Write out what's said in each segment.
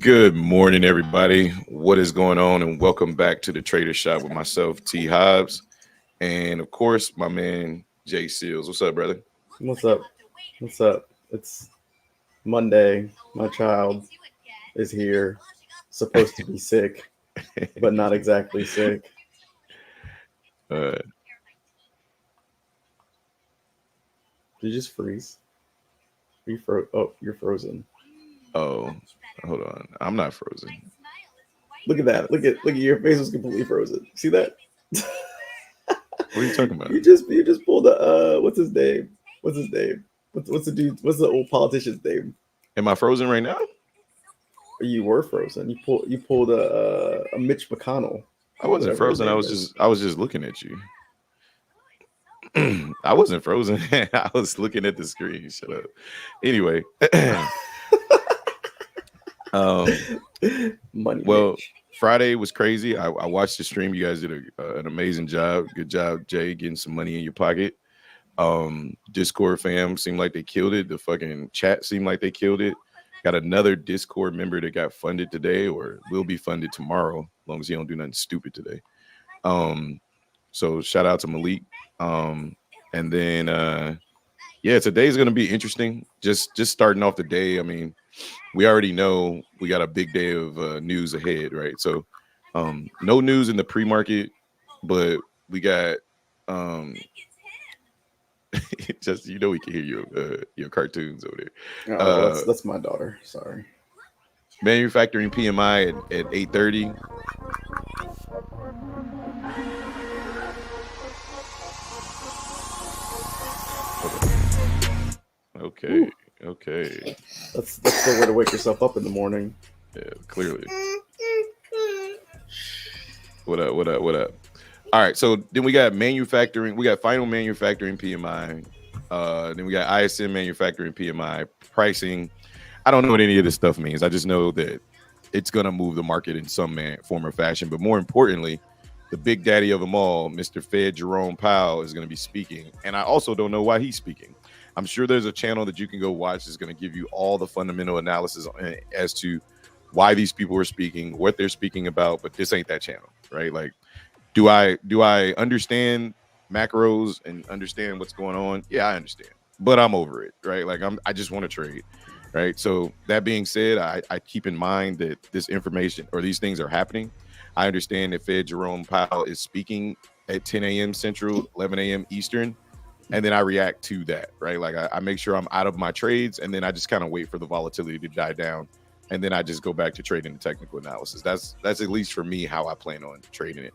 Good morning, everybody. What is going on? And welcome back to the Trader Shop with myself, T. Hobbs, and of course, my man, Jay Seals. What's up, brother? What's up? What's up? It's Monday. My child is here, supposed to be sick, but not exactly sick. Uh, Did you just freeze? Oh, you're frozen. oh, hold on. I'm not frozen. Look at that. Look at your face was completely frozen. See that? What are you talking about? You just pulled a what's his name? What's his name? What's the dude? What's the old politician's name? Am I frozen right now? You were frozen. You pulled a Mitch McConnell. I wasn't frozen. I was just looking at you. I wasn't frozen. I was looking at the screen. Shut up. Anyway. Money. Well, Mitch. Friday was crazy. I watched the stream. You guys did an amazing job. Good job, Jay, getting some money in your pocket. Discord fam seemed like they killed it. The fucking chat seemed like they killed it. Got another Discord member that got funded today or will be funded tomorrow, as long as he don't do nothing stupid today. So shout out to Malik. And then today's gonna be interesting. Just starting off the day. I mean, we already know we got a big day of news ahead, right? So no news in the pre-market, but we got just we can hear your cartoons over there. That's my daughter. Sorry. Manufacturing PMI at 8:30. Okay. Okay. That's the way to wake yourself up in the morning. Yeah, clearly. What up? All right, so then we got manufacturing. We got final manufacturing PMI. Then we got ISM manufacturing PMI pricing. I don't know what any of this stuff means. I just know that it's going to move the market in some form or fashion. But more importantly, the big daddy of them all, Mr. Fed Jerome Powell, is going to be speaking. And I also don't know why he's speaking. I'm sure there's a channel that you can go watch that's going to give you all the fundamental analysis as to why these people are speaking, what they're speaking about. But this ain't that channel, right? Like, do I understand macros and understand what's going on? Yeah, I understand, but I'm over it, right? Like I just want to trade, right? So that being said, I keep in mind that this information or these things are happening. I understand that Fed Jerome Powell is speaking at 10 a.m. Central, 11 a.m. Eastern, and then I react to that, right? Like I make sure I'm out of my trades, and then I just kind of wait for the volatility to die down, and then I just go back to trading the technical analysis. That's at least for me how I plan on trading it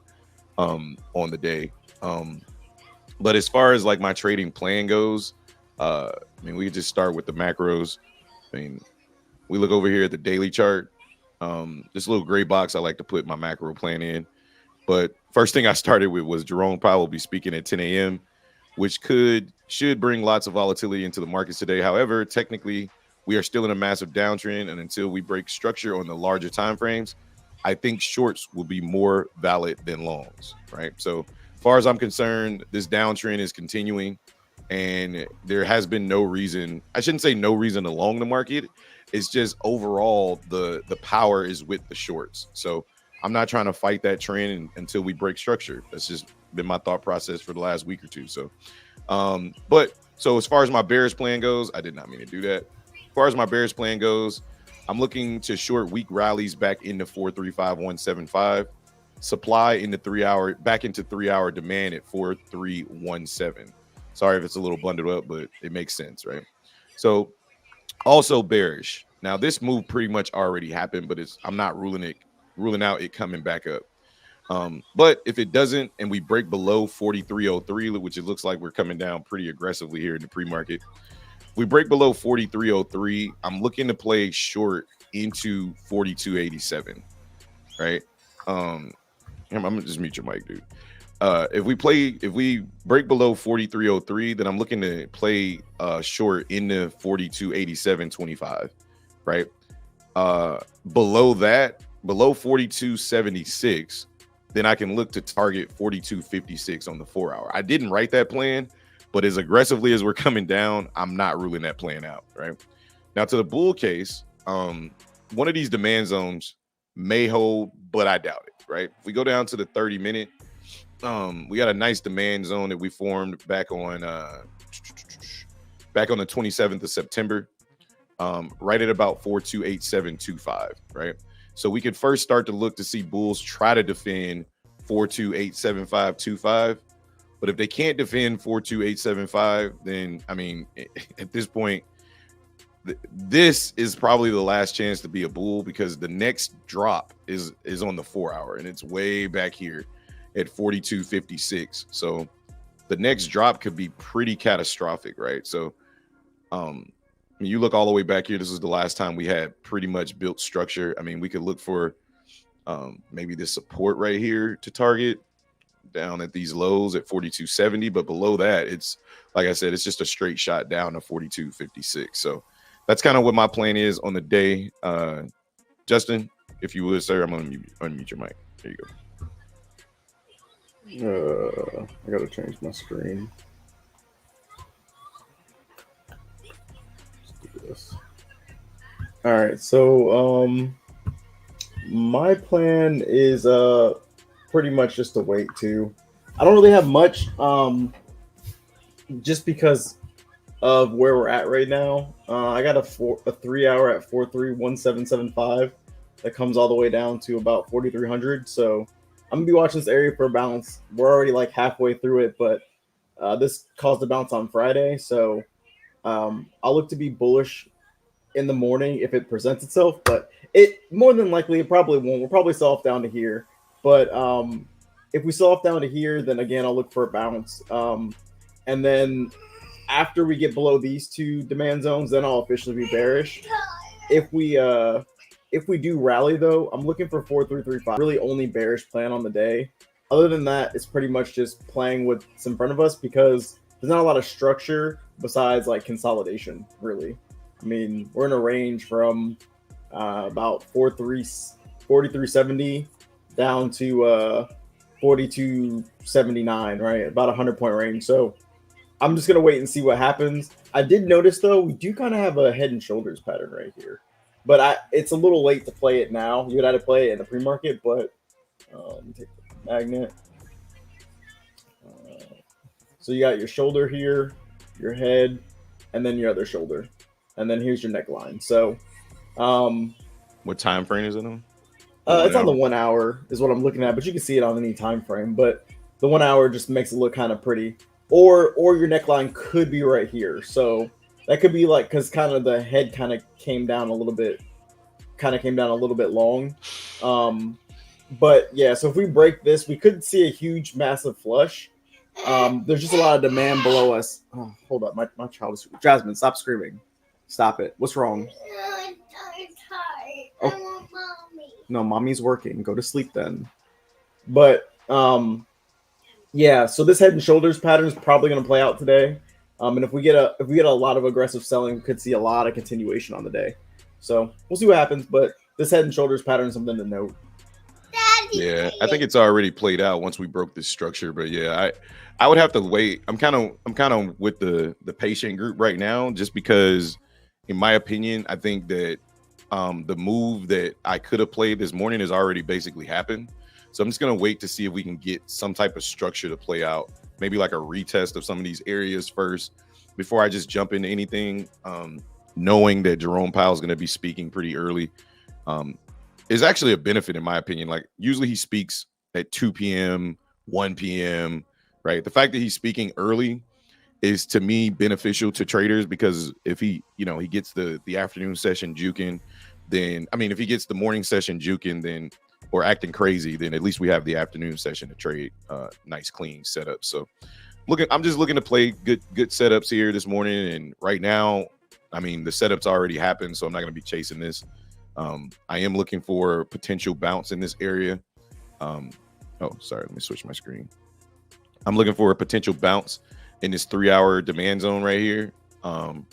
on the day. But as far as like my trading plan goes, I mean, we could just start with the macros. I mean, we look over here at the daily chart. This little gray box I like to put my macro plan in. But first thing I started with was Jerome Powell will be speaking at 10 a.m., which should bring lots of volatility into the markets today. However, technically, we are still in a massive downtrend, and until we break structure on the larger time frames, I think shorts will be more valid than longs, right? So as far as I'm concerned, this downtrend is continuing, and there has been no reason. I shouldn't say no reason to long the market. It's just overall the power is with the shorts. So I'm not trying to fight that trend until we break structure. That's just been my thought process for the last week or two. So, so as far as my bearish plan goes, I did not mean to do that. As far as my bearish plan goes, I'm looking to short weak rallies back into 435.175, supply in the 3 hour back into 3 hour demand at 431.7. Sorry if it's a little bundled up, but it makes sense, right? So also bearish. Now this move pretty much already happened, but I'm not ruling out it coming back up. But if it doesn't and we break below 43.03, which it looks like we're coming down pretty aggressively here in the pre-market, we break below 43.03, I'm looking to play short into 42.87, right? I'm gonna just mute your mic, dude. If we break below 43.03, then I'm looking to play short into 42.87.25, right? Below that, below 42.76, then I can look to target 42.56 on the 4 hour. I didn't write that plan, But as aggressively as we're coming down, I'm not ruling that playing out. Right now, to the bull case, one of these demand zones may hold, but I doubt it. Right, if we go down to the 30-minute, we got a nice demand zone that we formed back on the 27th of September, right at about 428725. Right, so we could first start to look to see bulls try to defend 4287.525. But if they can't defend 42875, then I mean, at this point, this is probably the last chance to be a bull, because the next drop is on the 4-hour, and it's way back here at 4256. So the next drop could be pretty catastrophic, right? So you look all the way back here, this is the last time we had pretty much built structure. I mean, we could look for maybe this support right here to target down at these lows at 4270, but below that, it's like I said, it's just a straight shot down to 4256. So that's kind of what my plan is on the day. Justin, if you would, sir, I'm gonna unmute your mic. There you go. I gotta change my screen. Let's do this. All right, so my plan is pretty much just to wait too. I don't really have much, just because of where we're at right now. I got a 3-hour at 431775 that comes all the way down to about 4300. So I'm gonna be watching this area for a bounce. We're already like halfway through it, but this caused a bounce on Friday. So I'll look to be bullish in the morning if it presents itself, but it more than likely it probably won't. We'll probably sell off down to here. But if we sell off down to here, then again, I'll look for a bounce. And then after we get below these two demand zones, then I'll officially be bearish. If we do rally, though, I'm looking for 4335. Really only bearish plan on the day. Other than that, it's pretty much just playing with what's in front of us, because there's not a lot of structure besides like consolidation, really. I mean, we're in a range from about 4370 down to 4279, right? About 100-point range. So I'm just going to wait and see what happens. I did notice, though, we do kind of have a head and shoulders pattern right here. But it's a little late to play it now. You would have to play it in the pre-market, but let me take the magnet. So you got your shoulder here, your head, and then your other shoulder. And then here's your neckline. So what time frame is it on? It's on the 1 hour is what I'm looking at, but you can see it on any time frame. But the 1 hour just makes it look kind of pretty. Or your neckline could be right here. So that could be like, because kind of the head kind of came down a little bit long. But yeah, so if we break this, we could see a huge, massive flush. There's just a lot of demand below us. Oh, hold up. My child is... Jasmine, stop screaming. Stop it. What's wrong? I'm tired. Oh. I want mommy. No, mommy's working. Go to sleep then. But yeah, so this head and shoulders pattern is probably going to play out today. And if we get a lot of aggressive selling, we could see a lot of continuation on the day. So we'll see what happens. But this head and shoulders pattern is something to note. Daddy. Yeah, I think it's already played out once we broke this structure. But yeah, I would have to wait. I'm kind of with the patient group right now, just because, in my opinion, I think that the move that I could have played this morning has already basically happened. So I'm just going to wait to see if we can get some type of structure to play out, maybe like a retest of some of these areas first before I just jump into anything, knowing that Jerome Powell is going to be speaking pretty early. Is actually a benefit, in my opinion. Like, usually he speaks at 2 p.m., 1 p.m., right? The fact that he's speaking early is, to me, beneficial to traders, because if he gets the afternoon session juking, then, I mean, if he gets the morning session juking, then, or acting crazy, then at least we have the afternoon session to trade nice, clean setup. So I'm just looking to play good setups here this morning. And right now, I mean, the setup's already happened, so I'm not going to be chasing this. I am looking for potential bounce in this area. Oh, sorry, let me switch my screen. I'm looking for a potential bounce in this 3-hour demand zone right here. And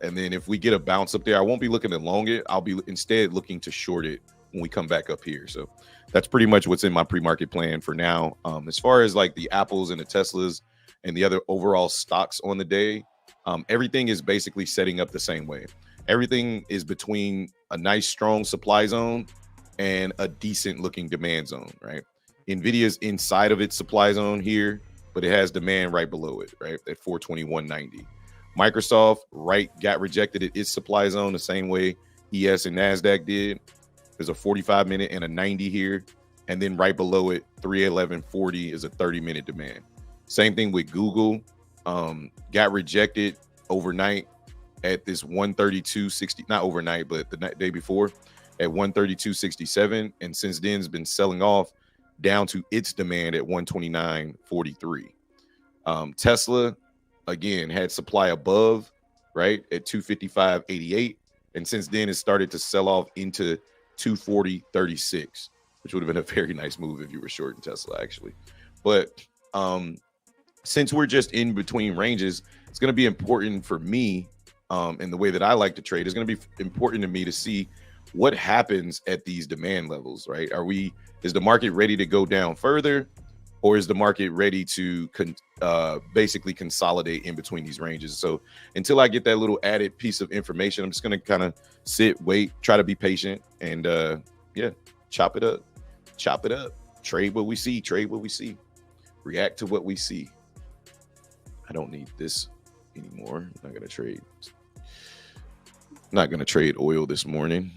then if we get a bounce up there, I won't be looking to long it. I'll be instead looking to short it when we come back up here. So that's pretty much what's in my pre-market plan for now. As far as like the Apples and the Teslas, and the other overall stocks on the day, everything is basically setting up the same way. Everything is between a nice strong supply zone and a decent looking demand zone, right? Nvidia's inside of its supply zone here, but it has demand right below it, right? At 421.90. Microsoft got rejected at its supply zone the same way ES and NASDAQ did. There's a 45-minute and a 90 here. And then right below it, 311.40 is a 30-minute demand. Same thing with Google. Got rejected overnight at this 132.60, not overnight, but the day before at 132.67. And since then has been selling off down to its demand at 129.43. Tesla, again, had supply above, right, at 255.88. And since then, it started to sell off into 240.36, which would have been a very nice move if you were short in Tesla, actually. But since we're just in between ranges, it's going to be important for me, and the way that I like to trade is going to be important to me to see what happens at these demand levels, right? Is the market ready to go down further, or is the market ready to basically consolidate in between these ranges? So until I get that little added piece of information, I'm just going to kind of sit, wait, try to be patient, and chop it up, trade what we see, react to what we see. I don't need this anymore. I'm not going to trade oil this morning.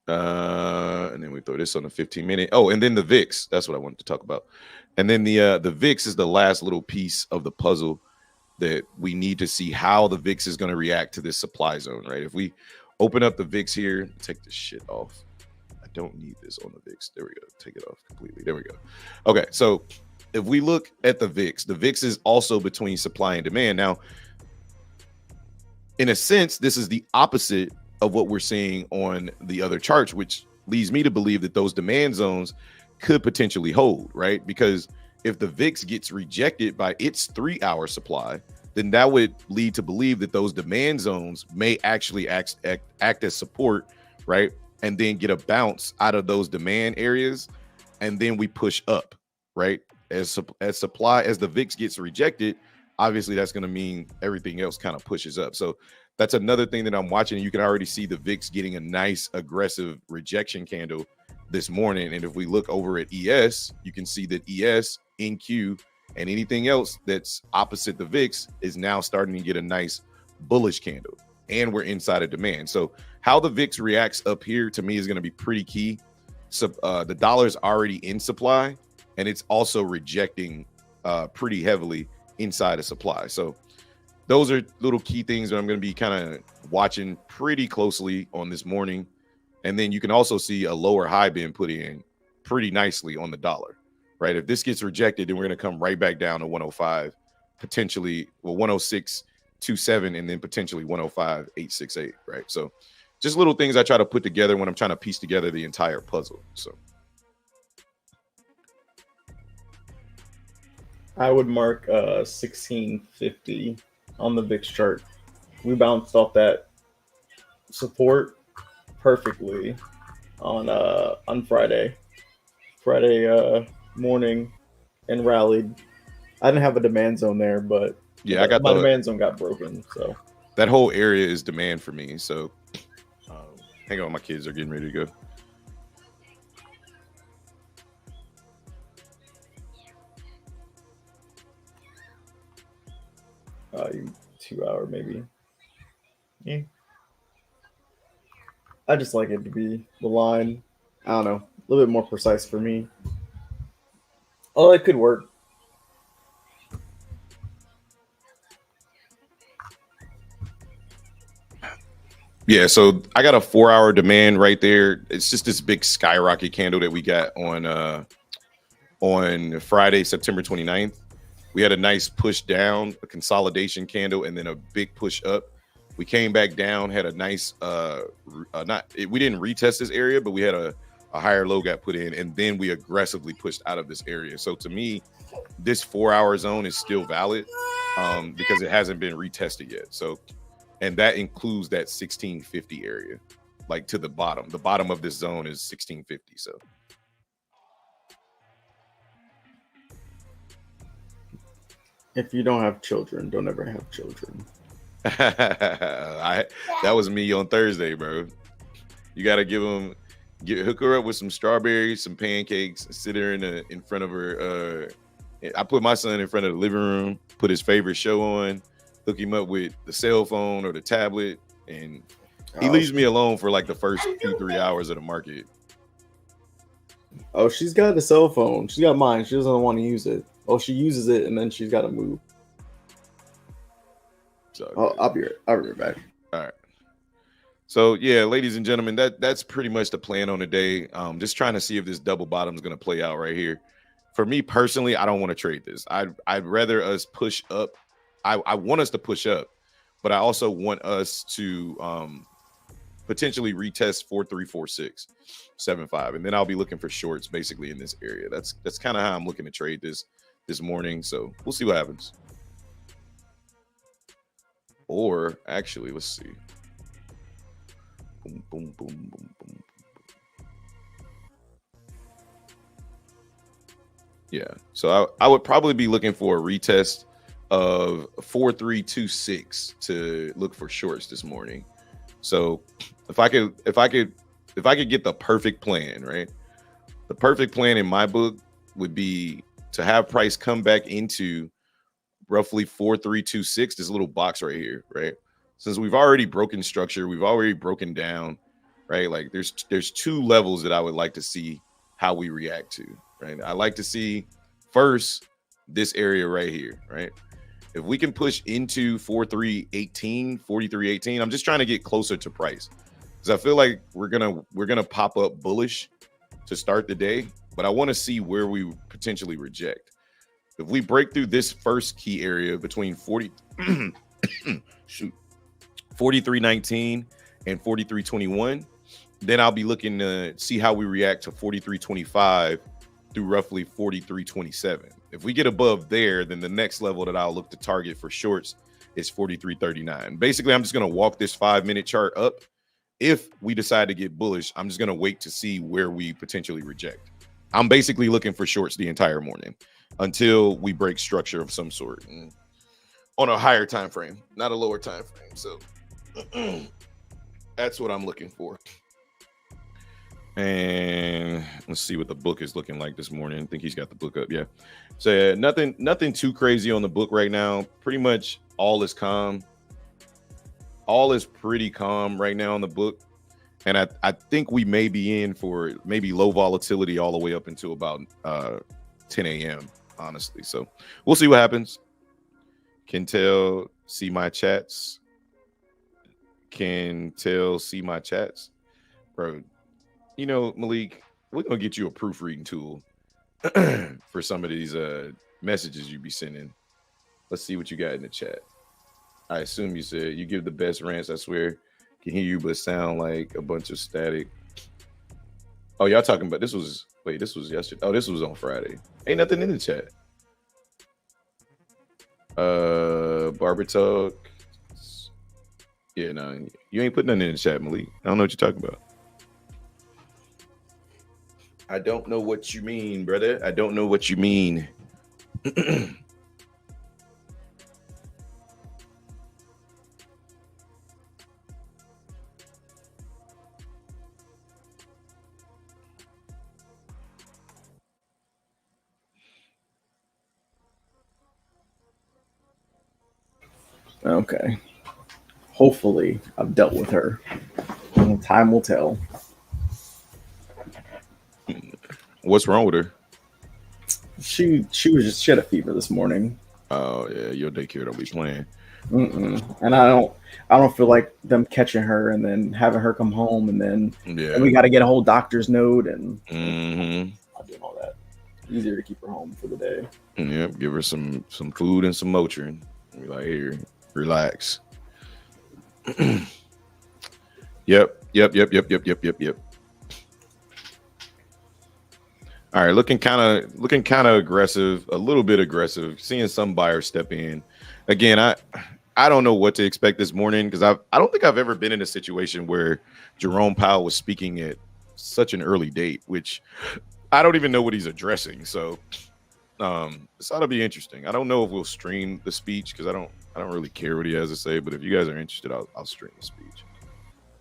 And then we throw this on the 15-minute. Oh, and then the VIX. That's what I wanted to talk about. And then the VIX is the last little piece of the puzzle that we need to see how the VIX is going to react to this supply zone, right? If we open up the VIX here, take this shit off. I don't need this on the VIX. There we go. Take it off completely. There we go. Okay, so if we look at the VIX is also between supply and demand. Now, in a sense, this is the opposite of what we're seeing on the other charts, which leads me to believe that those demand zones could potentially hold, right? Because if the VIX gets rejected by its 3-hour supply, then that would lead to believe that those demand zones may actually act as support, right? And then get a bounce out of those demand areas, and then we push up, right? As the VIX gets rejected, obviously that's going to mean everything else kind of pushes up. So that's another thing that I'm watching. You can already see the VIX getting a nice aggressive rejection candle this morning. And if we look over at ES, you can see that ES, NQ, and anything else that's opposite the VIX is now starting to get a nice bullish candle. And we're inside of demand. So how the VIX reacts up here to me is going to be pretty key. So the dollar's already in supply, and it's also rejecting pretty heavily inside of supply. So those are little key things that I'm going to be kind of watching pretty closely on this morning. And then you can also see a lower high being put in pretty nicely on the dollar, right? If this gets rejected, then we're going to come right back down to 105, potentially, 106.27, and then potentially 105.868, right? So just little things I try to put together when I'm trying to piece together the entire puzzle. So I would mark 1650 on the VIX chart. We bounced off that support perfectly on Friday morning and rallied. I didn't have a demand zone there, but yeah, my demand zone got broken. So that whole area is demand for me. So hang on, my kids are getting ready to go. You 2 hour maybe. Yeah. I just like it to be the line. I don't know, a little bit more precise for me. Oh, it could work. Yeah, so I got a 4-hour demand right there. It's just this big skyrocket candle that we got on Friday, September 29th. We had a nice push down, a consolidation candle, and then a big push up. We came back down, had a nice we didn't retest this area, but we had a higher low got put in, and then we aggressively pushed out of this area. So to me, this 4-hour zone is still valid because it hasn't been retested yet. So, and that includes that 1650 area, like to the bottom. The bottom of this zone is 1650. So If you don't have children, don't ever have children. That was me on Thursday, bro. You gotta hook her up with some strawberries, some pancakes, sit her in front of her. I put my son in front of the living room, put his favorite show on, hook him up with the cell phone or the tablet, and he leaves me alone for like the first 2-3 hours of the market. Oh, she's got a cell phone. She's got mine. She doesn't want to use it. Oh, she uses it and then she's got to move. So I'll be right back. All right. So yeah, ladies and gentlemen, that's pretty much the plan on the day. Just trying to see if this double bottom is going to play out right here. For me personally, I don't want to trade this. I'd rather us push up. I want us to push up, but I also want us to potentially retest 4346.75, and then I'll be looking for shorts basically in this area. That's kind of how I'm looking to trade this morning. So we'll see what happens. Or actually, let's see. Boom, boom, boom, boom, boom. Yeah, so I would probably be looking for a retest of 4326 to look for shorts this morning. So if I could get the perfect plan, right? The perfect plan in my book would be to have price come back into roughly 4326, this little box right here, right? Since we've already broken structure, we've already broken down, right? Like there's two levels that I would like to see how we react to, right? I like to see first this area right here, right? If we can push into 4318, I'm just trying to get closer to price because I feel like we're gonna pop up bullish to start the day, but I want to see where we potentially reject. If we break through this first key area between 4319 and 4321, then I'll be looking to see how we react to 4325 through roughly 4327. If we get above there, then the next level that I'll look to target for shorts is 4339. Basically, I'm just going to walk this 5-minute chart up. If we decide to get bullish, I'm just going to wait to see where we potentially reject. I'm basically looking for shorts the entire morning until we break structure of some sort on a higher time frame, not a lower time frame. So that's what I'm looking for. And let's see what the book is looking like this morning. I think he's got the book up. Yeah. So nothing too crazy on the book right now. Pretty much all is calm. All is pretty calm right now on the book. And I think we may be in for maybe low volatility all the way up until about 10 a.m., honestly. So we'll see what happens. Can tell, see my chats. Can tell, see my chats. Bro, you know, Malik, we're going to get you a proofreading tool for some of these messages you be sending. Let's see what you got in the chat. I assume you said you give the best rants, I swear. Can hear you, but sound like a bunch of static. Oh, y'all talking about this was yesterday. Oh, this was on Friday. Ain't nothing in the chat. Barber talk. Yeah, no, you ain't putting nothing in the chat, Malik. I don't know what you're talking about. I don't know what you mean, brother. I don't know what you mean. Okay. Hopefully, I've dealt with her. Time will tell. What's wrong with her? She had a fever this morning. Oh yeah, your daycare don't be playing. And I don't feel like them catching her and then having her come home and then we got to get a whole doctor's note and I'll do all that. Easier to keep her home for the day. Yep, give her some food and some Motrin. Be like, here, relax. Yep. All right, looking kind of aggressive, a little bit aggressive. Seeing some buyers step in. Again, I don't know what to expect this morning because I don't think I've ever been in a situation where Jerome Powell was speaking at such an early date, which I don't even know what he's addressing. So So that'll be interesting. I don't know if we'll stream the speech because I don't really care what he has to say. But if you guys are interested, I'll stream the speech.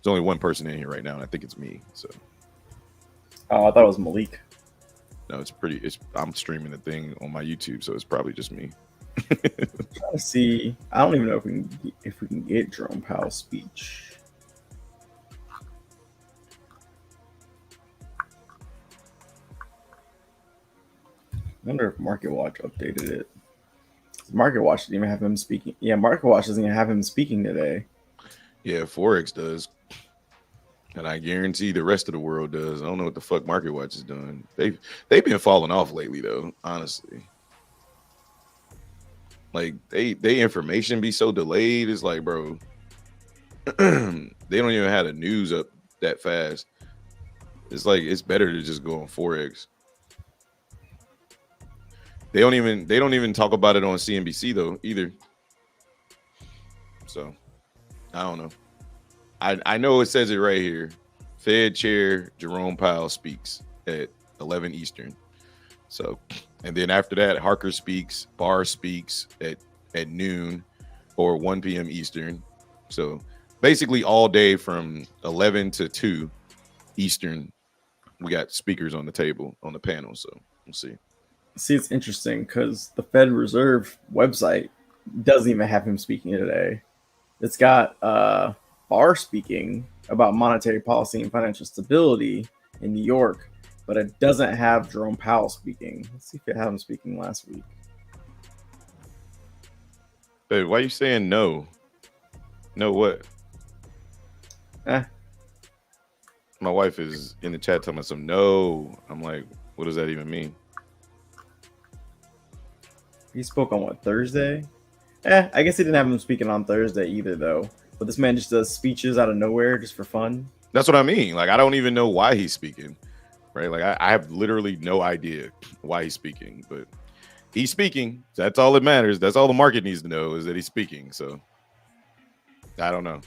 There's only one person in here right now, and I think it's me. So Oh, I thought it was Malik. no, I'm streaming the thing on my YouTube, so it's probably just me. Trying to see. I don't even know if we can get Jerome Powell's speech. I wonder if Market Watch updated it. Market Watch didn't even have him speaking. Yeah, Market Watch doesn't even have him speaking today. Yeah, Forex does. And I guarantee the rest of the world does. I don't know what the fuck Market Watch is doing. They've been falling off lately though, honestly. Like they information be so delayed. It's like, bro, they don't even have the news up that fast. It's like it's better to just go on Forex. They don't even talk about it on CNBC though either. So I don't know. I know it says it right here. Fed Chair Jerome Powell speaks at 11 Eastern. So, and then after that, Harker speaks, Barr speaks at noon or 1 p.m. Eastern. So basically all day from 11 to 2 Eastern, we got speakers on the table, on the panel. So we'll see. See, it's interesting because the Fed Reserve website doesn't even have him speaking today. It's got Barr speaking about monetary policy and financial stability in New York, but it doesn't have Jerome Powell speaking. Let's see if it had him speaking last week. Hey, why are you saying no? No what? Eh. My wife is in the chat telling me some no. I'm like, what does that even mean? He spoke on what, Thursday? I guess he didn't have him speaking on Thursday either, though. But this man just does speeches out of nowhere just for fun. That's what I mean. Like, I don't even know why he's speaking, right? Like, I have literally no idea why he's speaking, but he's speaking. That's all that matters. That's all the market needs to know is that he's speaking. So, I don't know.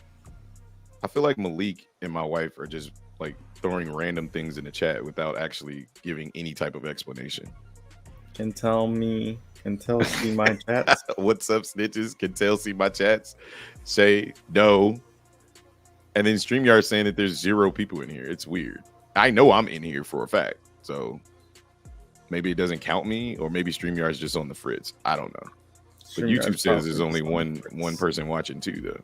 I feel like Malik and my wife are just like throwing random things in the chat without actually giving any type of explanation. Can tell see my chats. What's up, snitches? Can tell see my chats. Say no. And then StreamYard saying that there's 0 people in here. It's weird. I know I'm in here for a fact. So maybe it doesn't count me, or maybe StreamYard's just on the fritz. I don't know. But YouTube says there's only one person watching too, though.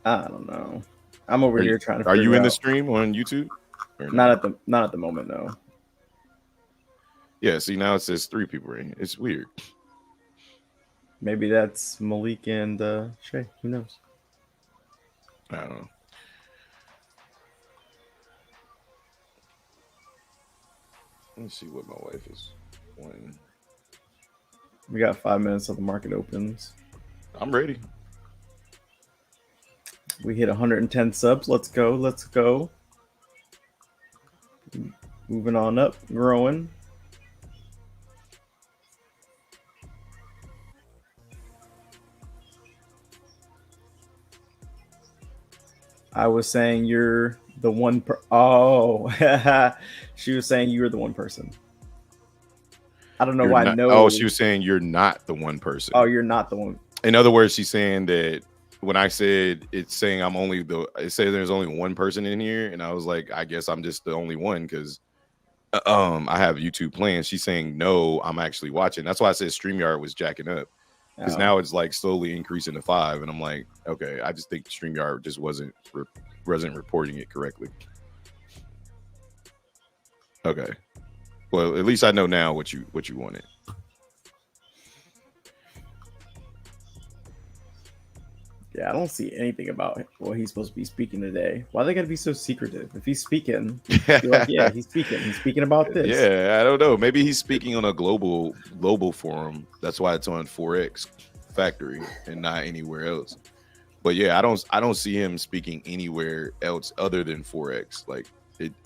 I don't know. I'm over here trying to. Are you in the stream on YouTube? Not at the moment, no. Yeah, see, now it says 3 people right here. It's weird. Maybe that's Malik and Shay. Who knows? I don't know. Let me see what my wife is wanting. We got 5 minutes till the market opens. I'm ready. We hit 110 subs. Let's go. Let's go. Moving on up, growing. I was saying you're the one. She was saying you were the one person. I don't know why. Not, no. Oh, she was saying you're not the one person. Oh, you're not the one. In other words, she's saying that when I said it's saying it says there's only one person in here, and I was like, I guess I'm just the only one because I have YouTube plans. She's saying no, I'm actually watching. That's why I said StreamYard was jacking up. Because now it's like slowly increasing to 5, and I'm like, okay, I just think StreamYard just wasn't reporting it correctly. Okay, well, at least I know now what you wanted. Yeah, I don't see anything about what he's supposed to be speaking today. Why they gotta be so secretive? If he's speaking, like, yeah, he's speaking. He's speaking about this. Yeah, I don't know. Maybe he's speaking on a global forum. That's why it's on Forex Factory and not anywhere else. But yeah, I don't see him speaking anywhere else other than Forex. Like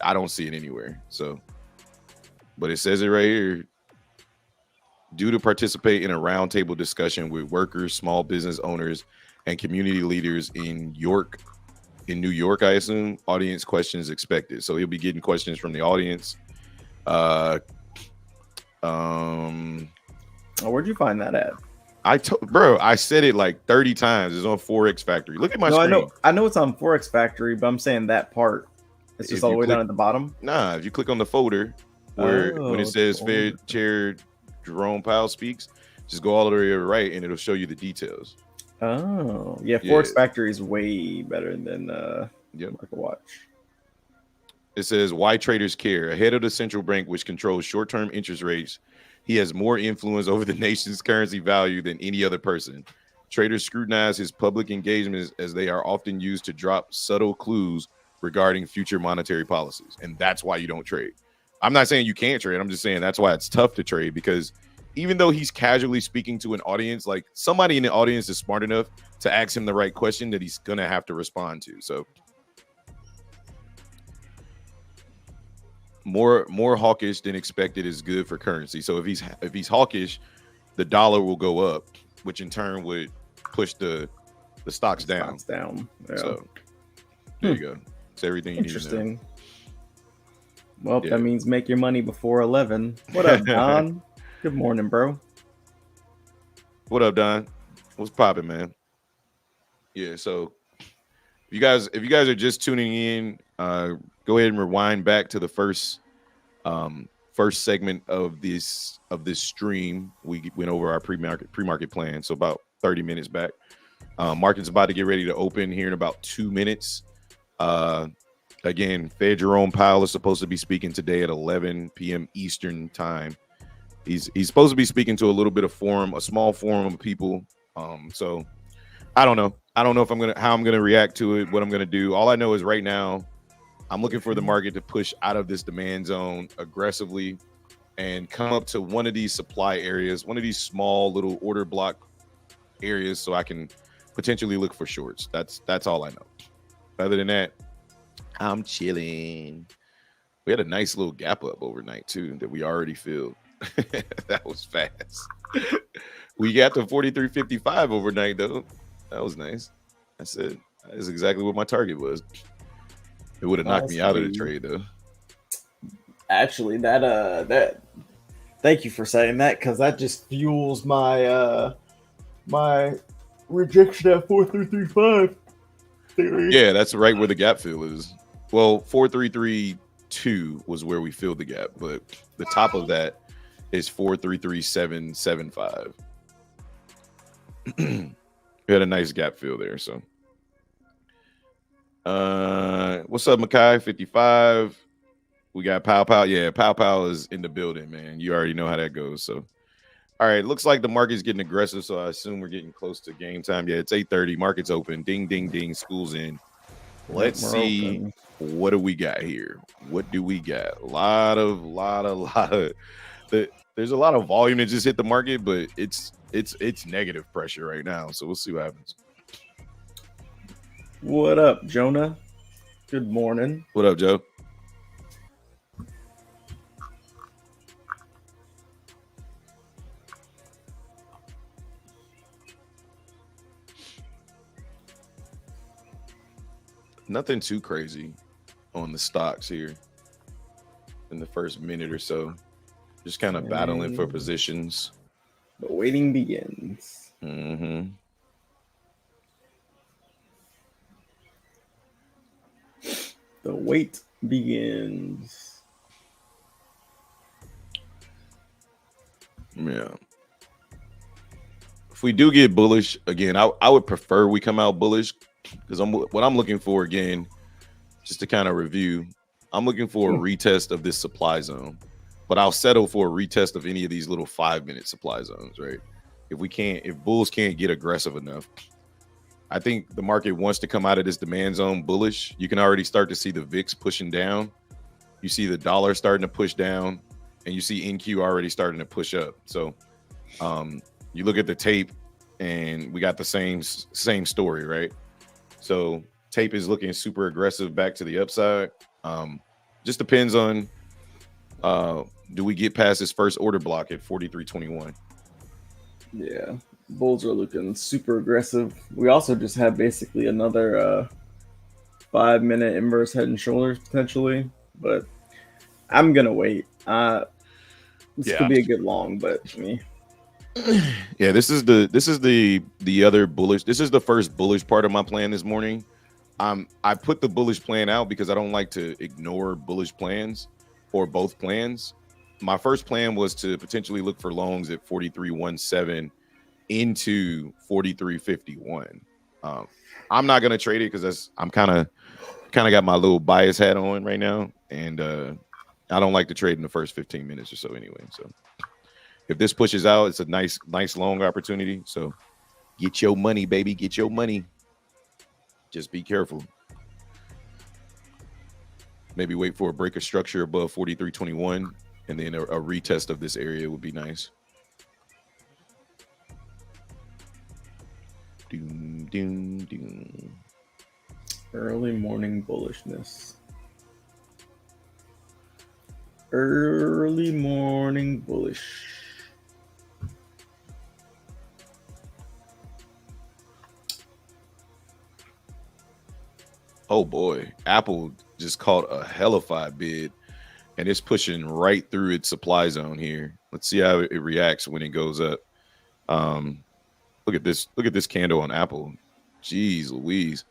I don't see it anywhere. So, but it says it right here. Due to participate in a roundtable discussion with workers, small business owners, and community leaders in New York, I assume, audience questions expected. So he'll be getting questions from the audience. Where'd you find that at? Bro, I said it like 30 times. It's on Forex Factory. Look at my No, screen. I know it's on Forex Factory, but I'm saying that part. It's just If all the you way click- down at the bottom. Nah, if you click on the folder where when it says folder. Fed Chair Jerome Powell speaks, just go all the way to the right and it'll show you the details. Oh, yeah. Yeah. Forex Factory is way better than Yep. Market Watch. It says why traders care. Ahead of the central bank, which controls short-term interest rates, he has more influence over the nation's currency value than any other person. Traders scrutinize his public engagements as they are often used to drop subtle clues regarding future monetary policies. And that's why you don't trade. I'm not saying you can't trade. I'm just saying that's why it's tough to trade, because even though he's casually speaking to an audience, like somebody in the audience is smart enough to ask him the right question that he's going to have to respond to. So more hawkish than expected is good for currency. So if he's hawkish, the dollar will go up, which in turn would push the stocks down. Yeah. So there you go. It's everything you need to know. Interesting. Well, Yeah. that means make your money before 11. What up, Don? Good morning, bro. What up, Don? What's popping, man? Yeah, so if you guys are just tuning in, go ahead and rewind back to the first segment of this stream. We went over our pre-market plan, so about 30 minutes back. Market's about to get ready to open here in about 2 minutes. Again, Fed Jerome Powell is supposed to be speaking today at 11 p.m. Eastern time. He's supposed to be speaking to a small forum of people. So I don't know how I'm gonna react to it, what I'm gonna do. All I know is right now I'm looking for the market to push out of this demand zone aggressively and come up to one of these supply areas, one of these small little order block areas, so I can potentially look for shorts. That's all I know. Other than that, I'm chilling. We had a nice little gap up overnight too that we already filled. That was fast. We got to 43.55 overnight though. That was nice. That's it. That's exactly what my target was. It would have knocked me out of the trade though. Actually, that thank you for saying that, because that just fuels my my rejection at 4335 theory. Yeah, that's right where the gap fill is. Well, 4332 was where we filled the gap, but the top of that is 433775. We had a nice gap fill there. So what's up, Makai? 55. We got Pow. Yeah, Pow is in the building, man. You already know how that goes. So all right, looks like the market's getting aggressive, so I assume we're getting close to game time. Yeah, it's 8:30. Market's open. Ding, ding, ding. School's in. Let's see what do we got here. What do we got? A lot of. There's a lot of volume that just hit the market, but it's negative pressure right now. So we'll see what happens. What up, Jonah? Good morning. What up, Joe? Nothing too crazy on the stocks here in the first minute or so. Just kind of battling for positions. The waiting begins. Mm-hmm. The wait begins. Yeah. If we do get bullish again, I would prefer we come out bullish, because what I'm looking for again, just to kind of review, I'm looking for a retest of this supply zone, but I'll settle for a retest of any of these little 5-minute supply zones, right? If bulls can't get aggressive enough, I think the market wants to come out of this demand zone bullish. You can already start to see the VIX pushing down. You see the dollar starting to push down, and you see NQ already starting to push up. So you look at the tape, and we got the same story, right? So tape is looking super aggressive back to the upside. Just depends on do we get past this first order block at 43.21? Yeah, bulls are looking super aggressive. We also just had basically another 5-minute inverse head and shoulders potentially, but I'm gonna wait. This Yeah. could be a good long, but me. Yeah, this is the other bullish. This is the first bullish part of my plan this morning. I put the bullish plan out because I don't like to ignore bullish plans or both plans. My first plan was to potentially look for longs at 43.17 into 43.51. I'm not gonna trade it because I'm kind of got my little bias hat on right now, and I don't like to trade in the first 15 minutes or so anyway. So if this pushes out, it's a nice long opportunity. So get your money, baby. Get your money. Just be careful. Maybe wait for a break of structure above 43.21, and then a retest of this area would be nice. Doom, doom, doom. Early morning bullishness. Early morning bullish. Oh boy, Apple just caught a hellified bid, and it's pushing right through its supply zone here. Let's see how it reacts when it goes up. Look at this. Look at this candle on Apple. Jeez Louise.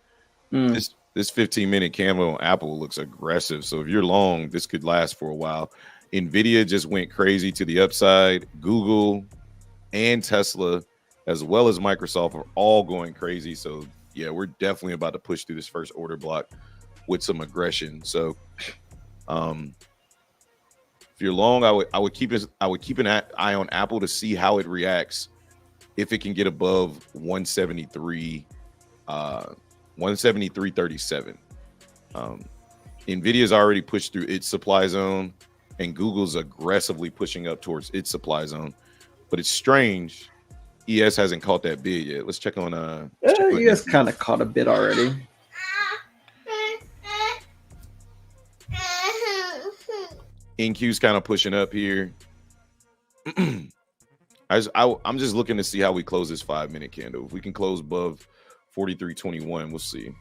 This 15-minute candle on Apple looks aggressive. So if you're long, this could last for a while. Nvidia just went crazy to the upside. Google and Tesla, as well as Microsoft, are all going crazy. So yeah, we're definitely about to push through this first order block with some aggression. So if you're long, I would keep an eye on Apple to see how it reacts if it can get above 173 173.37. Nvidia's already pushed through its supply zone, and Google's aggressively pushing up towards its supply zone. But it's strange, ES hasn't caught that bid yet. Let's check on ES kind of caught a bit already. NQ's kind of pushing up here. I'm just looking to see how we close this 5-minute candle. If we can close above 43.21, we'll see.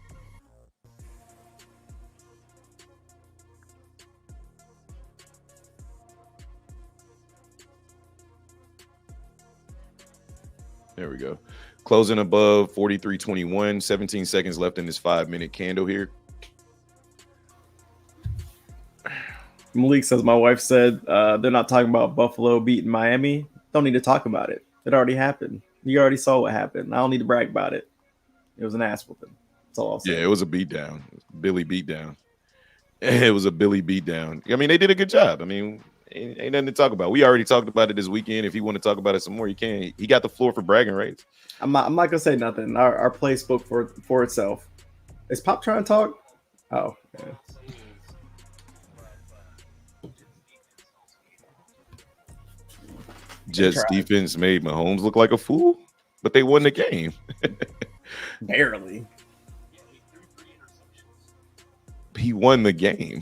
There we go. Closing above 43.21, 17 seconds left in this 5-minute candle here. Malik says, my wife said they're not talking about Buffalo beating Miami. Don't need to talk about it. It already happened. You already saw what happened. I don't need to brag about it. It was an ass whooping. That's all I'll say. Yeah, it was a beatdown. Billy beatdown. It was a Billy beatdown. I mean, they did a good job. I mean, ain't nothing to talk about. We already talked about it this weekend. If you want to talk about it some more, you can. He got the floor for bragging rights. I'm not gonna say nothing. Our play spoke for itself. Is Pop trying to talk? Oh, yeah. Jets defense made Mahomes look like a fool, but they won the game. Barely. He won the game.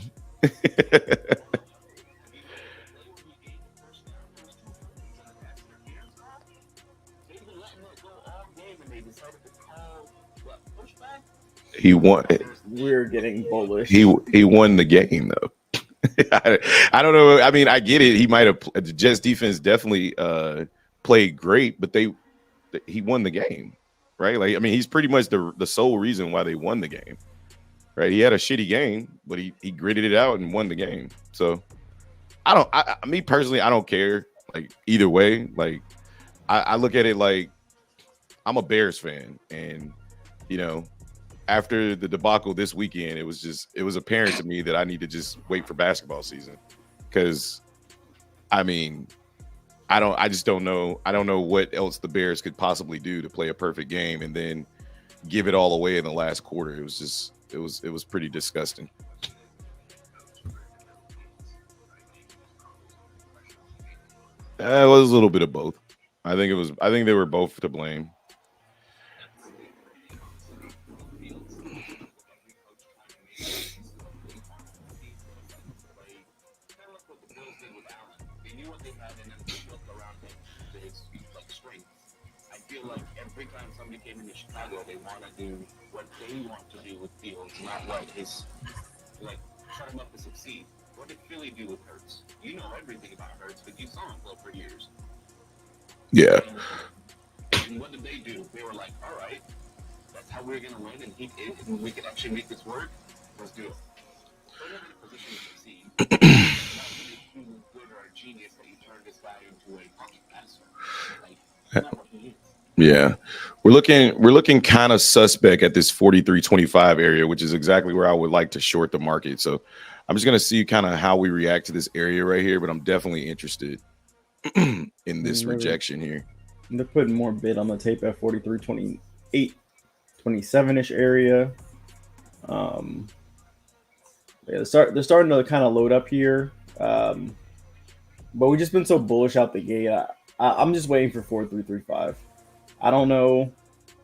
He won. We're getting bullish. He won the game though. I don't know. I mean, I get it. He might have. The Jets defense definitely played great, but he won the game, right? Like, I mean, he's pretty much the sole reason why they won the game, right? He had a shitty game, but he gritted it out and won the game. So, me personally, I don't care. Like, either way, like I look at it like I'm a Bears fan, and you know, after the debacle this weekend, it was apparent to me that I need to just wait for basketball season, because I mean, I just don't know. I don't know what else the Bears could possibly do to play a perfect game and then give it all away in the last quarter. It was pretty disgusting. It was a little bit of both. I think they were both to blame. Every time somebody came into Chicago, they want to do what they want to do with Fields, not what is like set him up to succeed. What did Philly do with Hurts? You know everything about Hurts because you saw him play for years. Yeah. And what did they do? They were like, all right, that's how we're going to win, and we can actually make this work. Let's do it. They're never in a position to succeed. Not really too good or a genius that you turn this guy into a pocket passer. Like, that's not what he is. Yeah. We're looking kind of suspect at this 43.25 area, which is exactly where I would like to short the market. So I'm just going to see kind of how we react to this area right here, but I'm definitely interested in this rejection here. They're putting more bid on the tape at 43.28, 27-ish area. Yeah, they're starting to kind of load up here. But we've just been so bullish out the gate. I'm just waiting for 4335. I don't know.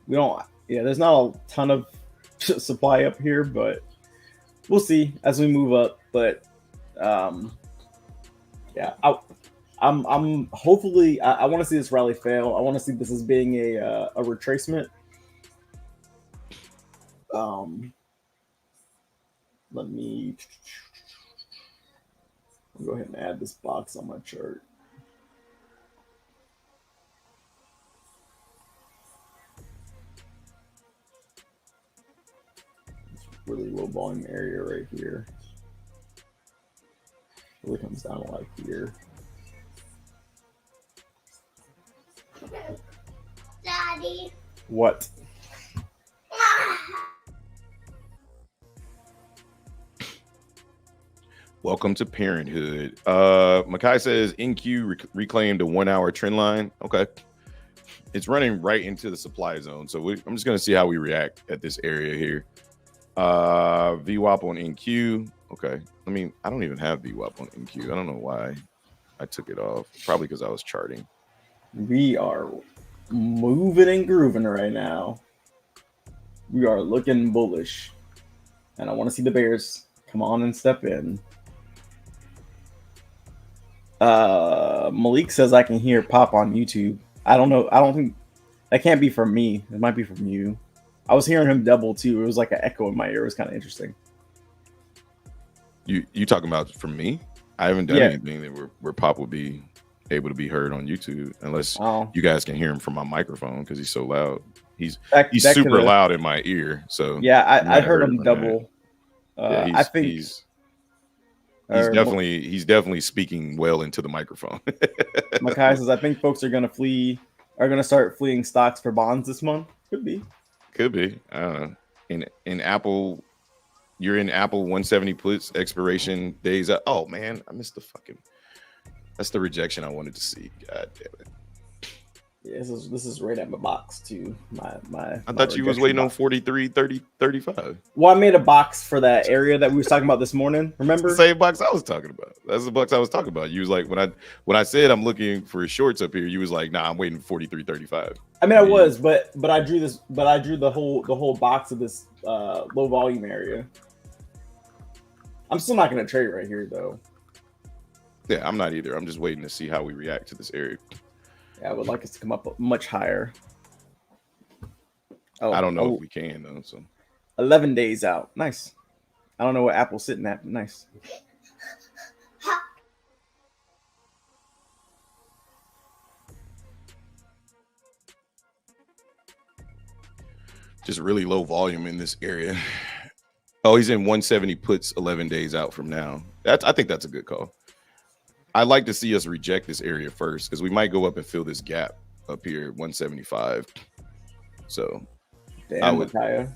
There's not a ton of supply up here, but we'll see as we move up. But yeah, I'm hopefully I want to see this rally fail. I want to see this as being a retracement. Let me go ahead and add this box on my chart. It's really low volume area right here. Really comes down to like here. Daddy. What? Welcome to parenthood. Makai says NQ reclaimed a 1 hour trend line. Okay. It's running right into the supply zone. So I'm just going to see how we react at this area here. VWAP on NQ. Okay. I mean, I don't even have VWAP on NQ. I don't know why I took it off. Probably because I was charting. We are moving and grooving right now. We are looking bullish. And I want to see the Bears come on and step in. Malik says I can hear Pop on YouTube. I don't know. I don't think that can't be from me. It might be from you. I was hearing him double too. It was like an echo in my ear. It was kind of interesting. You talking about from me? I haven't done anything that where Pop would be able to be heard on YouTube unless you guys can hear him from my microphone because he's so loud. He's super loud in my ear. So yeah, I heard him double. I think he's definitely speaking well into the microphone. Makai says I think folks are gonna start fleeing stocks for bonds this month. Could be. I don't know. In Apple, you're in Apple 170 puts expiration days. Oh man, I missed the fucking. That's the rejection I wanted to see. God damn it. Yeah, this is right at my box too. I thought you was waiting on 43, 30, 35. Well, I made a box for that area that we was talking about this morning. Remember? It's the same box I was talking about. That's the box I was talking about. You was like when I said I'm looking for shorts up here, you was like, nah, I'm waiting for 43, 35. I mean, I was, but I drew this, but I drew the whole box of this low volume area. I'm still not gonna trade right here though. Yeah, I'm not either. I'm just waiting to see how we react to this area. Yeah, I would like us to come up much higher. Oh, I don't know if we can though. So 11 days out. Nice. I don't know what Apple's sitting at, but nice. Just really low volume in this area. Oh, he's in 170 puts 11 days out from now. I think that's a good call. I'd like to see us reject this area first because we might go up and fill this gap up here at 175. So damn, Makaya.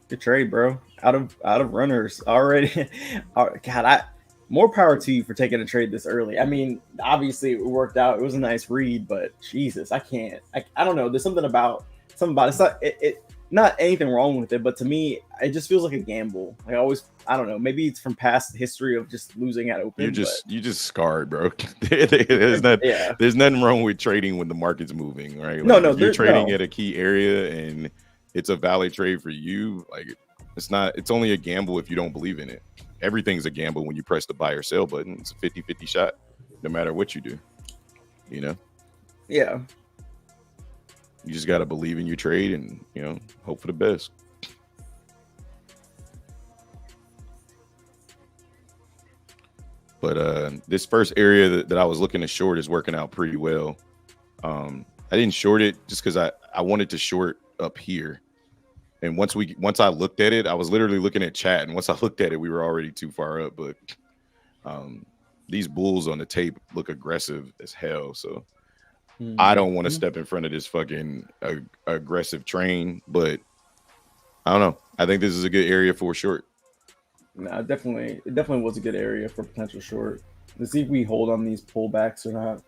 Good trade, bro. Out of runners already. God, more power to you for taking a trade this early. I mean, obviously it worked out. It was a nice read, but Jesus, I can't. I don't know. There's something about it's not it not anything wrong with it, but to me, it just feels like a gamble. I don't know. Maybe it's from past history of just losing at open. You just scarred, bro. There's nothing wrong with trading when the market's moving, right? Like, if you're trading at a key area and it's a valid trade for you, like it's only a gamble if you don't believe in it. Everything's a gamble when you press the buy or sell button. It's a 50-50 shot, no matter what you do. You know? Yeah. You just gotta believe in your trade and hope for the best. But this first area that I was looking to short is working out pretty well. I didn't short it just because I wanted to short up here. And once I looked at it, I was literally looking at chat, and once I looked at it, we were already too far up. But these bulls on the tape look aggressive as hell. So I don't want to step in front of this fucking aggressive train, but I don't know. I think this is a good area for a short. Nah, it definitely was a good area for potential short. Let's see if we hold on these pullbacks or not.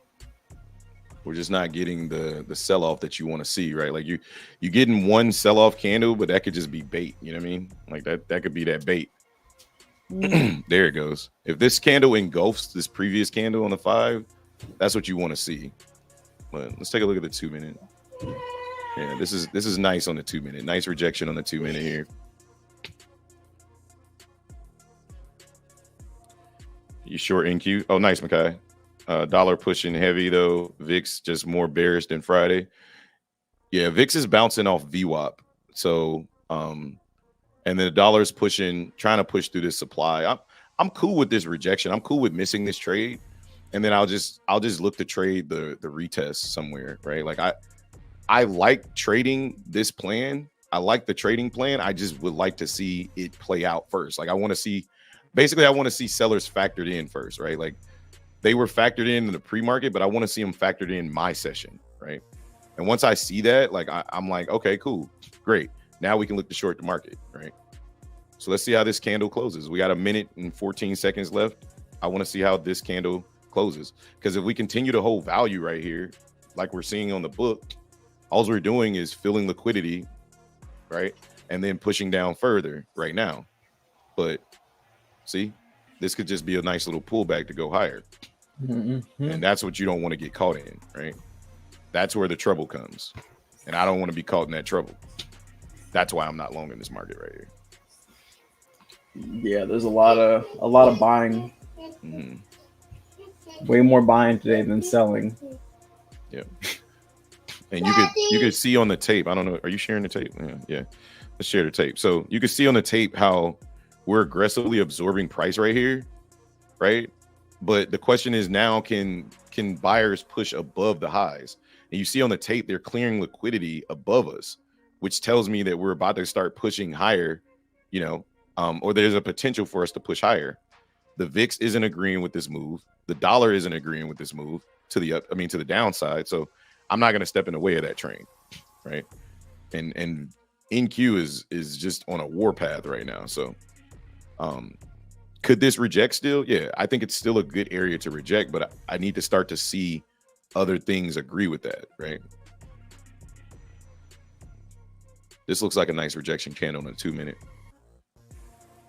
We're just not getting the sell off that you want to see, right? Like you getting one sell off candle, but that could just be bait. You know what I mean? Like that could be that bait. There it goes. If this candle engulfs this previous candle on the 5, that's what you want to see. But let's take a look at the 2 minute. Yeah, this is nice on the 2 minute. Nice rejection on the 2 minute here. You short NQ? Oh, nice, Makai. Dollar pushing heavy though. VIX just more bearish than Friday. Yeah, VIX is bouncing off VWAP. So and then the dollar's trying to push through this supply. I'm cool with this rejection. I'm cool with missing this trade. And then I'll just look to trade the retest somewhere, right? Like I like trading this plan. I like the trading plan. I just would like to see it play out first. Like I want to see sellers factored in first, right? Like they were factored in the pre-market, but I want to see them factored in my session, right? And once I see that, like I'm like, okay, cool, great. Now we can look to short the market, right? So let's see how this candle closes. We got 1 minute and 14 seconds left. I want to see how this candle closes, because if we continue to hold value right here, like we're seeing on the book, all we're doing is filling liquidity, right? And then pushing down further right now. But see, this could just be a nice little pullback to go higher. And that's what you don't want to get caught in, right? That's where the trouble comes. And I don't want to be caught in that trouble. That's why I'm not long in this market right here. Yeah, there's a lot of buying. Way more buying today than selling. Yeah. And you could see on the tape. I don't know. Are you sharing the tape? Yeah. Let's share the tape. So you can see on the tape how we're aggressively absorbing price right here, right? But the question is now, can buyers push above the highs? And you see on the tape, they're clearing liquidity above us, which tells me that we're about to start pushing higher, or there's a potential for us to push higher. The VIX isn't agreeing with this move. The dollar isn't agreeing with this move to the downside. So I'm not going to step in the way of that train, right? And NQ is just on a war path right now. So could this reject still? Yeah, I think it's still a good area to reject, but I need to start to see other things agree with that, right? This looks like a nice rejection candle on the 2 minute.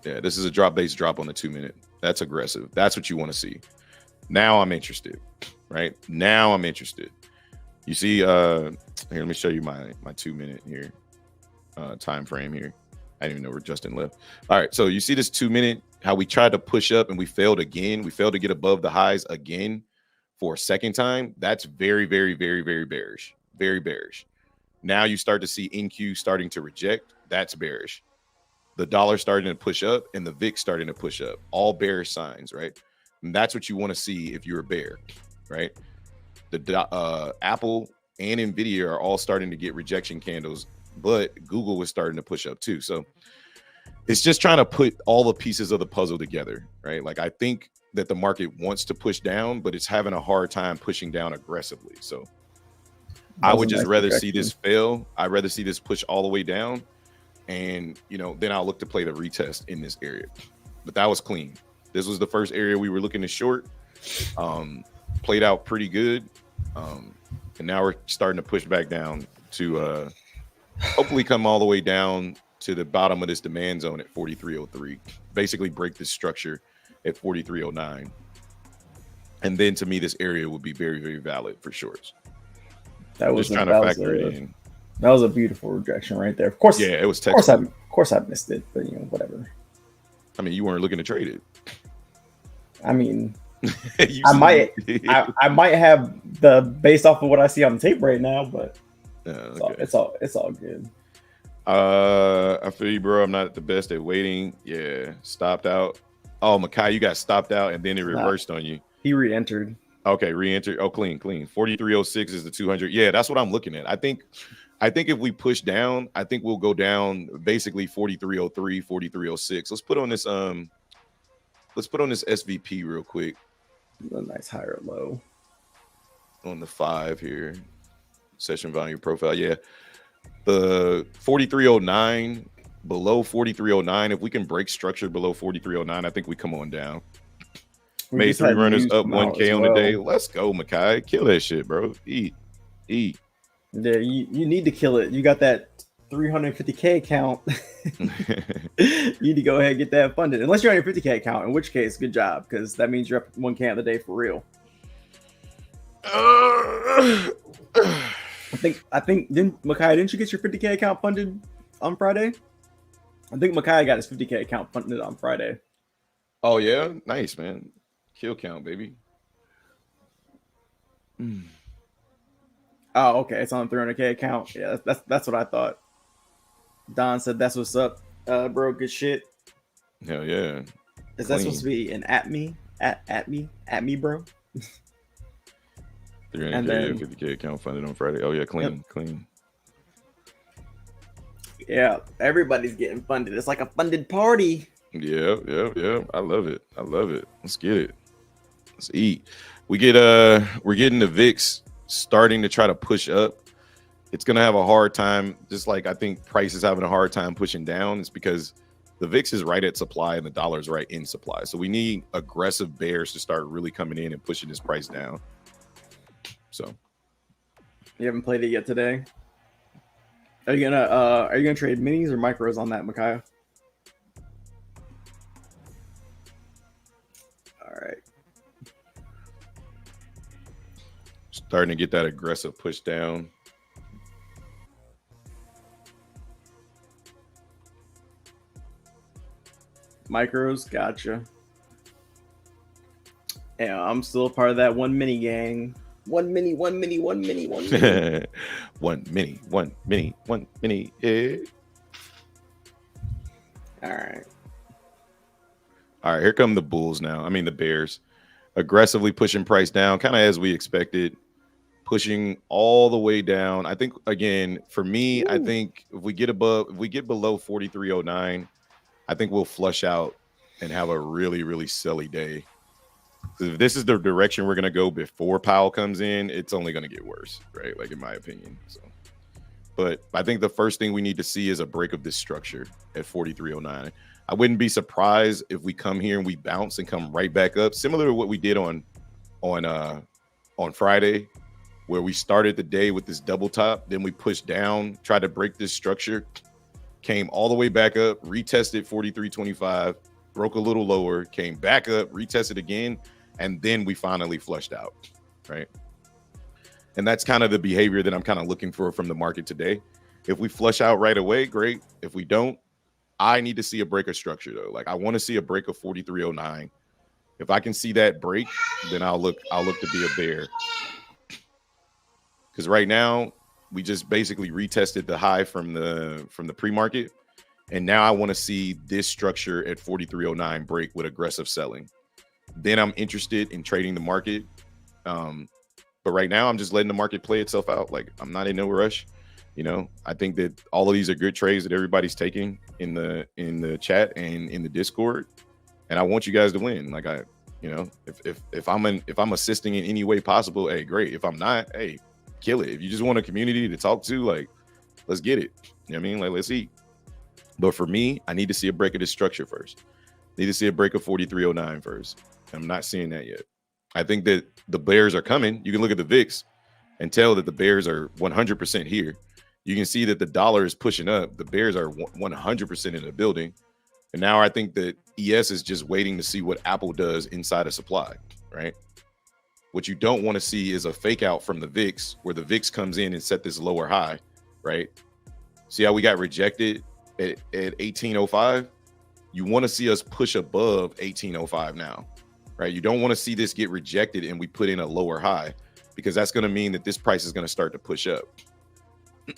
Yeah, this is a drop-based drop on the 2 minute. That's aggressive. That's what you want to see. Now I'm interested, right? Now I'm interested. You see, here, let me show you my 2 minute here, time frame here. I didn't even know where Justin left. All right, so you see this 2 minute, how we tried to push up and we failed again. We failed to get above the highs again for a second time. That's very, very, very, very bearish. Very bearish. Now you start to see NQ starting to reject. That's bearish. The dollar starting to push up and the VIX starting to push up. All bearish signs, right? And that's what you want to see if you're a bear, right? The Apple and Nvidia are all starting to get rejection candles, but Google was starting to push up too. So it's just trying to put all the pieces of the puzzle together, right? Like I think that the market wants to push down, but it's having a hard time pushing down aggressively. So I would just rather see this fail. I'd rather see this push all the way down. And, then I'll look to play the retest in this area. But that was clean. This was the first area we were looking to short. Played out pretty good. And now we're starting to push back down to hopefully come all the way down to the bottom of this demand zone at 43.03. Basically break this structure at 43.09. And then to me, this area would be very, very valid for shorts. That was just trying to factor it in. That was a beautiful rejection right there. Of course, yeah, it was. Of course, I missed it, but whatever. I mean, you weren't looking to trade it. I mean, I might have based off of what I see on the tape right now, but it's all good. I feel you, bro. I'm not the best at waiting. Yeah, stopped out. Oh, Makai, you got stopped out and then it Nah. reversed on you. He re-entered. Okay, re-enter. Oh, clean. 4306 is the 200. Yeah, that's what I'm looking at. I think if we push down, I think we'll go down basically 4303, 4306. Let's put on this SVP real quick A nice higher low. on the 5 here. Session value profile. Yeah. The 4309 below 4309. If we can break structure below 4309, I think we come on down. We Made just 3 had runners news up come out 1K as on the well. day. Let's go, Makai. Kill that shit, bro. Eat. Yeah, you need to kill it. You got that 350K account. You need to go ahead and get that funded. Unless you're on your 50K account, in which case, good job, because that means you're up 1K on the day for real. I think didn't you get your 50K account funded on Friday? I think Makai got his 50K account funded on Friday. Oh yeah, nice, man. Kill count, baby. Oh, okay. It's on the 300K account. Yeah, that's what I thought. Don said that's what's up, bro. Good shit. Hell yeah. Is that supposed to be an at me, bro? 300K, 50K account funded on Friday. Oh yeah, clean. Yeah, everybody's getting funded. It's like a funded party. Yeah. I love it. Let's get it. Let's eat. We're getting the VIX starting to try to push up. It's gonna have a hard time, just like I think price is having a hard time pushing down. It's because the VIX is right at supply and the dollar's right in supply. So we need aggressive bears to start really coming in and pushing this price down. So You haven't played it yet today. Are you gonna trade minis or micros on that, Micaiah? All right. starting to get that aggressive push down. Micros, gotcha. Yeah, I'm still a part of that one mini gang. One mini. one mini. Yeah. All right, here come the bulls now. I mean the bears. Aggressively pushing price down, kind of as we expected. Pushing all the way down. I think again, for me, I think if we get below 4309, I think we'll flush out and have a really, really silly day. If this is the direction we're going to go before Powell comes in, it's only going to get worse, right? Like in my opinion. So, but I think the first thing we need to see is a break of this structure at 4309. I wouldn't be surprised if we come here and we bounce and come right back up, similar to what we did on Friday, where we started the day with this double top, then we pushed down, tried to break this structure, came all the way back up, retested 43.25, broke a little lower, came back up, retested again, and then we finally flushed out, right? And that's kind of the behavior that I'm kind of looking for from the market today. If we flush out right away, great. If we don't, I need to see a break of structure though. Like I want to see a break of 4309. If I can see that break, then I'll look to be a bear. Because right now we just basically retested the high from the pre-market, and now I want to see this structure at 4309 break with aggressive selling. Then I'm interested in trading the market. But right now I'm just letting the market play itself out. Like I'm not in no rush. You know, I think that all of these are good trades that everybody's taking in the chat and in the Discord, and I want you guys to win. Like if I'm assisting in any way possible, hey, great. If I'm not, hey, kill it. If you just want a community to talk to, like, let's get it. You know what I mean? Like, let's eat. But for me, I need to see a break of this structure first. Need to see a break of 4309 first. I'm not seeing that yet. I think that the bears are coming. You can look at the VIX and tell that the bears are 100% here. You can see that the dollar is pushing up. The bears are 100% in the building. And now I think that ES is just waiting to see what Apple does inside of supply, right? What you don't want to see is a fake out from the VIX where the VIX comes in and set this lower high, right? See how we got rejected at 1805? You want to see us push above 1805 now, right? You don't want to see this get rejected and we put in a lower high, because that's going to mean that this price is going to start to push up.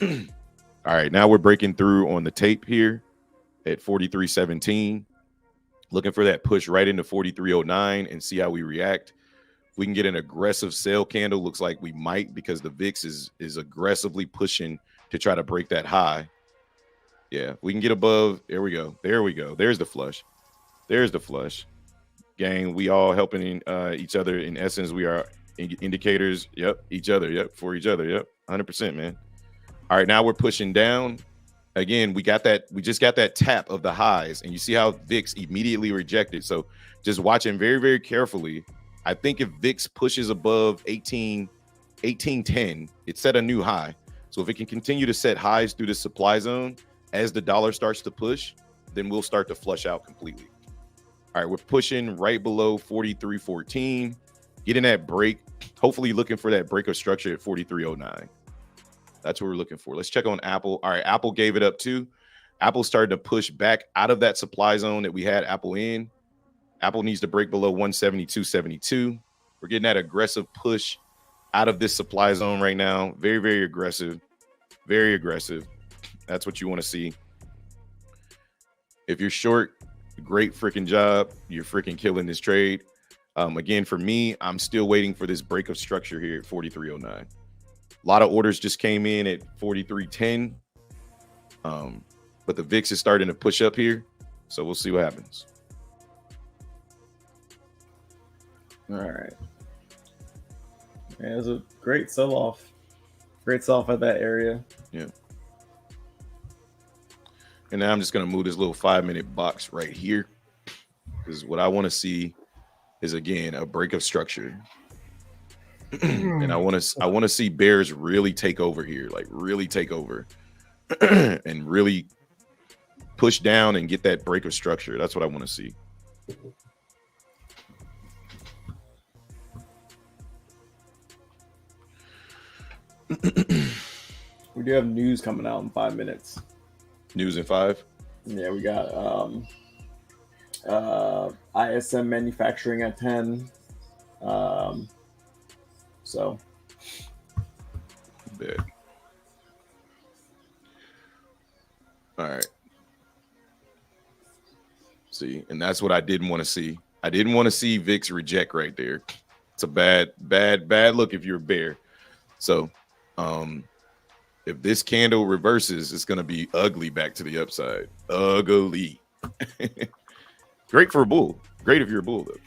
All right, now we're breaking through on the tape here at 43.17. Looking for that push right into 4309 and see how we react. We can get an aggressive sell candle. Looks like we might, because the VIX is aggressively pushing to try to break that high. Yeah, we can get above. There we go. There we go. There's the flush. There's the flush. Gang, we all helping each other. In essence, we are indicators. Yep, each other. Yep, for each other. Yep, 100%, man. All right, now we're pushing down. Again, we just got that tap of the highs, and you see how VIX immediately rejected. So just watching very, very carefully. I think if VIX pushes above 1810, it set a new high. So if it can continue to set highs through the supply zone as the dollar starts to push, then we'll start to flush out completely. All right, we're pushing right below 43.14, getting that break, hopefully looking for that break of structure at 43.09. That's what we're looking for. Let's check on Apple. All right, Apple gave it up too. Apple started to push back out of that supply zone that we had Apple in. Apple needs to break below 172.72. We're getting that aggressive push out of this supply zone right now. Very, very aggressive. Very aggressive. That's what you want to see. If you're short, great freaking job. You're freaking killing this trade. Again, for me, I'm still waiting for this break of structure here at 43.09. A lot of orders just came in at 43.10. But the VIX is starting to push up here. So we'll see what happens. All right. Yeah, it was a great sell-off. Great sell-off at that area. Yeah. And now I'm just going to move this little 5-minute box right here. Because what I want to see is, again, a break of structure. And I want to see bears really take over here, like really take over and really push down and get that break of structure. That's what I want to see. We do have news coming out in 5 minutes. News in 5? Yeah, we got ISM manufacturing at 10. So bad. All right. See, and that's what I didn't want to see. I didn't want to see VIX reject right there. It's a bad look if you're a bear. So if this candle reverses, it's going to be ugly back to the upside. Ugly. Great for a bull. Great if you're a bull, though.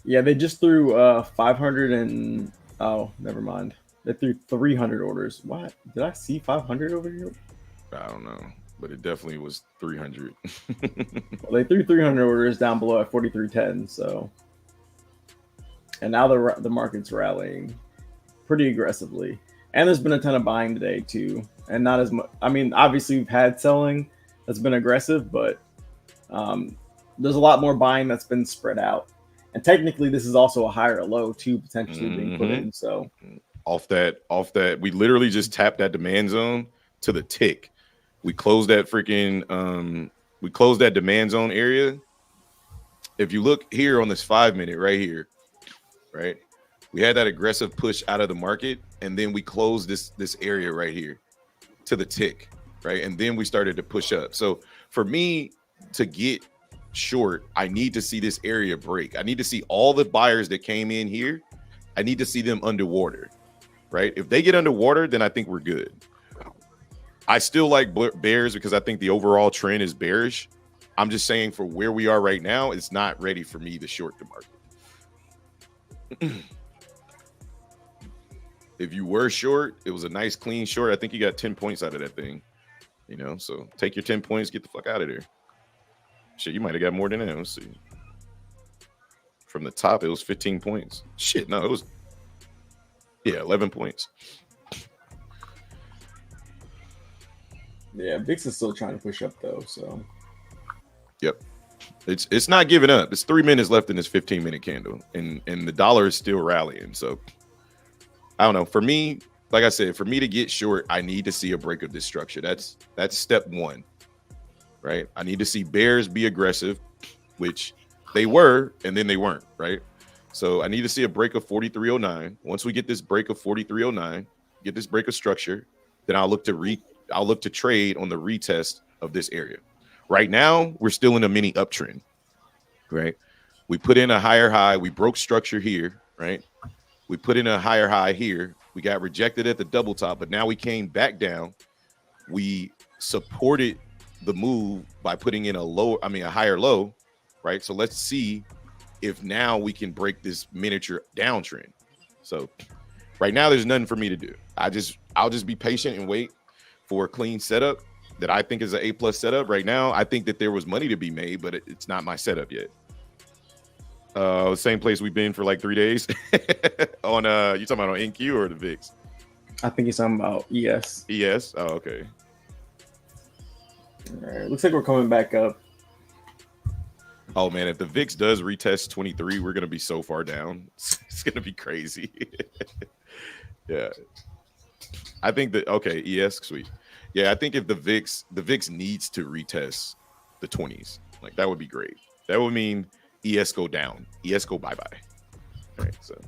yeah, they just threw 500 and never mind. They threw 300 orders. What? Did I see 500 over here? I don't know, but it definitely was 300. Well, they threw 300 orders down below at 43.10. So, and now the market's rallying pretty aggressively. And there's been a ton of buying today too, and not as much. I mean, obviously we've had selling that's been aggressive, but there's a lot more buying that's been spread out. And technically, this is also a higher low too, potentially being put in. So off that, we literally just tapped that demand zone to the tick. We closed that freaking we closed that demand zone area. If you look here on this 5-minute right here, right, we had that aggressive push out of the market, and then we closed this area right here to the tick, right, and then we started to push up. So for me to get short, I need to see this area break. I need to see all the buyers that came in here. I need to see them underwater, right? If they get underwater, then I think we're good. I still like bears because I think the overall trend is bearish. I'm just saying for where we are right now, it's not ready for me to short the market. If you were short, it was a nice clean short. I think you got 10 points out of that thing, you know? So take your 10 points, get the fuck out of there. Shit, you might have got more than that. Let's see. From the top, it was 15 points. Shit, no, it was, 11 points. yeah, VIX is still trying to push up though. So yep, it's not giving up. It's 3 minutes left in this 15-minute candle, and the dollar is still rallying. So I don't know. For me, like I said, for me to get short, I need to see a break of this structure. That's step one, right? I need to see bears be aggressive, which they were, and then they weren't, right? So I need to see a break of 43.09. Once we get this break of 43.09, get this break of structure, then I'll look to trade on the retest of this area. Right now, we're still in a mini uptrend, right? We put in a higher high. We broke structure here, right? We put in a higher high here. We got rejected at the double top, but now we came back down. We supported the move by putting in a higher low, right? So let's see if now we can break this miniature downtrend. So right now, there's nothing for me to do. I'll just be patient and wait for a clean setup that I think is an A+ setup. Right now, I think that there was money to be made, but it's not my setup yet. Same place we've been for like 3 days. On you talking about on NQ or the VIX? I think he's talking about ES. ES. Oh, okay. All right. Looks like we're coming back up. Oh man, if the VIX does retest 23, we're gonna be so far down. It's gonna be crazy. Yeah. I think that ES, sweet. Yeah, I think if the VIX needs to retest the 20s, like that would be great. That would mean ES go down. ES go bye-bye. All right, so.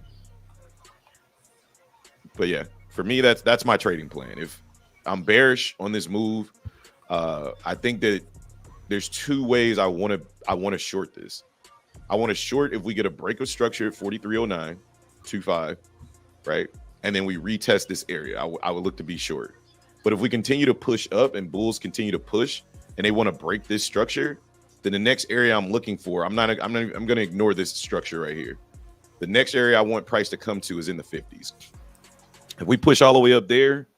But yeah, for me, that's my trading plan. If I'm bearish on this move, I think that there's two ways I want to short this. I want to short if we get a break of structure at 4309.25, right? And then we retest this area. I would look to be short. But if we continue to push up and bulls continue to push and they want to break this structure, then the next area I'm looking for, I'm going to ignore this structure right here. The next area I want price to come to is in the 50s. If we push all the way up there,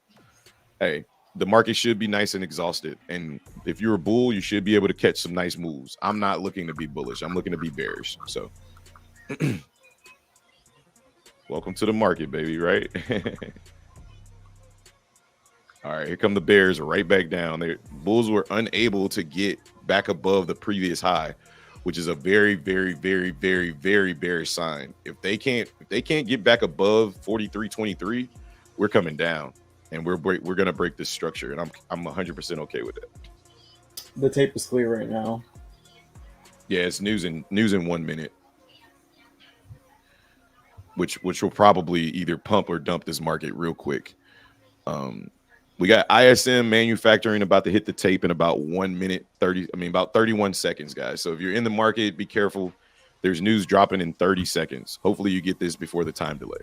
hey, the market should be nice and exhausted. And if you're a bull, you should be able to catch some nice moves. I'm not looking to be bullish. I'm looking to be bearish. So welcome to the market, baby, right? All right, here come the bears right back down. The bulls were unable to get back above the previous high, which is a very, very, very, very, very bearish sign. If they can't get back above 43.23, we're coming down, and we're gonna break this structure, and I'm 100% okay with that. The tape is clear right now. Yeah, it's news in 1 minute, which will probably either pump or dump this market real quick. We got ISM manufacturing about to hit the tape in about 1 minute, about 31 seconds, guys. So if you're in the market, be careful. There's news dropping in 30 seconds. Hopefully you get this before the time delay.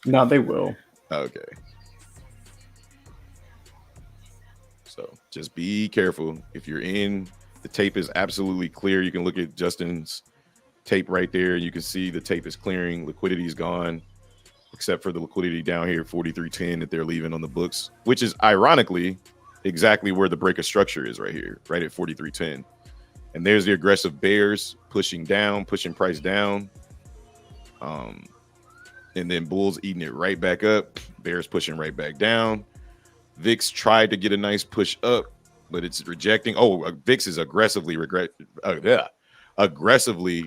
No, they will. Okay. So just be careful. If you're in, the tape is absolutely clear. You can look at Justin's tape right there. You can see the tape is clearing. Liquidity is gone, except for the liquidity down here, 43.10 that they're leaving on the books, which is ironically exactly where the break of structure is right here, right at 43.10. And there's the aggressive bears pushing down, pushing price down. And then bulls eating it right back up. Bears pushing right back down. VIX tried to get a nice push up, but it's rejecting. VIX is aggressively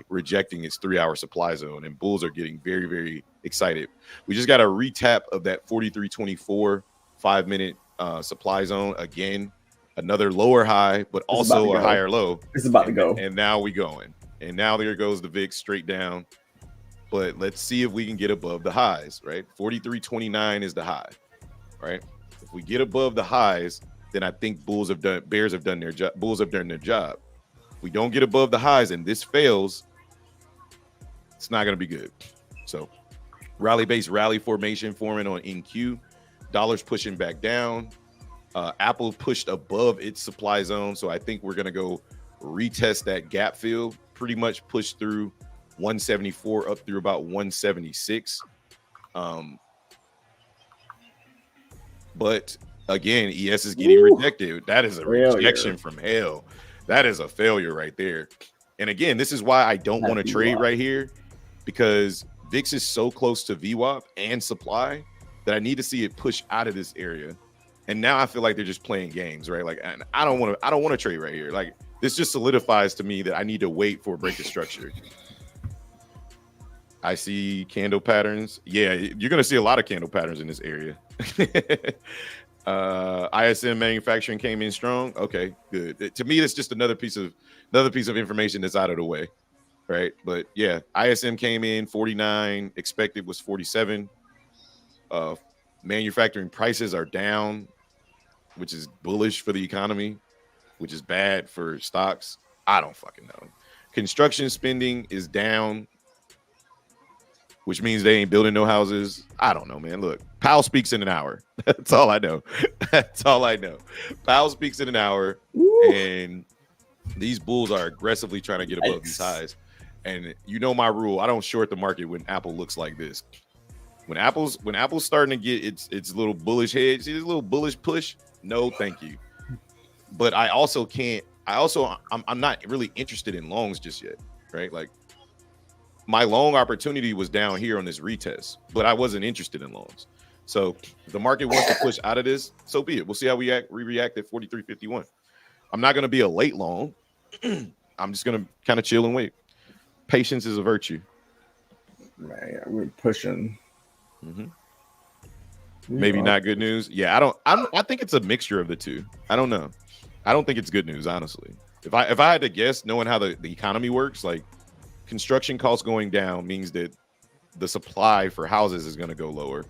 rejecting its 3-hour supply zone, and bulls are getting very, very excited. We just got a retap of that 43.24 5-minute supply zone again, another lower high, but also a higher low. It's about to go, and now we going, and now there goes the VIX straight down. But let's see if we can get above the highs, right? 43.29 is the high, right? If we get above the highs, then I think bears have done their job. Bulls have done their job. If we don't get above the highs and this fails, it's not going to be good. So rally-based rally formation forming on NQ. Dollars pushing back down. Apple pushed above its supply zone. So I think we're going to go retest that gap fill, pretty much push through 174 up through about 176. But again, ES is getting rejected. That is a rejection from hell. That is a failure right there. And again, this is why I don't want to trade right here, because VIX is so close to VWAP and supply that I need to see it push out of this area. And now I feel like they're just playing games, right? Like, and I don't want to trade right here. Like, this just solidifies to me that I need to wait for a break of structure. I see candle patterns. Yeah, you're going to see a lot of candle patterns in this area. ISM manufacturing came in strong. Okay, good. To me, it's just another piece of information that's out of the way, right? But yeah, ISM came in 49. Expected was 47. Manufacturing prices are down, which is bullish for the economy. which is bad for stocks. I don't fucking know. Construction spending is down, which means they ain't building no houses. I don't know, man. Look, Powell speaks in an hour. That's all I know. That's all I know. Powell speaks in an hour, and these bulls are aggressively trying to get above these highs. And you know my rule: I don't short the market when Apple looks like this. When Apple's starting to get its little bullish head, see this little bullish push? No, thank you. But I also can't. I'm not really interested in longs just yet, right? Like my long opportunity was down here on this retest, but I wasn't interested in longs. So if the market wants to push out of this, so be it. We'll see how we react at 43.51. I'm not going to be a late long. I'm just going to kind of chill and wait. Patience is a virtue. Man, we're pushing. Mm-hmm. Maybe not good news. Yeah, I think it's a mixture of the two. I don't know. I don't think it's good news, honestly. If I had to guess, knowing how the economy works, like construction costs going down means that the supply for houses is going to go lower,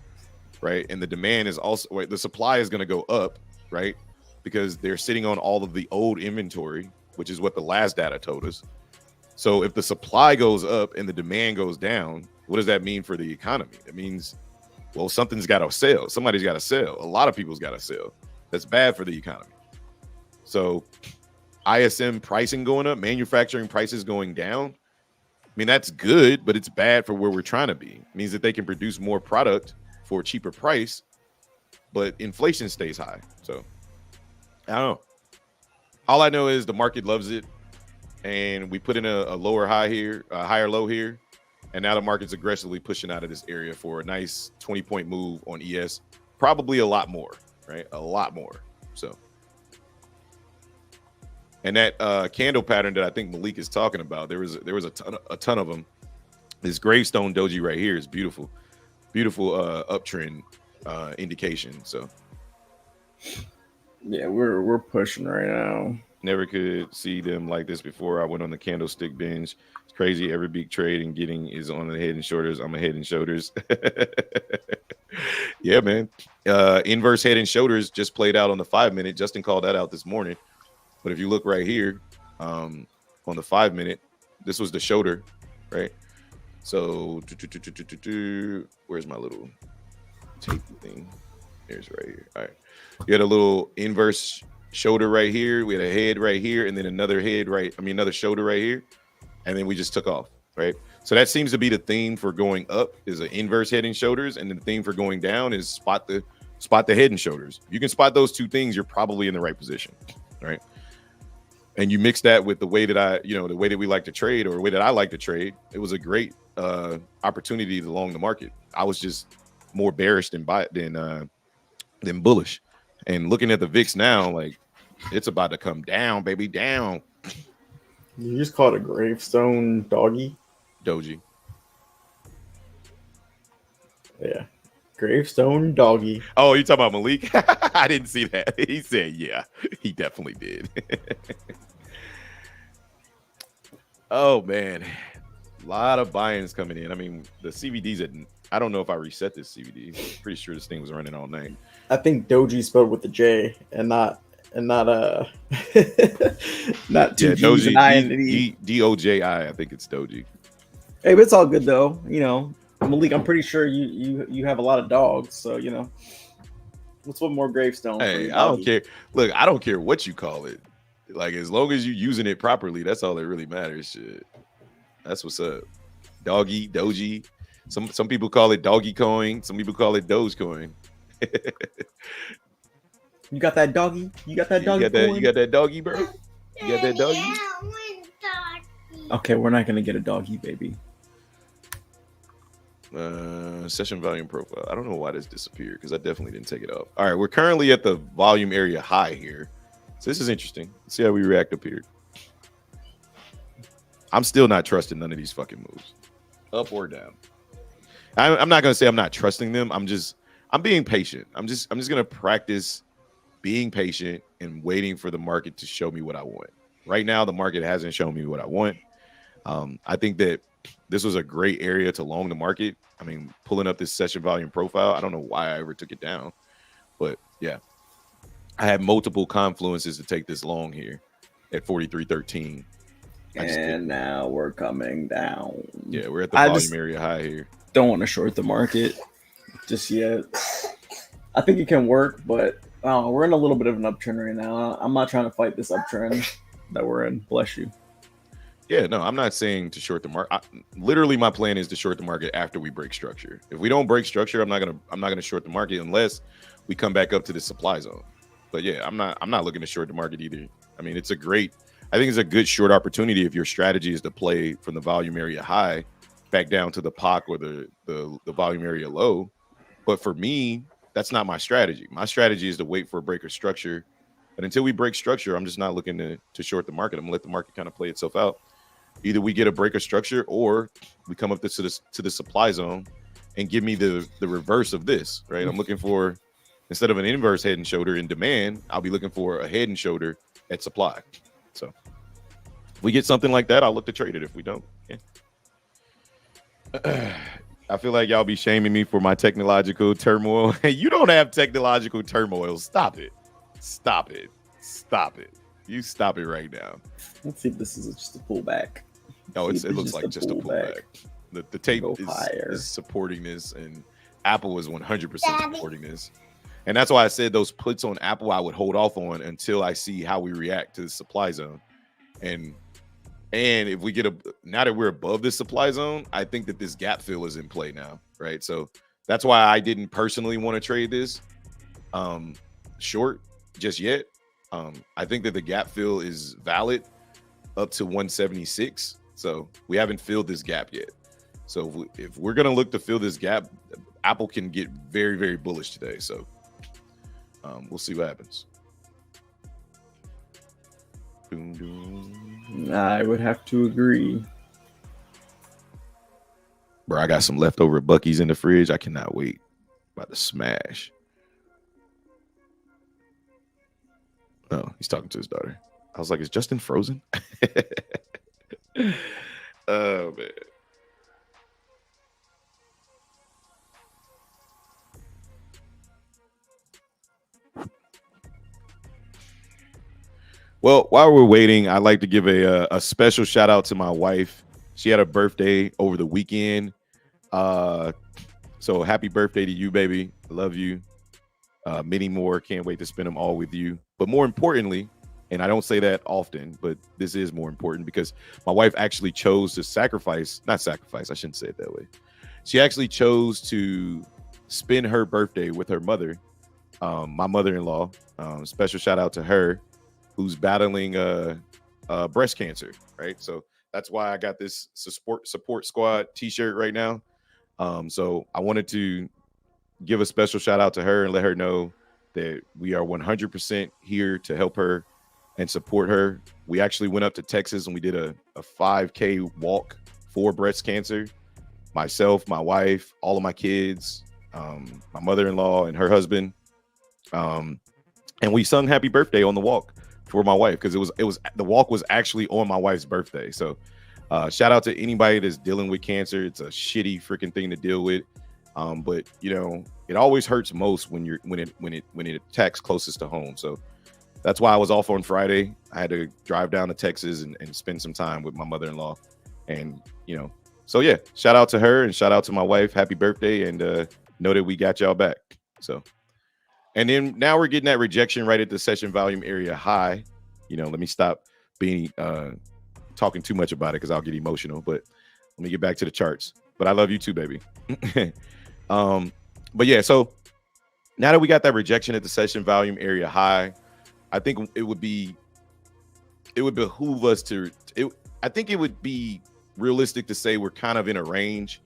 right? And the demand is also the supply is going to go up, right? Because they're sitting on all of the old inventory, which is what the last data told us. So if the supply goes up and the demand goes down, what does that mean for the economy? It means, well, something's got to sell. Somebody's got to sell. A lot of people's got to sell. That's bad for the economy. So ISM pricing going up, manufacturing prices going down. I mean, that's good, but it's bad for where we're trying to be. It means that they can produce more product for a cheaper price, but inflation stays high. So I don't know. All I know is the market loves it. And we put in a lower high here, a higher low here. And now the market's aggressively pushing out of this area for a nice 20-point move on ES. Probably a lot more, right? A lot more. So, and that candle pattern that I think Malik is talking about, there was a ton of them. This gravestone doji right here is beautiful, beautiful uptrend indication. So, yeah, we're pushing right now. Never could see them like this before. I went on the candlestick binge. It's crazy. Every big trade and getting is on the head and shoulders. I'm a head and shoulders. Yeah, man. Inverse head and shoulders just played out on the 5-minute. Justin called that out this morning. But if you look right here on the 5-minute, this was the shoulder, right? So where's my little tape thing? There's right here. All right. You had a little inverse shoulder right here, we had a head right here, and then another shoulder right here, and then we just took off, right? So that seems to be the theme for going up is an inverse head and shoulders, and the theme for going down is spot the head and shoulders. If you can spot those two things, you're probably in the right position, right? And you mix that with the way that the way that we like to trade, or the way that I like to trade, it was a great opportunity to long the market. I was just more bearish than bullish. And looking at the VIX now, like it's about to come down, baby, down. You just called it a gravestone doji. Yeah, gravestone doggy. Oh, you talking about Malik? I didn't see that. He said, yeah, he definitely did. Oh man, a lot of buy-ins coming in. I mean, the CVDs I don't know if I reset this CVD. I'm pretty sure this thing was running all night. I think doji spelled with the J and not not two G's and I and an E. DOJI. I think it's doji. Hey, but it's all good though. You know, Malik, I'm pretty sure you have a lot of dogs, so you know. What's one more gravestone? Hey, I don't care. Look, I don't care what you call it. Like as long as you're using it properly, that's all that really matters. Shit. That's what's up. Doggy, doji. Some people call it doggy coin. Some people call it Dogecoin. You got that doggy? You got that doggy? You got that doggy, bro? You got that doggy? Yeah, I want doggy. Okay, we're not gonna get a doggy, baby. Session volume profile. I don't know why this disappeared because I definitely didn't take it off. All right, we're currently at the volume area high here. So this is interesting. Let's see how we react up here. I'm still not trusting none of these fucking moves, up or down. I'm not gonna say I'm not trusting them. I'm being patient. I'm just gonna practice being patient and waiting for the market to show me what I want. Right now, the market hasn't shown me what I want. I think that this was a great area to long the market. I mean, pulling up this session volume profile. I don't know why I ever took it down, but yeah. I had multiple confluences to take this long here at 43.13. And now we're coming down. Yeah, we're at the I volume just area high here. don't want to short the market just yet. I think it can work, but we're in a little bit of an uptrend right now. I'm not trying to fight this uptrend that we're in. Bless you. Yeah, no, I'm not saying to short the market. Literally, my plan is to short the market after we break structure. If we don't break structure, I'm not gonna short the market unless we come back up to the supply zone. But yeah, I'm not looking to short the market either. I mean, I think it's a good short opportunity if your strategy is to play from the volume area high back down to the POC or the volume area low. But for me, that's not my strategy. My strategy is to wait for a break of structure. But until we break structure, I'm just not looking to short the market. I'm gonna let the market kind of play itself out. Either we get a break of structure or we come up to the supply zone and give me the reverse of this, right? I'm looking for, instead of an inverse head and shoulder in demand, I'll be looking for a head and shoulder at supply. So if we get something like that, I'll look to trade it. If we don't, yeah. I feel like y'all be shaming me for my technological turmoil. You don't have technological turmoil. Stop it. Stop it. Stop it. You stop it right now. Let's see if this is just a pullback. No, it looks like just a pullback. The tape is supporting this, and Apple is 100% supporting this. And that's why I said those puts on Apple I would hold off on until I see how we react to the supply zone. And if we get now that we're above the supply zone, I think that this gap fill is in play now, right? So that's why I didn't personally want to trade this short just yet. I think that the gap fill is valid up to 176. So we haven't filled this gap yet. So if we're going to look to fill this gap, Apple can get very, very bullish today. So we'll see what happens. I would have to agree. Bro, I got some leftover Buc-ee's in the fridge. I cannot wait. About to smash. Oh, he's talking to his daughter. I was like, is Justin frozen? Oh, man. Well, while we're waiting, I'd like to give a special shout out to my wife. She had a birthday over the weekend. So happy birthday to you, baby. I love you. Many more. Can't wait to spend them all with you. But more importantly, and I don't say that often, but this is more important because my wife actually chose to I shouldn't say it that way. She actually chose to spend her birthday with her mother, my mother-in-law. Special shout out to her, who's battling breast cancer, right? So that's why I got this support squad t-shirt right now. So I wanted to give a special shout out to her and let her know that we are 100% here to help her and support her. We actually went up to Texas and we did a 5K walk for breast cancer. Myself, my wife, all of my kids, my mother-in-law and her husband. And we sung happy birthday on the walk for my wife because it was the walk was actually on my wife's birthday. So shout out to anybody that's dealing with cancer. It's a shitty freaking thing to deal with. But you know, it always hurts most when it attacks closest to home. So that's why I was off on Friday. I had to drive down to Texas and spend some time with my mother-in-law. And you know, so yeah, shout out to her and shout out to my wife. Happy birthday, and know that we got y'all back. So, and then now we're getting that rejection right at the session volume area high. You know, let me stop being talking too much about it because I'll get emotional. But let me get back to the charts. But I love you too, baby. But yeah, so now that we got that rejection at the session volume area high, I think it would behoove us I think it would be realistic to say we're kind of in a range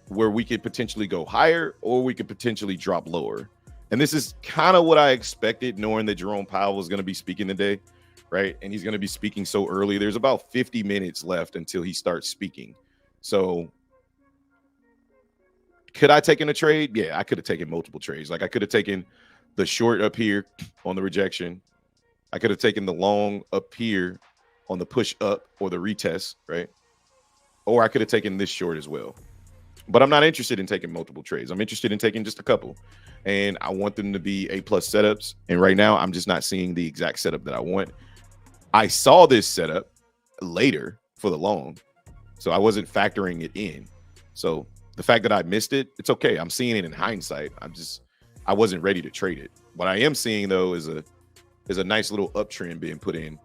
where we could potentially go higher or we could potentially drop lower. And this is kind of what I expected, knowing that Jerome Powell was going to be speaking today, right? And he's going to be speaking so early. There's about 50 minutes left until he starts speaking. So could I take in a trade? Yeah, I could have taken multiple trades. Like I could have taken the short up here on the rejection. I could have taken the long up here on the push up or the retest, right? Or I could have taken this short as well. But I'm not interested in taking multiple trades. I'm interested in taking just a couple, and I want them to be A+ setups. And right now, I'm just not seeing the exact setup that I want. I saw this setup later for the long, so I wasn't factoring it in. So the fact that I missed it, it's okay. I'm seeing it in hindsight. I wasn't ready to trade it. What I am seeing though is a nice little uptrend being put in,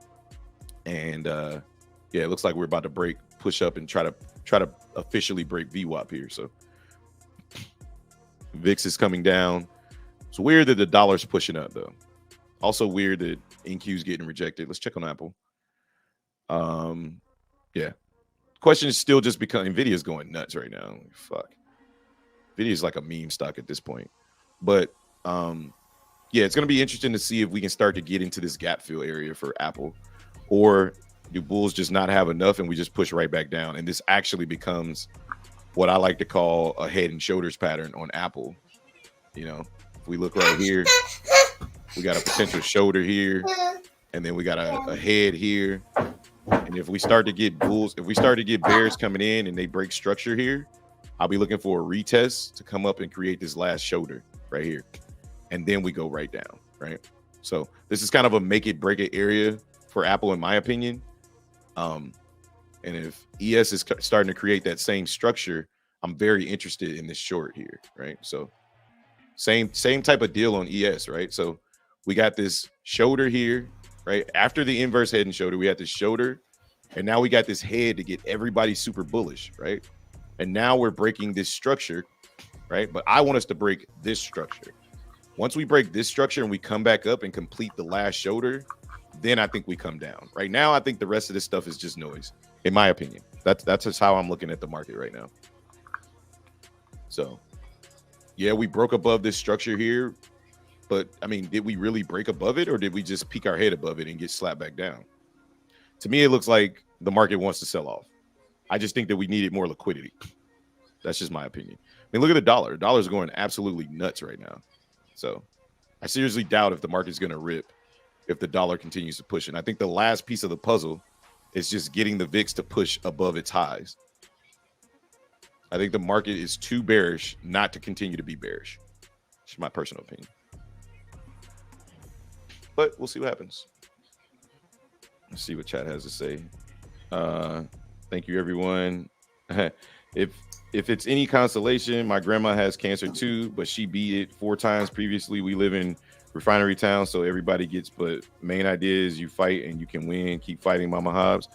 and yeah, it looks like we're about to push up and try to officially break VWAP here. So VIX is coming down. It's weird that the dollar's pushing up though. Also weird that NQ's getting rejected. Let's check on Apple. Yeah. Question is still just because Nvidia's going nuts right now. Fuck. Nvidia's like a meme stock at this point. But yeah, it's gonna be interesting to see if we can start to get into this gap fill area for Apple, or do bulls just not have enough and we just push right back down, and this actually becomes what I like to call a head and shoulders pattern on Apple. You know, if we look right here, we got a potential shoulder here, and then we got a head here. And if we start to get bears coming in and they break structure here, I'll be looking for a retest to come up and create this last shoulder right here. And then we go right down, right? So this is kind of a make it break it area for Apple, in my opinion. And if ES is starting to create that same structure, I'm very interested in this short here, right? So same type of deal on ES, right? So we got this shoulder here, right? After the inverse head and shoulder, we had this shoulder, and now we got this head to get everybody super bullish, right? And now we're breaking this structure, right? But I want us to break this structure. Once we break this structure and we come back up and complete the last shoulder, then I think we come down. Right now, I think the rest of this stuff is just noise, in my opinion. That's just how I'm looking at the market right now. So, yeah, we broke above this structure here, but I mean, did we really break above it, or did we just peek our head above it and get slapped back down? To me, it looks like the market wants to sell off. I just think that we needed more liquidity. That's just my opinion. I mean, look at the dollar. The dollar's going absolutely nuts right now. So I seriously doubt if the market's going to rip if the dollar continues to push. And I think the last piece of the puzzle is just getting the VIX to push above its highs. I think the market is too bearish not to continue to be bearish. It's my personal opinion. But we'll see what happens. Let's see what chat has to say. Thank you, everyone. If it's any consolation, my grandma has cancer too, but she beat it 4 times previously. We live in refinery town, so everybody gets, but main idea is you fight and you can win. Keep fighting, Mama Hobbs.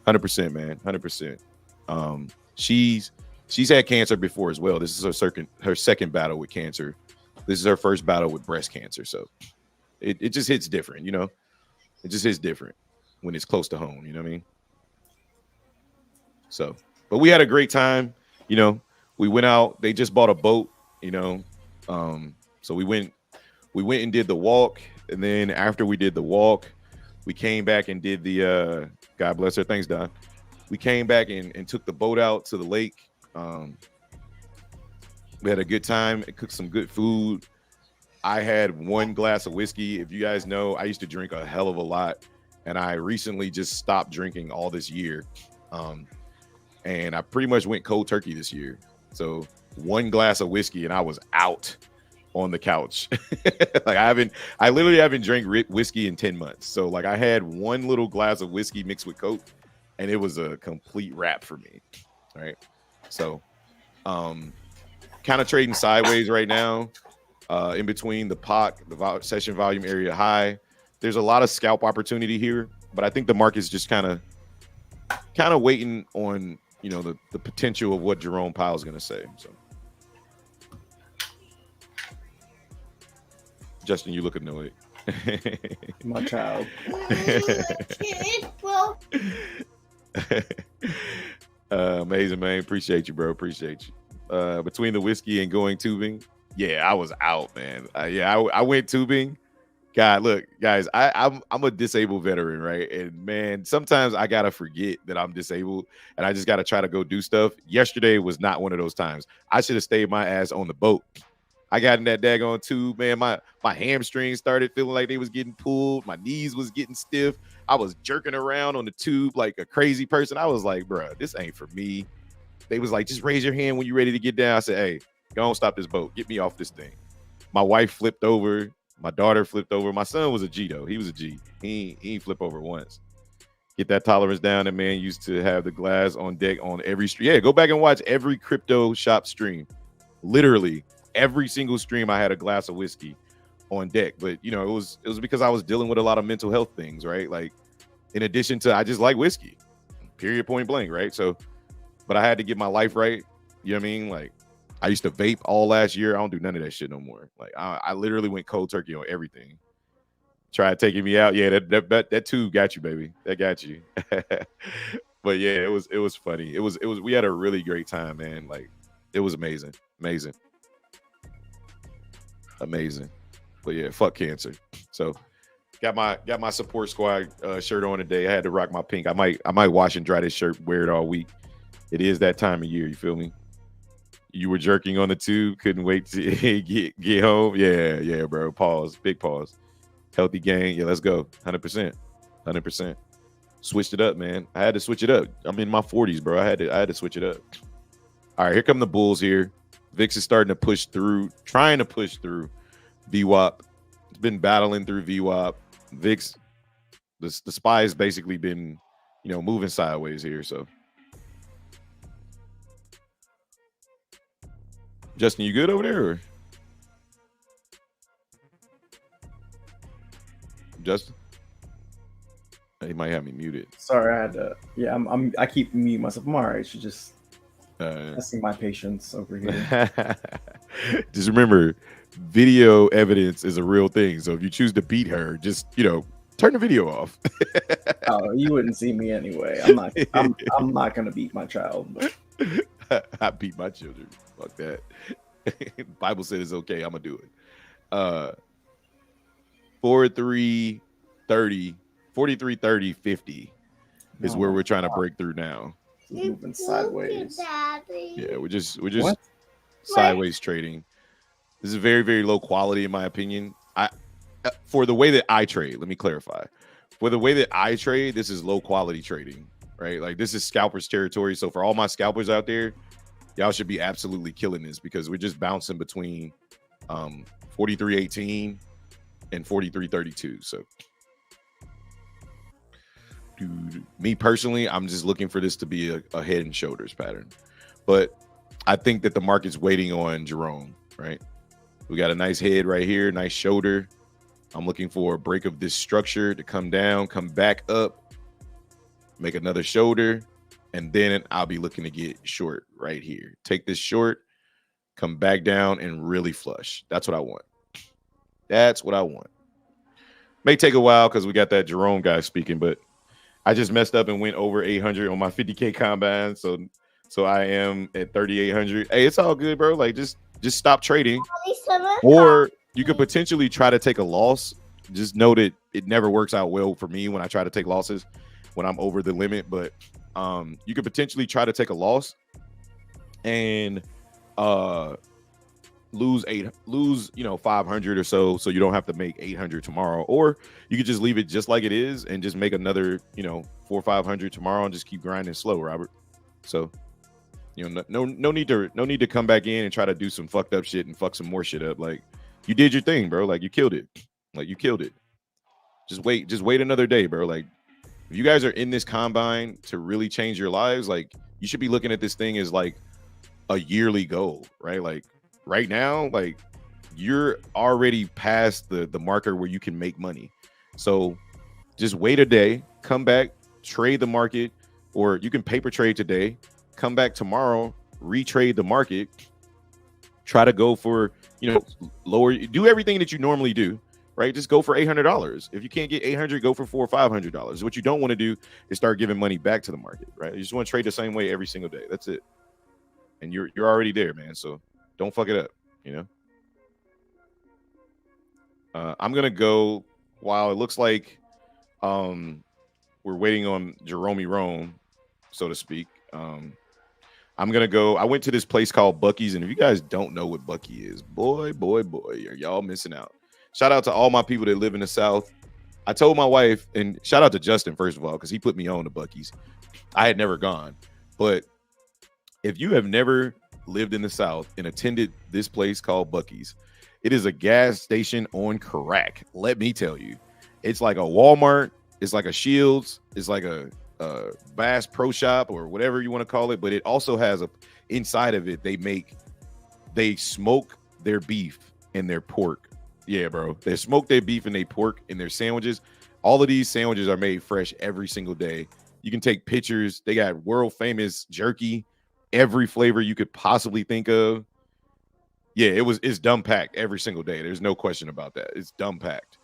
100%, man. 100%. She's had cancer before as well. This is her second battle with cancer. This is her first battle with breast cancer. So it just hits different, you know? It just hits different when it's close to home, you know what I mean? So, but we had a great time. You know, we went out, they just bought a boat, you know. So we went and did the walk. And then after we did the walk, we came back and did the God bless her. Thanks, Don. We came back and took the boat out to the lake. We had a good time. It cooked some good food. I had 1 glass of whiskey. If you guys know, I used to drink a hell of a lot, and I recently just stopped drinking all this year. And I pretty much went cold turkey this year. So 1 glass of whiskey and I was out on the couch. Like I literally haven't drank whiskey in 10 months. So like I had 1 little glass of whiskey mixed with Coke, and it was a complete wrap for me. All right. So kind of trading sideways right now, in between the POC, the session volume area high. There's a lot of scalp opportunity here, but I think the market's just kind of waiting on, you know, the potential of what Jerome Powell is going to say. So, Justin, you look annoyed. My child. Amazing, man. Appreciate you, bro. Appreciate you. Between the whiskey and going tubing, yeah, I was out, man. I went tubing. God, look, guys, I'm a disabled veteran, right? And man, sometimes I gotta forget that I'm disabled, and I just gotta try to go do stuff. Yesterday was not one of those times. I should have stayed my ass on the boat. I got in that daggone tube, man. My hamstrings started feeling like they was getting pulled. My knees was getting stiff. I was jerking around on the tube like a crazy person. I was like, bro, this ain't for me. They was like, just raise your hand when you're ready to get down. I said, hey, go on, stop this boat. Get me off this thing. My wife flipped over. My daughter flipped over. My son was a G though. He was a G. He ain't flip over once. Get that tolerance down. That man used to have the glass on deck on every stream. Yeah, go back and watch every crypto shop stream. Literally every single stream, I had a glass of whiskey on deck. But you know, it was because I was dealing with a lot of mental health things, right? Like, in addition to, I just like whiskey. Period, point blank, right? So, but I had to get my life right. You know what I mean? Like, I used to vape all last year. I don't do none of that shit no more. Like, I literally went cold turkey on everything. Tried taking me out. Yeah, that too got you, baby. That got you. But yeah, it was funny. It was we had a really great time, man. Like, it was amazing. But yeah, fuck cancer. So got my support squad shirt on today. I had to rock my pink. I might wash and dry this shirt, wear it all week. It is that time of year, you feel me? You were jerking on the tube, couldn't wait to get home. Yeah, bro. Pause. Big pause. Healthy gang. Yeah, let's go. 100%. Switched it up, man. I had to switch it up. I'm in my 40s, bro. I had to switch it up. All right, here come the Bulls here. VIX is starting to push through, trying to push through VWAP. It's been battling through VWAP. VIX, the SPY has basically been, moving sideways here. So, Justin, you good over there? Or? Justin, he might have me muted. Sorry, I had to. Yeah, I keep muting myself. I'm all right. Should just testing my patience over here. Just remember, video evidence is a real thing. So if you choose to beat her, just turn the video off. Oh, you wouldn't see me anyway. I'm not. I'm not gonna beat my child. But. I beat my children. Fuck that. Bible said it's okay. I'm gonna do it. 43.30, 50 is where we're trying to break through now. Moving sideways. Yeah, we're just what? Sideways trading. This is very, very low quality in my opinion. For the way that I trade, let me clarify. For the way that I trade, this is low quality trading, right? Like, this is scalpers territory. So for all my scalpers out there, y'all should be absolutely killing this, because we're just bouncing between 43.18 and 43.32. So, dude, me personally, I'm just looking for this to be a head and shoulders pattern. But I think that the market's waiting on Jerome, right? We got a nice head right here, nice shoulder. I'm looking for a break of this structure to come down, come back up, make another shoulder, and then I'll be looking to get short right here. Take this short, come back down, and really flush. That's what I want. That's what I want. May take a while because we got that Jerome guy speaking, but I just messed up and went over 800 on my 50K combine. So I am at 3,800. Hey, it's all good, bro. Like, just stop trading. Or you could potentially try to take a loss. Just know that it never works out well for me when I try to take losses when I'm over the limit. But you could potentially try to take a loss and lose 500 or so you don't have to make 800 tomorrow. Or you could just leave it just like it is and just make another 400 or 500 tomorrow and just keep grinding slow, Robert. So no need to come back in and try to do some fucked up shit and fuck some more shit up. Like, you did your thing, bro. Like, you killed it. Just wait another day, bro. Like, if you guys are in this combine to really change your lives, like, you should be looking at this thing as like a yearly goal, right? Like, right now, like, you're already past the marker where you can make money. So just wait a day, come back, trade the market, or you can paper trade today, come back tomorrow, retrade the market, try to go for, lower, do everything that you normally do, right? Just go for $800. If you can't get 800, go for $400 or $500. What you don't want to do is start giving money back to the market, right? You just want to trade the same way every single day. That's it. And you're already there, man. So don't fuck it up, I'm going to go, while it looks like we're waiting on Jerome, so to speak. I'm going to go. I went to this place called Buc-ee's, and if you guys don't know what Buc-ee is, boy, are y'all missing out. Shout out to all my people that live in the South. I told my wife, and shout out to Justin, first of all, because he put me on to Buc-ee's. I had never gone, but If you have never lived in the South and attended this place called Buc-ee's, it is a gas station on crack. Let me tell you, it's like a Walmart. It's like a Shields. It's like a Bass Pro Shop or whatever you want to call it. But it also has inside of it, they smoke their beef and their pork. Yeah, bro. They smoke their beef and their pork in their sandwiches. All of these sandwiches are made fresh every single day. You can take pictures. They got world famous jerky, every flavor you could possibly think of. Yeah, it's dumb packed every single day. There's no question about that. It's dumb packed.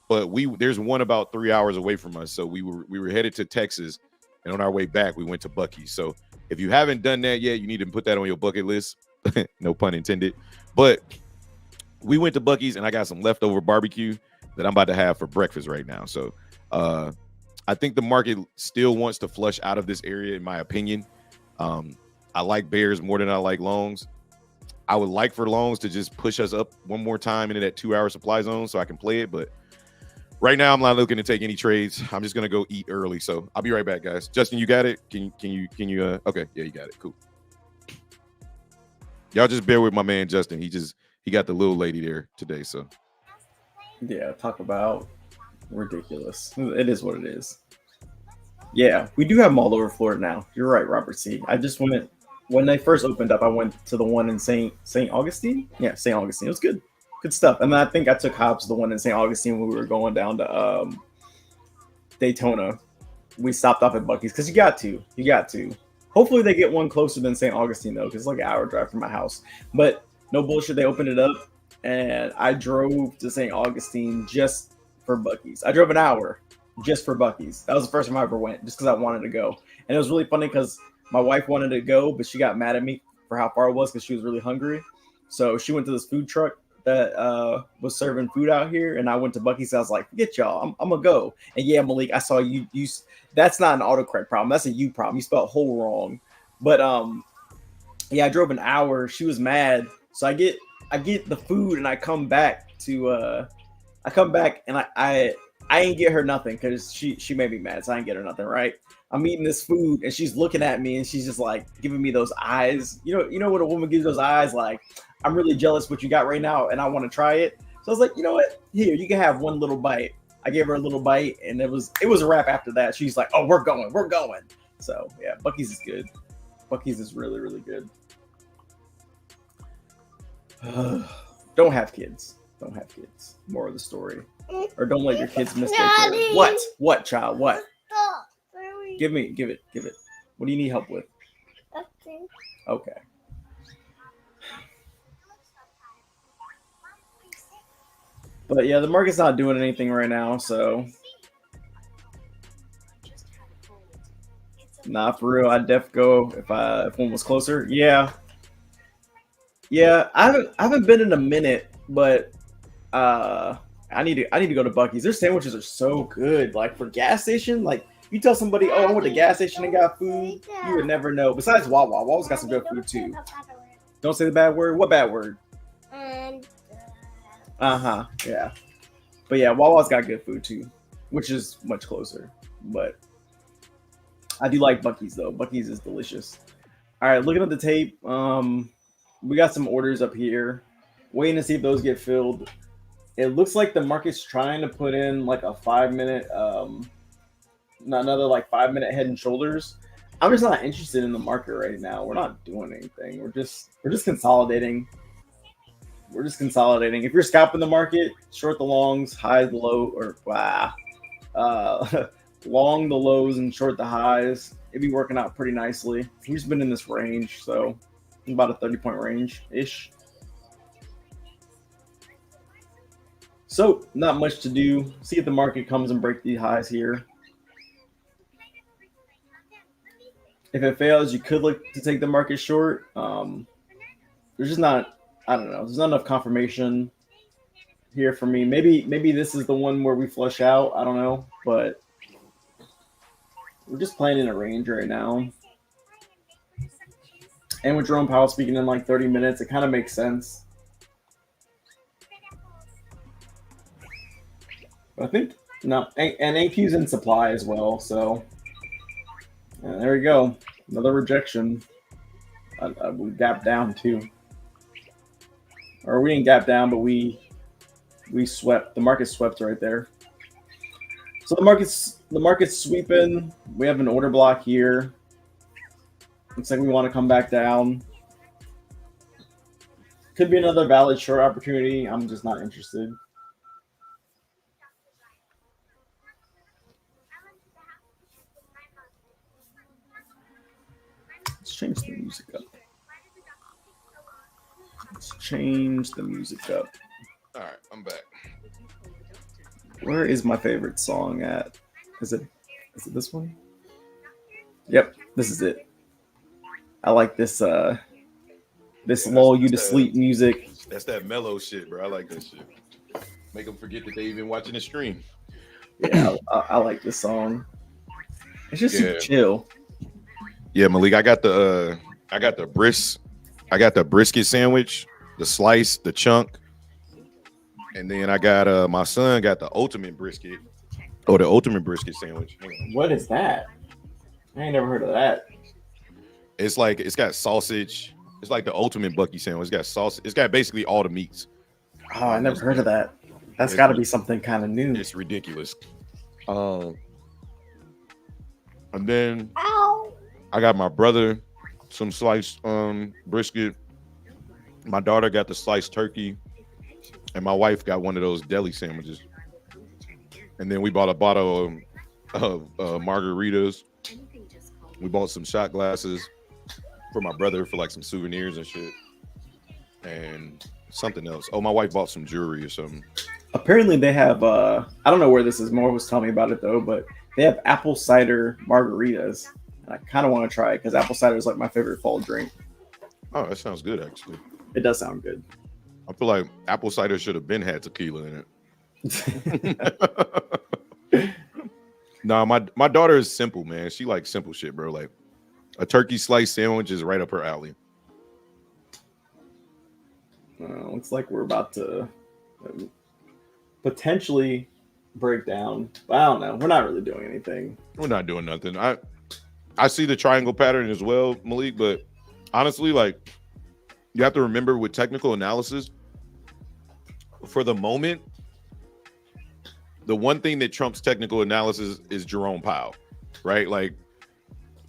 But there's one about 3 hours away from us. So we were headed to Texas, and on our way back, we went to Buc-ee's. So if you haven't done that yet, you need to put that on your bucket list. No pun intended. But we went to Buc-ee's, and I got some leftover barbecue that I'm about to have for breakfast right now. So I think the market still wants to flush out of this area, in my opinion. I like bears more than I like longs. I would like for longs to just push us up one more time into that 2-hour supply zone so I can play it. But right now, I'm not looking to take any trades. I'm just gonna go eat early. So I'll be right back, guys. Justin, you got it? Can you? Okay, yeah, you got it. Cool. Y'all just bear with my man Justin. He got the little lady there today. So Yeah, talk about ridiculous. It is what it is. Yeah, we do have them all over Florida now. You're right, Robert C. I just went when they first opened up. I went to the one in St. Augustine. Yeah, St. Augustine. It was good stuff. And then I think I took Hobbs to the one in St. Augustine when we were going down to Daytona. We stopped off at Buc-ee's because you got to. Hopefully they get one closer than St. Augustine though, because it's like an hour drive from my house. But no bullshit, they opened it up, and I drove to St. Augustine just for Buc-ee's. I drove an hour just for Buc-ee's. That was the first time I ever went, just because I wanted to go. And it was really funny because my wife wanted to go, but she got mad at me for how far it was because she was really hungry. So she went to this food truck that was serving food out here, and I went to Buc-ee's. I was like, forget y'all, I'm gonna go. And yeah, Malik, I saw you that's not an autocorrect problem, that's a you problem. You spelled whole wrong. But yeah, I drove an hour. She was mad. So I get the food, and I come back and I ain't get her nothing because she made me mad, so I ain't get her nothing, right? I'm eating this food, and she's looking at me, and she's just like giving me those eyes. You know what a woman gives those eyes, like, I'm really jealous what you got right now, and I want to try it. So I was like, you know what? Here, you can have one little bite. I gave her a little bite, and it was a wrap after that. She's like, oh, we're going. So yeah, Buc-ee's is good. Buc-ee's is really, really good. Don't have kids. More of the story. Or don't let your kids miss their turn. What, child? What? Give it. What do you need help with? Okay. But yeah, the market's not doing anything right now, so nah, for real, I'd def go if one was closer. Yeah, I haven't been in a minute, but I need to go to Buc-ee's. Their sandwiches are so good. Like for gas station, like you tell somebody, oh, I went to gas station and got food, you would never know. Besides Wawa, Wawa's got some good food too. Don't say the bad word. What bad word? Yeah. But yeah, Wawa's got good food too, which is much closer. But I do like Buc-ee's though. Buc-ee's is delicious. All right, looking at the tape, we got some orders up here. Waiting to see if those get filled. It looks like the market's trying to put in like a 5-minute, another like 5-minute head and shoulders. I'm just not interested in the market right now. We're not doing anything. We're just consolidating. If you're scalping the market, short the longs, high the low, or long the lows and short the highs. It'd be working out pretty nicely. We've just been in this range, so about a 30-point range ish. So not much to do. See if the market comes and break these highs here. If it fails, you could look to take the market short. There's just not. I don't know. There's not enough confirmation here for me. Maybe this is the one where we flush out. I don't know, but we're just playing in a range right now. And with Jerome Powell speaking in like 30 minutes, it kind of makes sense. But I think no, and AQ's in supply as well. So there we go, another rejection. We gapped down too, or we didn't gap down, but we swept. The market swept right there. So the market's sweeping. We have an order block here. Looks like we want to come back down. Could be another valid short opportunity. I'm just not interested. Let's change the music up. Let's change the music up. All right, I'm back. Where is my favorite song at? Is it this one? Yep, this is it. I like this this lull you to sleep music. That's that mellow shit, bro. I like that shit. Make them forget that they even watching the stream. Yeah, I like this song. It's just super chill. Yeah, Malik, I got the brisket sandwich, the slice, the chunk, and then I got my son got the ultimate brisket. Oh, the ultimate brisket sandwich. What is that? I ain't never heard of that. It's like it's got sausage. It's like the ultimate Bucky sandwich. It's got sausage. It's got basically all the meats. Oh, I never heard of that. That's got to be something kind of new. It's ridiculous. And then I got my brother some sliced brisket. My daughter got the sliced turkey, and my wife got one of those deli sandwiches. And then we bought a bottle of margaritas. We bought some shot glasses for my brother for like some souvenirs and shit, and something else. Oh, my wife bought some jewelry or something. Apparently they have I don't know where this is. Moore was telling me about it though, but they have apple cider margaritas. And I kind of want to try it because apple cider is like my favorite fall drink. Oh, that sounds good actually. It does sound good. I feel like apple cider should have been had tequila in it. No, my daughter is simple, man. She likes simple shit, bro. Like a turkey slice sandwich is right up her alley. Looks like we're about to potentially break down. I don't know. We're not really doing anything. We're not doing nothing. I see the triangle pattern as well, Malik, but honestly, like you have to remember with technical analysis, for the moment, the one thing that trumps technical analysis is Jerome Powell, right? Like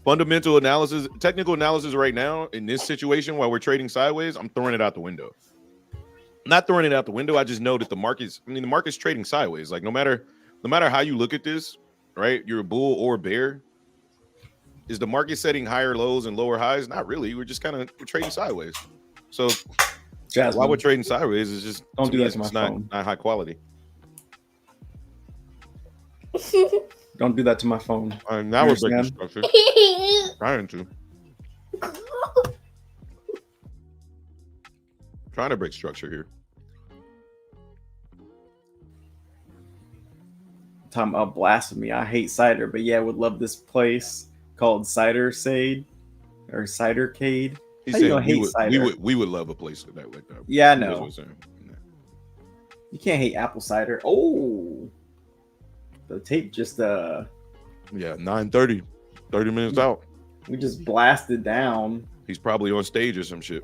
fundamental analysis, technical analysis right now in this situation while we're trading sideways, I'm throwing it out the window. Not throwing it out the window. I just know that the market's trading sideways. Like no matter how you look at this, right? You're a bull or a bear. Is the market setting higher lows and lower highs? Not really. We're just we're trading sideways. So Jasmine, why we're trading sideways is just don't do that to my phone. Not high quality. Don't do that to my phone. Now we're breaking structure. Trying to. Trying to break structure here. Talking about blasphemy. I hate cider, but yeah, would love this place called Cider Sade or Cidercade. He How said you gonna hate cider? we would love a place like that. Yeah, I know. You can't hate apple cider. Oh, the tape just yeah, 9:30, 30 minutes out. We just blasted down. He's probably on stage or some shit.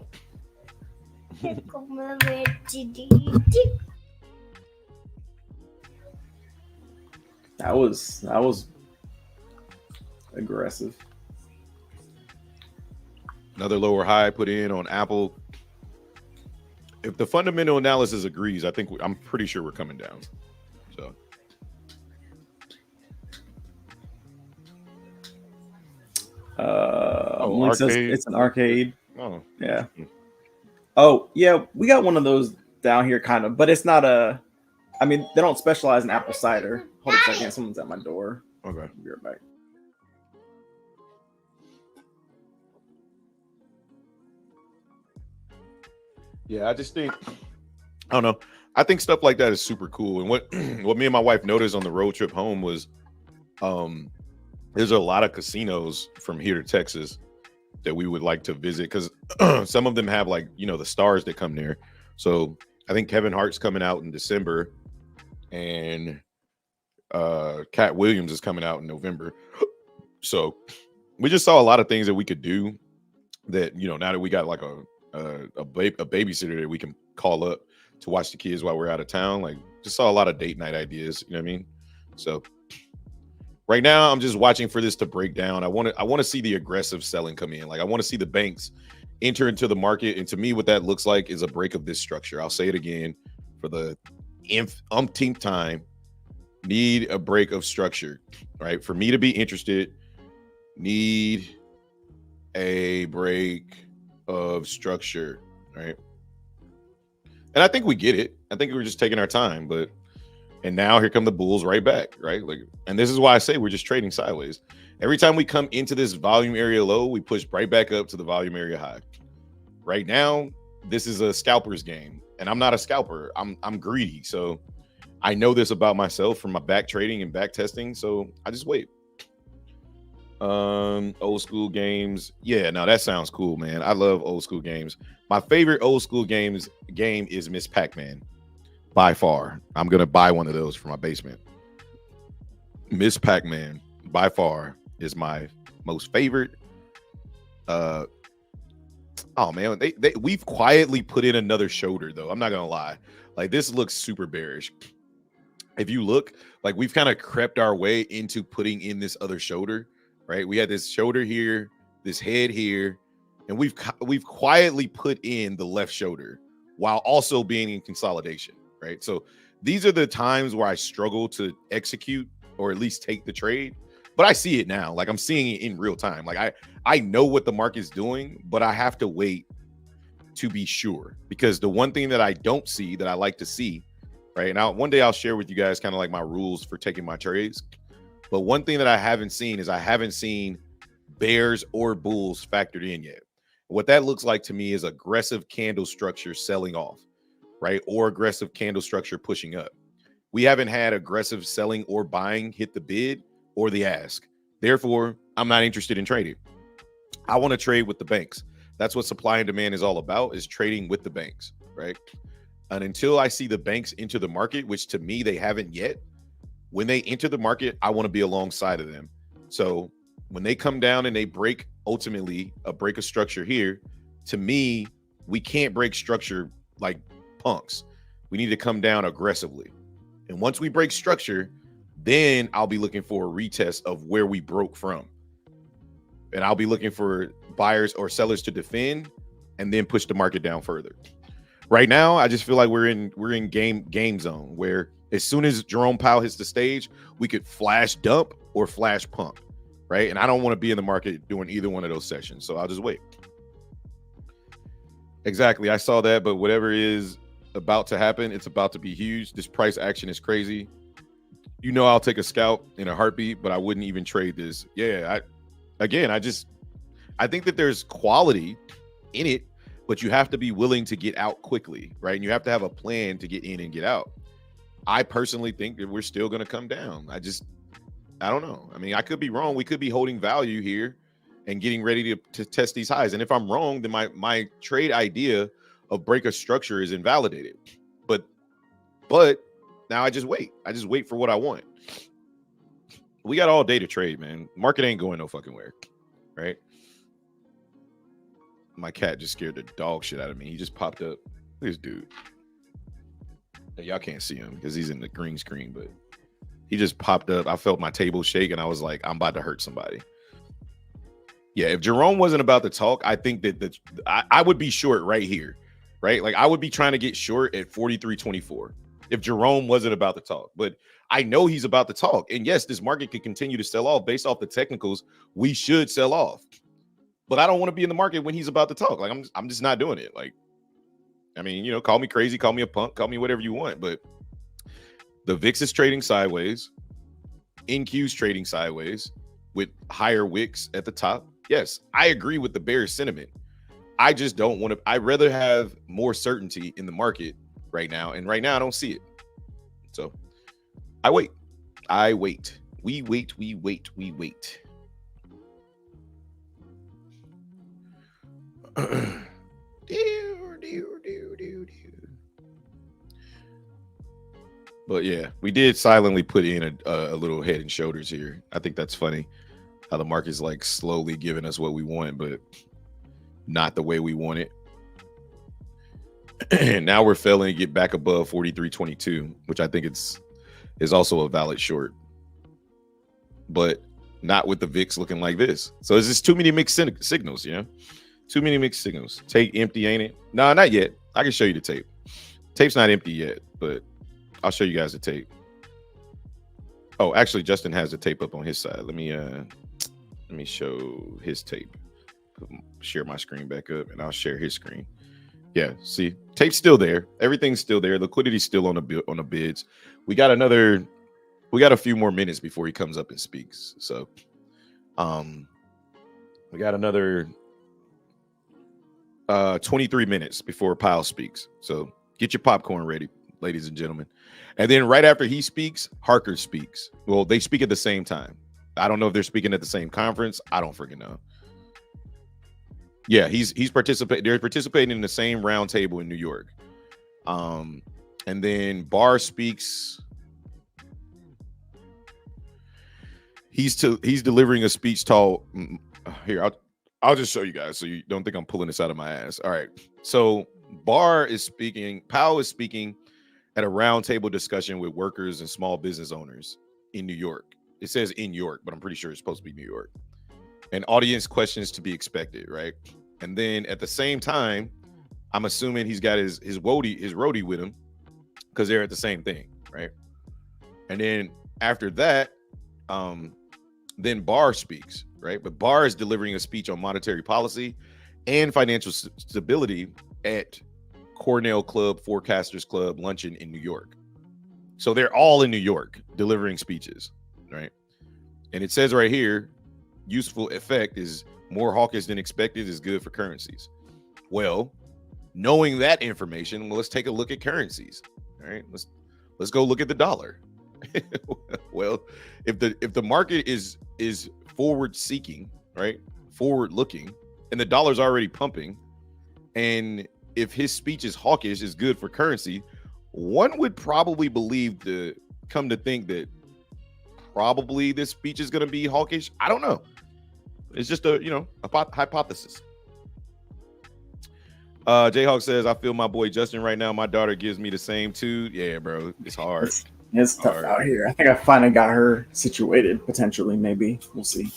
That was aggressive. Another lower high put in on Apple. If the fundamental analysis agrees, I'm pretty sure we're coming down. So it's an arcade. Oh yeah. Oh yeah, we got one of those down here, kind of, but it's not a. I mean, they don't specialize in apple cider. Hold a second, someone's at my door. Okay, I'll be right back. Yeah, I just think I don't know. I think stuff like that is super cool. And what me and my wife noticed on the road trip home was there's a lot of casinos from here to Texas that we would like to visit because some of them have like, the stars that come there. So I think Kevin Hart's coming out in December and Cat Williams is coming out in November. So we just saw a lot of things that we could do that, you know, now that we got like a babysitter that we can call up to watch the kids while we're out of town, like just saw a lot of date night ideas. You know what I mean? So right now I'm just watching for this to break down. I want to see the aggressive selling come in. Like I want to see the banks enter into the market. And to me, what that looks like is a break of this structure. I'll say it again for the umpteenth time. Need a break of structure, right? For me to be interested, need a break of structure, right? And I think we get it. I think we're just taking our time, and now here come the bulls right back, right? Like, and this is why I say we're just trading sideways. Every time we come into this volume area low, we push right back up to the volume area high. Right now, this is a scalper's game, and I'm not a scalper. I'm greedy, so I know this about myself from my back trading and back testing. So I just wait. Old school games. Yeah, no, that sounds cool, man. I love old school games. My favorite old school game is Miss Pac-Man. By far. I'm gonna buy one of those for my basement. Miss Pac-Man, by far, is my most favorite. Oh man, we've quietly put in another shoulder though. I'm not gonna lie. Like this looks super bearish. If you look, like we've kind of crept our way into putting in this other shoulder, right? We had this shoulder here, this head here, and we've quietly put in the left shoulder while also being in consolidation, right? So these are the times where I struggle to execute or at least take the trade, but I see it now. Like I'm seeing it in real time. Like I know what the market's doing, but I have to wait to be sure, because the one thing that I don't see that I like to see, right now, one day I'll share with you guys kind of like my rules for taking my trades. But one thing that I haven't seen is I haven't seen bears or bulls factored in yet. What that looks like to me is aggressive candle structure selling off, right? Or aggressive candle structure pushing up. We haven't had aggressive selling or buying hit the bid or the ask. Therefore, I'm not interested in trading. I want to trade with the banks. That's what supply and demand is all about, is trading with the banks, right? And until I see the banks enter the market, which to me, they haven't yet, when they enter the market, I want to be alongside of them. So when they come down and they break, ultimately, a break of structure here, to me, we can't break structure like punks. We need to come down aggressively. And once we break structure, then I'll be looking for a retest of where we broke from. And I'll be looking for buyers or sellers to defend and then push the market down further. Right now, I just feel like we're in game zone where as soon as Jerome Powell hits the stage, we could flash dump or flash pump, right? And I don't want to be in the market doing either one of those sessions, so I'll just wait. Exactly, I saw that, but whatever is about to happen, it's about to be huge. This price action is crazy. You know, I'll take a scalp in a heartbeat, but I wouldn't even trade this. Yeah, I think that there's quality in it, but you have to be willing to get out quickly, right? And you have to have a plan to get in and get out. I personally think that we're still going to come down. I don't know. I mean, I could be wrong. We could be holding value here and getting ready to test these highs. And if I'm wrong, then my trade idea of break of structure is invalidated. But now I just wait. I just wait for what I want. We got all day to trade, man. Market ain't going no fucking where, right? My cat just scared the dog shit out of me. He just popped up. This dude. Y'all can't see him because he's in the green screen, but he just popped up. I felt my table shake and I was like, I'm about to hurt somebody. Yeah, if Jerome wasn't about to talk, I think that I would be short right here, right? Like I would be trying to get short at 43.24 if Jerome wasn't about to talk. But I know he's about to talk. And yes, this market could continue to sell off based off the technicals. We should sell off. But I don't want to be in the market when he's about to talk. Like I'm just not doing it. Like, I mean, you know, call me crazy, call me a punk, call me whatever you want. But the VIX is trading sideways. NQ's trading sideways with higher wicks at the top. Yes, I agree with the bearish sentiment. I just don't want to. I'd rather have more certainty in the market right now. And right now I don't see it. So I wait. We wait. But yeah, we did silently put in a little head and shoulders here. I think that's funny how the market's like slowly giving us what we want, but not the way we want it. And now we're failing to get back above 43.22, which I think is also a valid short, but not with the VIX looking like this. So it's just too many mixed signals, you know? Too many mixed signals. Tape empty, ain't it? No, not yet. I can show you the tape. Tape's not empty yet, but I'll show you guys the tape. Oh, actually, Justin has the tape up on his side. Let me show his tape. Share my screen back up, and I'll share his screen. Yeah, see, tape's still there. Everything's still there. Liquidity's still on the bids. We got a few more minutes before he comes up and speaks. So, we got another 23 minutes before Powell speaks. So get your popcorn ready, ladies and gentlemen. And then right after he speaks, Harker speaks. Well, they speak at the same time. I don't know if they're speaking at the same conference. I don't freaking know. Yeah, he's participating. They're participating in the same roundtable in New York. And then Barr speaks. He's delivering a speech called here. I'll just show you guys so you don't think I'm pulling this out of my ass. All right. So Barr is speaking. Powell is speaking at a roundtable discussion with workers and small business owners in New York. It says in York, but I'm pretty sure it's supposed to be New York. And audience questions to be expected, right? And then at the same time, I'm assuming he's got his roadie with him because they're at the same thing, right? And then after that, then Barr speaks, right? But Barr is delivering a speech on monetary policy and financial stability at Cornell Club Forecasters Club luncheon in New York. So they're all in New York delivering speeches, right? And it says right here, useful effect is more hawkish than expected is good for currencies. Well, knowing that information, let's take a look at currencies. All right, let's go look at the dollar. Well, if the market is forward seeking, right, forward looking, and the dollar's already pumping, and if his speech is hawkish is good for currency, one would probably believe to come to think that probably this speech is going to be hawkish. I don't know. It's just a hypothesis. Jayhawk says, I feel my boy Justin right now. My daughter gives me the same too. Yeah, bro. It's hard. It's tough out here. I think I finally got her situated, potentially, maybe. We'll see.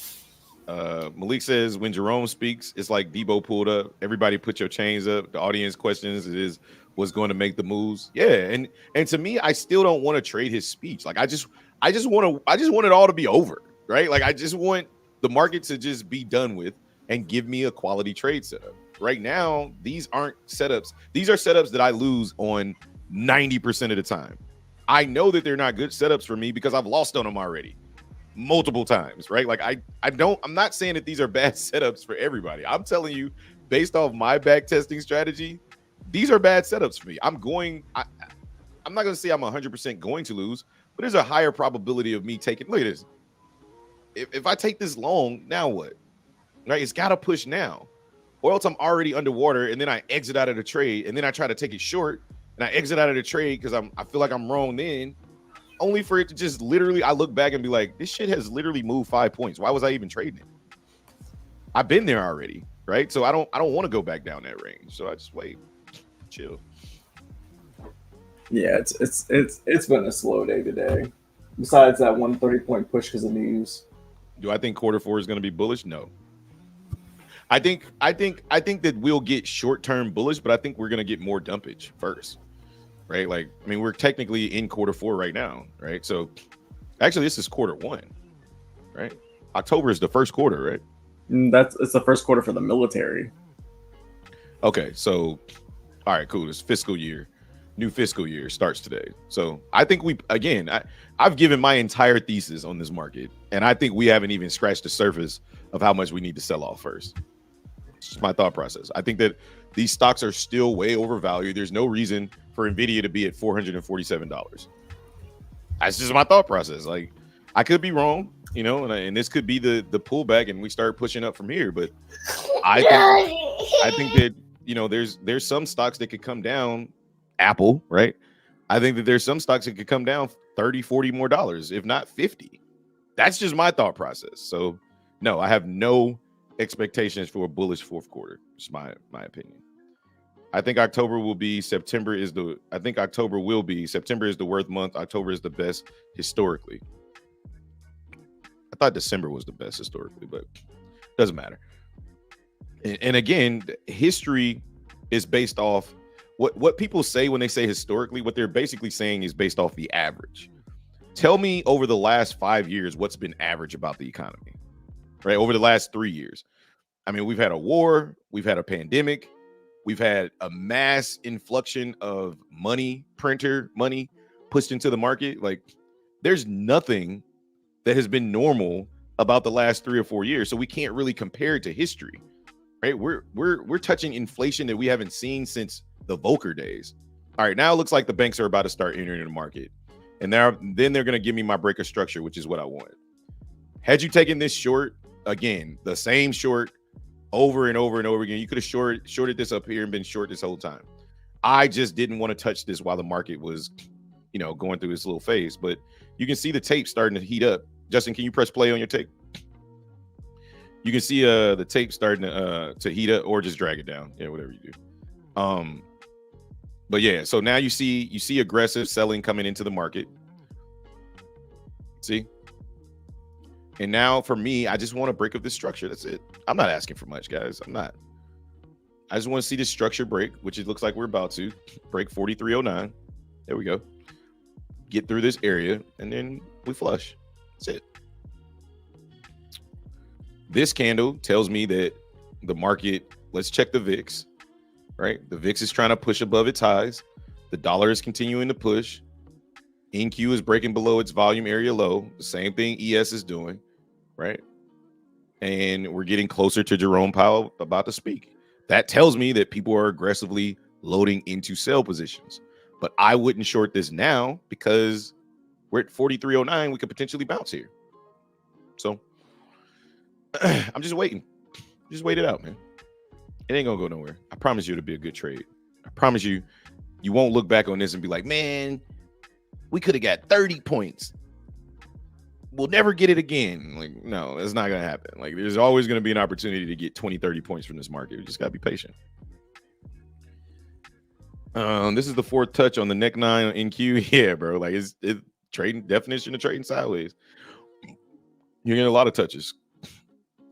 Malik says, when Jerome speaks, it's like Debo pulled up. Everybody put your chains up. The audience questions is what's going to make the moves. Yeah, and to me, I still don't want to trade his speech. Like I just want it all to be over, right? Like I just want the market to just be done with and give me a quality trade setup. Right now, these aren't setups. These are setups that I lose on 90% of the time. I know that they're not good setups for me because I've lost on them already multiple times, right? Like I'm not saying that these are bad setups for everybody. I'm telling you, based off my back testing strategy, these are bad setups for me. I'm not going to say I'm 100% going to lose, but there's a higher probability of me taking. Look at this. If I take this long, now what? Right? It's got to push now, or else I'm already underwater, and then I exit out of the trade, and then I try to take it short, and I exit out of the trade because I feel like I'm wrong then, only for it to just literally, I look back and be like, this shit has literally moved 5 points. Why was I even trading it? I've been there already, right? So I don't want to go back down that range. So I just wait, chill. Yeah, it's been a slow day today. Besides that 130-point push because of news. Do I think quarter four is going to be bullish? No. I think that we'll get short-term bullish, but I think we're going to get more dumpage first, right? Like, I mean, we're technically in quarter four right now, right? So actually this is quarter one, right? October is the first quarter, right? It's the first quarter for the military. Okay, so all right, cool. This fiscal year, new fiscal year starts today. So I think I've given my entire thesis on this market, and I think we haven't even scratched the surface of how much we need to sell off first. It's just my thought process. I think that these stocks are still way overvalued. There's no reason for Nvidia to be at $447. That's just my thought process. Like, I could be wrong, and this could be the pullback, and we start pushing up from here. But I think that there's some stocks that could come down. Apple, right? I think that there's some stocks that could come down $30-40 more, if not 50. That's just my thought process. So no, I have no expectations for a bullish fourth quarter. It's my opinion. I think October will be September is the I think October will be September is the worst month. October is the best historically. I thought December was the best historically, but doesn't matter. And again, history is based off what people say when they say historically. What they're basically saying is based off the average. Tell me over the last 5 years what's been average about the economy, right? Over the last 3 years. I mean, we've had a war, we've had a pandemic, we've had a mass influxion of printer money pushed into the market. Like, there's nothing that has been normal about the last 3 or 4 years. So we can't really compare it to history, right? We're touching inflation that we haven't seen since the Volcker days. All right, now it looks like the banks are about to start entering the market. And then they're going to give me my break of structure, which is what I wanted. Had you taken this short, again, the same short over and over and over again, you could have shorted this up here and been short this whole time. I just didn't want to touch this while the market was, going through this little phase. But you can see the tape starting to heat up. Justin, can you press play on your tape? You can see the tape starting to heat up, or just drag it down. Yeah, whatever you do. But yeah, so now you see aggressive selling coming into the market. See? And now for me, I just want to break up this structure. That's it. I'm not asking for much, guys. I'm not. I just want to see this structure break, which it looks like we're about to break 4309. There we go. Get through this area, and then we flush. That's it. This candle tells me that the market, let's check the VIX, right? The VIX is trying to push above its highs. The dollar is continuing to push. NQ is breaking below its volume area low. The same thing ES is doing, right? And we're getting closer to Jerome Powell about to speak. That tells me that people are aggressively loading into sell positions. But I wouldn't short this now because we're at 4309. We could potentially bounce here. So I'm just waiting. Just wait it out, man. It ain't gonna go nowhere. I promise you it'll be a good trade. I promise you, you won't look back on this and be like, man, we could have got 30 points. We'll never get it again. Like, no, it's not gonna happen. Like, there's always gonna be an opportunity to get 20, 30 points from this market. You just gotta be patient. This is the fourth touch on the neck 9 on NQ. Yeah, bro. Like, it's trading definition of trading sideways. You're getting a lot of touches.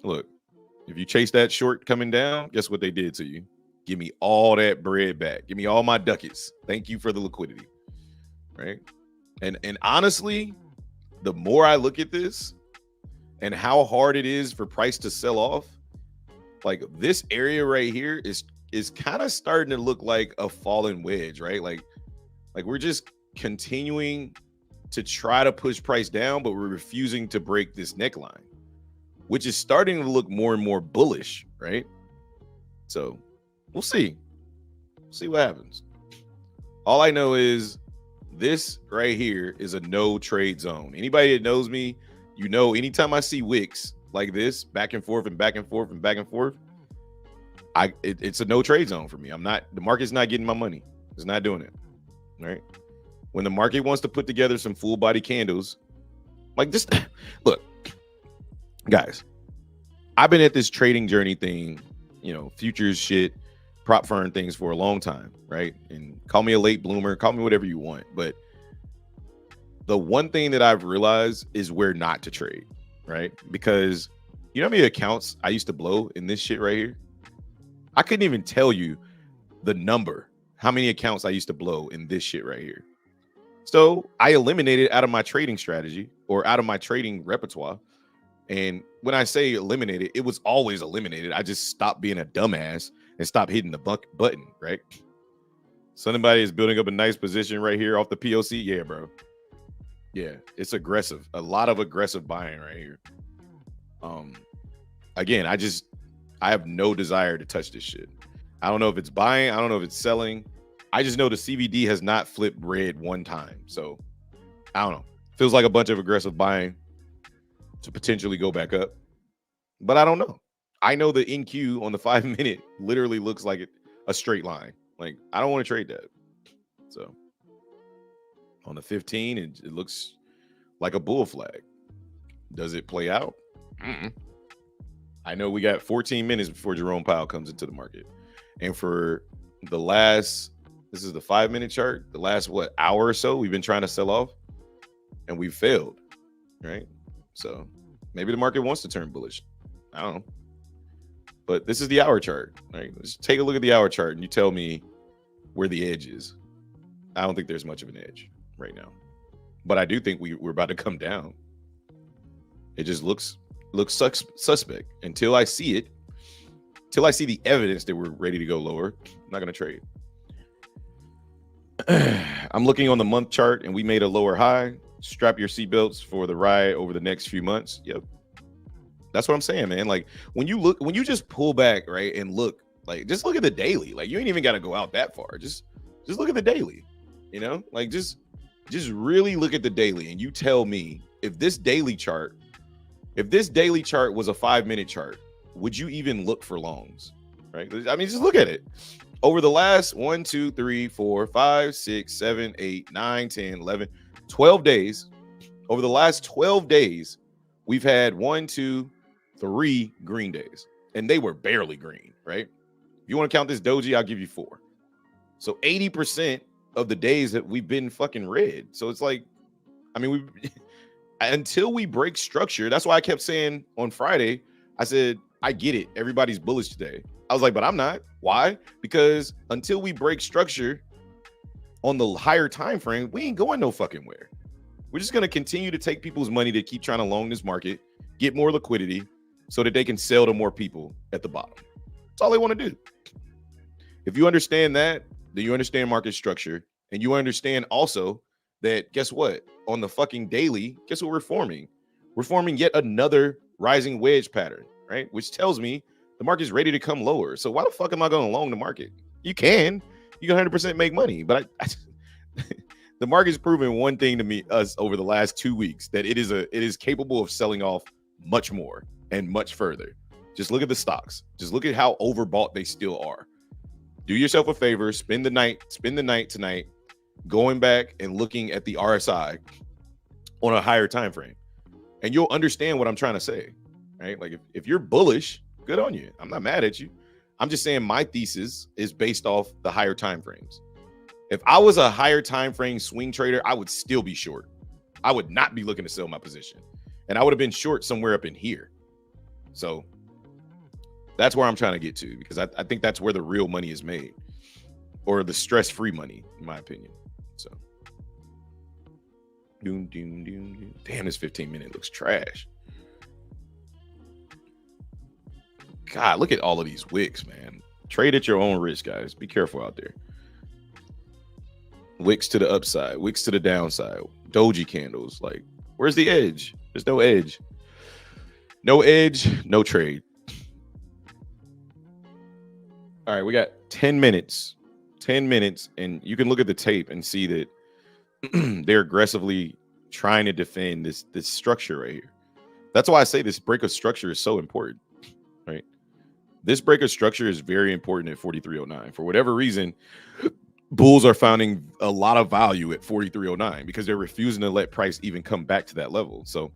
Look, if you chase that short coming down, guess what they did to you? Give me all that bread back. Give me all my ducats. Thank you for the liquidity. Right? And honestly, the more I look at this and how hard it is for price to sell off, like this area right here is kind of starting to look like a fallen wedge, right? Like we're just continuing to try to push price down, but we're refusing to break this neckline, which is starting to look more and more bullish, right? So we'll see. See what happens. All I know is this right here is a no trade zone. Anybody that knows me, anytime I see wicks like this, back and forth and back and forth and back and forth, it's a no trade zone for me. The market's not getting my money. It's not doing it. Right? When the market wants to put together some full body candles, like this, look, guys, I've been at this trading journey thing, futures shit, prop firm things for a long time, right? And call me a late bloomer, call me whatever you want. But the one thing that I've realized is where not to trade, right? Because you know how many accounts I used to blow in this shit right here? I couldn't even tell you the number, how many accounts I used to blow in this shit right here. So I eliminated out of my trading strategy or out of my trading repertoire. And when I say eliminated, it was always eliminated. I just stopped being a dumbass and stopped hitting the button, right? Somebody is building up a nice position right here off the POC. Yeah, bro. Yeah, it's aggressive. A lot of aggressive buying right here. Again, I have no desire to touch this shit. I don't know if it's buying. I don't know if it's selling. I just know the CVD has not flipped red one time. So I don't know. Feels like a bunch of aggressive buying to potentially go back up. But I don't know. I know the NQ on the 5-minute literally looks like a straight line. Like, I don't want to trade that. So on the 15, it looks like a bull flag. Does it play out? I know we got 14 minutes before Jerome Powell comes into the market. And for the last, this is the 5-minute chart, the last, hour or so, we've been trying to sell off and we failed, right? So maybe the market wants to turn bullish. I don't know. But this is the hour chart, right? Let's take a look at the hour chart and you tell me where the edge is. I don't think there's much of an edge right now. But I do think we're about to come down. It just looks suspect until I see it. Till I see the evidence that we're ready to go lower. I'm not going to trade. I'm looking on the month chart and we made a lower high. Strap your seatbelts for the ride over the next few months. Yep. That's what I'm saying, man. Like when you just pull back, right, and look, like just look at the daily. Like you ain't even got to go out that far. Just look at the daily. You know, like just really look at the daily and you tell me if this daily chart was a 5-minute chart, would you even look for longs? Right? I mean, just look at it. Over the last 1, 2, 3, 4, 5, 6, 7, 8, 9, 10, 11, 12 days. Over the last 12 days, we've had 1, 2, 3 green days, and they were barely green, right? If you want to count this doji, I'll give you 4. So 80% of the days that we've been fucking red. So it's like, I mean, until we break structure, that's why I kept saying on Friday, I said, I get it. Everybody's bullish today. I was like, but I'm not. Why? Because until we break structure on the higher time frame, we ain't going no fucking where. We're just going to continue to take people's money to keep trying to long this market, get more liquidity so that they can sell to more people at the bottom. That's all they want to do. If you understand that, then you understand market structure, and you understand also that, guess what? On the fucking daily, guess what we're forming? We're forming yet another rising wedge pattern, right? Which tells me the market's ready to come lower. So why the fuck am I going to long the market? You can 100% make money, but the market's proven one thing to us over the last 2 weeks, that it is capable of selling off much more and much further. Just look at the stocks. Just look at how overbought they still are. Do yourself a favor, spend the night tonight going back and looking at the RSI on a higher time frame, and you'll understand what I'm trying to say, right? Like if you're bullish, good on you. I'm not mad at you. I'm just saying my thesis is based off the higher time frames. If I was a higher time frame swing trader, I would still be short. I would not be looking to sell my position, and I would have been short somewhere up in here. So that's where I'm trying to get to, because I think that's where the real money is made, or the stress-free money, in my opinion. So, damn, this 15-minute looks trash. God, look at all of these wicks, man. Trade at your own risk, guys. Be careful out there. Wicks to the upside, wicks to the downside, doji candles. Like, where's the edge? There's no edge. No edge, no trade. All right, we got 10 minutes. 10 minutes, and you can look at the tape and see that they're aggressively trying to defend this structure right here. That's why I say this break of structure is so important, right? This break of structure is very important at 4309. For whatever reason, bulls are finding a lot of value at 4309 because they're refusing to let price even come back to that level. So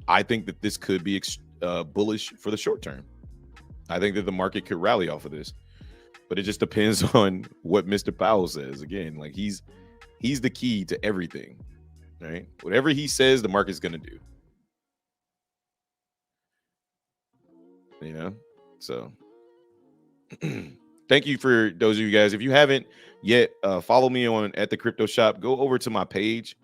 I think that this could be bullish for the short term. I think that the market could rally off of this, but it just depends on what Mr. Powell says. Again, like he's the key to everything, right? Whatever he says, the market's going to do. You know, so thank you for those of you guys. If you haven't yet, follow me on at the Crypto Shop. Go over to my page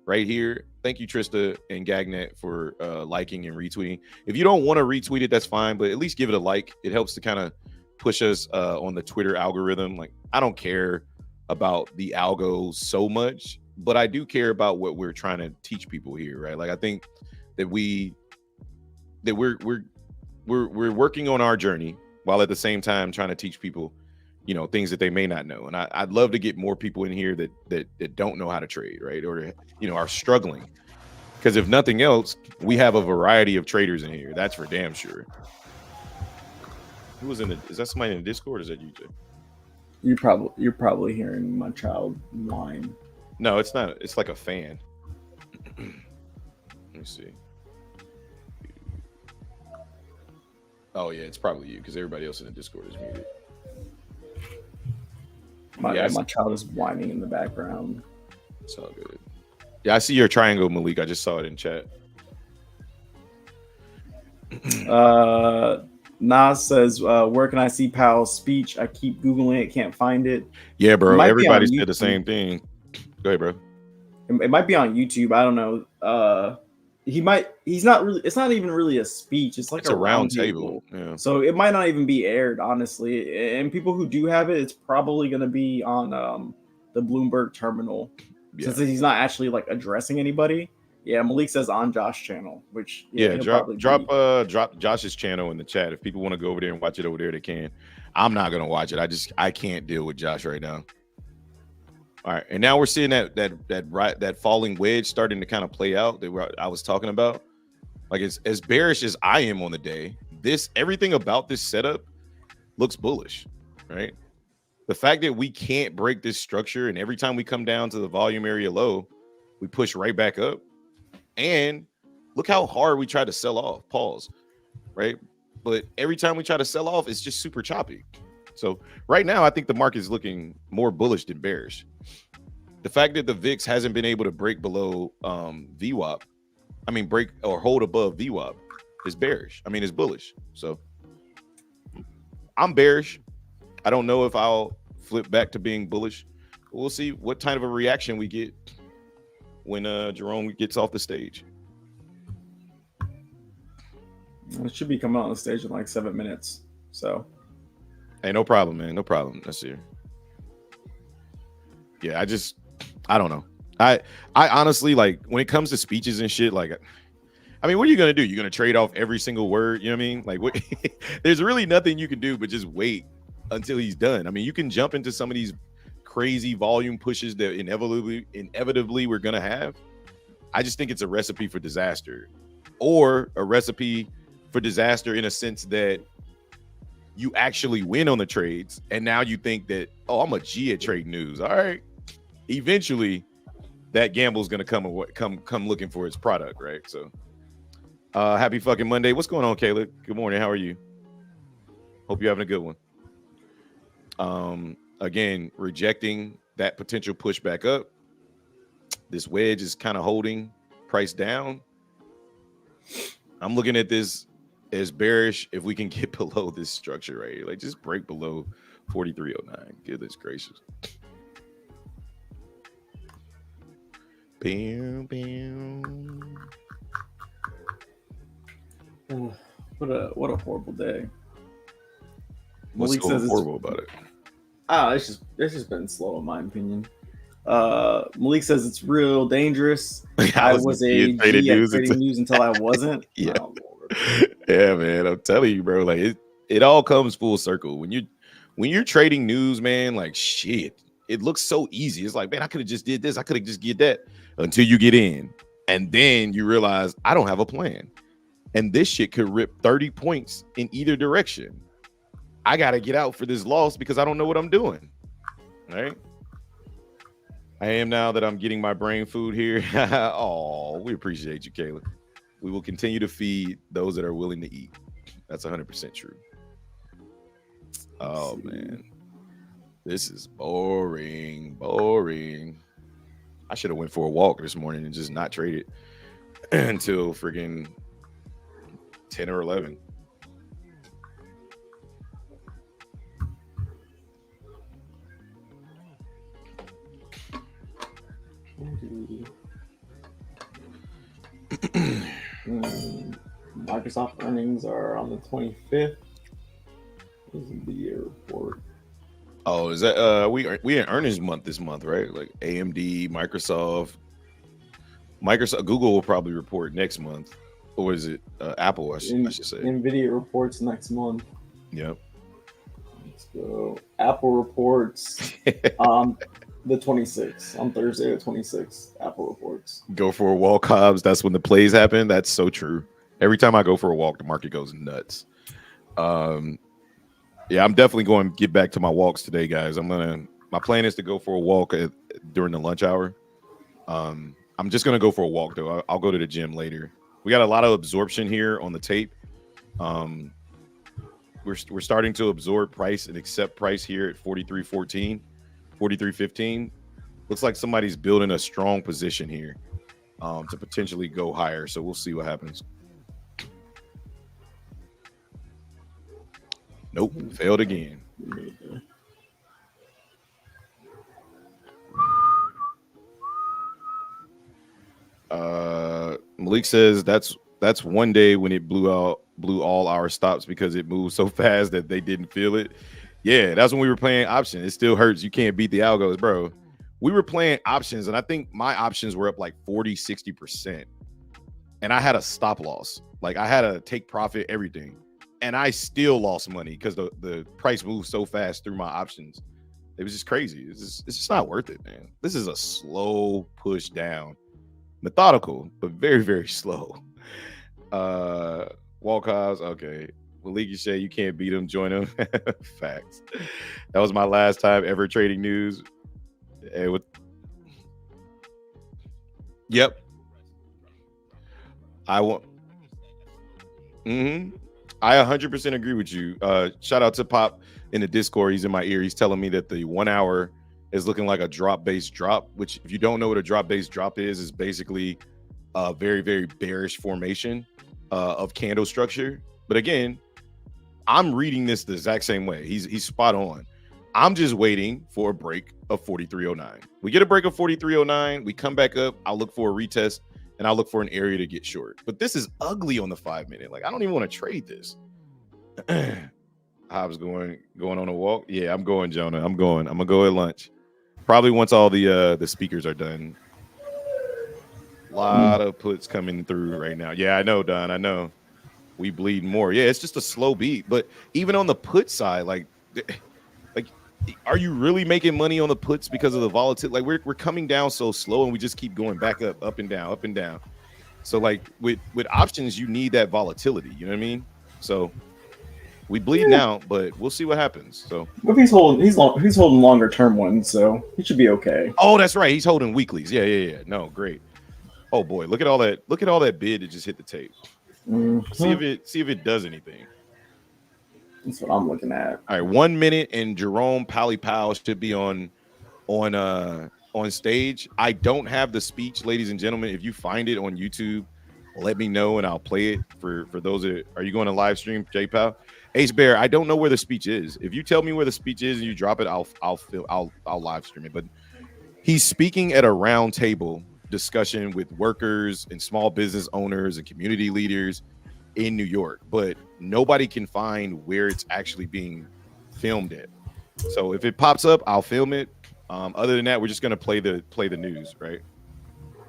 right here. Thank you, Trista and Gagnet, for liking and retweeting. If you don't want to retweet it, that's fine, but at least give it a like. It helps to kind of push us on the Twitter algorithm. Like, I don't care about the algo so much, but I do care about what we're trying to teach people here, right? Like, I think that we're working on our journey while at the same time trying to teach people, you know, things that they may not know. And I'd love to get more people in here that don't know how to trade, right? Or, you know, are struggling. Because if nothing else, we have a variety of traders in here. That's for damn sure. Who was in the? Is that somebody in the Discord? Or is that you, Jay? You're probably hearing my child whine. No, it's not. It's like a fan. Let me see. Oh yeah, it's probably you because everybody else in the Discord is muted. My child is whining in the background. It's all good. Yeah, I see your triangle, Malik. I just saw it in chat. Nas says, where can I see Powell's speech? I keep Googling it, can't find it. Yeah, bro. Everybody said YouTube. the same thing. Go ahead, bro. It might be on YouTube. I don't know. He's not really, it's not even really a speech. It's like It's a round table. Yeah. So it might not even be aired, honestly. And people who do have it, it's probably going to be on the Bloomberg terminal. Yeah. Since he's not actually like addressing anybody. Yeah, Malik says on Josh's channel, which drop Josh's channel in the chat. If people want to go over there and watch it over there, they can. I'm not gonna watch it. I can't deal with Josh right now. All right, and now we're seeing that falling wedge starting to kind of play out that I was talking about. Like it's as bearish as I am on the day. Everything about this setup looks bullish, right? The fact that we can't break this structure, and every time we come down to the volume area low, we push right back up. And look how hard we try to sell off. Pause, right? But every time we try to sell off, it's just super choppy. So right now, I think the market is looking more bullish than bearish. The fact that the VIX hasn't been able to break below VWAP, break or hold above VWAP, is bearish. It's bullish. So I'm bearish. I don't know if I'll flip back to being bullish. We'll see what kind of a reaction we get when Jerome gets off the stage. It should be coming on the stage in like 7 minutes. So, hey, no problem, man. No problem. That's here. Yeah, I don't know. I honestly, like, when it comes to speeches and shit, like, what are you gonna do? You're gonna trade off every single word? You know what I mean? Like, what? There's really nothing you can do but just wait until he's done. You can jump into some of these crazy volume pushes that inevitably we're gonna have. I just think it's a recipe for disaster, or a recipe for disaster in a sense that you actually win on the trades, and now you think that, oh, I'm a G at Trade News. All right, eventually that gamble's gonna come looking for its product, right? So, happy fucking Monday. What's going on, Caleb? Good morning. How are you? Hope you're having a good one. Again, rejecting that potential push back up. This wedge is kind of holding price down. I'm looking at this as bearish if we can get below this structure right here. Like, just break below 4309. Goodness gracious. Bam, bam. What a horrible day. What's Malik so says horrible about it? It's just been slow in my opinion. Malik says it's real dangerous. I was a G at Trading News until I wasn't. Yeah. Oh, yeah, man. I'm telling you, bro. Like it all comes full circle. When you're trading news, man, like shit, it looks so easy. It's like, man, I could have just did this. I could have just did that, until you get in. And then you realize I don't have a plan. And this shit could rip 30 points in either direction. I got to get out for this loss because I don't know what I'm doing. Right? I am now that I'm getting my brain food here. Oh, we appreciate you, Kayla. We will continue to feed those that are willing to eat. That's 100% true. Oh, man. This is boring. I should have went for a walk this morning and just not traded until freaking 10 or 11. Microsoft earnings are on the 25th. This is the report. Oh, is that we in earnings month this month, right? Like AMD, Microsoft, Google will probably report next month, or is it Apple? I should say. Nvidia reports next month. Yep. Let's go. Apple reports on the 26th, on Thursday the 26th. Apple reports. Go for a walk, Hobbs. That's when the plays happen. That's so true. Every time I go for a walk, the market goes nuts. Yeah, I'm definitely going to get back to my walks today, guys. My plan is to go for a walk during the lunch hour. I'm just going to go for a walk, though. I'll go to the gym later. We got a lot of absorption here on the tape. we're starting to absorb price and accept price here at 43.14, 43.15. Looks like somebody's building a strong position here to potentially go higher. So we'll see what happens. Nope, failed again. Malik says that's one day when it blew all our stops because it moved so fast that they didn't feel it. Yeah, that's when we were playing options. It still hurts. You can't beat the algos, bro. We were playing options, and I think my options were up like 40-60%. And I had a stop loss. Like I had a take profit, everything. And I still lost money because the price moved so fast through my options. It was just crazy. It's just not worth it, man. This is a slow push down. Methodical, but very, very slow. Walkoffs, okay. Malik, you say you can't beat him, join him. Facts. That was my last time ever trading news. Yep. I want. I 100% agree with you. Shout out to Pop in the Discord. He's in my ear. He's telling me that the 1 hour is looking like a drop-based drop, which if you don't know what a drop-based drop is basically a very, very bearish formation of candle structure. But again, I'm reading this the exact same way. He's spot on. I'm just waiting for a break of 43.09. We get a break of 43.09. We come back up. I'll look for a retest, and I'll look for an area to get short. But this is ugly on the 5 minute. Like, I don't even want to trade this. Hobbs going on a walk. Yeah, I'm going, Jonah. I'm gonna go at lunch. Probably once all the speakers are done. A lot of puts coming through right now. Yeah, I know, Don. I know. We bleed more. Yeah, it's just a slow beat. But even on the put side, like, are you really making money on the puts because of the volatility? Like, we're coming down so slow, and we just keep going back up and down, up and down. So, like, with options, you need that volatility. You know what I mean? So we bleed now, but we'll see what happens. So, but he's holding longer term ones, so he should be okay. Oh, that's right. He's holding weeklies. Yeah. No, great. Oh boy, look at all that bid that just hit the tape. See if it does anything. That's what I'm looking at. All right, 1 minute, and Jerome Powell should be on stage. I don't have the speech, ladies and gentlemen. If you find it on YouTube, let me know and I'll play it for those that are you going to live stream, J Powell? Ace Bear, I don't know where the speech is. If you tell me where the speech is and you drop it, I'll live stream it. But he's speaking at a round table discussion with workers and small business owners and community leaders in New York, but nobody can find where it's actually being filmed at. So if it pops up, I'll film it. Other than that, we're just gonna play the news, right?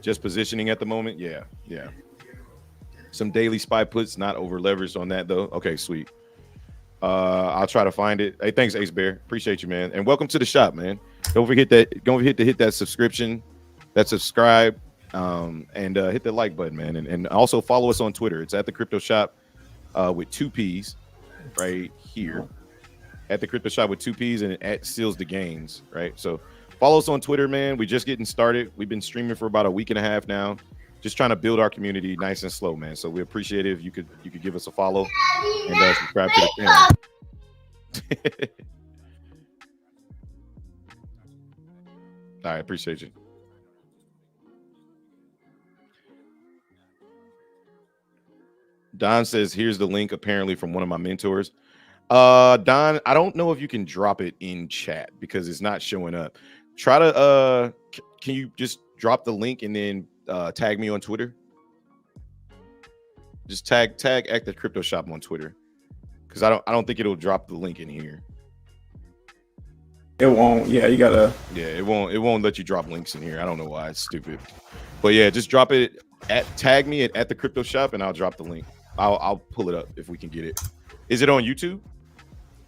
Just positioning at the moment. Yeah. Some daily spy puts, not over leveraged on that though. Okay, sweet. I'll try to find it. Hey, thanks, Ace Bear. Appreciate you, man. And welcome to the shop, man. Don't forget to hit that subscription, that subscribe, and hit the like button, man. And also follow us on Twitter. It's at the Crypto Shop with 2 P's right here. At the Crypto Shop with 2 P's and at Seals the Gains, right? So follow us on Twitter, man. We're just getting started. We've been streaming for about a week and a half now. Just trying to build our community nice and slow, man. So we appreciate it if you could give us a follow and subscribe to the channel. All right, appreciate you. Don says, here's the link apparently from one of my mentors. Don, I don't know if you can drop it in chat because it's not showing up. Try to can you just drop the link and then tag me on Twitter? Just tag at the Crypto Shop on Twitter, because I don't think it'll drop the link in here. It won't. Yeah, you gotta. Yeah, it won't let you drop links in here. I don't know why. It's stupid. But yeah, just drop it tag me at the Crypto Shop and I'll drop the link. I'll pull it up if we can get it. Is it on YouTube?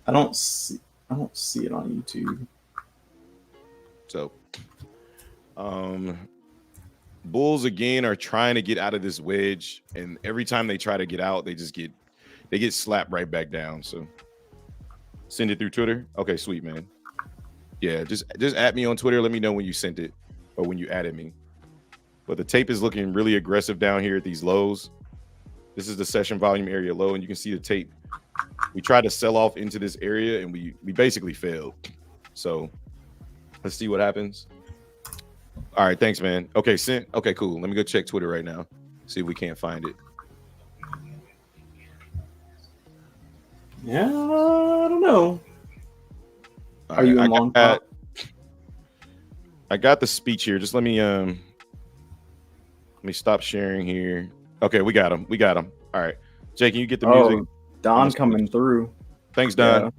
I don't see it on YouTube. So, Bulls again are trying to get out of this wedge, and every time they try to get out, they get slapped right back down. So, send it through Twitter. Okay, sweet, man. Yeah, just at me on Twitter. Let me know when you sent it or when you added me. But the tape is looking really aggressive down here at these lows. This is the session volume area low, and you can see the tape We tried to sell off into this area, and we basically failed. So let's see what happens. All right, thanks, man. Okay, okay, cool. Let me go check Twitter right now. See if we can't find it. Yeah, I don't know. Are you in long pop? I got the speech here. Just let me stop sharing here. Okay, we got him. All right, Jay, can you get the music? Don coming through. Thanks, Don. Yeah.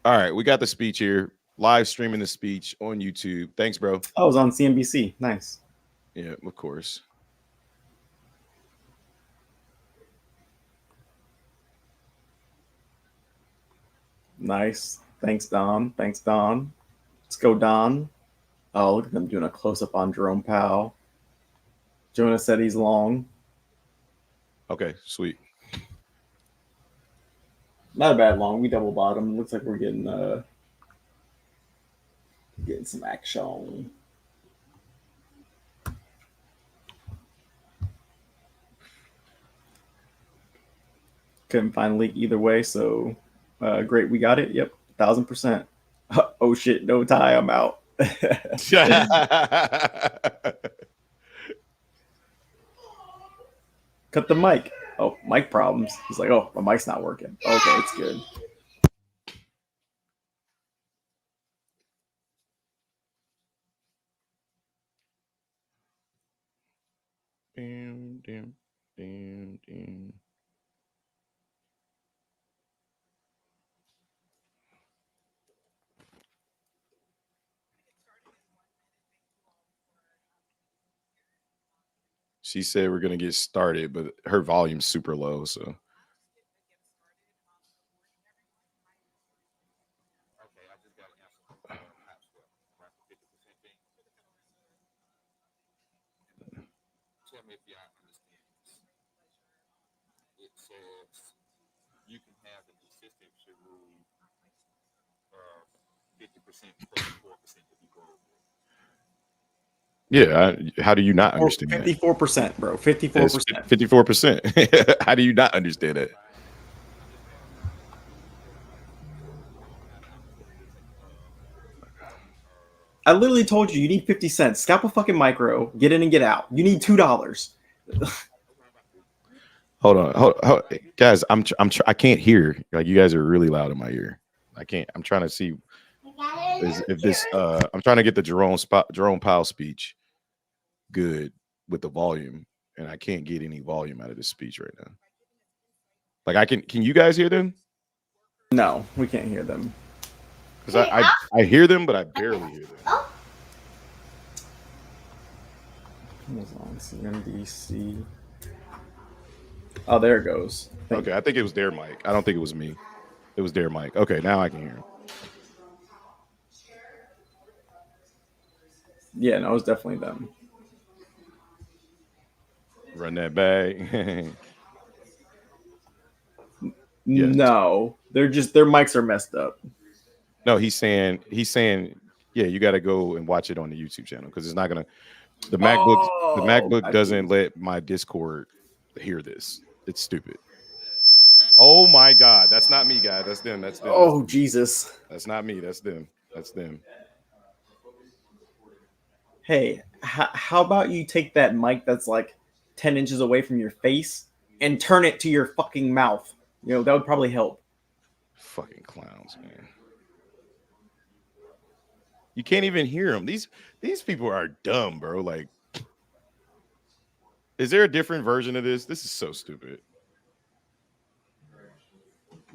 All right, we got the speech here. Live streaming the speech on YouTube. Thanks, bro. Oh, it was on CNBC. Nice. Yeah, of course. Nice. Thanks, Don. Let's go, Don. Oh, look at them doing a close-up on Jerome Powell. Jonah said he's long. Okay, sweet. Not a bad long. We double bottom. Looks like we're getting some action. Couldn't find a leak either way, so great. We got it. Yep, 1,000%. Oh shit, no tie. I'm out. Cut the mic. Oh, mic problems. He's like, oh, my mic's not working. Okay, it's good. Damn. She said we're gonna get started, but her volume's super low, so. Tell me if y'all understand this. It says you can have the consistency rule of 50% plus 4% if you go over. Yeah, how do you not understand 54%, bro. 54%. 54%. How do you not understand it? I literally told you need 50 cents. Scalp a fucking micro, get in and get out. You need $2. Hold on, guys. I can't hear. Like, you guys are really loud in my ear. I can't. I'm trying to see if this. I'm trying to get the Jerome Powell speech good with the volume, and I can't get any volume out of this speech right now. Like, I can. Can you guys hear them? No, we can't hear them. Because I hear them, but I barely hear them. Hold on, CNBC. Oh, there it goes. Okay, I think it was their mic. I don't think it was me. It was their mic. Okay, now I can hear him. Yeah, no, it was definitely them. Run that back. Yes. No, their mics are messed up. No, he's saying, yeah, you got to go and watch it on the YouTube channel because it's not gonna. The MacBook doesn't let my Discord hear this. It's stupid. Oh my God, that's not me, guys. That's them. Oh Jesus. That's not me. That's them. Hey, how about you take that mic that's like 10 inches away from your face and turn it to your fucking mouth? You know, that would probably help. Fucking clowns, man. You can't even hear them. These people are dumb, bro. Like, is there a different version of this? This is so stupid.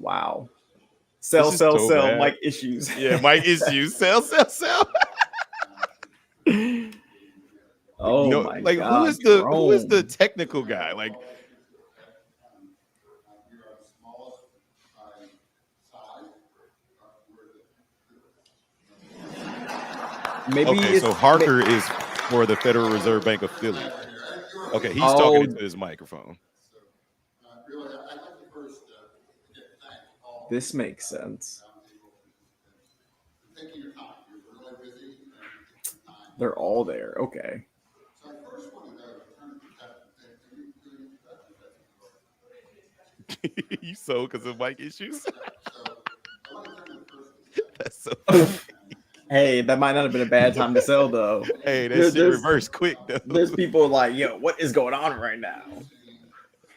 Wow. Sell, bad. mic issues. Yeah, mic issues. Sell. Oh, my like, God. Who is the technical guy? Like, maybe okay, so Harker is for the Federal Reserve Bank of Philly. Okay, he's talking into his microphone. This makes sense. They're all there. Okay. You sold because of mic issues. That's so funny. Hey, that might not have been a bad time to sell though. Hey, that There- shit there's reversed quick though. there's people like, yo, what is going on right now?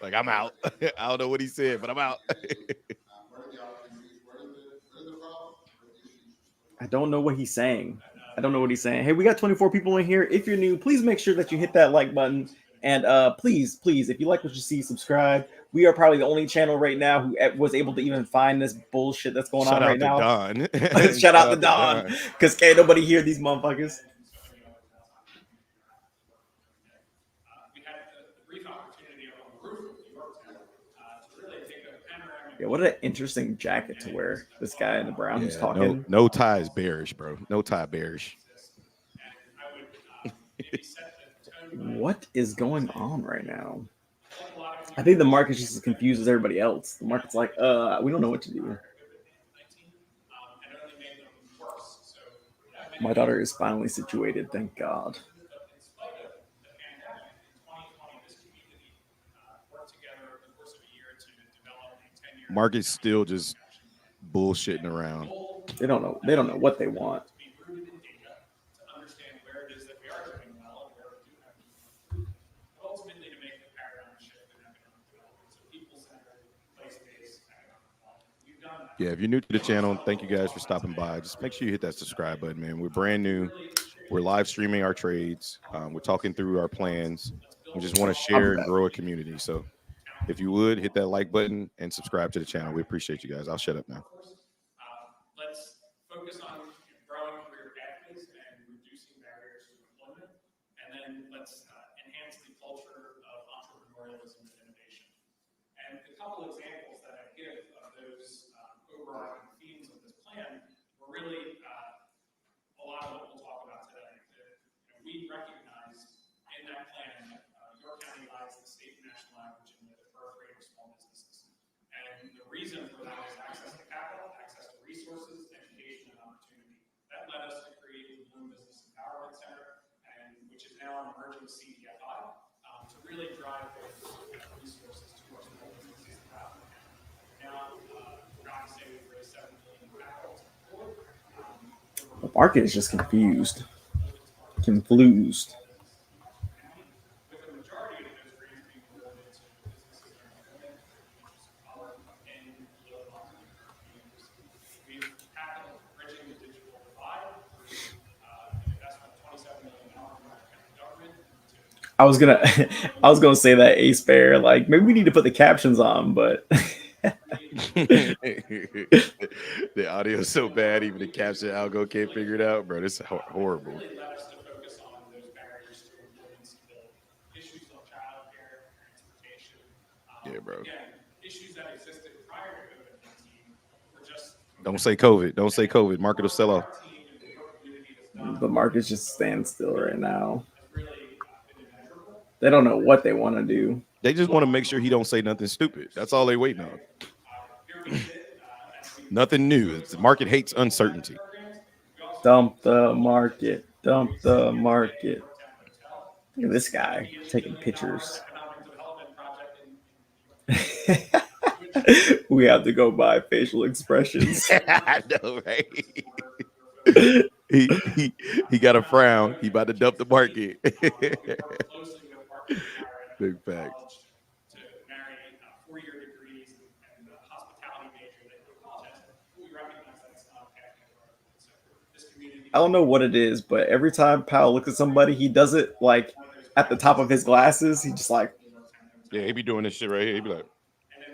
Like I'm out. I don't know what he said, but I'm out. I don't know what he's saying. I don't know what he's saying. Hey, we got 24 people in here. If you're new, please make sure that you hit that like button. And please, if you like what you see, subscribe. We are probably the only channel right now who was able to even find this bullshit that's going Shout on out right to now. Don. Shout out to Don, because can't nobody hear these motherfuckers. Yeah, what an interesting jacket to wear. This guy in the brown who's Yeah, talking. no tie is bearish, bro. No tie bearish. What is going on right now? I think the market's just as confused as everybody else. The market's like, we don't know what to do. My daughter is finally situated, thank God. Market's still just bullshitting around. They don't know. They don't know what they want. Yeah, if you're new to the channel, thank you guys for stopping by. Just make sure you hit that subscribe button, man. We're brand new. We're live streaming our trades. We're talking through our plans. We just want to share and grow a community. So if you would, hit that like button and subscribe to the channel. We appreciate you guys. I'll shut up now. Let's focus on growing career pathways and reducing barriers to employment. And then let's enhance the culture of entrepreneurialism and innovation. And a couple examples that I give of those overarching themes of this plan were really a lot of what we'll talk about today. We recognize in that plan that your county lies the state and national average in the birth rate of small businesses. And the reason for that is access to capital, access to resources, education, and opportunity. That led us to create the Bloom Business Empowerment Center, which is now an emerging CDFI, to really drive those resources to our small businesses throughout the county. Now, proud to say we've raised $7 million in capital to support. The market is just confused. Confused. With the majority of those grants being awarded to businesses that are employment, power, and low poverty communities. We've tackled bridging the digital divide through an investment of $27 million from our county government. I was gonna say that Ace Bear. Like maybe we need to put the captions on, but The audio is so bad, even the caption algo can't figure it out, bro. This is horrible. Really led us to focus on those barriers to employment, issues of childcare, transportation. Yeah, bro. Again, issues that existed prior to COVID-19 were just Don't say COVID. Don't say COVID. Market will sell off. the market's just standing still right now. They don't know what they want to do. They just want to make sure he don't say nothing stupid. That's all they waiting on. Nothing new. The market hates uncertainty. Dump the market. Dump the market. Look at this guy taking pictures. We have to go by facial expressions. I know, right? he got a frown. He about to dump the market. Big facts. To marry 4-year degrees and hospitality major that you college. We recognize that's not okay. So this community. I don't know what it is, but every time Powell looks at somebody, he does it like at the top of his glasses. He just like, Yeah, he be doing this shit right here. He be like,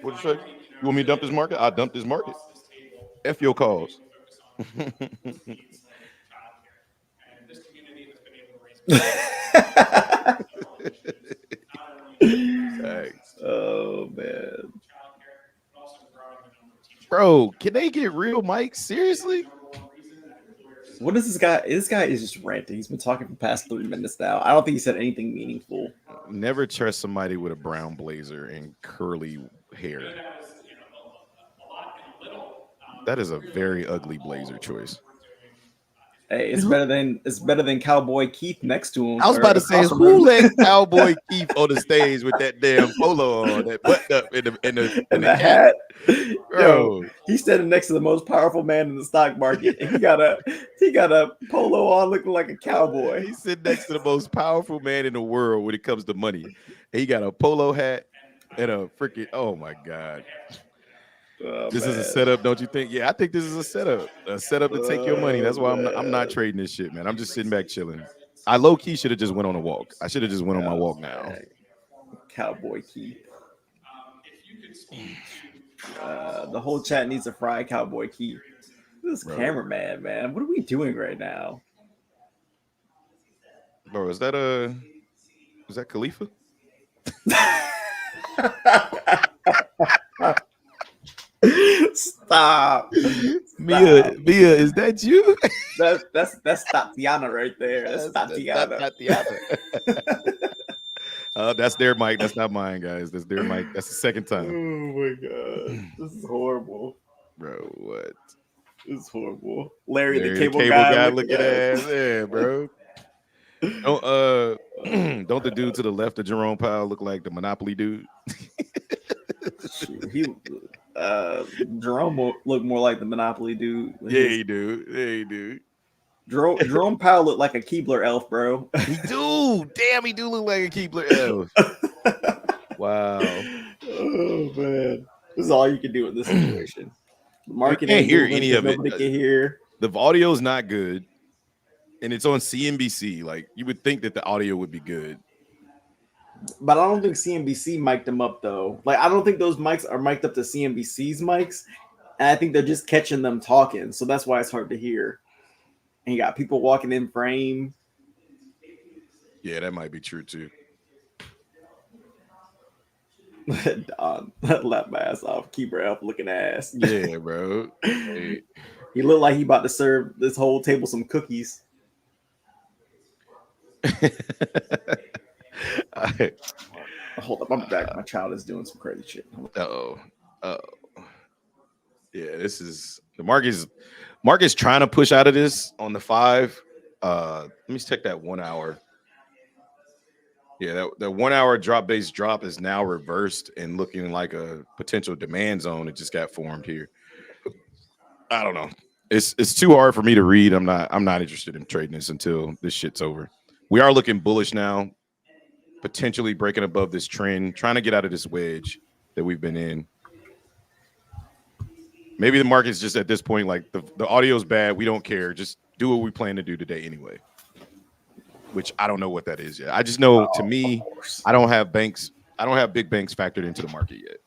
"What you say? You want me to dump this market? I'll dump this market. F your calls." Oh man, bro, can they get real, Mike? Seriously? what is this guy? This guy is just ranting. He's been talking for the past 3 minutes now. I don't think he said anything meaningful. Never trust somebody with a brown blazer and curly hair. That is a very ugly blazer choice. Hey, it's better than Cowboy Keith next to him. I was or about to say, across from who him. let Cowboy Keith on the stage with that damn polo on, that button up in the and cap? the hat. Yo, Bro, he's standing next to the most powerful man in the stock market. And he got a polo on looking like a cowboy. he's sitting next to the most powerful man in the world when it comes to money. He got a polo hat and a freaking, oh my God. Oh, This is a man. setup, don't you think? Yeah, I think this is a setup to take your money. That's why I'm not man. trading this shit, man. I'm just sitting back chilling. I low key should have just went on a walk. I should have just went on my walk now. Man. Cowboy Keith. If you could speak The whole chat needs a fry Cowboy Keith. This Bro. cameraman, man. What are we doing right now? Bro, is that Khalifa? Stop. Mia, is that you? That's Tatiana right there. That's Tatiana. Tatiana. That's their mic. That's not mine, guys. That's their mic. That's the second time. Oh my god. This is horrible. Bro, what? This is horrible. Larry the Larry, cable guy looking ass. Yeah, bro. Don't the dude to the left of Jerome Powell look like the Monopoly dude? Shoot, Jerome will look more like the Monopoly dude. Yeah, he do. Jerome Powell looked like a Keebler elf, bro. He do. Damn, he do look like a Keebler elf. Wow. Oh man, this is all you can do in this situation. The market can't ain't hear moving any 'cause of it. Nobody can hear. The audio's not good, and it's on CNBC. Like, you would think that the audio would be good. But I don't think CNBC mic'd them up though. Like I don't think those mics are mic'd up to CNBC's mics, and I think they're just catching them talking. So that's why it's hard to hear. And you got people walking in frame. Yeah, that might be true too. Don laughed my ass off. Keeper elf looking ass. Yeah, bro. Hey. He looked like he about to serve this whole table some cookies. Hold up, I'm back. My child is doing some crazy shit. Oh. Yeah, this is the market's trying to push out of this on the 5. Let me check that 1 hour. Yeah, that 1 hour drop-based drop is now reversed and looking like a potential demand zone. It just got formed here. I don't know. It's too hard for me to read. I'm not interested in trading this until this shit's over. We are looking bullish now, potentially breaking above this trend, trying to get out of this wedge that we've been in. Maybe the market's just at this point like the audio's bad. We don't care. Just do what we plan to do today anyway. Which I don't know what that is yet. I just know to me, I don't have big banks factored into the market yet.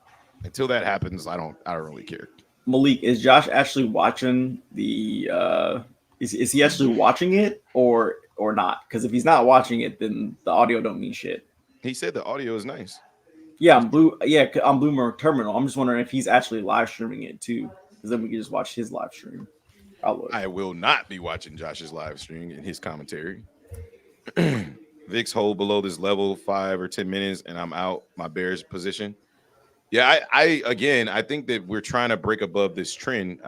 Until that happens, I don't really care. Malik, is Josh actually watching the is he actually watching it or not? Because if he's not watching it, then the audio don't mean shit. He said the audio is nice. Yeah, on Bloomberg Terminal. I'm just wondering if he's actually live streaming it too. Because then we can just watch his live stream. I will not be watching Josh's live stream and his commentary. VIX hold below this level 5 or 10 minutes, and I'm out my bears position. Yeah, I think that we're trying to break above this trend.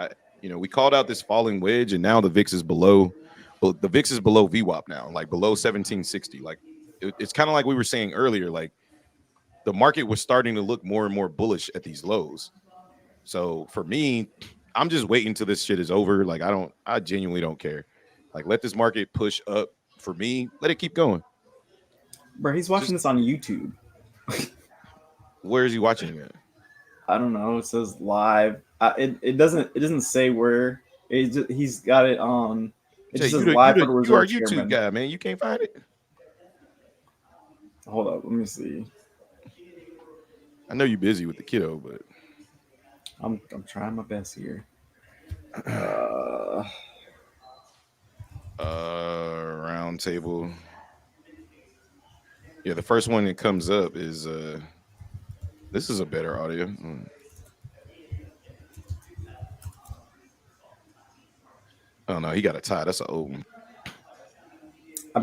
We called out this falling wedge, and now the VIX is below. Well, the VIX is below VWAP now, like below 1760. Like it's kind of like we were saying earlier. Like the market was starting to look more and more bullish at these lows. So for me, I'm just waiting till this shit is over. Like I genuinely don't care. Like let this market push up. For me, let it keep going. Bro, he's watching this on YouTube. Where is he watching it? I don't know. It says live. It doesn't say where. He's got it on. It just says live for the You are a reserve YouTube chairman. guy, man. You can't find it. Hold up, let me see. I know you're busy with the kiddo, but I'm trying my best here. Round table. Yeah, the first one that comes up is this is a better audio. Oh no, he got a tie. That's an old one.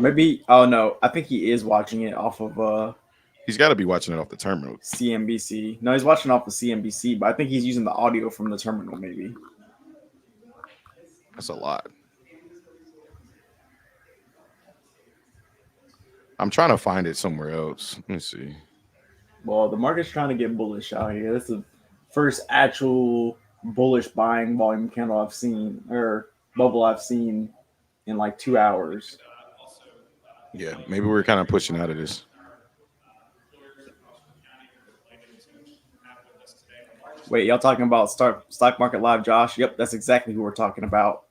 Maybe. Oh no, I think he is watching it off of He's got to be watching it off the terminal. CNBC. No, he's watching off of CNBC, but I think he's using the audio from the terminal. Maybe. That's a lot. I'm trying to find it somewhere else. Let me see. Well, the market's trying to get bullish out here. This is the first actual bullish buying volume candle I've seen, or bubble I've seen in like 2 hours. Yeah, maybe we're kind of pushing out of this. Wait, y'all talking about stock market live, Josh? Yep, that's exactly who we're talking about.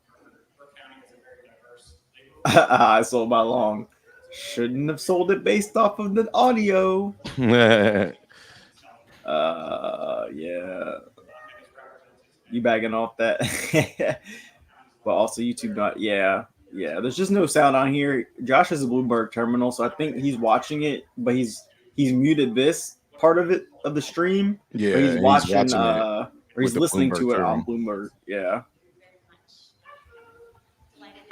I sold by long. Shouldn't have sold it based off of the audio. Yeah. You bagging off that? But also YouTube not. Yeah. There's just no sound on here. Josh has a Bloomberg terminal, so I think he's watching it, but he's muted this part of it of the stream. Yeah, But he's and watching, it or with he's the listening Bloomberg to it on terminal. Bloomberg. Yeah.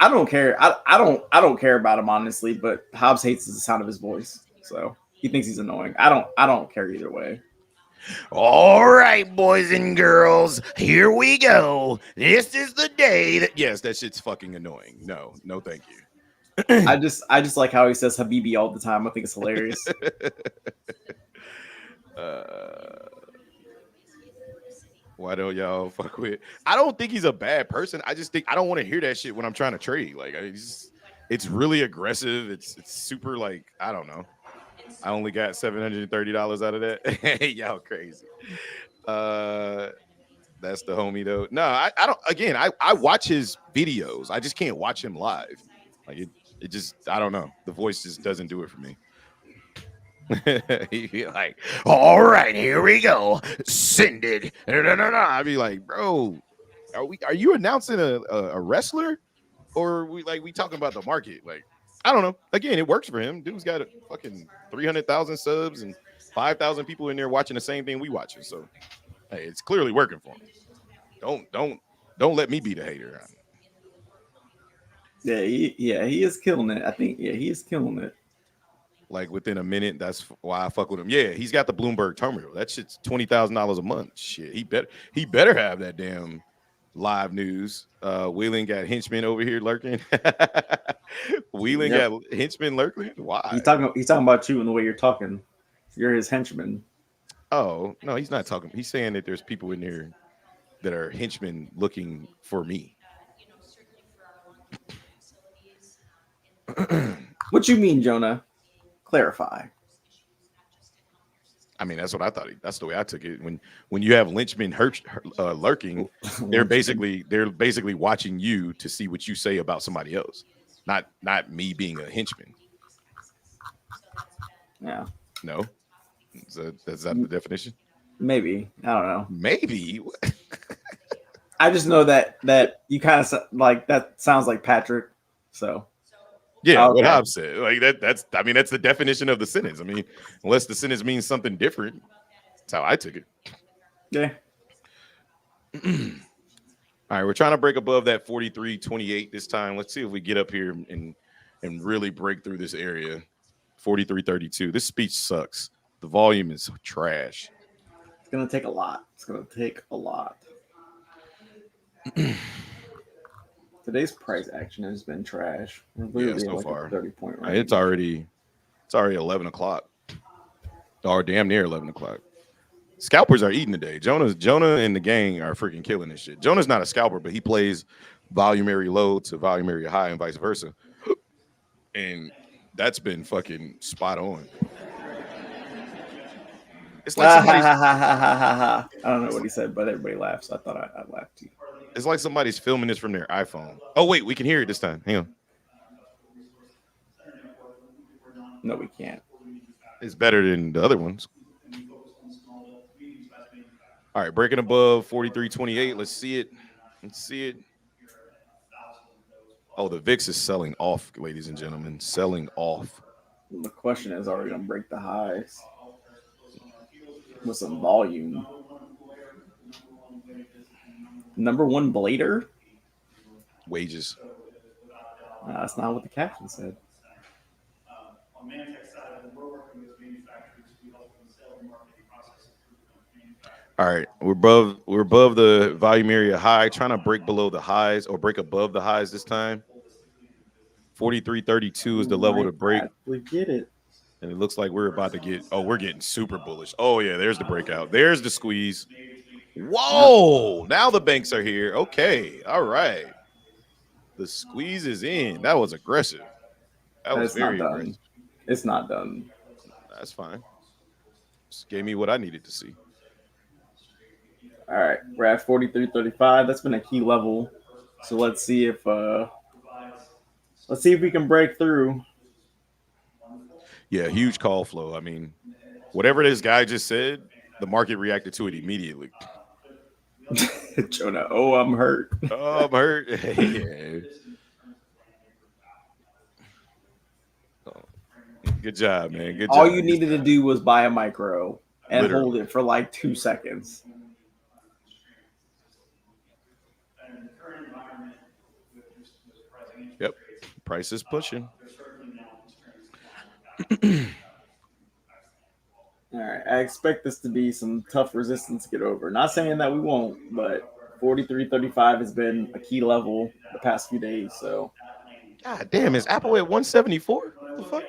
I don't care. I don't care about him honestly, but Hobbs hates the sound of his voice, so he thinks he's annoying. I don't care either way. All right, boys and girls, here we go. This is the day that that shit's fucking annoying. No, thank you. I just like how he says Habibi all the time. I think it's hilarious. Why don't y'all fuck with? I don't think he's a bad person. I just think I don't want to hear that shit when I'm trying to trade. Like, it's really aggressive. It's super like I don't know. I only got $730 out of that. Y'all crazy. That's the homie though. No, I don't. Again, I watch his videos. I just can't watch him live. Like it just I don't know. The voice just doesn't do it for me. He'd be like, all right, here we go. Send it. I'd be like, bro, are you announcing a wrestler? Or we talking about the market? Like, I don't know. Again, it works for him. Dude's got a fucking 300,000 subs and 5,000 people in there watching the same thing we watching. So hey, it's clearly working for him. Don't let me be the hater. Yeah, he is killing it. I think he is killing it. Like within a minute, that's why I fuck with him. Yeah, he's got the Bloomberg terminal. That shit's $20,000 a month. Shit, he better have that damn live news. Wheeling got henchmen over here lurking. Wheeling got henchmen lurking. Why? He's talking about you and the way you're talking. You're his henchman. Oh no, he's not talking. He's saying that there's people in there that are henchmen looking for me. What you mean, Jonah? Clarify. I mean, that's what I thought. That's the way I took it. When you have lynchmen lurking, they're basically watching you to see what you say about somebody else, not me being a henchman. Yeah. No, is that the definition? Maybe. I don't know. Maybe. I just know that you kind of like that sounds like Patrick. So. Yeah, what Hobbs said. Like that's the definition of the sentence. I mean, unless the sentence means something different. That's how I took it. Yeah. All right, we're trying to break above that 43.28 this time. Let's see if we get up here and really break through this area. 43.32. This speech sucks. The volume is trash. It's gonna take a lot. Today's price action has been trash. So far. 30-point range. It's already 11 o'clock. Or damn near 11 o'clock. Scalpers are eating today. Jonah and the gang are freaking killing this shit. Jonah's not a scalper, but he plays volume area low to volume area high and vice versa. And that's been fucking spot on. It's like somebody's I don't know what he said, but everybody laughs. I thought I laughed too. It's like somebody's filming this from their iPhone. Oh wait, we can hear it this time. Hang on. No, we can't. It's better than the other ones. All right, breaking above 43.28. Let's see it. Oh, the VIX is selling off, ladies and gentlemen. Selling off. The question is, are we gonna break the highs with some volume? Number one blader? Wages. That's not what the caption said. All right, we're above the volume area high, trying to break below the highs or break above the highs this time. 43.32 is the level to break. We get it. And it looks like we're about to get, we're getting super bullish. Oh, yeah, there's the breakout. There's the squeeze. Whoa, now the banks are here. Okay, all right. The squeeze is in. That was aggressive. That was It's not very done. aggressive. It's not done. That's fine. Just gave me what I needed to see. All right, we're at 43.35. That's been a key level. So let's see if we can break through. Yeah, huge call flow. I mean, whatever this guy just said, the market reacted to it immediately. Jonah, oh, I'm hurt. Oh, I'm hurt. Yeah. Good job, man. Good job. All you needed to do was buy a micro and Literally. hold it for like 2 seconds. Yep. Price is pushing. All right, I expect this to be some tough resistance to get over. Not saying that we won't, but 43.35 has been a key level the past few days. So, God damn, is Apple at 174? What the fuck?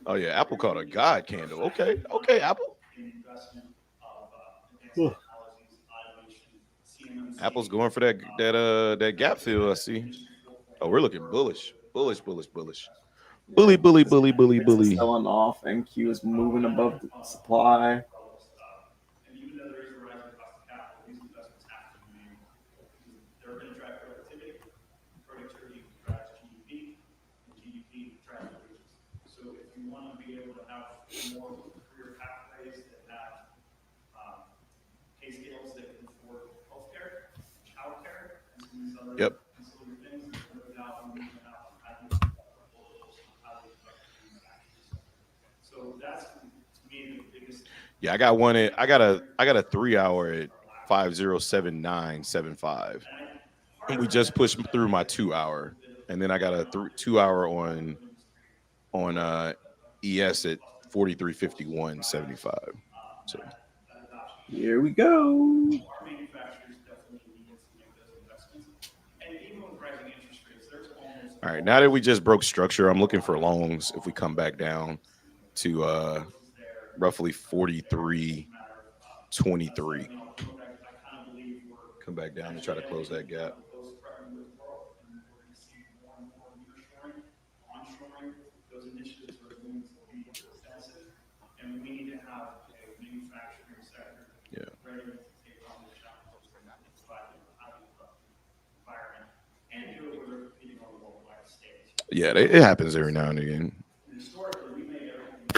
Oh yeah, Apple caught a God candle. Okay, Apple. Apple's going for that gap fill. I see. Oh, we're looking bullish. Bully. selling off. NQ is moving above the supply. Yep. Yeah, I got one at I got a 3 hour at 507975. And we just pushed through my 2 hour. And then I got a 2 hour on ES at 4351.75. So Here we go. all right, now that we just broke structure, I'm looking for longs if we come back down to roughly 43.23. Come back down and try to close that gap. Yeah. Yeah, it happens every now and again.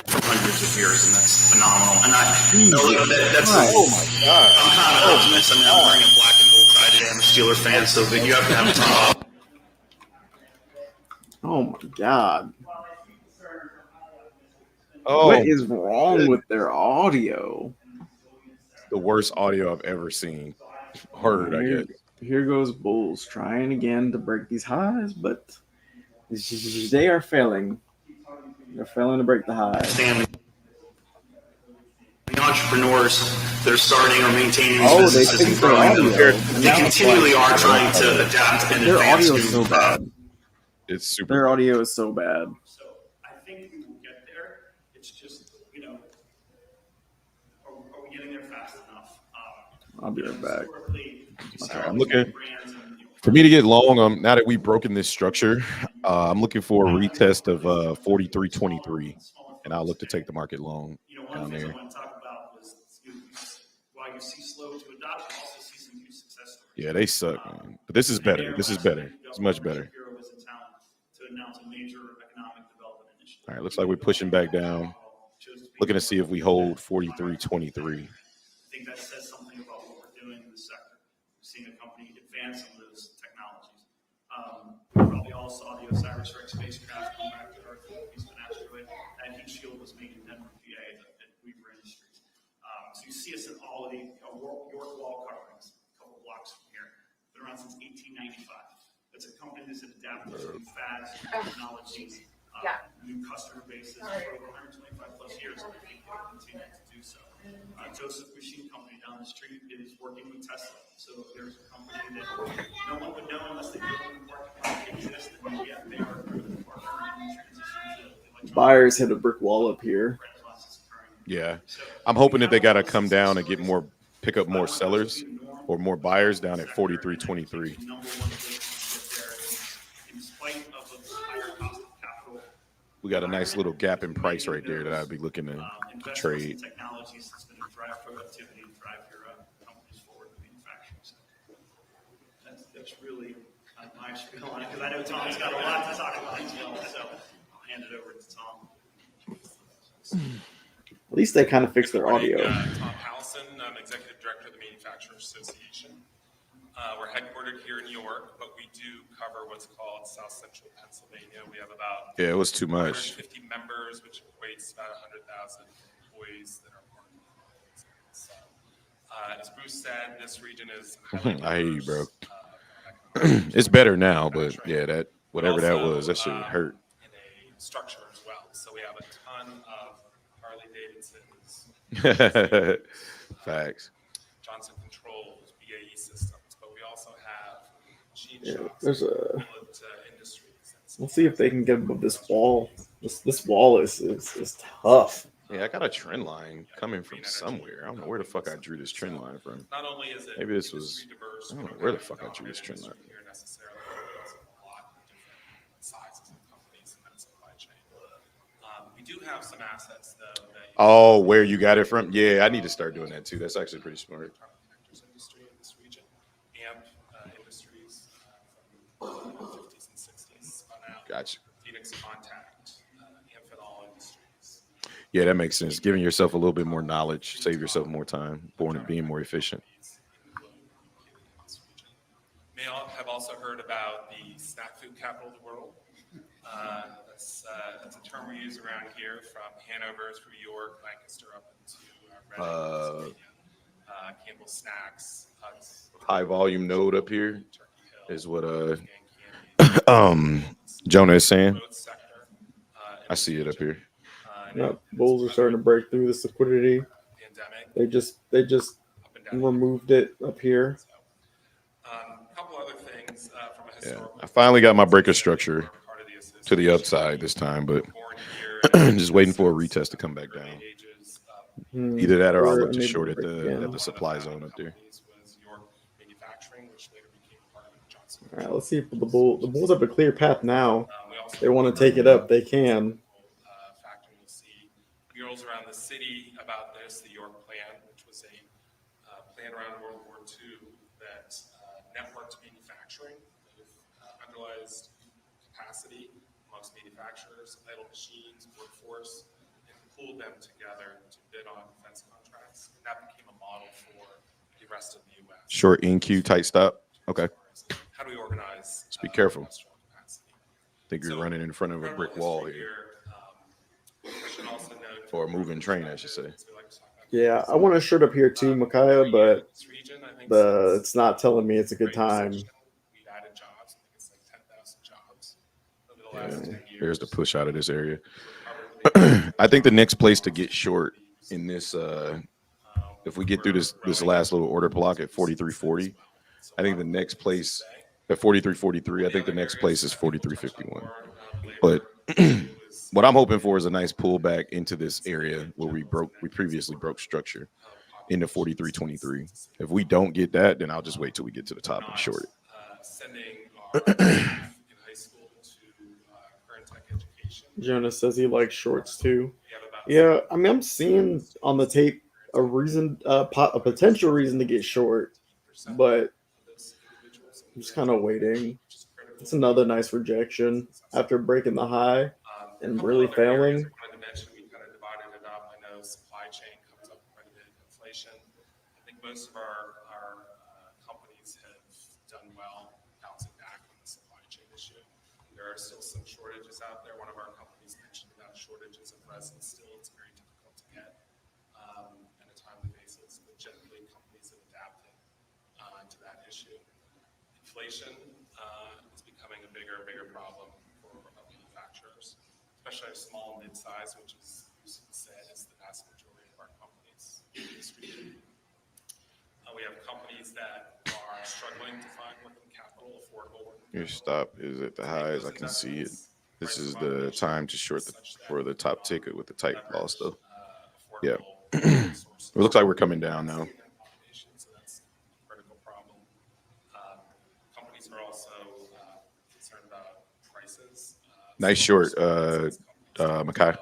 Hundreds of years, and that's phenomenal. And that's Oh my God. I'm kind of an optimist. I mean, I'm wearing a black and gold tie today. I'm a Steeler fan, so that you have to have time. Oh my God. Oh, What is wrong with their audio? the worst audio I've ever seen. Heard, I guess. Here goes Bulls trying again to break these highs, but they are failing. They're failing to break the highs. Stanley. The entrepreneurs that are starting or maintaining these Oh, they businesses and fixed their growing them, audio. they continually are trying to adapt and Their advance audio is so bad. It's super. Their audio is so bad. So I think we will get there. It's just, are we getting there fast enough? I'll be right back. Okay, I'm looking for me to get long. Now that we've broken this structure, I'm looking for a retest of 43.23, and I'll look to take the market long down there. I want to talk about was while you see slow to adopt, you also see some huge success stories. Yeah, they suck, man. But this is better. This is better. It's much better. All right, looks like we're pushing back down. Looking to see if we hold 43.23. I think that says something about what we're doing in the sector. We're seeing a company advance some of those technologies. Probably all saw the OSIRIS-REx spacecraft come back to Earth, piece of an asteroid. That heat shield was made in Denver, PA, at Weaver Industries. So you see us in all of the York wall coverings, a couple blocks from here. Been around since 1895. It's a company that's adapted to new fads, technologies, new customer bases for over 125 plus years, and they continue to do so. Joseph Machine Company down the street is working with Tesla. So there's a company that no one would know unless they built in the market exist, and yet buyers hit a brick wall up here. Yeah, I'm hoping that they got to come down and pick up more sellers or more buyers down at 43.23. We got a nice little gap in price right there that I'd be looking to trade. Technologies that's going to drive productivity and drive your companies forward in manufacturing. So that's really my spiel on it, because I know Tom's got a lot to talk about as well. So I'll hand it over to Tom. At least they kind of fixed their audio. Tom Howson, I'm Executive Director of the Manufacturers Association. We're headquartered here in New York, but we do cover what's called South Central Pennsylvania. We have about it was too much. 150 members, which equates to about 100,000 employees that are part of the so, as Bruce said, this region is I hear you, bro. It's better now, but yeah, that whatever that was, that shit hurt. In a structure as well. So we have a ton of Harley Davidsons, Facts. Johnson Controls, BAE Systems, but we also have machine shops, There's a. industries. Let's see if they can get above this wall. This wall is tough. Yeah, I got a trend line coming from somewhere. I don't know where the fuck I drew this trend line from. Not only is it Maybe this was. I don't know where the fuck I drew this trend line. here necessarily, there's a lot of different sizes of companies in that supply chain. We do have some assets though. Oh, where you got it from? Yeah, I need to start doing that too. That's actually pretty smart. Industry in this region, AMP Industries from the 50s and 60s spun out. Gotcha. Phoenix Contact, Amphenol Industries. Yeah, that makes sense. Giving yourself a little bit more knowledge, save yourself more time, being more efficient. May all have also heard about the snack food capital of the world. That's a term we use around here, from Hanover through York, Lancaster, up into Reading, Campbell Snacks, Huts. High volume node up here is what Jonah is saying. I see it up here. Yep, bulls are starting to break through this liquidity. They just removed it up here. A couple other things from a Yeah, historical. I finally got my breaker structure to the upside this time, but just waiting for a retest to come back down. Either that or I'll look to short at the supply zone up there. All right, let's see if the bulls have a clear path now. If they want to take it up, they can. We'll see murals around the city about this, the York Plan, which was a plan around World War II that networked manufacturing with underutilized capacity amongst manufacturers, idle machines, workforce, and pooled them together to bid on defense contracts. And that became a model for the rest of the U.S. Short NQ, tight stop. Okay. How do we organize? Just be careful. industrial capacity? I think you're running in front of a brick wall here, or a moving train, I should say. Yeah, I want to short up here too, Micaiah, but it's not telling me it's a good time. We've added jobs. I think it's like 10,000 jobs over the last 10 years. Here's the push out of this area. I think the next place to get short in this, if we get through this last little order block at 43.40, I think the next place at 43.43, I think the next place is 43.51. But what I'm hoping for is a nice pullback into this area where we previously broke structure into 43.23. If we don't get that, then I'll just wait till we get to the top and short it. Sending our in high school to current tech education. Jonas says he likes shorts too. Yeah, I mean, I'm seeing on the tape a potential reason to get short, but I'm just kind of waiting. It's another nice rejection after breaking the high and really failing. I wanted to mention we kind of divided it up. I know supply chain comes up quite a bit of inflation. I think most of our companies have done well bouncing back on the supply chain issue. There are still some shortages out there. One of our companies mentioned about shortages of resin. Still, it's very difficult to get on a timely basis. But generally, companies have adapted to that issue. Inflation is becoming a bigger problem for manufacturers, especially our small and mid-size, which is said is the vast majority of our companies in this region. We have companies that are struggling to find working capital affordable. Your stop is at the highs. I can see it. This is the time to short for the top ticket with the tight loss, though. Yeah. It looks like we're coming down now. So that's a critical problem. Companies are also concerned about prices. Nice short, Makai.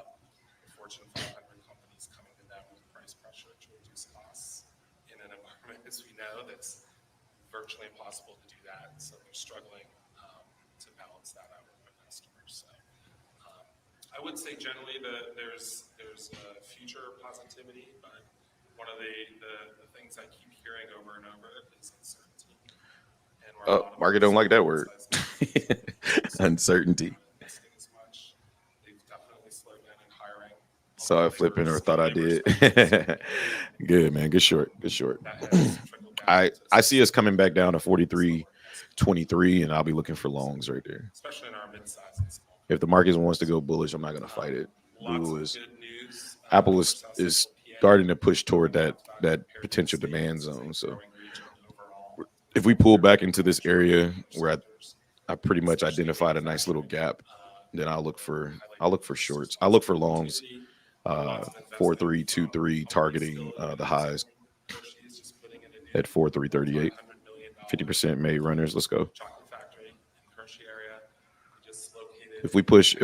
Fortune 500 companies coming to them with price pressure to reduce costs in an environment, as we know, that's virtually impossible to do that. So they're struggling to balance that out with their customers. So I would say generally there's a future positivity, but one of the things I keep hearing over and over is uncertainty. And where a lot of Market don't like that word. mid-sized Uncertainty. investing as much. They've definitely slowed down in hiring. Saw it flipping or thought I did. Good, man. Good short. Good short. That has trickled down I to see us coming back down to 43.23, and I'll be looking for longs right there. especially in our mid-size and small. If the market wants to go bullish, I'm not going to fight it. Lots Google of is good news. Apple for is Southeast PA. starting to push toward that potential demand zone. So if we pull back into this area where I pretty much identified a nice little gap, then I'll look for shorts. I'll look for longs. 4323 targeting the highs at 4338. 50% made runners. Let's go. Chocolate factory in Hershey area. We just located. If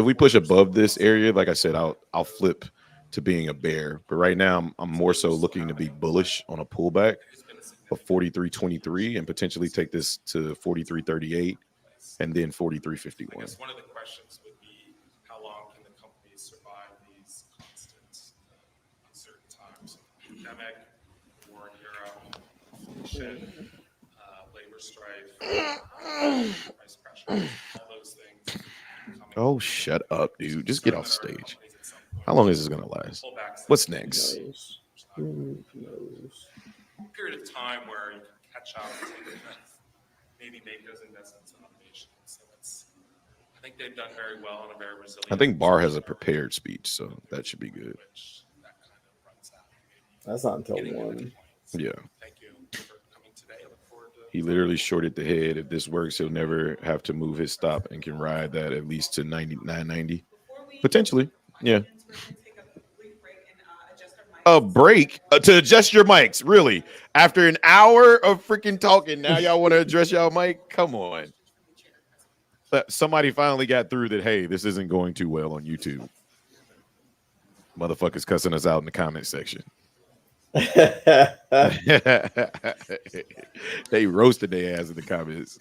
we push above this area, like I said, I'll flip to being a bear. But right now I'm more so looking to be bullish on a pullback of 4323 and potentially take this to 4338 and then I 4351. guess one of the questions would be how long can the companies survive these constant uncertain times? Pandemic, war in Europe, inflation, labor strife, price pressure, all those things. Oh, shut up, dude. Just get off stage. How long is this gonna last? What's next? Who knows? Period of time where you can catch up, maybe make those investments in automation. So I think they've done very well and are very resilient. I think Barr has a prepared speech, so that should be good. That kind of runs out. That's not until Getting into the 1. 20s. Yeah. Thank you for coming today. I look forward to He literally shorted the head. If this works, he'll never have to move his stop and can ride that at least to 99.90. Potentially. Yeah. A break to adjust your mics, really? After an hour of freaking talking, now y'all want to address y'all mic? Come on. But somebody finally got through that, hey, this isn't going too well on YouTube. Motherfuckers cussing us out in the comment section. They roasted their ass in the comments.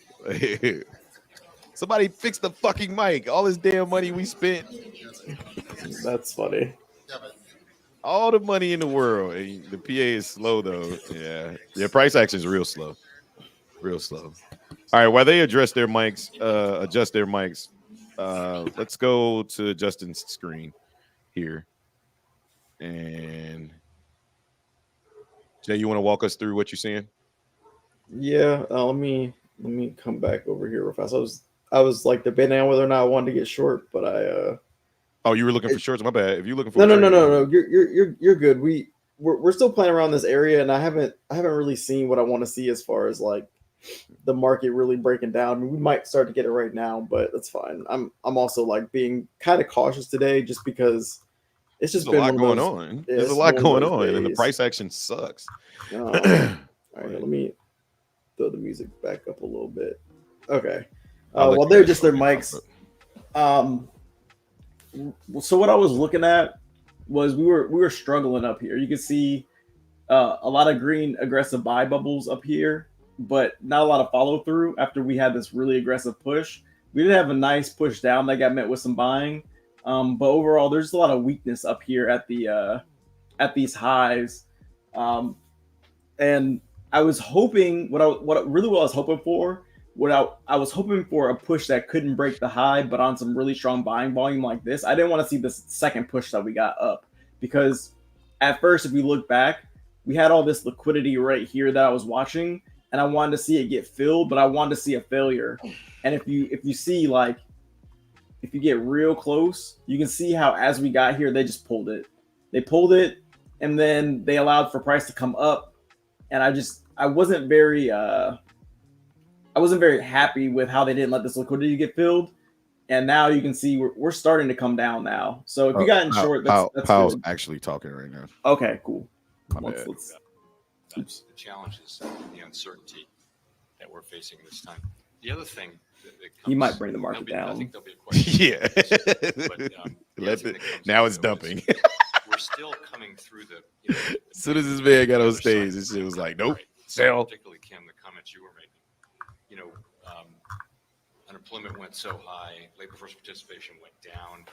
Somebody fix the fucking mic. All this damn money we spent. That's funny. All the money in the world. And the PA is slow though. Yeah. Price action is real slow. Real slow. All right, while they adjust their mics, let's go to Justin's screen here. And Jay, you want to walk us through what you're seeing? Yeah, let me come back over here real fast. I was like debating on whether or not I wanted to get short, but Oh, you were looking for shorts. My bad. If you're looking for no. You're good. We're still playing around this area, and I haven't really seen what I want to see as far as like the market really breaking down. I mean, we might start to get it right now, but that's fine. I'm also like being kind of cautious today, just because it's just There's been a lot one of going those- on. yeah, There's it's a lot been one going of those on, and the days. price action sucks. All right, let me throw the music back up a little bit. Okay. I'll let While you they're guys just their talk mics. about So what I was looking at was we were struggling up here. You can see a lot of green aggressive buy bubbles up here, but not a lot of follow through after we had this really aggressive push. We did have a nice push down that got met with some buying, but overall there's a lot of weakness up here at the at these highs, and I was hoping what I was hoping for. I was hoping for a push that couldn't break the high, but on some really strong buying volume like this. I didn't want to see this second push that we got up, because at first, if we look back, we had all this liquidity right here that I was watching, and I wanted to see it get filled, but I wanted to see a failure. And if you see, like, if you get real close, you can see how as we got here, they just pulled it. They pulled it, and then they allowed for price to come up, and I wasn't very happy with how they didn't let this liquidity get filled. and now you can see we're starting to come down now. So if you got in short, that's Powell's good. actually talking right now. Okay, cool. My bad. The challenges and the uncertainty that we're facing this time. The other thing that comes, He might bring the market down. I think there'll be a question. Yeah. Now it's dumping. We're still coming through the. As soon as this man got on stage, this shit was like, nope, sell. Particularly, Kim, the comments you were making. Unemployment went so high, labor force participation went down,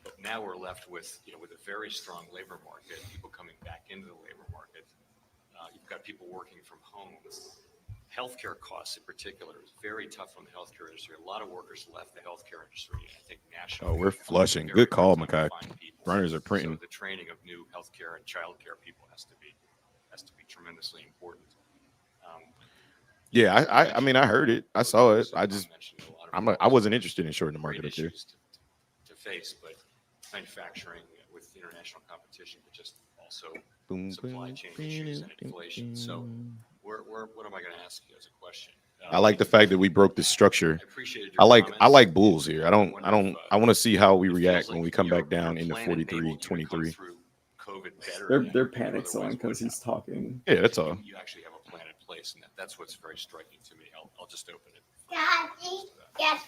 but now we're left with, with a very strong labor market, people coming back into the labor market. You've got people working from home. Healthcare costs in particular is very tough on the healthcare industry. A lot of workers left the healthcare industry. I think nationally. Oh, we're flushing. Good call, Makai. Runners are printing. So the training of new healthcare and childcare people has to be tremendously important. Yeah, I mean, I heard it. I saw it. I wasn't interested in shorting the market up there. To face, but manufacturing with international competition, but just also supply chain issues and inflation. So, what am I going to ask you as a question? I like the fact that we broke the structure. I I like bulls here. I want to see how we react when we come back down into 43.23. They're panic selling because he's talking. Yeah, that's all. You actually have a plan in place, and that's what's very striking to me. I'll just open it. Daddy, guess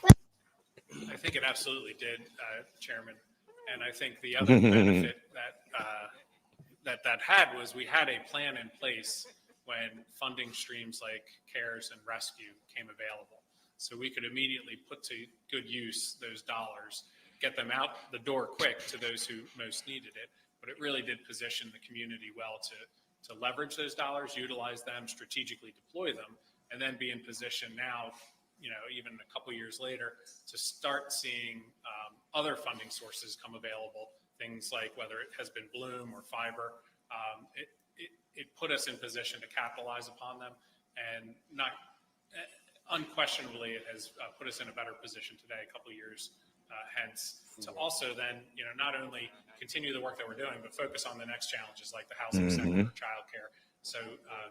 I think it absolutely did, Chairman. And I think the other benefit that had was we had a plan in place when funding streams like CARES and Rescue came available. So we could immediately put to good use those dollars, get them out the door quick to those who most needed it. But it really did position the community well to leverage those dollars, utilize them, strategically deploy them, and then be in position now, even a couple years later, to start seeing other funding sources come available. Things like whether it has been Bloom or Fiber, it put us in position to capitalize upon them, and not unquestionably, it has put us in a better position today, a couple years hence, to also then, not only continue the work that we're doing, but focus on the next challenges like the housing sector, childcare. So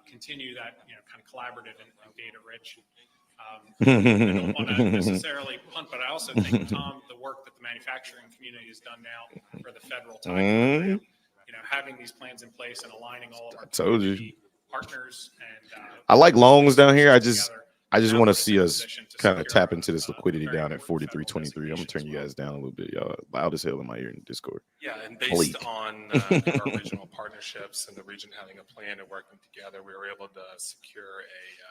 continue that, kind of collaborative and data rich. I don't want to necessarily punt, but I also think, Tom, the work that the manufacturing community has done now for the federal time, having these plans in place and aligning all of our partners and I like longs down here. I just want to see us kind of tap into this liquidity down at 43.23. I'm gonna turn you guys down a little bit, y'all. Loud as hell in my ear in Discord. Yeah, and based on our regional partnerships and the region having a plan and working together, we were able to secure a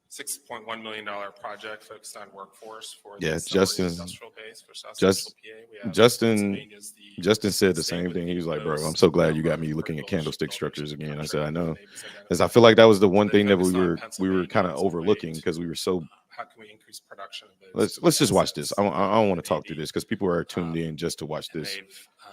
$6.1 million project focused on workforce for the industrial base for South Central PA. Justin said the same thing. He was like, "Bro, I'm so glad you got me looking at candlestick structures again." I said, "I know," because I feel like that was the one thing that we were kind of overlooking because we were so. How can we increase production of those? Let's just watch this. I don't want to talk through this because people are tuned in just to watch this.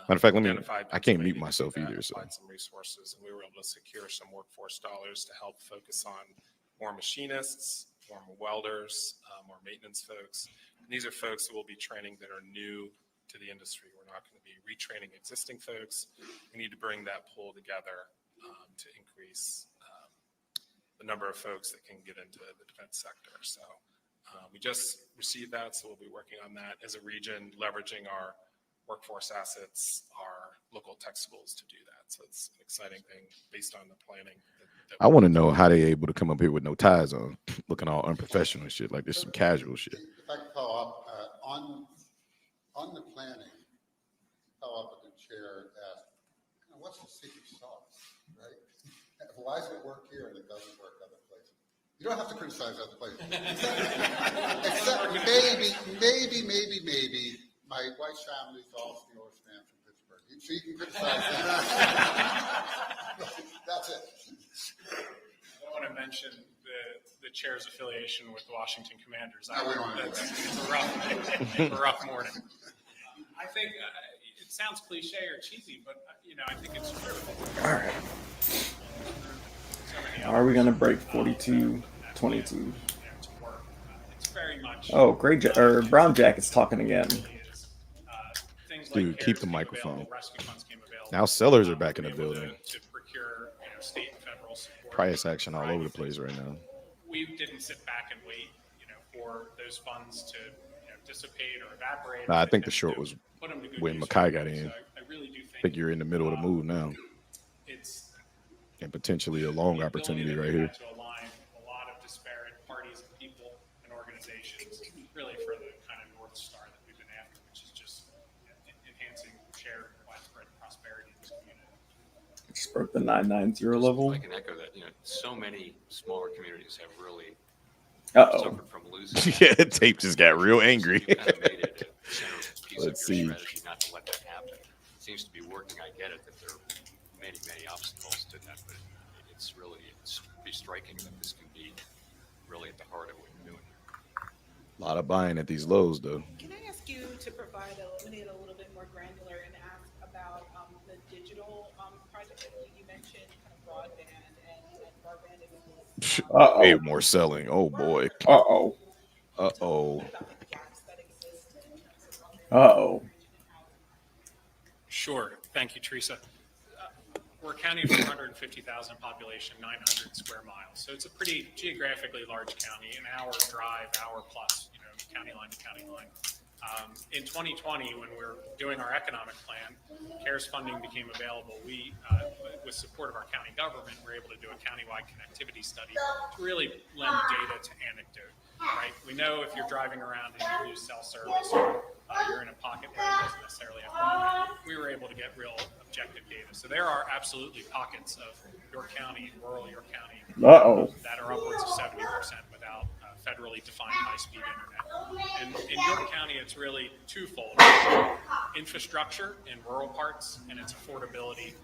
Matter of fact, I can't mute myself either. So some resources, and we were able to secure some workforce dollars to help focus on more machinists, more welders, more maintenance folks. And these are folks who will be training that are new to the industry. We're not going to be retraining existing folks. We need to bring that pool together to increase the number of folks that can get into the defense sector. So we just received that, so we'll be working on that as a region, leveraging our workforce assets, our local tech schools to do that. So it's an exciting thing based on the planning. I want to know how they able to come up here with no ties on, looking all unprofessional and shit, like this some casual shit. If I could follow up on the planning, follow up with the chair asked, what's the secret sauce, right? Why does it work here and it doesn't work other places? You don't have to criticize other places. Except maybe my wife's family's all Steelers fans from Pittsburgh. So you can criticize that. That's it. I want to mention the chair's affiliation with the Washington Commanders. It's a rough morning. I think it sounds cliche or cheesy, but I think it's true. All right. Are we gonna break 42.22? It's very much. Oh, Brown Jacket's talking again. Dude, keep the microphone. Now sellers are back in the building. To procure, state and federal support. Price action all over the place right now. We didn't sit back and wait, for those funds to dissipate or evaporate. Nah, I what think they the tend to short do, was put them to good when use Mackay for got good. in. So I really do I think you're in the middle of the move now, it's and potentially a long the ability opportunity that right we've here. had to align a lot of disparate parties and people and organizations, really for the kind of North Star that we've been after, which is just enhancing shared widespread prosperity in this community. Just broke the 990 level. I can echo that. So many smaller communities have really Uh-oh. suffered from losing. Yeah, Tape just got real angry. So you kind of made it a centerpiece of your Let's see. strategy not to let that happen. It seems to be working. I get it that there are many, many obstacles to that, but it's pretty striking that this can be really at the heart of what you're doing here. A lot of buying at these lows, though. Can I ask you to illuminate a little bit more granular and ask about the digital project that you mentioned, kind of broadband and broadband is Way more selling. Oh boy. Uh-oh. Uh-oh. about the gaps that exist in terms of broadband Uh-oh. Sure. Thank you, Teresa. We're a county of 450,000 population, 900 square miles. So it's a pretty geographically large county, an hour drive, hour plus, county line to county line. In 2020, when we were doing our economic plan, CARES funding became available. We, with support of our county government, were able to do a countywide connectivity study to really lend data to anecdote, right? We know if you're driving around and you lose cell service, or you're in a pocket where it doesn't necessarily have broadband. We were able to get real objective data. So there are absolutely pockets of York County, rural York County, that are upwards of 70% without federally defined high-speed internet. And in York County, it's really twofold: infrastructure in rural parts, and its affordability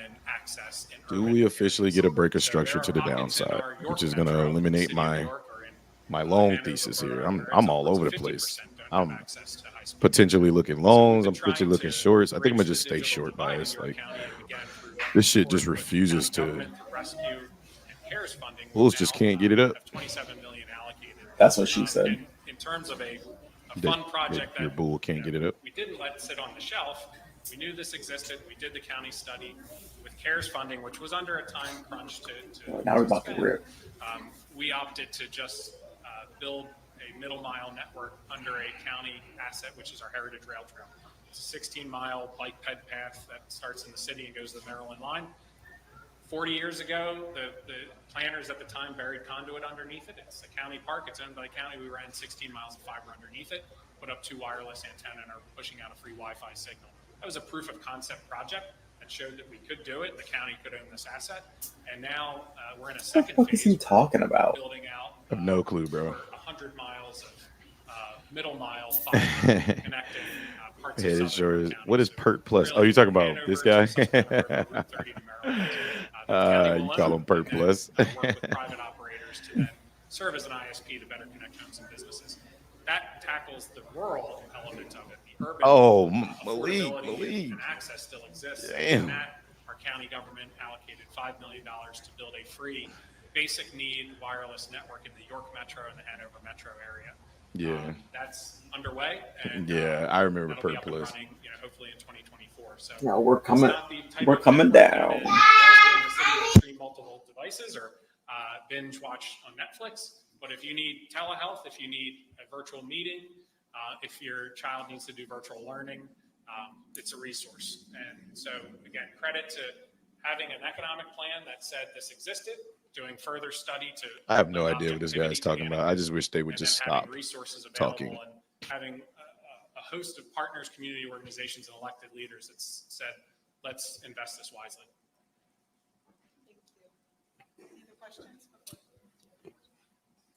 and access in Do urban we officially areas. get a break of So structure there to are the pockets in downside, our which York is going to metro, eliminate City of New my York, or in my loan Hanover, thesis here. Borough, where I'm it's all upwards over of the place. 50% don't have I'm access to high-speed potentially looking So longs. we've I'm been potentially trying looking to shorts. I think I'm gonna bridge just the stay digital short divide in bias. York Like County, and again, through this shit just work with refuses county to. government, through rescue and CARES funding, we Bulls just now can't get it up. have 27 million allocated. That's what she said. And in terms of a fun project Your that bull can't get it up. we didn't let sit on the shelf, we knew this existed. We did the county study with CARES funding, which was under a time crunch to Now we're about to spend. rip. We opted to just build a middle mile network under a county asset, which is our Heritage Rail Trail. It's a 16-mile bike ped path that starts in the city and goes to the Maryland line. 40 years ago, the planners at the time buried conduit underneath it. It's a county park. It's owned by the county. We ran 16 miles of fiber underneath it, put up 2 wireless antennas, and are pushing out a free Wi-Fi signal. That was a proof of concept project that showed that we could do it. The county could own this asset. And now we're in a second What the fuck phase. is he talking about? Building out I have no clue, bro. 100 miles of middle mile fiber connecting parts of Head southern shorts. county. What is So Perk Plus? really, Oh, you talking about Hanover this to guy? Susquehanna Road, Route 30 to Maryland. The county You will call own him Perk and then, Plus. work with private operators to then serve as an ISP to better connect homes and businesses. That tackles the rural element of it. The urban affordability and access still exists. Damn. And that, our county government allocated $5 million to build a free basic need wireless network in the York Metro and the Hanover Metro area. Yeah. That's underway. And, Yeah, I remember that'll be Perk up and Plus. running, hopefully in 2024. So No, we're coming. it's not the type We're of coming network down. that is resident in the city to stream multiple devices or binge watch on Netflix. But if you need telehealth, if you need a virtual meeting, if your child needs to do virtual learning, it's a resource. And so, again, credit to having an economic plan that said this existed, doing further study to. I have no idea what this guy's talking about. I just wish they would and just then having stop resources available talking. and having a host of partners, community organizations, and elected leaders that said, let's invest this wisely. Thank you. Any other questions?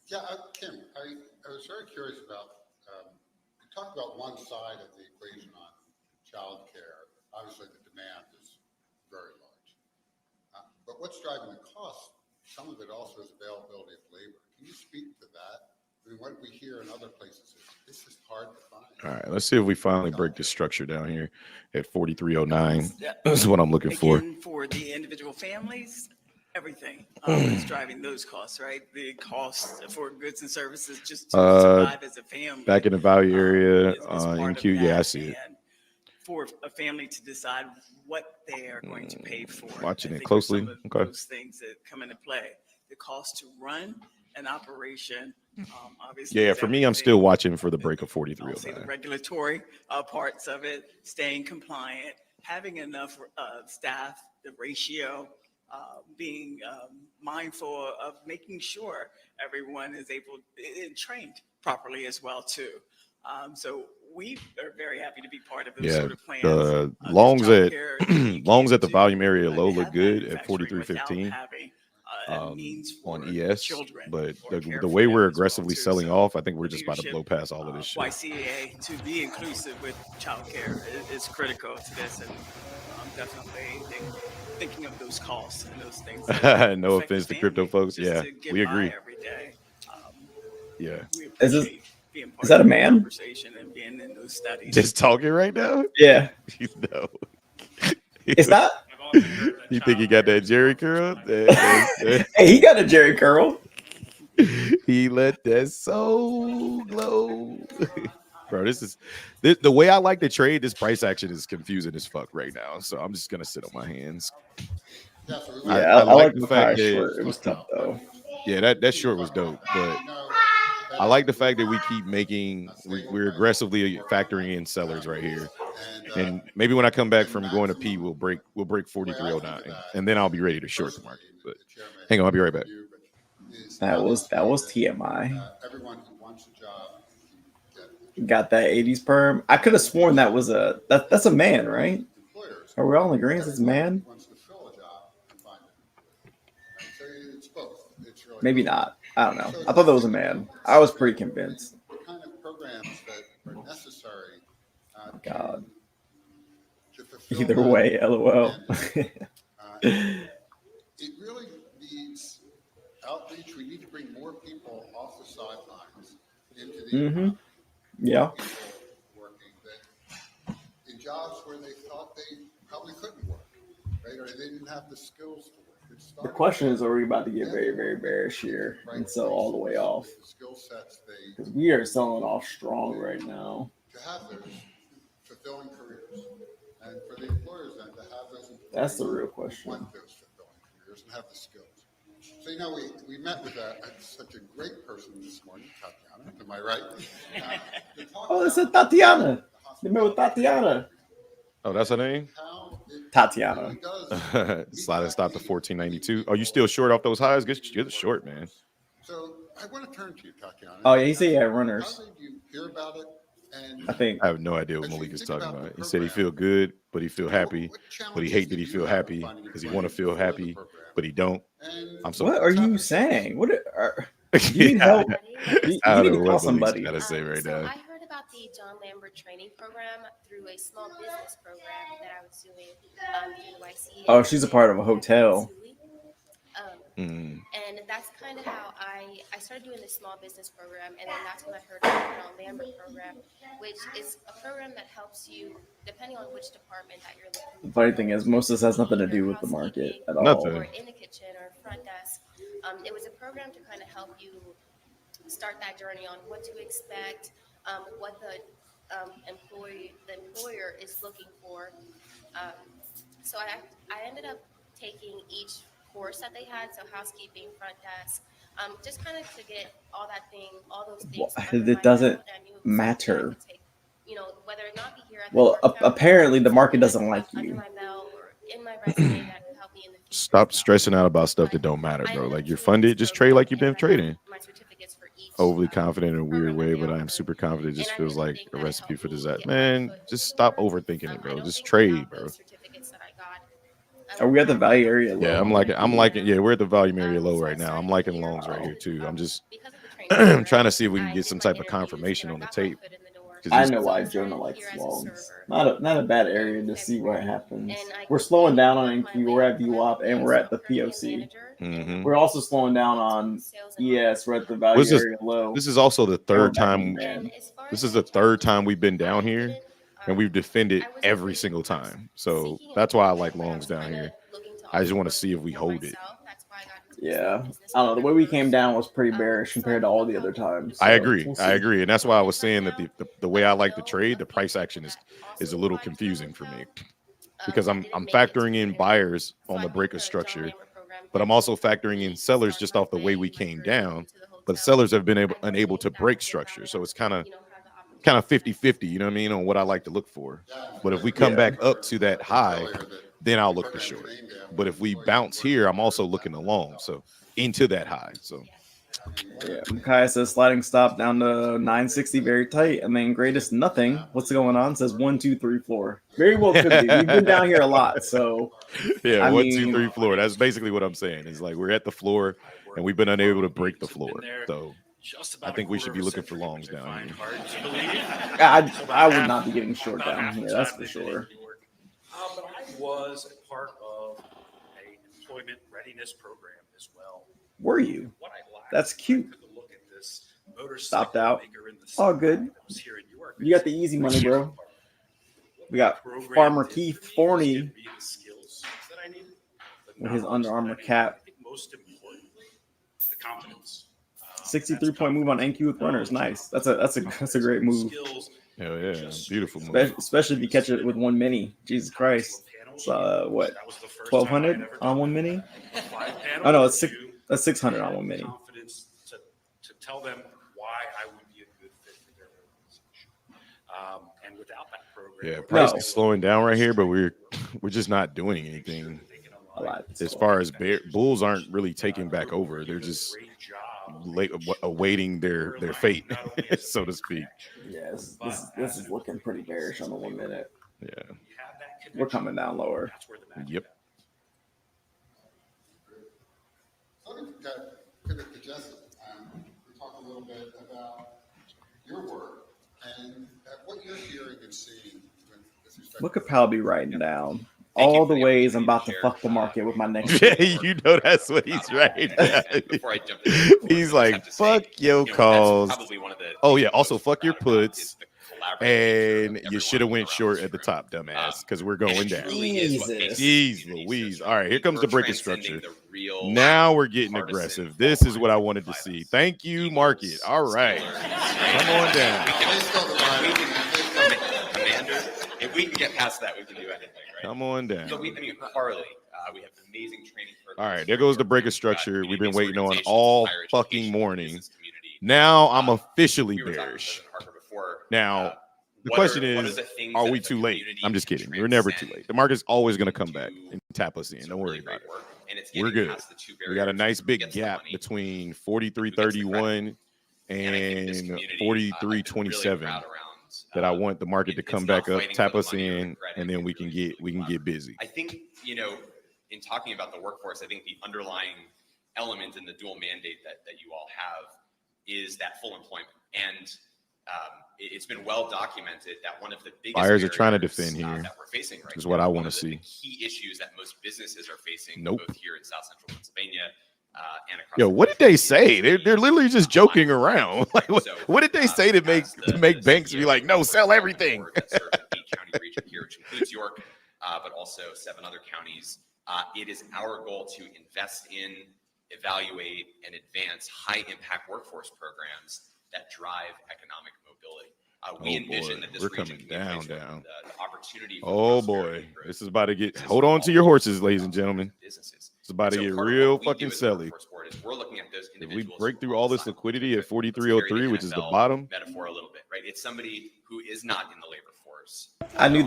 Yeah, Kim, I was very curious about, you talked about one side of the equation on childcare. Obviously, the demand is very large. But what's driving the cost? Some of it also is availability of labor. Can you speak to that? I mean, what we hear in other places is this is hard to find. All right, let's see if we finally break this structure down here at 4309. This is what I'm looking for. Again, for the individual families, everything is driving those costs, right? The cost for goods and services just to survive as a family. Back in the value area, is part of NQ, yeah, I that. see it. And for a family to decide what they are going to pay for. Watching I it think are closely. some of Okay. those things that come into play. The cost to run in operation. Obviously, Yeah, for me, I'm still watching for the break of obviously the 4309. regulatory parts of it, staying compliant, having enough staff, the ratio, being mindful of making sure everyone is able and trained properly as well too. So we are very happy to be part of those Yeah, sort of plans. the 'Cause longs at childcare is what you longs can't at the do. volume area low To look have good at manufacturing without 4315 having a means for on ES, children but or care the for way them we're as well aggressively too. selling So off, I think we're the just about to leadership, blow past all of this shit. YCA to be inclusive with childcare is critical to this, and definitely thinking of those costs and those things that No affect the offense to crypto family folks. just Yeah, to get we by agree. every day. Um, Yeah, we Is this appreciate being part is that a of the man? conversation and being in those studies. just talking right now. Yeah, No, it's not. I've also heard that you think he got childcare that is Jerry more curl? prescribed. Hey, he got a Jerry curl. He let that soul glow. Bro, the way I like to trade. This price action is confusing as fuck right now. So I'm just gonna sit on my hands. Yeah, so we I, went Yeah, I I like like the fact Makai that short. It was tough though. yeah, that short was dope, but I like the fact that we keep making we're aggressively factoring in sellers right here. And maybe when I come back from going to P, we'll break 4309, and then I'll be ready to short the market. But hang on, I'll be right back. That was TMI. Everyone who wants a job can get Got that 80s perm. I could have sworn that was that's a man, right? employers. Are we all in agreement? It's man? Who wants to fill a job can find it. Right? So it's both. It's really Maybe both. not. I don't know. I thought that was a man. I was pretty convinced. The kind of programs that are necessary God. to fulfill Either that way, LOL. it really needs outreach. We need to bring more people off the sidelines into the economy. Yeah. People working that in jobs where they thought they probably couldn't work, right? Or they didn't have the skills to work. The question is, are we about to get very, very bearish here and sell all the way off? The skill sets they Because we are selling off strong right now. to have those fulfilling careers, and for the employers then to have those employees That's the real who question. want those fulfilling careers and have the skills. So we met with such a great person this morning, Tatiana. Am I right? Oh, that's a Tatiana. They met with Tatiana. Oh, that's her name. Tatiana. Slide and stop to 1492. Are you still short off those highs? Get short, man. So I want to turn to you, Tatiana. Oh yeah, he said he had runners. How did you hear about it? And I think I have no idea what Malik is talking about. He said he feel good, but he feel happy, but he hate that he feel happy because he want to feel happy, but he don't. I'm so. What are you saying? What are you need help? You I need don't to know call what Malik's somebody. gotta say right So now. I heard about the John Lambert training program through a small business program that I was doing through YCA. Oh, she's a part of a hotel. And that's kind of how I started doing this small business program, and then that's when I heard about the John Lambert program, which is a program that helps you depending on which department that you're looking. The funny thing is, most of this has nothing to do with the market at all. Nothing. Or in the kitchen or front desk. It was a program to kind of help you start that journey on what to expect, what the employer is looking for. So I ended up taking each course that they had, so housekeeping, front desk, just kind of to get all those things. It doesn't matter. You know, whether or not be here at Well, the work apparently the market doesn't like under you. my belt or in my resume that could help me in the future. Stop stressing out about stuff that don't matter, bro. Like you're funded, just trade like you've been trading. My certificates for each Overly confident in a weird way, but I am super confident. It just feels like a recipe for disaster. Man, just stop overthinking it, bro. Just trade, bro. Are we at the value area? Yeah, I'm liking. Yeah, we're at the volume area low right now. I'm liking longs right here too. I'm just trying to see if we can get some type of confirmation on the tape. I know why Jonah likes longs. Not a bad area to see what happens. We're slowing down on NQ. We're at VWAP and we're at the POC. Mm-hmm. We're also slowing down on ES. We're at the value area low. This is also the third time. This is the third time we've been down here, and we've defended every single time. So that's why I like longs down here. I just want to see if we hold it. Yeah, I don't know. The way we came down was pretty bearish compared to all the other times. So I agree. we'll I agree, and that's why I was saying that the way I like to trade, the price action is a little confusing for me because I'm factoring in buyers on the breaker structure, but I'm also factoring in sellers just off the way we came down. But sellers have been unable to break structure, so it's kind of 50-50. You know what I mean, on what I like to look for. But if we come back up to that high, then I'll look to short. But if we bounce here, I'm also looking to long, so into that high. So Yeah, Micaiah says sliding stop down to 960, very tight. And then greatest nothing. What's going on? Says 1, 2, 3 floor. Very well could be. We've been down here a lot, so yeah, 1, 2, 3 floor. That's basically what I'm saying. Is like we're at the floor and we've been unable to break the floor. So I think we should be looking for longs down here. I would not be getting short down here. That's for sure. But I was a part of an employment readiness program as well. Were you? That's cute. Stopped out. All good. You got the easy money, bro. We got Farmer Keith Forney with his Under Armour cap. Most important, the confidence. 63-point move on NQ with runners. Nice. That's a great move. Hell yeah, beautiful move. Especially if you catch it with one mini. Jesus Christ. What? 1,200 on one mini? Oh no, it's 600 on one mini. To tell them why I would be a good fit for their organization. And without that program, yeah, price is slowing down right here, but we're just not doing anything. A lot. As far as bulls aren't really taking back over, they're just awaiting their fate, so to speak. Yeah, this is looking pretty bearish on the 1 minute. Yeah, we're coming down lower. Yep. So I'm going to pivot to Jesse. We talk a little bit about your work and what you're hearing and seeing with respect. Look at Powell be writing down all the ways I'm about to fuck the market with my next. Yeah, you know that's what he's writing. Before I jump in, he's like, "Fuck your calls." Oh yeah, also fuck your puts. And you should have went short at the top, dumbass, because we're going down. Jeez Louise. All right, here comes the breaking structure. Now we're getting aggressive. This is what I wanted to see. Thank you, market. All right. Come on down. Commander, if we can get past that, we can do anything, right? Come on down. So Harley, we have amazing training programs. All right, there goes the breaker structure we've been waiting on all fucking morning. Now I'm officially bearish. Now, the question is, are we too late? I'm just kidding. We're never too late. The market's always going to come back and tap us in. Don't worry about it. We're good. We got a nice big gap between 43.31 and 43.27 that I want the market to come back up, tap us in, and then we can get busy. I think, in talking about the workforce, I think the underlying element in the dual mandate that you all have is that full employment. And it's been well documented that one of the biggest buyers are trying to defend here. That we're facing right is what I want to see. see. Key issues that most businesses are facing, both here in South Central Pennsylvania and across. Yo, what did they say? They're literally just joking around. Like, what did they say to make banks be like, no, sell everything? County region here, which includes York, but also 7 other counties. It is our goal to invest in, evaluate, and advance high-impact workforce programs that drive economic mobility. We envision that this we're region coming can be down. The opportunity. Oh boy, this is about to get. Hold on to your horses, ladies and gentlemen. It's about to get real fucking selly. We're looking at those if we break through all this liquidity at 43.03, which is the bottom. Metaphor a little bit, right? It's somebody who is not in the labor force. I knew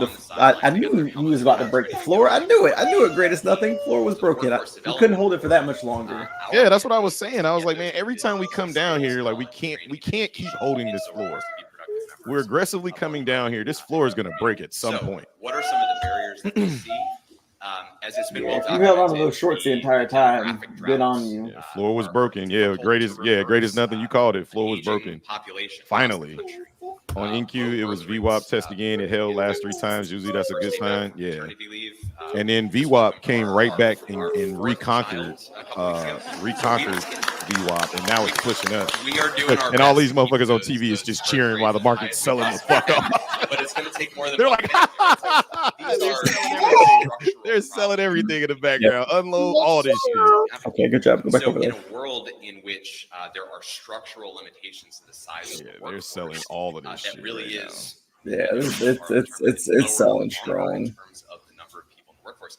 he was about to break the floor. I knew it. Greatest nothing. Floor was broken. We couldn't hold it for that much longer. Yeah, that's what I was saying. I was like, man, every time we come down here, like we can't keep holding this floor. We're aggressively coming down here. This floor is going to break at some point. What are some of the barriers that you see? As it's been well documented, you held on to those shorts the entire time. Good on you. Yeah, floor was broken. Yeah, greatest nothing. You called it. Floor was broken. Finally. On NQ, it was VWAP test again. It held last 3 times. Usually that's a good sign. Yeah. And then VWAP came right back and reconquered VWAP, and now it's pushing up. We are doing our and all these motherfuckers on TV is just cheering while the market's selling the fuck up. But it's going to take more than. They're like, they're selling everything in the background. Yep. Unload all this shit. Okay, good job. Go back over in there. A world in which there are structural limitations to the size of the workforce, they're selling all of this shit. That really right is. Yeah, it's selling strong. In terms of the number of people in the workforce,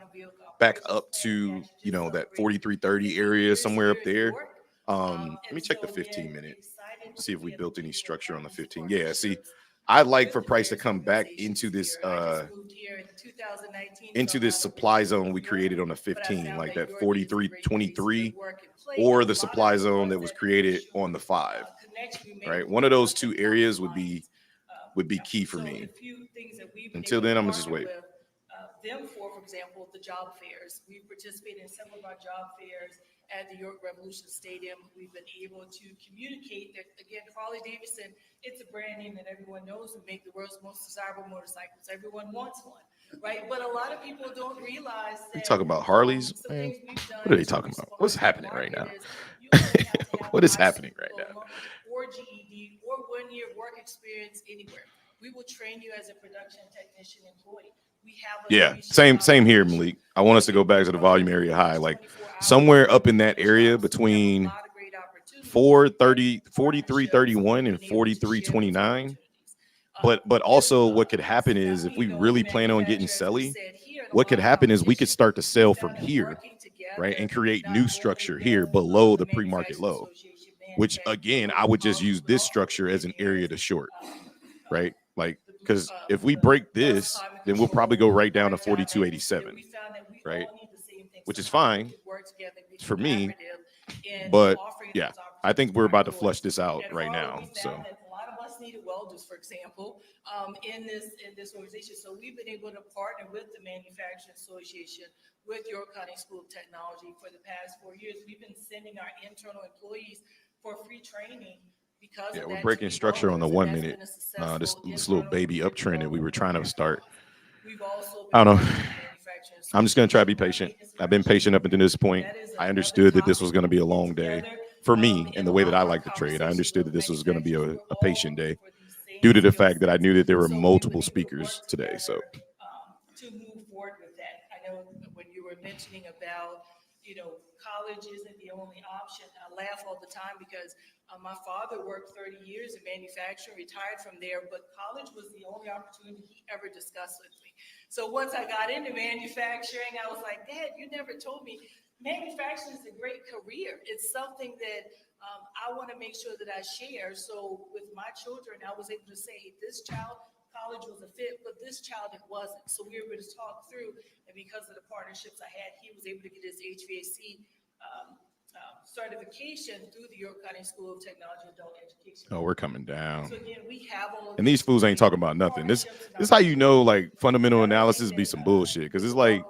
a vehicle. back up to, you know, that 4330 area somewhere up there. Let me check the 15-minute, see if we built any structure on the 15. Yeah, see, I'd like for price to come back into this supply zone we created on the 15, like that 4323, or the supply zone that was created on the 5. Right, one of those two areas would be key for me. Until then, I'm gonna just wait. Them for example, the job fairs. We participated in several of our job fairs at the York Revolution Stadium. We've been able to communicate that, again, Harley-Davidson, it's a brand name that everyone knows and make the world's most desirable motorcycles. Everyone wants one, right? But a lot of people don't realize that. We talk about Harleys, man. What are they talking about? What's happening right now? What is happening right now? Or GED or 1-year work experience anywhere. We will train you as a production technician employee. We have same here, Malik. I want us to go back to the volume area high, like somewhere up in that area between 4331 and 4329. But also what could happen is if we really plan on getting selly, what could happen is we could start to sell from here, right, and create new structure here below the pre-market low, which again, I would just use this structure as an area to short, right? Like, because if we break this, then we'll probably go right down to 4287, right? Which is fine for me. But yeah, I think we're about to flush this out right now. So a lot of us needed welders, for example, in this organization. So we've been able to partner with the Manufacturing Association, with York County School of Technology for the past 4 years. We've been sending our internal employees for free training. Yeah, we're breaking structure on the 1 minute. This little baby uptrend that we were trying to start. I don't know. I'm just going to try to be patient. I've been patient up until this point. I understood that this was going to be a long day for me and the way that I like to trade. I understood that this was going to be a patient day due to the fact that I knew that there were multiple speakers today. So to move forward with that, I know when you were mentioning about, you know, college isn't the only option. I laugh all the time because my father worked 30 years in manufacturing, retired from there, but college was the only opportunity he ever discussed with me. So once I got into manufacturing, I was like, Dad, you never told me manufacturing is a great career. It's something that I want to make sure that I share. So with my children, I was able to say, this child, college was a fit, but this child, it wasn't. So we were able to talk through, and because of the partnerships I had, he was able to get his HVAC certification through the York County School of Technology and Adult Education. oh, we're coming down. So again, we have all of And these fools ain't talking about nothing. This is how you know, like, fundamental analysis be some bullshit. Because it's like,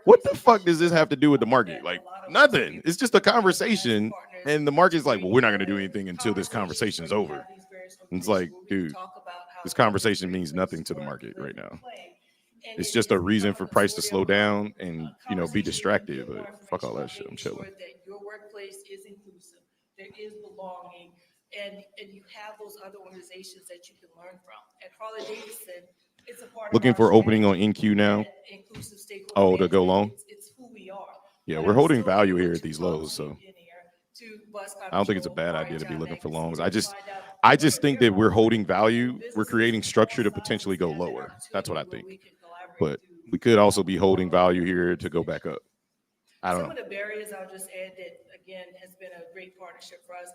what the fuck does this have to do with the market? Like, nothing. It's just a conversation. And the market's like, well, we're not going to do anything until this conversation's over. And it's like, dude, this conversation means nothing to the market right now. It's just a reason for price to slow down and, you know, be distracted. But fuck all that shit. I'm chilling. Your workplace is inclusive. There is belonging. And you have those other organizations that you can learn from. At Harley-Davidson, it's a part Looking of for opening on NQ now. Oh, to go long? It's who we are. Yeah, we're holding value here at these lows. So I don't think it's a bad idea to be looking for longs. I just think that we're holding value. We're creating structure to potentially go lower. That's what I think. But we could also be holding value here to go back up. I don't know. Some of the barriers, I'll just add that, again, has been a great partnership for us.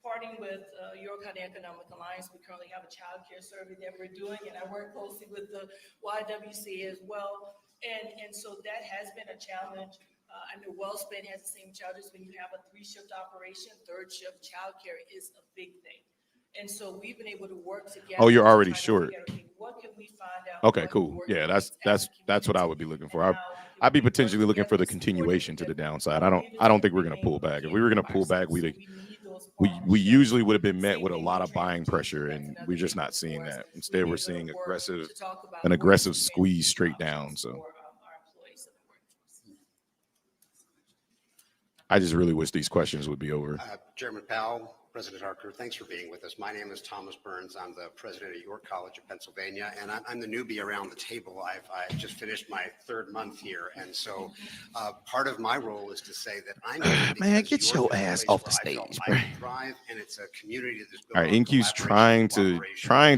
Partnering with York County Economic Alliance, we currently have a child care survey that we're doing, and I work closely with the YWCA as well. And so that has been a challenge. I know WellSpan has the same challenges. When you have a 3-shift operation, 3rd shift childcare is a big thing. And so we've been able to work together. Oh, you're already short. What can we find out? Okay, cool. Yeah, that's what I would be looking for. I'd be potentially looking for the continuation to the downside. I don't think we're gonna pull back. If we were gonna pull back, we usually would have been met with a lot of buying pressure, and we're just not seeing that. Instead, we're seeing an aggressive squeeze straight down. So I just really wish these questions would be over. Jerome Powell, President Harker, thanks for being with us. My name is Thomas Burns. I'm the president of York College of Pennsylvania, and I'm the newbie around the table. I've just finished my 3rd month here, and so part of my role is to say that I'm man, get your ass off the stage, bro. Thrive, and it's a community that's built. All right, NQ's trying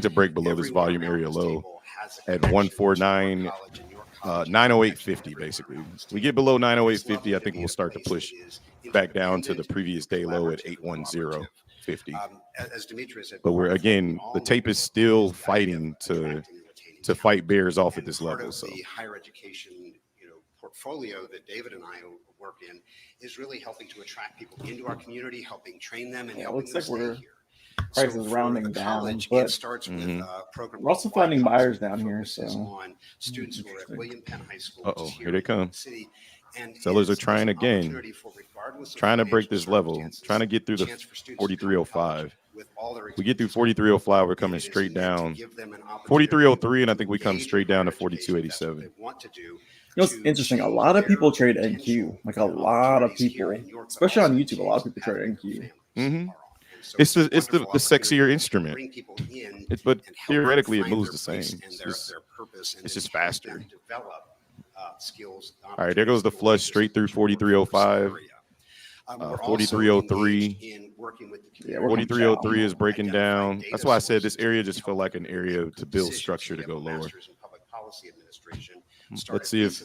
to break below this volume area low at 149. 908.50 basically. We get below 908.50, I think we'll start to push back down to the previous day low at 810.50. As Demetrius said, But we're again, the tape is still fighting to fight bears off at this level. So the higher education, portfolio that David and I work in is really helping to attract people into our community, helping train them, and helping them stay here. Price is rounding down, but it starts with a program. we're also finding buyers down here. So on students who are at William Penn High School. Uh-oh, here they come. City, and sellers are trying again, trying to break this level, trying to get through the 4305. We get through 4305, we're coming straight down. 4303, and I think we come straight down to 4287. It's interesting. A lot of people trade NQ. Like a lot of people, especially on YouTube, a lot of people trade NQ. Mm-hmm. It's the sexier instrument, but theoretically it moves the same. It's just faster. All right, there goes the flush straight through 4305. 4303. 4303 is breaking down. That's why I said this area just felt like an area to build structure to go lower. Let's see if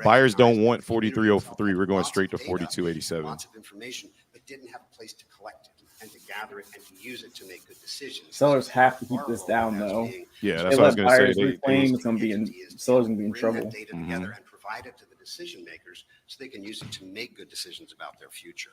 buyers don't want 4303, we're going straight to 4287. Lots of information, but didn't have a place to collect it and to gather it and to use it to make good decisions. Sellers have to keep this down, though. Yeah, that's what I was going to say. It's going to be sellers going to be in trouble. Data together and provide it to the decision makers so they can use it to make good decisions about their future.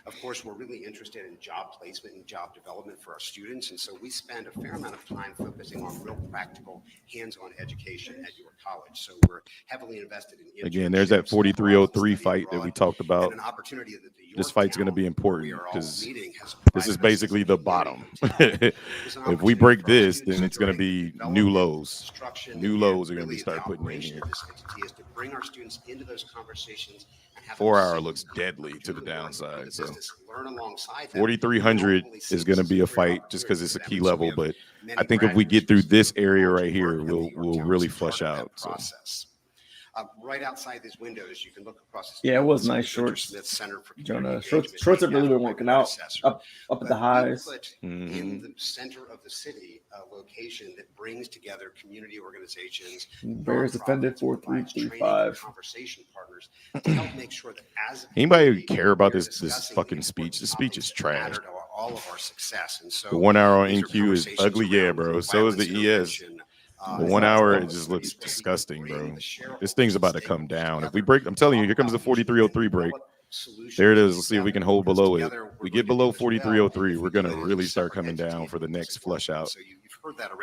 Of course, we're really interested in job placement and job development for our students, and so we spend a fair amount of time focusing on real practical, hands-on education at your college. So we're heavily invested in. Again, there's that 4303 fight that we talked about. This fight's going to be important because this is basically the bottom. If we break this, then it's going to be new lows. New lows are going to be start putting in here. Is to bring our students into those conversations. 4 hour looks deadly to the downside. So 4300 is going to be a fight just because it's a key level. But I think if we get through this area right here, we'll really flush out. So. Right outside these windows, you can look across the it was nice shorts. Jonah, shorts have really been working out up at the highs. In the center of the city, a location that brings together community organizations. Bears offended 4335. Conversation partners to help make sure that as anybody care about this fucking speech? The speech is trash. All of our success, and so the 1 hour on NQ is ugly, yeah, bro. So is the ES. The 1 hour, it just looks disgusting, bro. This thing's about to come down. If we break, I'm telling you, here comes the 4303 break. There it is. Let's see if we can hold below it. We get below 4303, we're gonna really start coming down for the next flush out.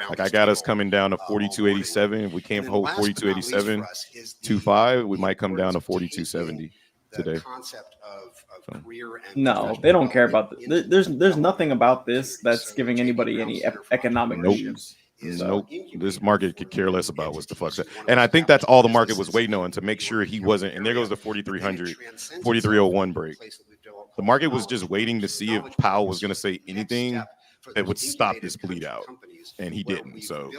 Like I got us coming down to 4287. If we can't hold 4287, 25, we might come down to 4270 today. No, they don't care about this. There's nothing about this that's giving anybody any economic news. Nope. This market could care less about what the fuck's that. And I think that's all the market was waiting on to make sure he wasn't. And there goes the 4300, 4301 break. The market was just waiting to see if Powell was going to say anything that would stop this bleed out. And he didn't. So,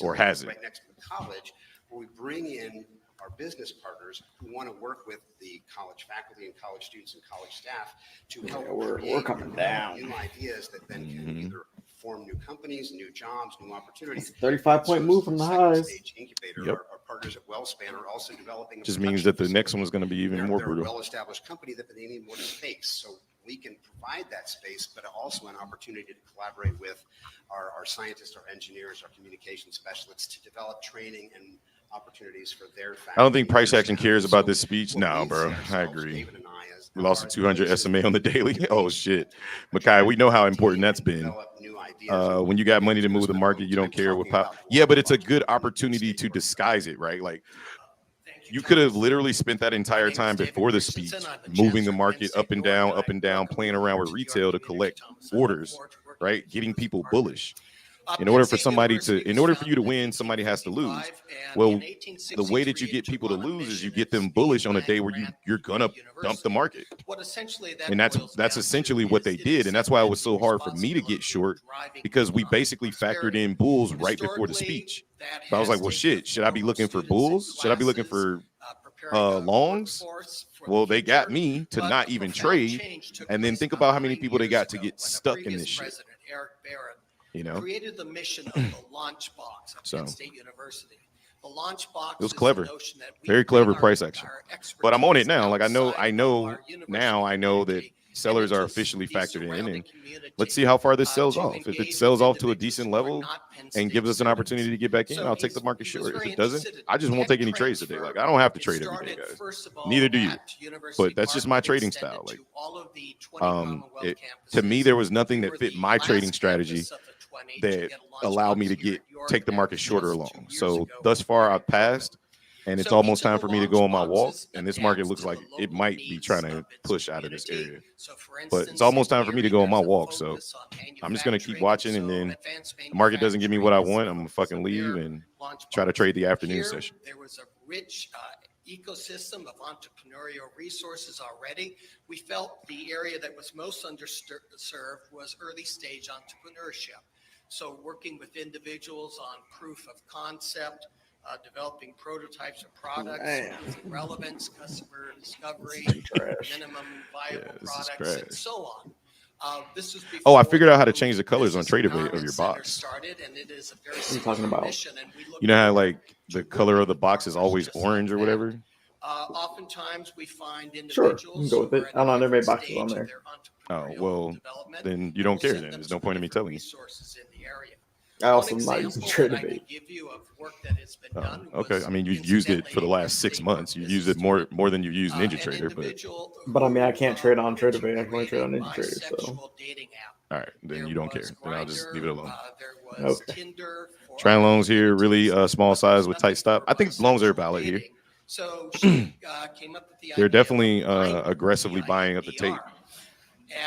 or hasn't. Right next to the college, where we bring in our business partners who want to work with the college faculty and college students and college staff to help we're coming down. New ideas that then can either form new companies, new jobs, new opportunities. 35-point move from the highs. Incubator, our partners at Wellspan are also developing. Just means that the next one is going to be even more brutal. They're a well-established company that they need more space, so we can provide that space, but also an opportunity to collaborate with our scientists, our engineers, our communication specialists to develop training and opportunities for their faculty. I don't think price action cares about this speech. No, bro. I agree. We lost a 200 SMA on the daily. Oh, shit. Makai, we know how important that's been. When you got money to move the market, you don't care what pop. Yeah, but it's a good opportunity to disguise it, right? Like, you could have literally spent that entire time before the speech moving the market up and down, playing around with retail to collect orders, right? Getting people bullish. In order for you to win, somebody has to lose. Well, the way that you get people to lose is you get them bullish on a day where you're gonna dump the market. And that's essentially what they did. And that's why it was so hard for me to get short, because we basically factored in bulls right before the speech. So I was like, well, shit, should I be looking for bulls? Should I be looking for longs? Well, they got me to not even trade. And then think about how many people they got to get stuck in this shit. You know, created the mission of the launch box at Penn State University. The launch box It was is the clever, notion that we very bring clever price action. our But I'm on it expertise now. Like I know outside of our now. I know that community sellers and are into officially the factored in, surrounding and community, let's see how far this sells to off. If it engage sells with off to a individuals decent who are level not Penn and State gives us an students. opportunity to get back in, So I'll take the market he was short. If very it doesn't, interested in I just won't tech take any trades today. transfer. Like I don't have to It trade every day, started, guys. first of all, Neither do you. at University But that's just my Park, trading extended style. Like to all of the 20 Commonwealth to me, campuses. there was nothing We that were fit the my trading last strategy campus of the 20 to that get a launch allowed me box to here get at York take the that market was shorter just along. 2 years So ago thus when far, it I've passed, and it's So almost each of time the for me to launch go on my walk. boxes And this market adapts looks to like the it local might be needs trying to of its push out of this community. area. So for But it's instance, almost in time the for me to area, go on my there's a walk. So focus on I'm just gonna keep manufacturing, watching, and so then advanced the market doesn't give me what I want. I'm manufacturing gonna is the fucking focus of leave their and launch try to box. trade the afternoon Here, session. there was a rich ecosystem of entrepreneurial resources already. We felt the area that was most underserved was early stage entrepreneurship. So working with individuals on proof of concept, developing prototypes of products, Man. proof of relevance, customer discovery, Trash. minimum viable This is products, and trash. so on. This was Oh, I before figured out how to new change the colors on business Tradevate of empowerment your center box. started, and it is a very What are you talking similar about? mission, and we look You know how forward like the to color working of the with box is partners always just like orange or that. whatever? Oftentimes we find Sure, you can individuals go who with are it. at I don't know. a There may be different boxes on stage of there. their Oh, entrepreneurial well, development. then you and don't we'll care send then. them There's to no point in me different telling you. resources in the area. I One also am not using example that I Tradevate. can give you of work that has been done Okay. was I mean, you've used it for the incidentally a last 6 Penn months. State You've used it business more than you've used Ninja an Trader, but individual But I mean, I who, can't trade on went to Tradevate. I can only trade on create Ninja Trader. So bisexual dating app. all right, then There you don't care. was Then I'll just Grindr, leave it alone. there was okay. Tinder for Trying other loans here, really communities, small but there size was with tight nothing stop. for I think loans are bisexual valid here. dating. So she came up with the They're idea of definitely applying with aggressively buying up the tape.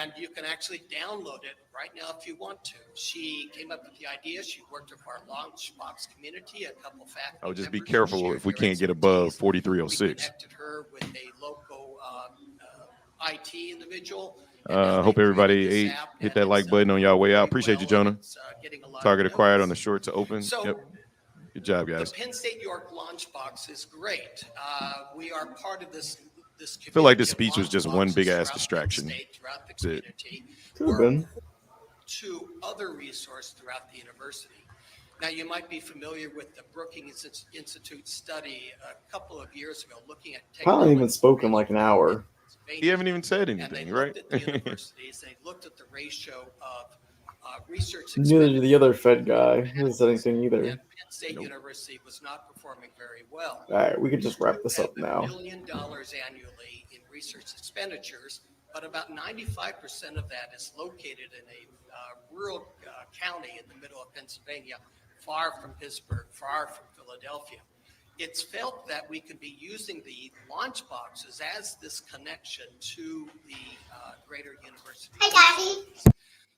and you can actually download it right now if you want to. She came up with the idea. She worked with our Launchbox community, a couple faculty. Oh, just be members who careful shared if we their can't get above expertise. 4306. We connected her with a local IT individual. and now Hope they've everybody created this ate. app, Hit and that like it's button on y'all way very out. Appreciate you, well, and Jonah. it's, getting a lot of Target acquired on the notice. short to open. So Yep. Good job, the guys. Penn State York Launchbox is great. We are part of this I feel like this community speech was of just one big ass launchboxes distraction. throughout Penn State, throughout the That's it. community. Could have We're been. to other resources throughout the university. Now, you might be familiar with the Brookings Institute study a couple of years ago looking at Probably technology. even spoke in like an hour. He haven't even said And they anything, looked right? at the universities, they looked at the ratio of research Neither did the other Fed guy. He expenditure. hasn't said anything either. And Penn State University was not performing very well. All right, we could just wrap this up now. $1 billion annually in research expenditures, but about 95% of that is located in a rural county in the middle of Pennsylvania, far from Pittsburgh, far from Philadelphia. It's felt that we could be using the launch boxes as this connection to the greater university. Hi, Daddy.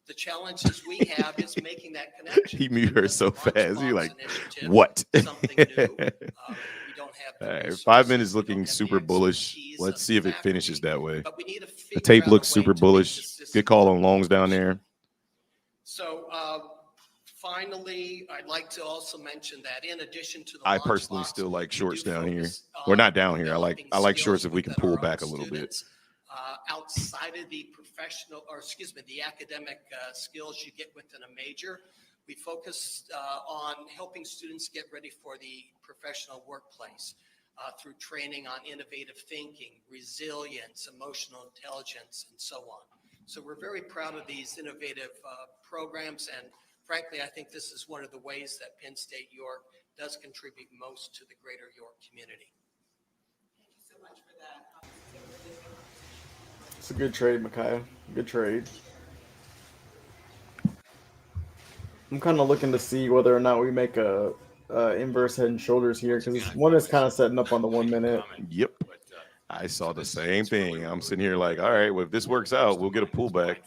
The challenges we have is making that connection. He muted her so Launch fast. You're Box like, initiative, what? something new. We don't have the All right, resources, 5 minutes we don't looking have the super bullish. expertise Let's of see if it faculty, finishes that way. but we need to The figure tape out a looks way super to make bullish. this system Good call on longs down there. So finally, I'd like to also mention that in addition to the I launch personally box, still like we shorts do down here. focus Or on not down here. I developing like shorts skills if we can within pull our back a own little bit. students, outside of the professional, or excuse me, the academic skills you get within a major. We focus on helping students get ready for the professional workplace through training on innovative thinking, resilience, emotional intelligence, and so on. So we're very proud of these innovative programs, and frankly, I think this is one of the ways that Penn State York does contribute most to the greater York community. Thank you so much for that. It's a good trade, Micaiah. Good trade. I'm kind of looking to see whether or not we make a inverse head and shoulders here because one is kind of setting up on the 1 minute. Yep. I saw the same thing. I'm sitting here like, all right, well, if this works out, we'll get a pullback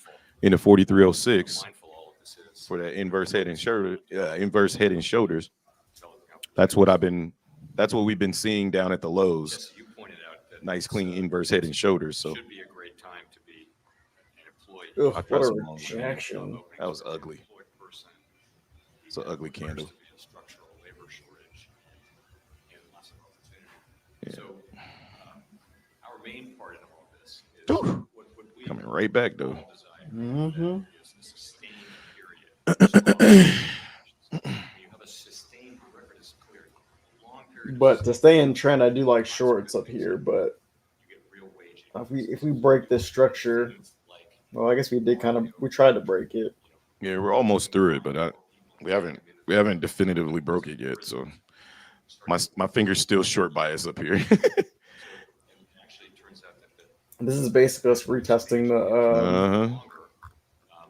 into 4306 for that inverse head and shoulders. That's what we've been seeing down at the lows. Nice clean inverse head and shoulders. So Should be a great time to be an employee. Ugh, what a rejection. that was ugly. It's an ugly candle. Structural labor shortage and lots of opportunity. Yeah. So our main part in all of this is Ooh, what we coming right back though. Mm-hmm. is a sustained period. You have a sustained record is clear, long But to stay in trend, I do like shorts up here. But if we break this structure, well, I guess we tried to break it. Yeah, we're almost through it, but we haven't definitively broke it yet. So my finger's still short bias up here. This is basically us Uh-huh.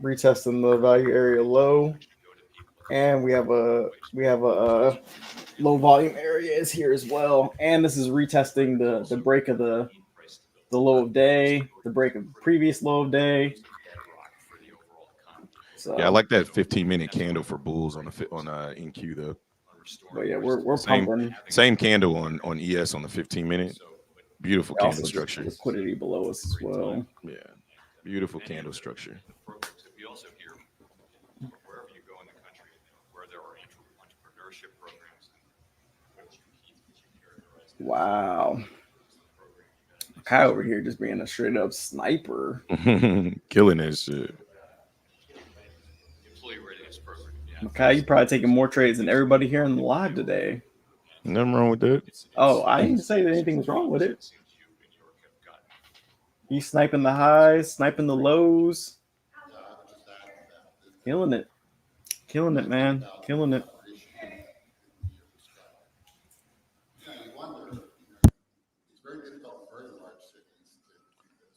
retesting the value area low, and we have a low volume areas here as well. And this is retesting the break of the low of day, the break of the previous low of day. So Yeah, I like that 15-minute candle for bulls on NQ though. but yeah, we're Same pumping. same candle on ES on the 15-minute. Beautiful candle Also, just structure. liquidity below us as well. Yeah, beautiful candle structure. We also hear wherever you go in the country where there are entrepreneurship programs. Wow. Kai over here just being a straight up sniper. Killing that shit. Employee readiness program. Yeah. Kai, you probably taking more trades than everybody here in the live today. Nothing wrong with that. Oh, I didn't say that anything was wrong with it. He's sniping the highs, sniping the lows. Killing it. Killing it, man. Killing it. Yeah, you wonder, it's very difficult for very large cities to do this.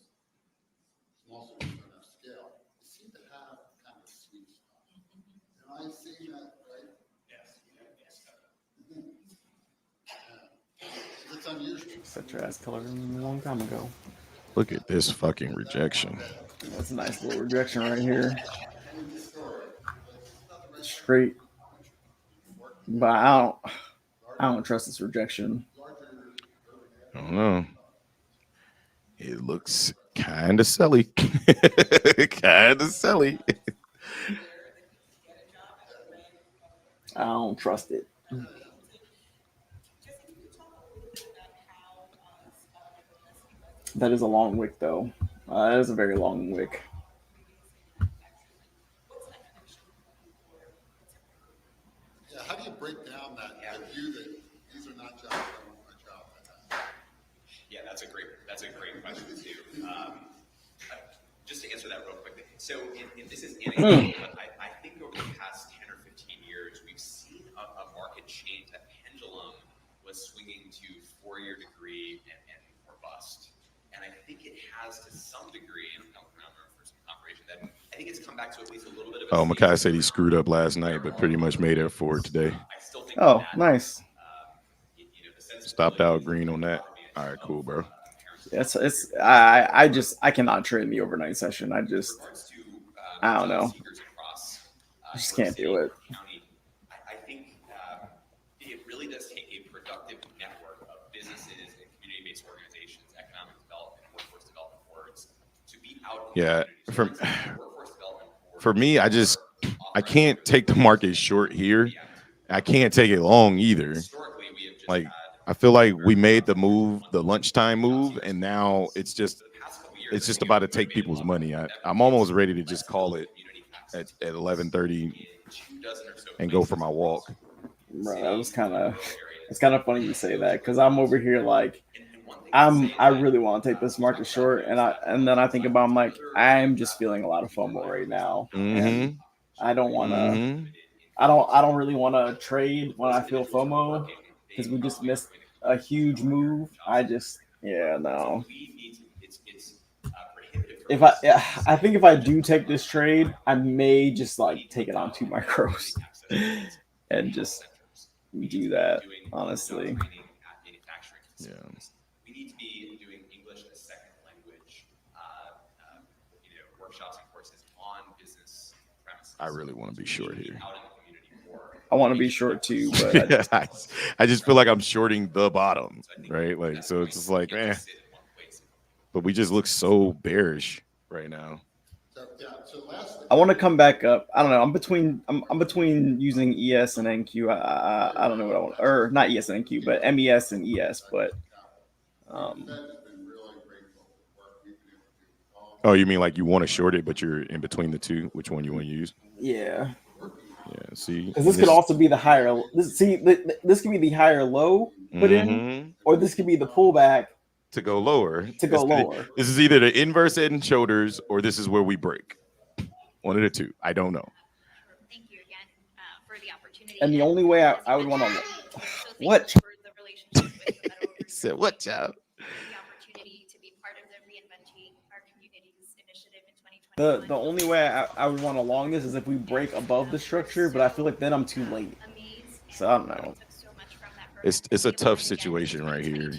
Small cities don't have scale. They seem to have kind of a sweet spot. Am I seeing that right? Yes. It's unusual. Set your ass color a long time ago. Look at this fucking rejection. That's a nice little rejection right here. Straight. But I don't trust this rejection. I don't know. It looks kind of selly. Kind of selly. I don't trust it. That is a long wick, though. That is a very long wick. Yeah, how do you break down that view that these are not jobs I want my job to have? Yeah, that's a great question too. Just to answer that real quickly. So, this is anecdotal, but I think over the past 10 or 15 years, we've seen a market change. That pendulum was swinging to 4-year degree or bust. And I think it has to some degree, and I'm around for some confirmation, that I think it's come back to at least a little bit of a Makai said he screwed up last night, but pretty much made up for it today. I still think Oh, that, nice. Stopped out green on that. All right, cool, bro. I cannot trade in the overnight session. I don't know. I just can't do it. I think it really does take a productive network of businesses and community-based organizations, economic development, workforce development boards, to be out. Yeah, for me, I can't take the market short here. I can't take it long either. Like, I feel like we made the move, the lunchtime move, and now it's just about to take people's money. I'm almost ready to just call it at 11:30 and go for my walk. Bro, it's kind of funny you say that, because I'm over here like I really want to take this market short, and then I think about, I'm like, I'm just feeling a lot of FOMO right now. And I don't want to. I don't really want to trade when I feel FOMO, because we just missed a huge move. No. I think if I do take this trade, I may just like take it on 2 micros and just do that, honestly. Yeah. We need to be doing English as a second language, workshops and courses on business premises. I really want to be short here. I want to be short too, but I just feel like I'm shorting the bottom, right? Like, so it's just like, but we just look so bearish right now. I want to come back up. I don't know. I'm between using ES and NQ. I don't know what I want, or not ES and NQ, but MES and ES. But oh, you mean like you want to short it, but you're in between the two? Which one you want to use? Yeah. Yeah. See, because this could also be the higher. This could be the higher low, put in, Mhm. or this could be the pullback to go lower. to go This- lower. This is either the inverse head and shoulders, or this is where we break. One of the two. I don't know. Thank you again for the opportunity. And the only way I would want to what? He said, "What, child?" The opportunity to be part of the Reinventing Our Communities initiative in 2020. The only way I would want to long this is if we break above the structure, but I feel like then I'm too late. So I don't know. It's a tough situation right here.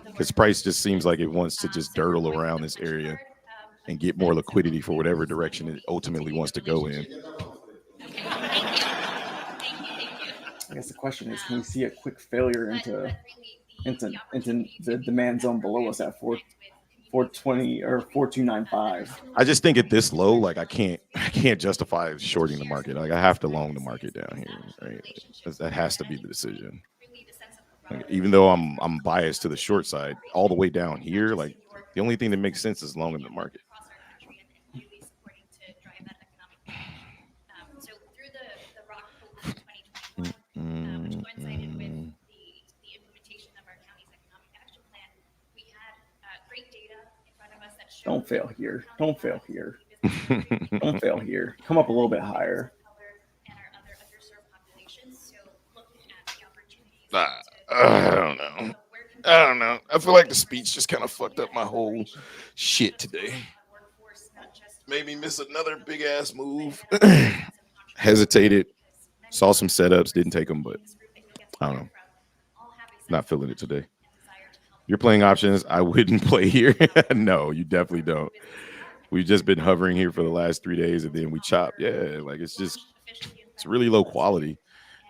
Because price just seems like it wants to just dirtle around this area and get more liquidity for whatever direction it ultimately wants to go in. I guess the question is, can we see a quick failure into the demand zone below us at 420 or 4295? I just think at this low, like I can't justify shorting the market. Like I have to long the market down here, right? That has to be the decision. Like, even though I'm biased to the short side, all the way down here, like the only thing that makes sense is longing the market. So through the Rock Hope 2021, which coincided with the implementation of our county's economic action plan, we had great data in front of us that showed. Don't fail here. Don't fail here. Don't fail here. Come up a little bit higher. I don't know. I don't know. I feel like the speech just kind of fucked up my whole shit today. Made me miss another big ass move. Hesitated. Saw some setups, didn't take them, but I don't know. Not feeling it today. You're playing options. I wouldn't play here. No, you definitely don't. We've just been hovering here for the last 3 days, and then we chop. Yeah, like it's really low quality.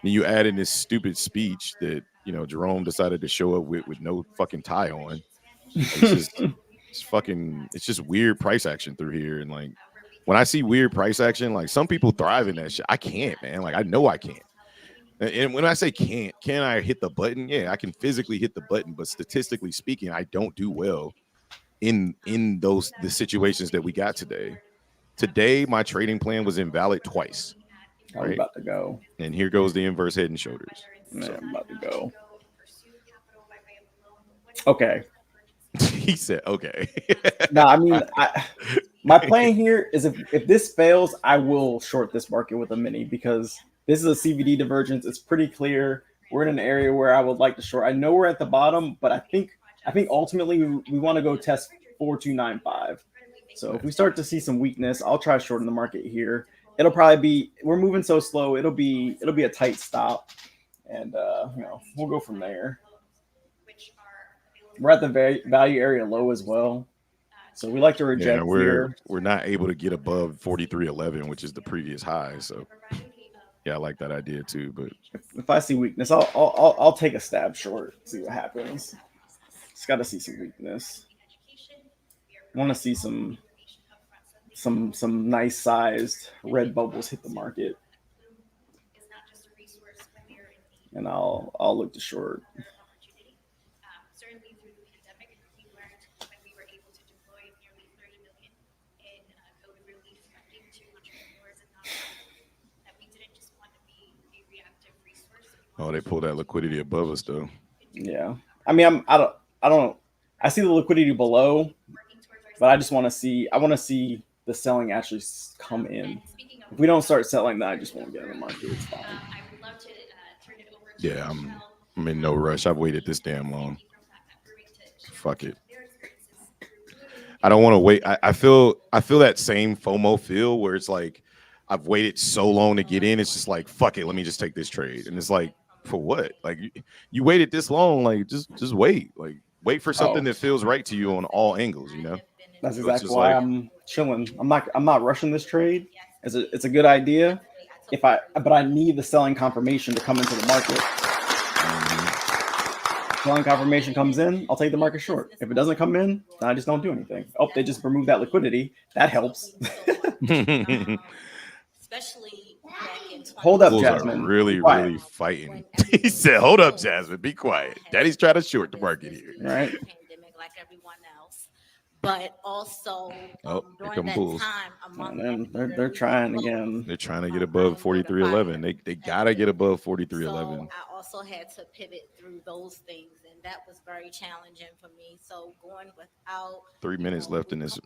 Then you add in this stupid speech that Jerome decided to show up with no fucking tie on. It's just weird price action through here. And like when I see weird price action, like some people thrive in that shit. I can't, man. Like I know I can't. And when I say can't, can I hit the button? Yeah, I can physically hit the button, but statistically speaking, I don't do well in the situations that we got today. Today, my trading plan was invalid twice. I'm right? about to go. And here goes the inverse head and shoulders. Man, I'm about to go. Okay. He said, okay. No, I mean, my plan here is if this fails, I will short this market with a mini because this is a CVD divergence. It's pretty clear. We're in an area where I would like to short. I know we're at the bottom, but I think ultimately we want to go test 4295. So if we start to see some weakness, I'll try shorting the market here. It'll probably be, we're moving so slow. It'll be a tight stop, and we'll go from there. We're at the value area low as well, so we like to reject. Yeah, we're not able to get above 43.11, which is the previous high. So yeah, I like that idea too. But if I see weakness, I'll take a stab short. See what happens. Just got to see some weakness. I want to see some nice sized red bubbles hit the market, and I'll look to short. Certainly through the pandemic, we learned when we were able to deploy nearly $30 million in COVID relief funding to entrepreneurs and nonprofits that we didn't just want to be a reactive resource. oh, they pulled that liquidity above us though. Yeah, I mean, I don't. I see the liquidity below, but I just want to see. I want to see the selling actually come in. If we don't start selling, that I just won't get in the market. It's fine. I would love to turn it over to Yeah, I'm in no rush. I've waited this damn long. Fuck it. I don't want to wait. I feel that same FOMO feel where it's like I've waited so long to get in. It's just like, fuck it, let me just take this trade. And it's like, for what? Like you waited this long, like just wait. Like wait for something that feels right to you on all angles, That's exactly why I'm chilling. I'm not rushing this trade. It's a good idea. But I need the selling confirmation to come into the market. Selling confirmation comes in, I'll take the market short. If it doesn't come in, then I just don't do anything. Oh, they just remove that liquidity. That helps. Especially back in Hold up, Bulls Jasmine. are really fighting. He said, hold up, Jasmine, be quiet. Daddy's trying to short the market here. Right. pandemic like everyone else. but also Here during come that bulls. time, a month And then they're trying again. They're trying to get above 43.11. They gotta get above 43.11. So I also had to pivot through those things, and that was very challenging for me. So going without 3 minutes left in this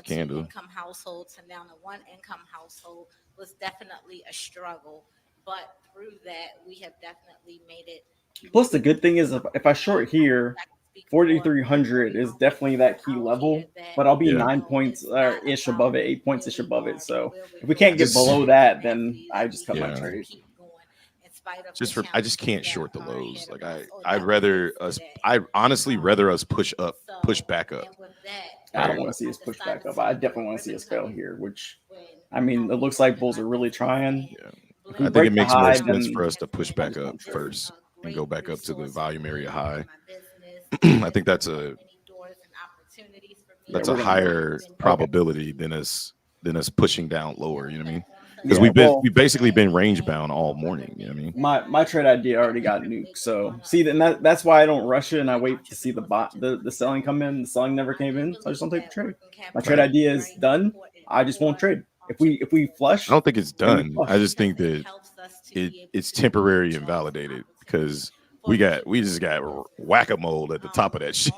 candle. income household to now a one income household was definitely a struggle. But through that, we have definitely made it. Plus, the good thing is if I short here, 4,300 is definitely that key level, but I'll be 9 points ish above it, 8 points ish above it. So if we can't get below that, then I just cut my trade. I just can't short the lows. Like I'd rather us. I honestly rather us push back up. I don't want to see us push back up. I definitely want to see us fail here. Which, I mean, it looks like bulls are really trying. Yeah. I think it makes more sense for us to push back up first and go back up to the volume area high. I think that's a higher probability than us pushing down lower. You know what I mean? Because we've basically been range bound all morning. You know what I mean? My trade idea already got nuked. So see, then that's why I don't rush it and I wait to see the selling come in. The selling never came in, so I just don't take the trade. My trade idea is done. I just won't trade. If we flush, I don't think it's done. I just think that it's temporary and validated because we just got whack-a-mole at the top of that shit.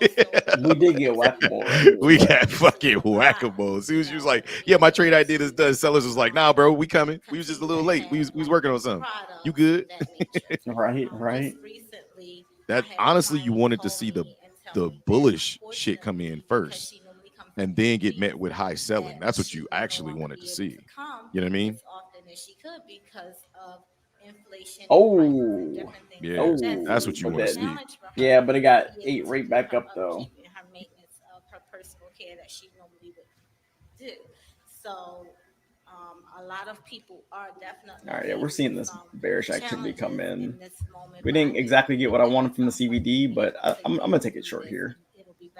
We did get whack-a-mole. Right? We got fucking whack-a-mole. As soon as she was like, "Yeah, my trade idea is done," sellers was like, "Nah, bro, we coming. We was just a little late. We was working on something. You good?" Right. That honestly, you wanted to see the bullish shit come in first, and then get met with high selling. That's what you actually wanted to see. You know what I mean? Oh, yeah, that's what you want to see. Yeah, but it got 8 right back up though. Her maintenance of her personal care that she normally would do. So a lot of people are definitely. All right, yeah, we're seeing this bearish activity come in. We didn't exactly get what I wanted from the CVD, but I'm gonna take it short here.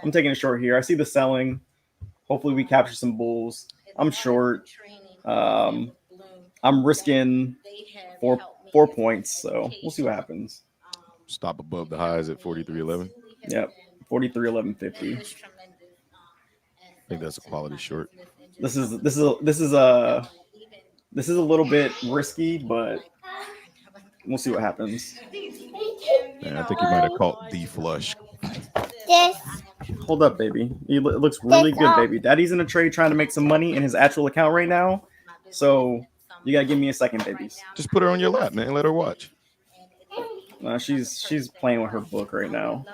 I'm taking it short here. I see the selling. Hopefully, we capture some bulls. I'm short. I'm risking 4 points, so we'll see what happens. Stop above the highs at 43.11. Yep, 43.11.50. I think that's a quality short. This is a little bit risky, but we'll see what happens. Yeah, I think you might have caught the flush. Hold up, baby. It looks really good, baby. Daddy's in a trade trying to make some money in his actual account right now, so you gotta give me a second, babies. Just put her on your lap, man. Let her watch. She's playing with her book right now.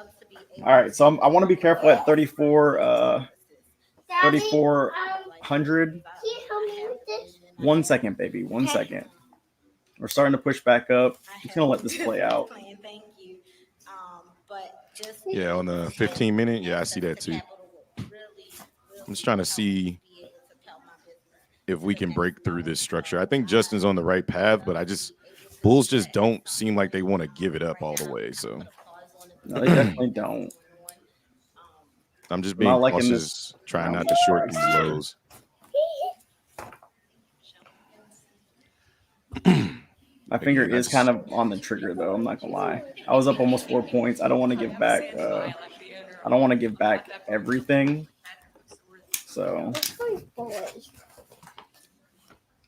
All right, so I want to be careful at 3,400. 1 second, baby. 1 second. We're starting to push back up. I'm just gonna let this play out. Yeah, on the 15-minute. Yeah, I see that too. I'm just trying to see if we can break through this structure. I think Justin's on the right path, but bulls just don't seem like they want to give it up all the way. So no, they definitely don't. I'm just being cautious, trying not to short these lows. My finger is kind of on the trigger, though. I'm not gonna lie. I was up almost 4 points. I don't want to give back. I don't want to give back everything. So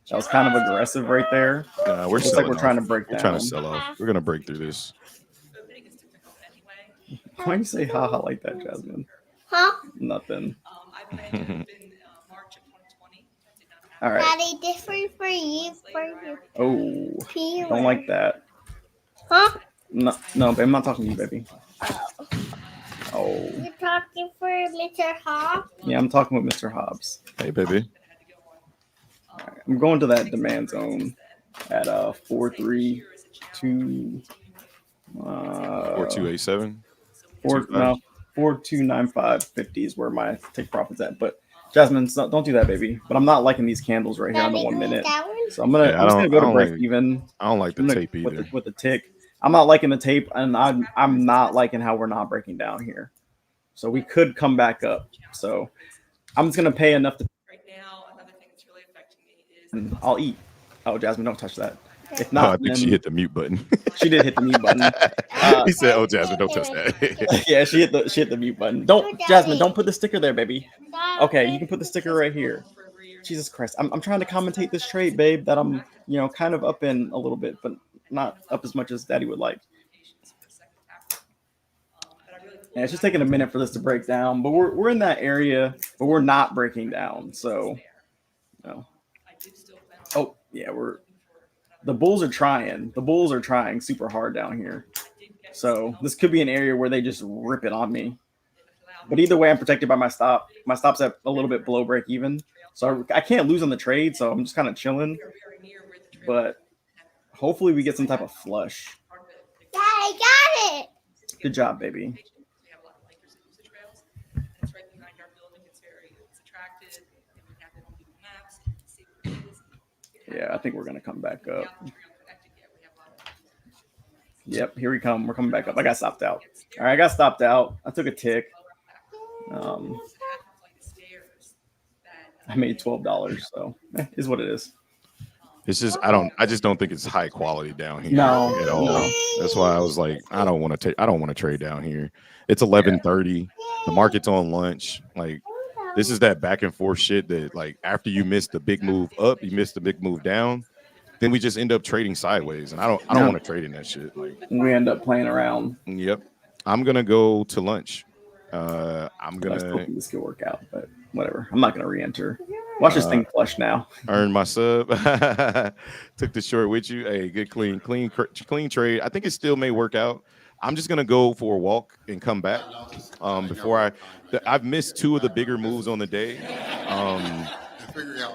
that was kind of aggressive right there. We're looks like we're trying to break down. We're trying to sell off. We're gonna break through this. Why do you say haha like that, Jasmine? Huh? Nothing. All right. Daddy, different for you. Oh, don't like that. Huh? No, babe, I'm not talking to you, baby. Oh. You're talking for Mr. Hobbs? Yeah, I'm talking with Mr. Hobbs. Hey, baby. All right, I'm going to that demand zone at 432. 4287. 4295.50 is where my take profits at, but. Jasmine, don't do that, baby. But I'm not liking these candles right here on the 1 minute. So I'm just gonna go to break even. I don't like the tape either. With the tick. I'm not liking the tape, and I'm not liking how we're not breaking down here. So we could come back up. So I'm just gonna pay enough to. Right now, another thing that's really affecting me is. And I'll eat. Oh, Jasmine, don't touch that. If not, I think she hit the mute button. She did hit the mute button. He said, "Oh, Jasmine, don't touch that." Yeah, she hit the mute button. Don't, Jasmine, don't put the sticker there, baby. Okay, you can put the sticker right here. Jesus Christ, I'm trying to commentate this trade, babe, that I'm kind of up in a little bit, but not up as much as Daddy would like. And it's just taking a minute for this to break down, but we're in that area, but we're not breaking down. So, oh yeah, the bulls are trying. The bulls are trying super hard down here. So this could be an area where they just rip it on me. But either way, I'm protected by my stop. My stop's at a little bit below break even, so I can't lose on the trade. So I'm just kind of chilling. But hopefully we get some type of flush. Yeah, I got it. Good job, baby. Yeah, I think we're gonna come back up. Yep, here we come. We're coming back up. I got stopped out. All right, I got stopped out. I took a tick. I made $12, so is what it is. It's just I just don't think it's high quality down here No, at all. no. That's why I was like, I don't want to trade down here. It's 11:30. The market's on lunch. Like, this is that back and forth shit that, like, after you miss the big move up, you miss the big move down, then we just end up trading sideways, and I don't want to trade in that shit. Like, we end up playing around. Yep. I'm gonna go to lunch. I'm I was gonna hoping this could work out, but whatever. I'm not gonna re-enter. Watch this thing flush now. Earn my sub. Took the short with you. Hey, good clean trade. I think it still may work out. I'm just gonna go for a walk and come back. Before I've missed two of the bigger moves on the day.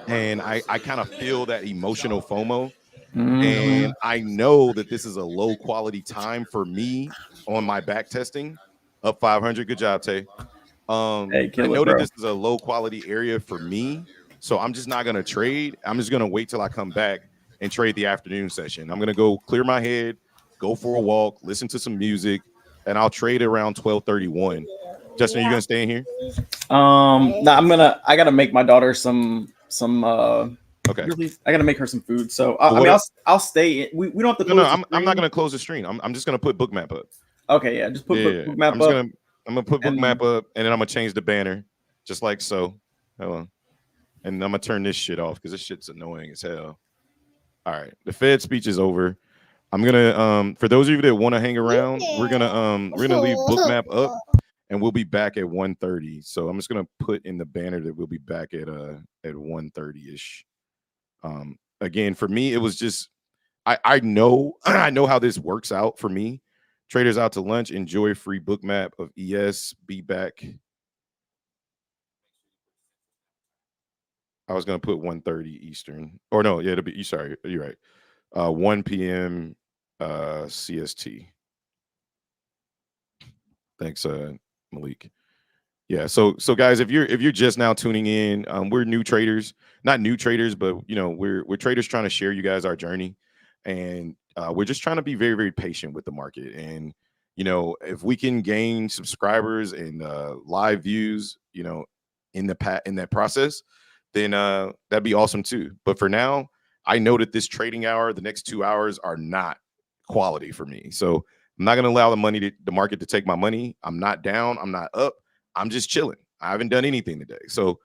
And I kind of feel that emotional FOMO. And I know that this is a low quality time for me on my back testing. Up 500. Good job, Tay. I know that this is a low quality area for me. So I'm just not going to trade. I'm just going to wait till I come back and trade the afternoon session. I'm going to go clear my head, go for a walk, listen to some music, and I'll trade around 12:31. Justin, are you going to stay in here? No, I got to make my daughter some okay. I got to make her some food. So I'll stay. We don't have to close. No, I'm not going to close the stream. I'm just going to put bookmap up. Okay, yeah, just put bookmap up. I'm gonna put bookmap up, and then I'm gonna change the banner, just like so. Hold on. And I'm gonna turn this shit off because this shit's annoying as hell. All right, the Fed speech is over. I'm gonna for those of you that want to hang around, we're gonna leave bookmap up, and we'll be back at 1:30. So I'm just gonna put in the banner that we'll be back at 1:30 ish. Again, for me, it was just I know I know how this works out for me. Traders out to lunch. Enjoy free bookmap of ES. Be back. I was gonna put 1:30 Eastern. Or no, yeah, it'll be. Sorry, you're right. 1 p.m. CST. Thanks, Malik. Yeah. So guys, if you're just now tuning in, we're new traders, not new traders, but we're traders trying to share you guys our journey, and we're just trying to be very, very patient with the market. And if we can gain subscribers and live views, in that process, then that'd be awesome too. But for now, I know that this trading hour, the next 2 hours, are not quality for me. So I'm not going to allow the market to take my money. I'm not down. I'm not up. I'm just chilling. I haven't done anything today. So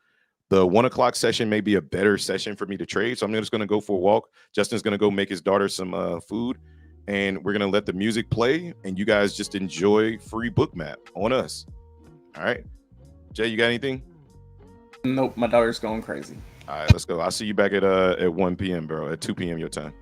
the 1 o'clock session may be a better session for me to trade. So I'm just going to go for a walk. Justin's going to go make his daughter some food, and we're going to let the music play, and you guys just enjoy free bookmap on us. All right. Jay, you got anything? Nope. My daughter's going crazy. All right, let's go. I'll see you back at 1 p.m., bro, at 2 p.m. your time.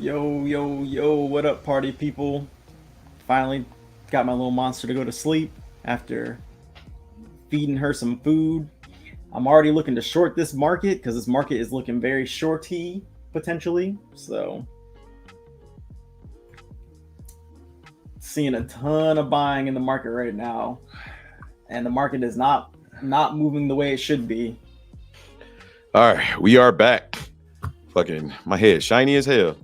Yo, what up, party people? Finally got my little monster to go to sleep after feeding her some food. I'm already looking to short this market because this market is looking very shorty potentially. So seeing a ton of buying in the market right now, and the market is not moving the way it should be. All right, we are back. Fucking my head shiny as hell.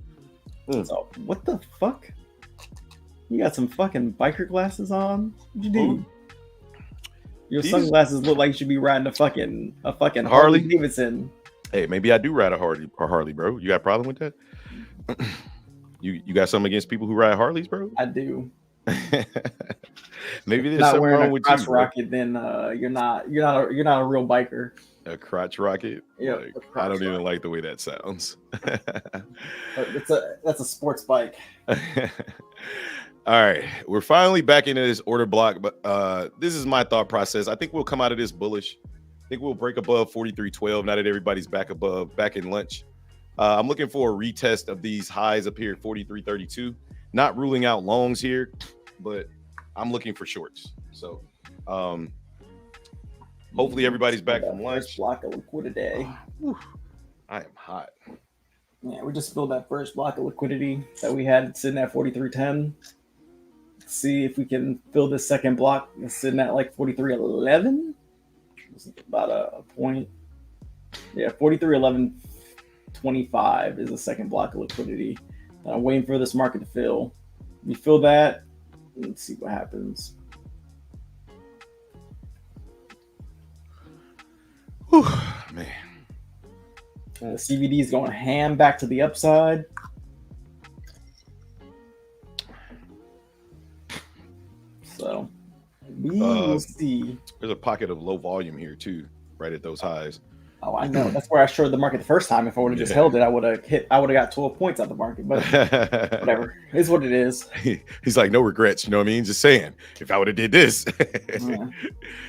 So, what the fuck? You got some fucking biker glasses on? What'd you do? Your sunglasses look like you should be riding a fucking Harley Davidson. Hey, maybe I do ride a Harley, bro. You got a problem with that? You got something against people who ride Harleys, bro? I do. Maybe there's not something wearing wrong a with crotch you, bro. rocket, then you're not a real biker. A crotch rocket? Yeah, like, I don't even like the way that sounds. That's a sports bike. All right, we're finally back into this order block, but this is my thought process. I think we'll come out of this bullish. I think we'll break above 43.12 now that everybody's back in lunch. I'm looking for a retest of these highs up here at 43.32. Not ruling out longs here, but I'm looking for shorts. So hopefully everybody's back from lunch. First block of liquidity. I am hot. Yeah, we just filled that first block of liquidity that we had sitting at 43.10. See if we can fill this second block that's sitting at like 43.11. It's about a point. Yeah, 43.11.25 is the second block of liquidity. I'm waiting for this market to fill. We fill that. Let's see what happens. Whew, man. CVD is going ham back to the upside. So we will see. There's a pocket of low volume here too, right at those highs. Oh, I know. That's where I shorted the market the first time. If I would have just held it, I would have got 12 points out the market. But whatever. It's what it is. He's like, no regrets. You know what I mean? Just saying. If I would have did this. Yeah.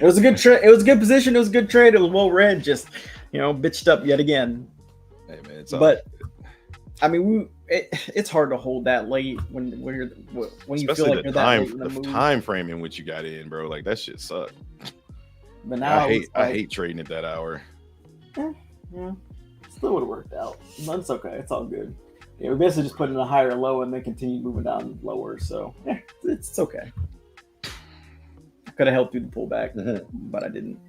It was a good trade. It was a good position. It was a good trade. It was well read. Just, bitched up yet again. Hey man, but I mean, it's hard to hold that late when you feel like you're that late in the move. Time frame in which you got in, bro. Like that shit sucked. But now I hate trading at that hour. Yeah, still would have worked out. But it's okay. It's all good. Yeah, we basically just put in a higher low and then continued moving down lower. So yeah, it's okay. I could have helped through the pullback, but I didn't.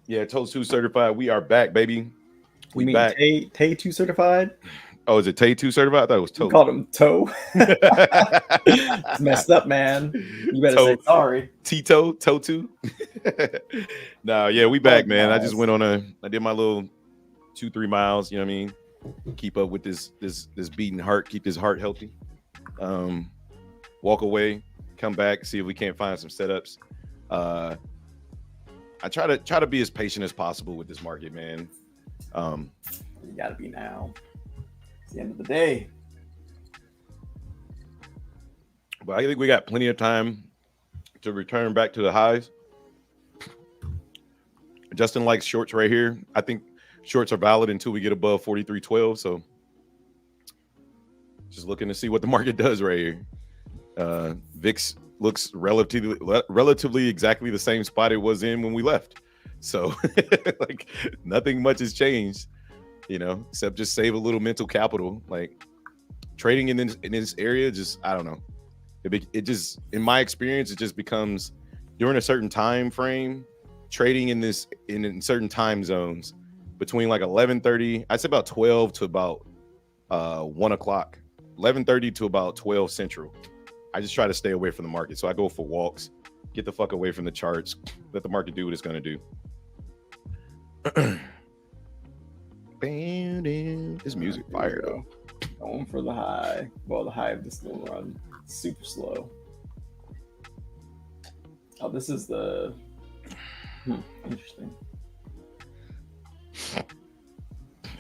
Yeah, Toast 2 certified. We are back, baby. We back. Tay 2 certified. Oh, is it Tay 2 certified? I thought it was Toe. You called him Toe. It's messed up, man. You better say sorry. Tito, Toe 2. No, yeah, we back, man. I just went on I did my little 2-3 miles, you know what I mean? Keep up with this beating heart, keep this heart healthy. Walk away, come back, see if we can't find some setups. I try to be as patient as possible with this market, man. You gotta be now. It's the end of the day. But I think we got plenty of time to return back to the highs. Justin likes shorts right here. I think shorts are valid until we get above 43.12. So just looking to see what the market does right here. VIX looks relatively exactly the same spot it was in when we left. So like nothing much has changed, except just save a little mental capital. Like trading in this area, just I don't know. It just, in my experience, it just becomes during a certain time frame, trading in certain time zones between like 11:30, I'd say about 12 to about 1 o'clock, 11:30 to about 12 Central. I just try to stay away from the market. So I go for walks, get the fuck away from the charts, let the market do what it's going to do. This music fire though. Going for the high. Well, the high of this little run. Super slow. Oh, this is the interesting.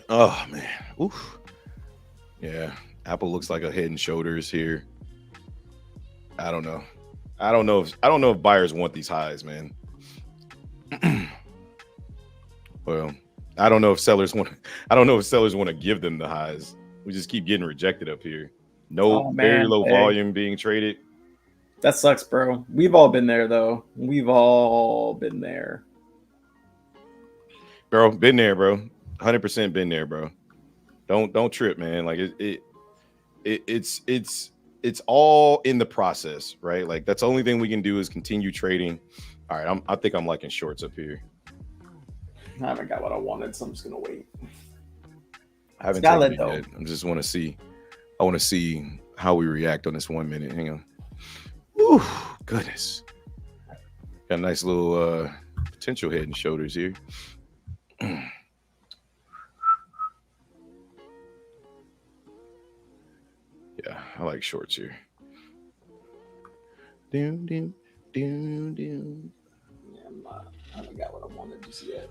Oh man. Oof. Yeah. Apple looks like a Head and Shoulders here. I don't know. I don't know if buyers want these highs, man. Well, I don't know if sellers want. I don't know if sellers want to give them the highs. We just keep getting rejected up here. No, very low volume being traded. That sucks, bro. We've all been there, though. We've all been there. Bro, been there, bro. 100% been there, bro. Don't trip, man. Like it's all in the process, right? Like that's the only thing we can do is continue trading. All right, I think I'm liking shorts up here. I haven't got what I wanted, so I'm just gonna wait. I haven't taken it yet. I just want to see. I want to see how we react on this 1 minute. Hang on. Ooh, goodness. Got a nice little potential head and shoulders here. Yeah, I like shorts here. Doom, doom, doom, doom. Yeah, I haven't got what I wanted just yet.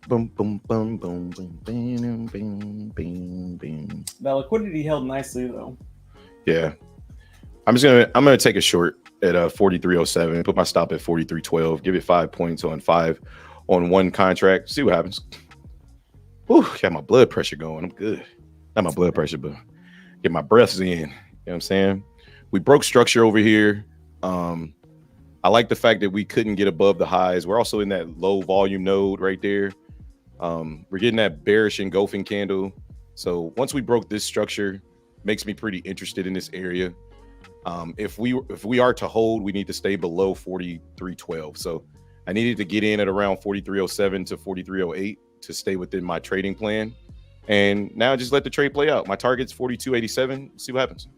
Boom, boom, boom, boom, boom, boom, boom, boom, boom. The liquidity held nicely though. Yeah, I'm gonna take a short at 43.07. Put my stop at 43.12. Give it 5 points on 5 on one contract. See what happens. Whew, got my blood pressure going. I'm good. Not my blood pressure, but get my breaths in. You know what I'm saying? We broke structure over here. I like the fact that we couldn't get above the highs. We're also in that low volume node right there. We're getting that bearish engulfing candle. So once we broke this structure, makes me pretty interested in this area. If we are to hold, we need to stay below 43.12. So I needed to get in at around 43.07 to 43.08 to stay within my trading plan. And now just let the trade play out. My target's 42.87. See what happens.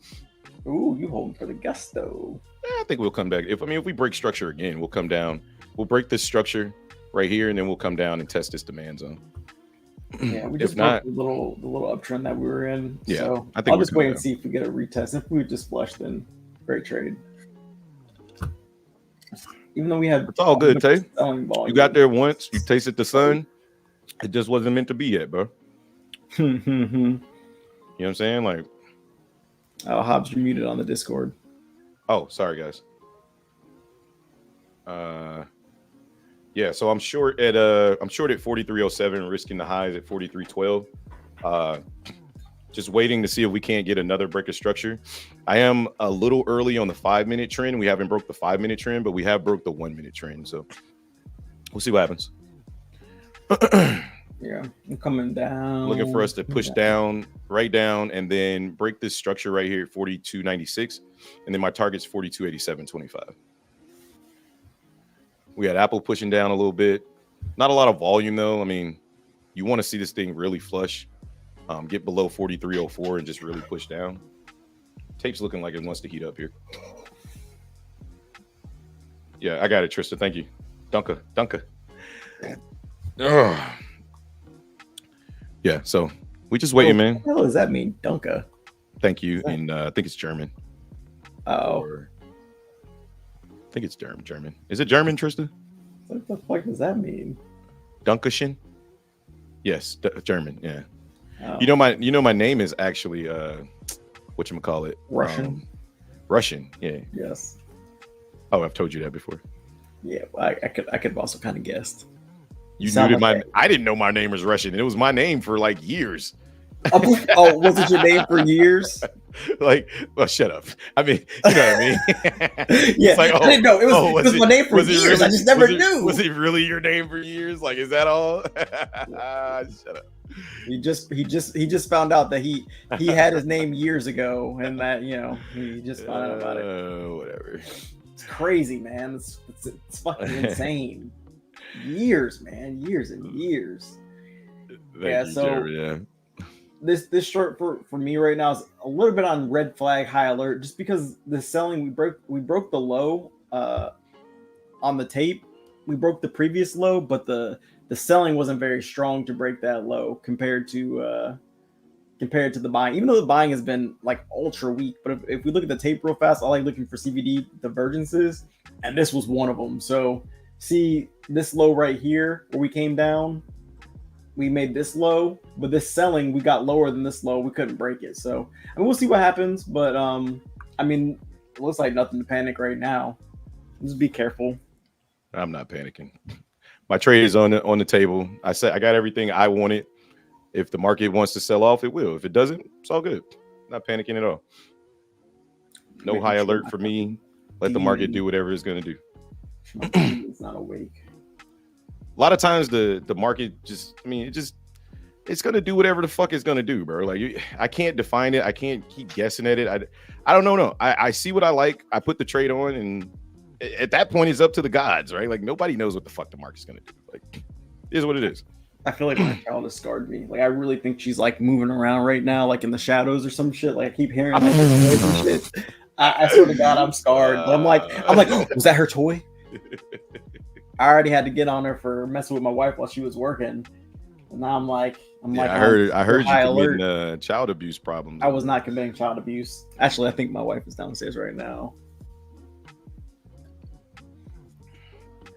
Ooh, you holding for the gusto. I think we'll come back. If we break structure again, we'll come down. We'll break this structure right here, and then we'll come down and test this demand zone. Yeah, we just broke the little uptrend that we were in. Yeah, so I think I'll just wait and see if we get a retest. If we just flush, then great trade. Even though we had, it's all good, Tay. You got there once. You tasted the sun. It just wasn't meant to be yet, bro. You know what I'm saying? Like, oh, Hobbs, you're muted on the Discord. Oh, sorry, guys. Yeah, so I'm short at 43.07, risking the highs at 43.12. Just waiting to see if we can't get another break of structure. I am a little early on the 5-minute trend. We haven't broke the 5-minute trend, but we have broke the 1-minute trend. So we'll see what happens. Yeah, I'm coming down. Looking for us to push down, right down, and then break this structure right here at 42.96. And then my target's 42.87.25. We had Apple pushing down a little bit. Not a lot of volume, though. I mean, you want to see this thing really flush, get below 43.04 and just really push down. Tape's looking like it wants to heat up here. Yeah, I got it, Trista. Thank you. Dunka. Yeah, so we just waiting, man. What the hell does that mean, Dunka? Thank you. And I think it's German. Oh. I think it's German. Is it German, Trista? What the fuck does that mean? Dankeschön? Yes, German. Yeah. Oh. You know my name is actually whatchamacallit? Russian. Russian, yeah. Yes. Oh, I've told you that before. Yeah, well, I could have also kind of guessed. You knew that I didn't know my name was Russian, and it was my name for like years. Oh, was it your name for years? Like, well, shut up. I mean, you know what I mean? Yeah, like, I didn't know. It was my name for years. Really, I just never knew. Was it really your name for years? Like, is that all? Shut up. He just found out that he had his name years ago, and that he just found out about it. Whatever. It's crazy, man. It's fucking insane. Years, man. Years and years. Thank you, Jerry, yeah. This short for me right now is a little bit on red flag, high alert, just because the selling we broke the low on the tape. We broke the previous low, but the selling wasn't very strong to break that low compared to the buying. Even though the buying has been like ultra weak, but if we look at the tape real fast, I like looking for CVD divergences, and this was one of them. So see this low right here where we came down. We made this low, but this selling, we got lower than this low. We couldn't break it. So, I mean, we'll see what happens. But, I mean, it looks like nothing to panic right now. Just be careful. I'm not panicking. My trade is on the table. I said I got everything I wanted. If the market wants to sell off, it will. If it doesn't, it's all good. Not panicking at all. No high alert for me. Let the market do whatever it's going to do. It's not awake. A lot of times the market just, I mean, it's going to do whatever the fuck it's going to do, bro. Like I can't define it. I can't keep guessing at it. I don't know. No, I see what I like. I put the trade on, and at that point it's up to the gods, right? Like nobody knows what the fuck the market's going to do. Like it is what it is. I feel like my child has scarred me. Like I really think she's like moving around right now, like in the shadows or some shit. Like I keep hearing like this noise and shit. I swear to God, I'm scarred. But I'm like, oh, was that her toy? I already had to get on her for messing with my wife while she was working. And now I'm like, I heard you committing child abuse problems. I was not committing child abuse. Actually, I think my wife is downstairs right now.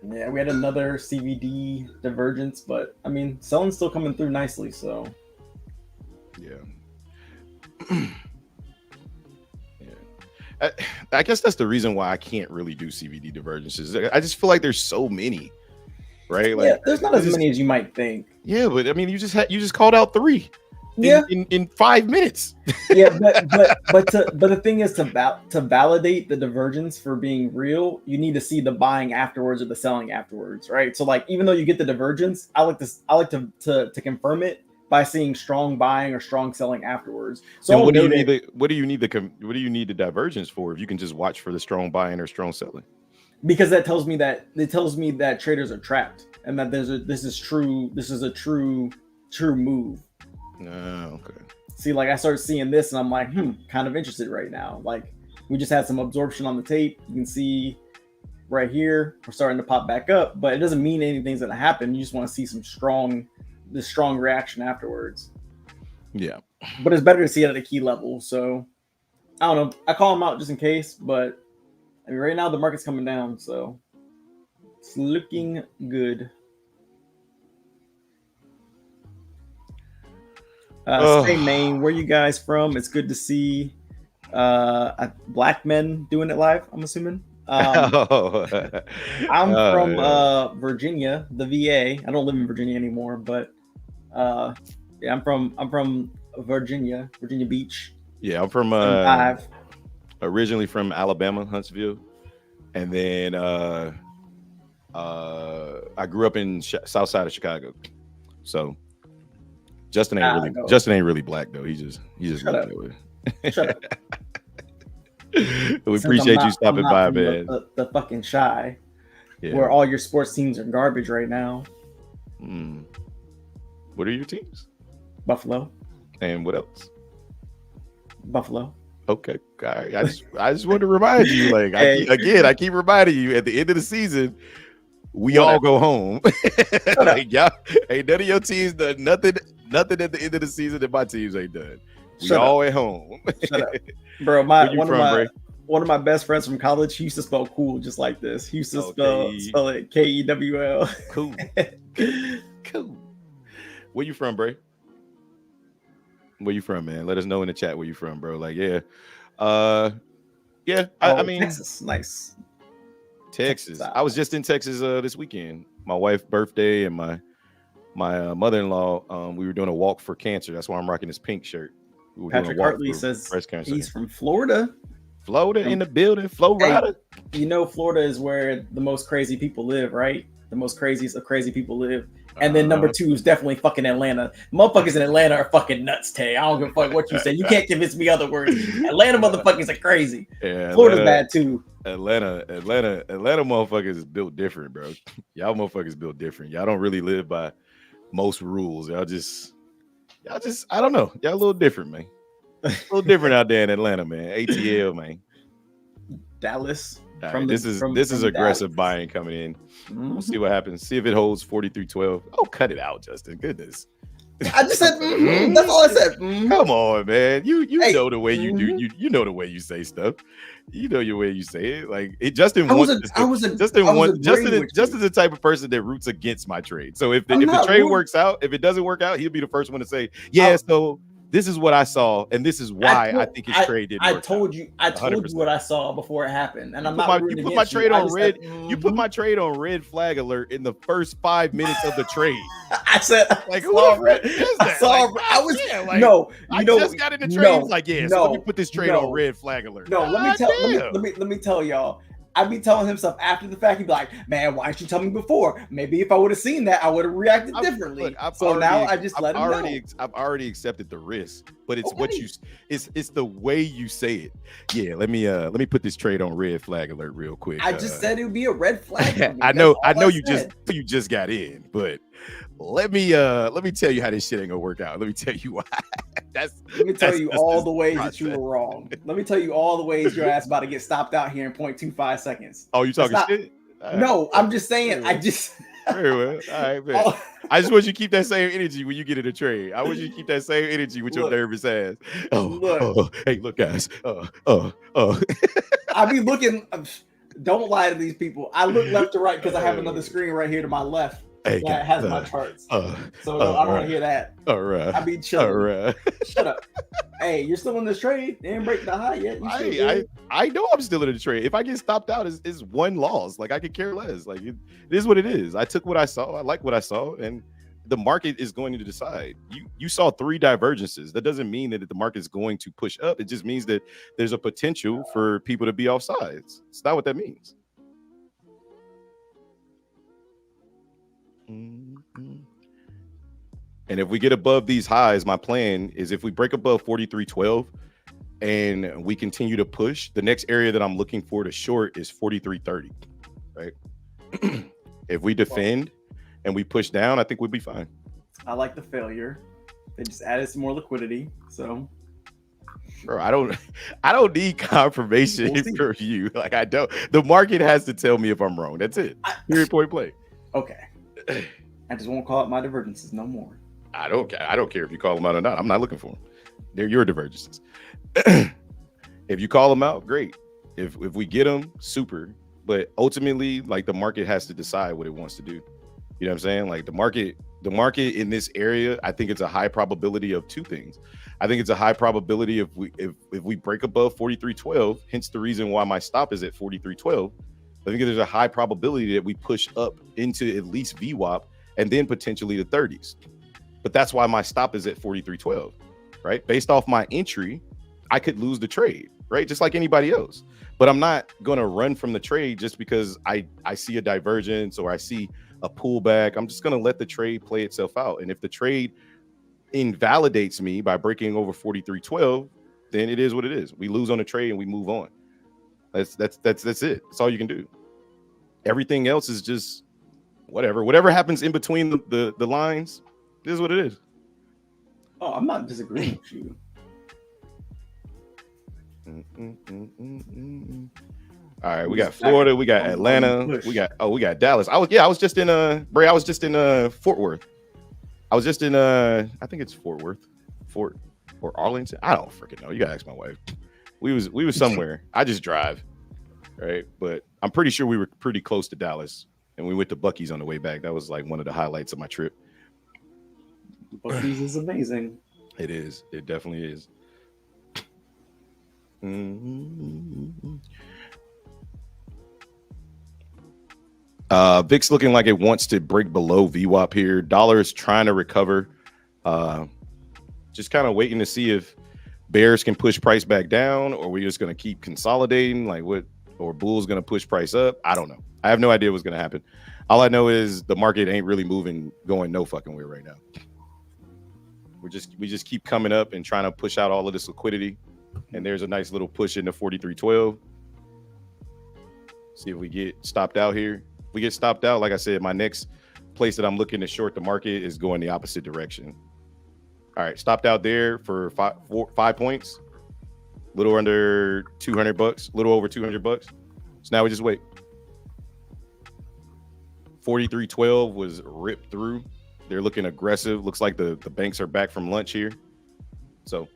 Yeah, we had another CVD divergence, but I mean, selling's still coming through nicely, so. Yeah. I guess that's the reason why I can't really do CVD divergences. I just feel like there's so many, right? Like, yeah, there's not as many as you might think. Yeah, but I mean, you just called out 3. Yeah, in 5 minutes. Yeah, but the thing is to validate the divergence for being real, you need to see the buying afterwards or the selling afterwards, right? So like, even though you get the divergence, I like to confirm it by seeing strong buying or strong selling afterwards. So what do you need the divergence for if you can just watch for the strong buying or strong selling? Because that tells me that traders are trapped and that this is a true move. Oh, okay. See, like I started seeing this and I'm like, kind of interested right now. Like we just had some absorption on the tape. You can see right here, we're starting to pop back up, but it doesn't mean anything's gonna happen. You just want to see some strong reaction afterwards. Yeah. But it's better to see it at a key level. So I don't know. I call them out just in case, but I mean right now the market's coming down, so it's looking good. Stay Maine, where you guys from? It's good to see black men doing it live, I'm assuming. I'm from Virginia, the VA. I don't live in Virginia anymore, but yeah, I'm from Virginia Beach. Yeah, I'm from originally from Alabama, Huntsville, and then I grew up in South Side of Chicago, so. Justin ain't really black though. He just Shut up. Shut up. We appreciate you stopping by, man. The fucking shy, where all your sports teams are garbage right now. What are your teams? Buffalo. And what else? Buffalo. Okay, I just want to remind you, like I keep reminding you at the end of the season. We all go home. Like, y'all, ain't none of your teams done nothing at the end of the season that my teams ain't done. We all at home. Shut up. Bro, one of my best friends from college, he used to spell cool just like this. He used to spell it Kewl. Cool. Where you from, Bray? Where you from, man? Let us know in the chat where you from, bro. Like, I mean, Texas, nice. Texas. I was just in Texas this weekend. My wife's birthday and my mother-in-law. We were doing a walk for cancer. That's why I'm rocking this pink shirt. Patrick Hartley says he's from Florida. Florida in the building. Florida. Hey, you know Florida is where the most crazy people live, right? The most craziest of crazy people live. And then number 2 is definitely fucking Atlanta. Motherfuckers in Atlanta are fucking nuts, Tay. I don't give a fuck what you say. You can't convince me otherwise. Atlanta motherfuckers are crazy. Yeah, Florida's bad too. Atlanta motherfuckers is built different, bro. Y'all motherfuckers built different. Y'all don't really live by most rules. Y'all just I don't know. Y'all a little different, man. A little different out there in Atlanta, man. ATL, man. Dallas. Right, this is aggressive buying coming in. We'll see what happens. See if it holds 43.12. Oh, cut it out, Justin. Goodness. I just said that's all I said. Come on, man. You know the way you do. You know the way you say stuff. You know your way you say it. Like Justin is the type of person that roots against my trade. So if the trade works out, if it doesn't work out, he'll be the first one to say, yeah. So This is what I saw, and this is why I think his trade didn't work. I told you what I saw before it happened, and I'm not rooting you put my against trade you. on red. You put my trade on red flag alert in the first 5 minutes of the trade. I said, like, who the fuck is that? I just got in the trade. He's like, yeah. So let me put this trade on red flag alert. No, let me tell y'all. I'd be telling him stuff after the fact. He'd be like, man, why didn't you tell me before? Maybe if I would have seen that, I would have reacted differently. Now I just let him know. I've already accepted the risk, but it's it's the way you say it. Yeah, let me put this trade on red flag alert real quick. I just said it would be a red flag. I know you just got in, but let me tell you how this shit ain't gonna work out. Let me tell you why. Let me tell you all the ways that you were wrong. Let me tell you all the ways your ass about to get stopped out here in 0.25 seconds. Oh, you talking shit? No, I'm just saying. Very well. All right, man. I just want you to keep that same energy when you get in the trade. I want you to keep that same energy with your nervous ass. Hey, look, guys. I be looking. Don't lie to these people. I look left to right because I have another screen right here to my left. That has my charts. So I don't want to hear that. All right. I be chilling. All right. Shut up. Hey, you're still in this trade. They didn't break the high yet. I know I'm still in the trade. If I get stopped out, it's one loss. Like, I could care less. Like, it is what it is. I took what I saw. I like what I saw, and the market is going to decide. You saw 3 divergences. That doesn't mean that the market is going to push up. It just means that there's a potential for people to be off sides. It's not what that means. And if we get above these highs, my plan is if we break above 43.12 and we continue to push, the next area that I'm looking for to short is 43.30, right? If we defend and we push down, I think we'll be fine. I like the failure. They just added some more liquidity, so. Bro, I don't need confirmation from you. Like, I don't. The market has to tell me if I'm wrong. That's it. Period, point blank. Okay. I just won't call it my divergences no more. I don't care if you call them out or not. I'm not looking for them. They're your divergences. If you call them out, great. If we get them, super. But ultimately, like, the market has to decide what it wants to do. You know what I'm saying? Like, the market in this area, I think it's a high probability of 2 things. I think it's a high probability if we break above 43.12, hence the reason why my stop is at 43.12. I think there's a high probability that we push up into at least VWAP and then potentially the 30s. But that's why my stop is at 43.12, right? Based off my entry, I could lose the trade, right? Just like anybody else. But I'm not going to run from the trade just because I see a divergence or I see a pullback. I'm just going to let the trade play itself out. And if the trade invalidates me by breaking over 43.12, then it is what it is. We lose on the trade and we move on. That's it. That's all you can do. Everything else is just whatever happens in between the lines. This is what it is. Oh, I'm not disagreeing with you. All right, we got Florida, we got Atlanta, we got Dallas. I was just in Fort Worth. I was just in I think it's Fort Worth, or Arlington. I don't freaking know. You gotta ask my wife. We was somewhere. I just drive, right? But I'm pretty sure we were pretty close to Dallas, and we went to Buc-ee's on the way back. That was like one of the highlights of my trip. Buc-ee's is amazing. It is. It definitely is. VIX looking like it wants to break below VWAP here. Dollar is trying to recover. Just kind of waiting to see if bears can push price back down, or we're just going to keep consolidating, like what, or bull's going to push price up. I don't know. I have no idea what's going to happen. All I know is the market ain't really moving, going no fucking way right now. We just keep coming up and trying to push out all of this liquidity. And there's a nice little push into 43.12. See if we get stopped out here. If we get stopped out, like I said, my next place that I'm looking to short the market is going the opposite direction. All right, stopped out there for 5 points. A little under $200, a little over $200. So now we just wait. 43.12 was ripped through. They're looking aggressive. Looks like the banks are back from lunch here. So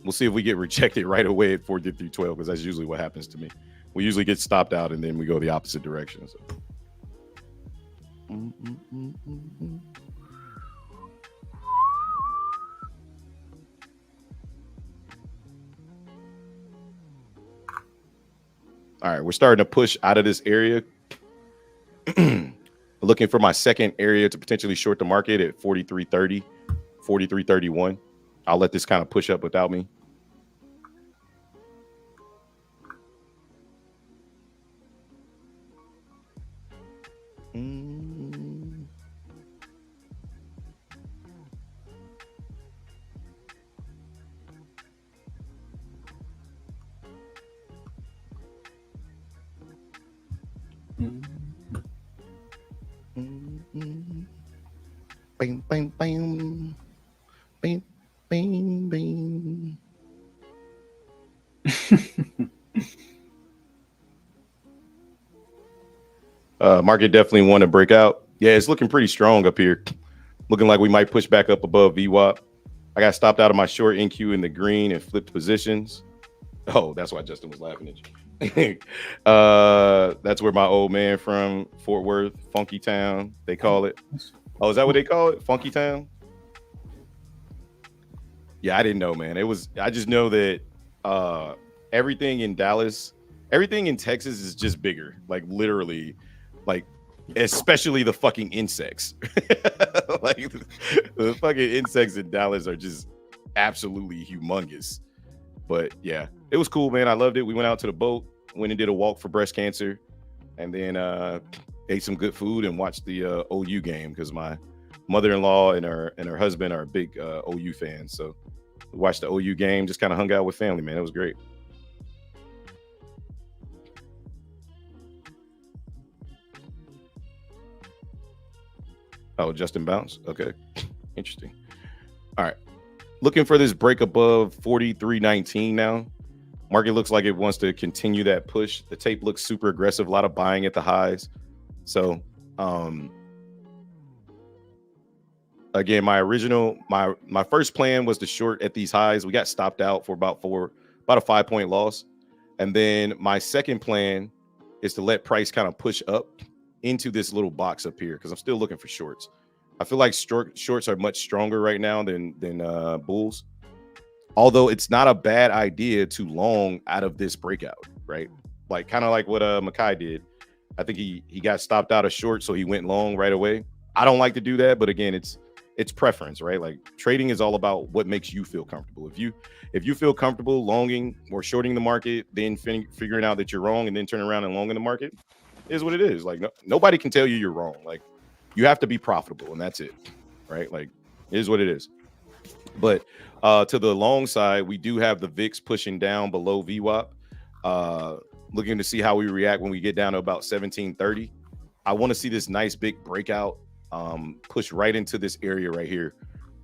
we'll see if we get rejected right away at 43.12, because that's usually what happens to me. We usually get stopped out and then we go the opposite direction. So. All right, we're starting to push out of this area. Looking for my second area to potentially short the market at 43.30, 43.31. I'll let this kind of push up without me. Bang, bang, bang. Bang, bang, bang. Market definitely want to break out. Yeah, it's looking pretty strong up here. Looking like we might push back up above VWAP. I got stopped out of my short NQ in the green and flipped positions. Oh, that's why Justin was laughing at you. That's where my old man from Fort Worth, Funky Town, they call it. Oh, is that what they call it? Funky Town? Yeah, I didn't know, man. I just know that everything in Dallas, everything in Texas is just bigger. Like literally, like especially the fucking insects. Like the fucking insects in Dallas are just absolutely humongous. But yeah, it was cool, man. I loved it. We went out to the boat, went and did a walk for breast cancer, and then ate some good food and watched the OU game because my mother-in-law and her husband are big OU fans. So we watched the OU game, just kind of hung out with family, man. It was great. Oh, Justin bounced. Okay, interesting. All right, looking for this break above 43.19 now. Market looks like it wants to continue that push. The tape looks super aggressive, a lot of buying at the highs. So again, my first plan was to short at these highs. We got stopped out for about a 5-point loss. And then my second plan is to let price kind of push up into this little box up here because I'm still looking for shorts. I feel like shorts are much stronger right now than bulls. Although it's not a bad idea to long out of this breakout, right? Like kind of like what Makai did. I think he got stopped out of short, so he went long right away. I don't like to do that, but again, it's preference, right? Like trading is all about what makes you feel comfortable. If you feel comfortable longing or shorting the market, then figuring out that you're wrong and then turning around and longing the market is what it is. Like nobody can tell you you're wrong. Like you have to be profitable and that's it, right? Like it is what it is. But to the long side, we do have the VIX pushing down below VWAP. Looking to see how we react when we get down to about 1730. I want to see this nice big breakout push right into this area right here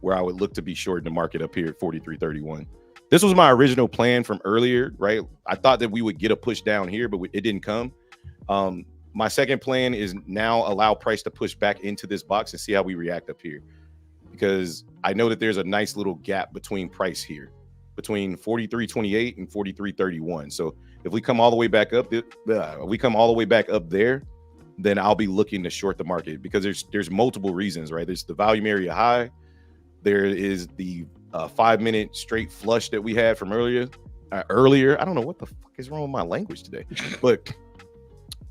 where I would look to be shorting the market up here at 43.31. This was my original plan from earlier, right? I thought that we would get a push down here, but it didn't come. My second plan is now allow price to push back into this box and see how we react up here. Because I know that there's a nice little gap between price here, between 43.28 and 43.31. So if we come all the way back up, there, then I'll be looking to short the market because there's multiple reasons, right? There's the volume area high. There is the 5-minute straight flush that we had from earlier. I don't know what the fuck is wrong with my language today, but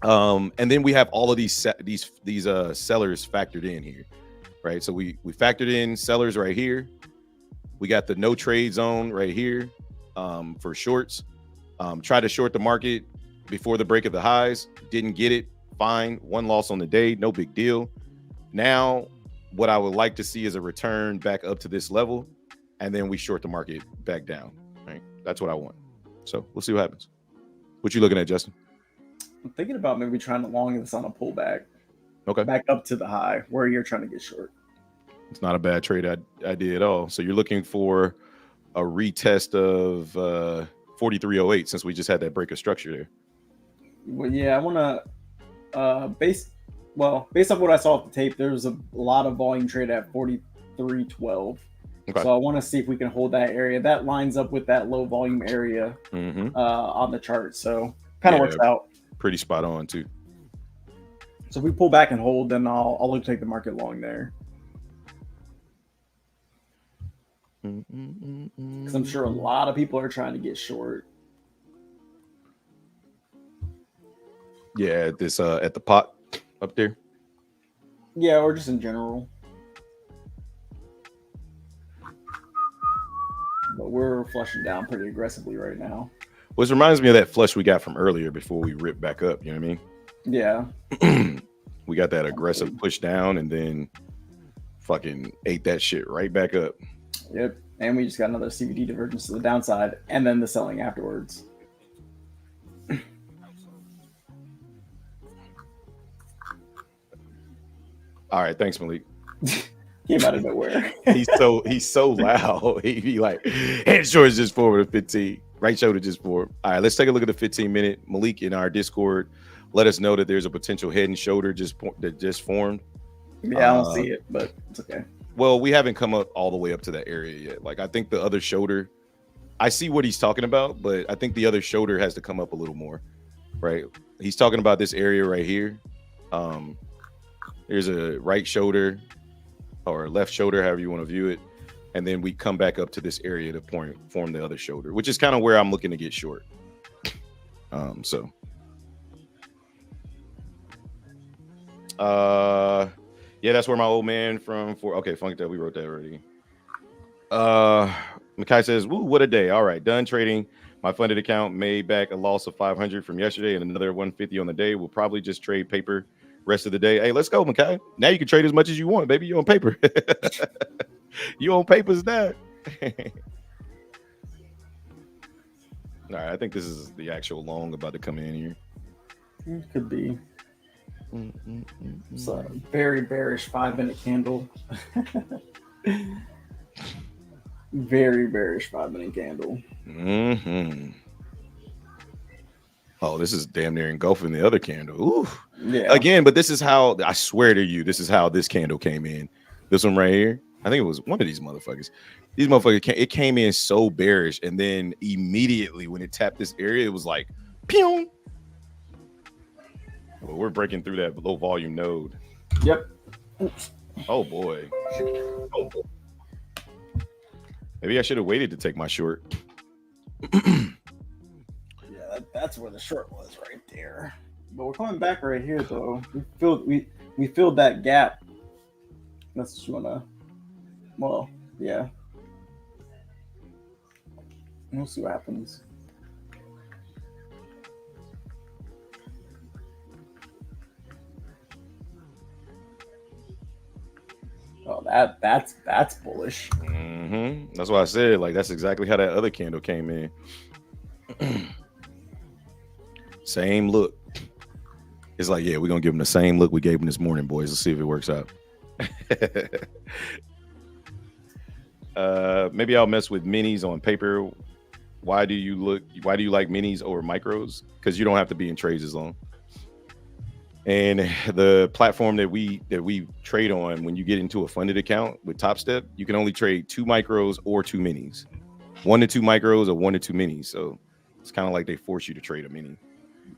and then we have all of these sellers factored in here. Right, so we factored in sellers right here. We got the no trade zone right here for shorts. Tried to short the market before the break of the highs. Didn't get it. Fine. One loss on the day. No big deal. Now, what I would like to see is a return back up to this level, and then we short the market back down. Right, that's what I want. So we'll see what happens. What you looking at, Justin? I'm thinking about maybe trying to long this on a pullback. Okay. Back up to the high where you're trying to get short. It's not a bad trade idea at all. So you're looking for a retest of 43.08 since we just had that break of structure there. Well, yeah, I want to based off what I saw off the tape, there was a lot of volume trade at 43.12. Okay. So I want to see if we can hold that area. That lines up with that low volume area on the chart. So kind of works out. Pretty spot on too. So if we pull back and hold, then I'll look to take the market long there. Because I'm sure a lot of people are trying to get short. Yeah, this at the pot up there. Yeah, or just in general. But we're flushing down pretty aggressively right now. Which reminds me of that flush we got from earlier before we ripped back up. You know what I mean? Yeah. We got that aggressive push down and then fucking ate that shit right back up. Yep. And we just got another CVD divergence to the downside and then the selling afterwards. All right. Thanks, Malik. Came out of nowhere. he's so loud. He be like, head shoulders just forward to 15. Right shoulder just forward. All right, let's take a look at the 15-minute. Malik in our Discord, let us know that there's a potential head and shoulder that just formed. Yeah, I don't see it, but it's okay. Well, we haven't come up all the way up to that area yet. Like, I think the other shoulder, I see what he's talking about, but I think the other shoulder has to come up a little more, right? He's talking about this area right here. There's a right shoulder or left shoulder, however you want to view it. And then we come back up to this area to form the other shoulder, which is kind of where I'm looking to get short. Yeah, that's where my old man okay, Funk that we wrote that already. Makai says, woo, what a day. All right, done trading. My funded account made back a loss of 500 from yesterday and another 150 on the day. We'll probably just trade paper rest of the day. Hey, let's go, Makai. Now you can trade as much as you want, baby. You on paper. You on papers now. All right, I think this is the actual long about to come in here. It could be. It's a very bearish 5-minute candle. Very bearish 5-minute candle. Oh, this is damn near engulfing the other candle. Ooh. Yeah. Again, but this is how, I swear to you, this is how this candle came in. This one right here. I think it was one of these motherfuckers. These motherfuckers, it came in so bearish, and then immediately when it tapped this area, it was like, pew. Well, we're breaking through that low volume node. Yep. Oh boy. Maybe I should have waited to take my short. Yeah, that's where the short was, right there. But we're coming back right here, though. We filled that gap. That's what you wanna. Well, yeah. We'll see what happens. Oh, that's bullish. That's why I said, like, that's exactly how that other candle came in. Same look. It's like, yeah, we're gonna give them the same look we gave them this morning, boys. Let's see if it works out. Maybe I'll mess with minis on paper. Why do you like minis over micros? Because you don't have to be in trades as long. And the platform that we trade on, when you get into a funded account with Topstep, you can only trade 2 micros or 2 minis, 1 to 2 micros or 1 to 2 minis. So it's kind of like they force you to trade a mini.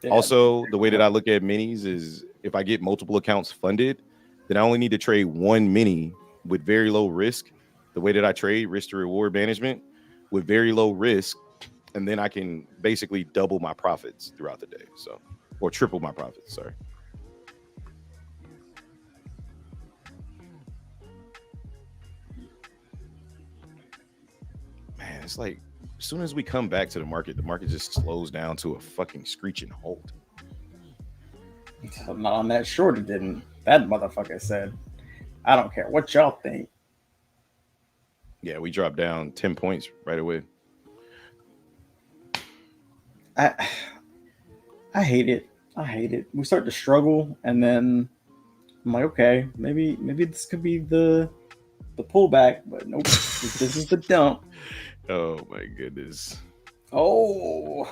Yeah. Also, the way that I look at minis is if I get multiple accounts funded, then I only need to trade 1 mini with very low risk. The way that I trade, risk to reward management, with very low risk, and then I can basically double my profits throughout the day. So, or triple my profits, sorry. Man, it's like as soon as we come back to the market just slows down to a fucking screeching halt. Not on that short, it didn't. That motherfucker said, I don't care what y'all think. Yeah, we dropped down 10 points right away. I hate it. I hate it. We start to struggle, and then I'm like, okay, maybe this could be the pullback, but nope. This is the dump. Oh my goodness. Oh.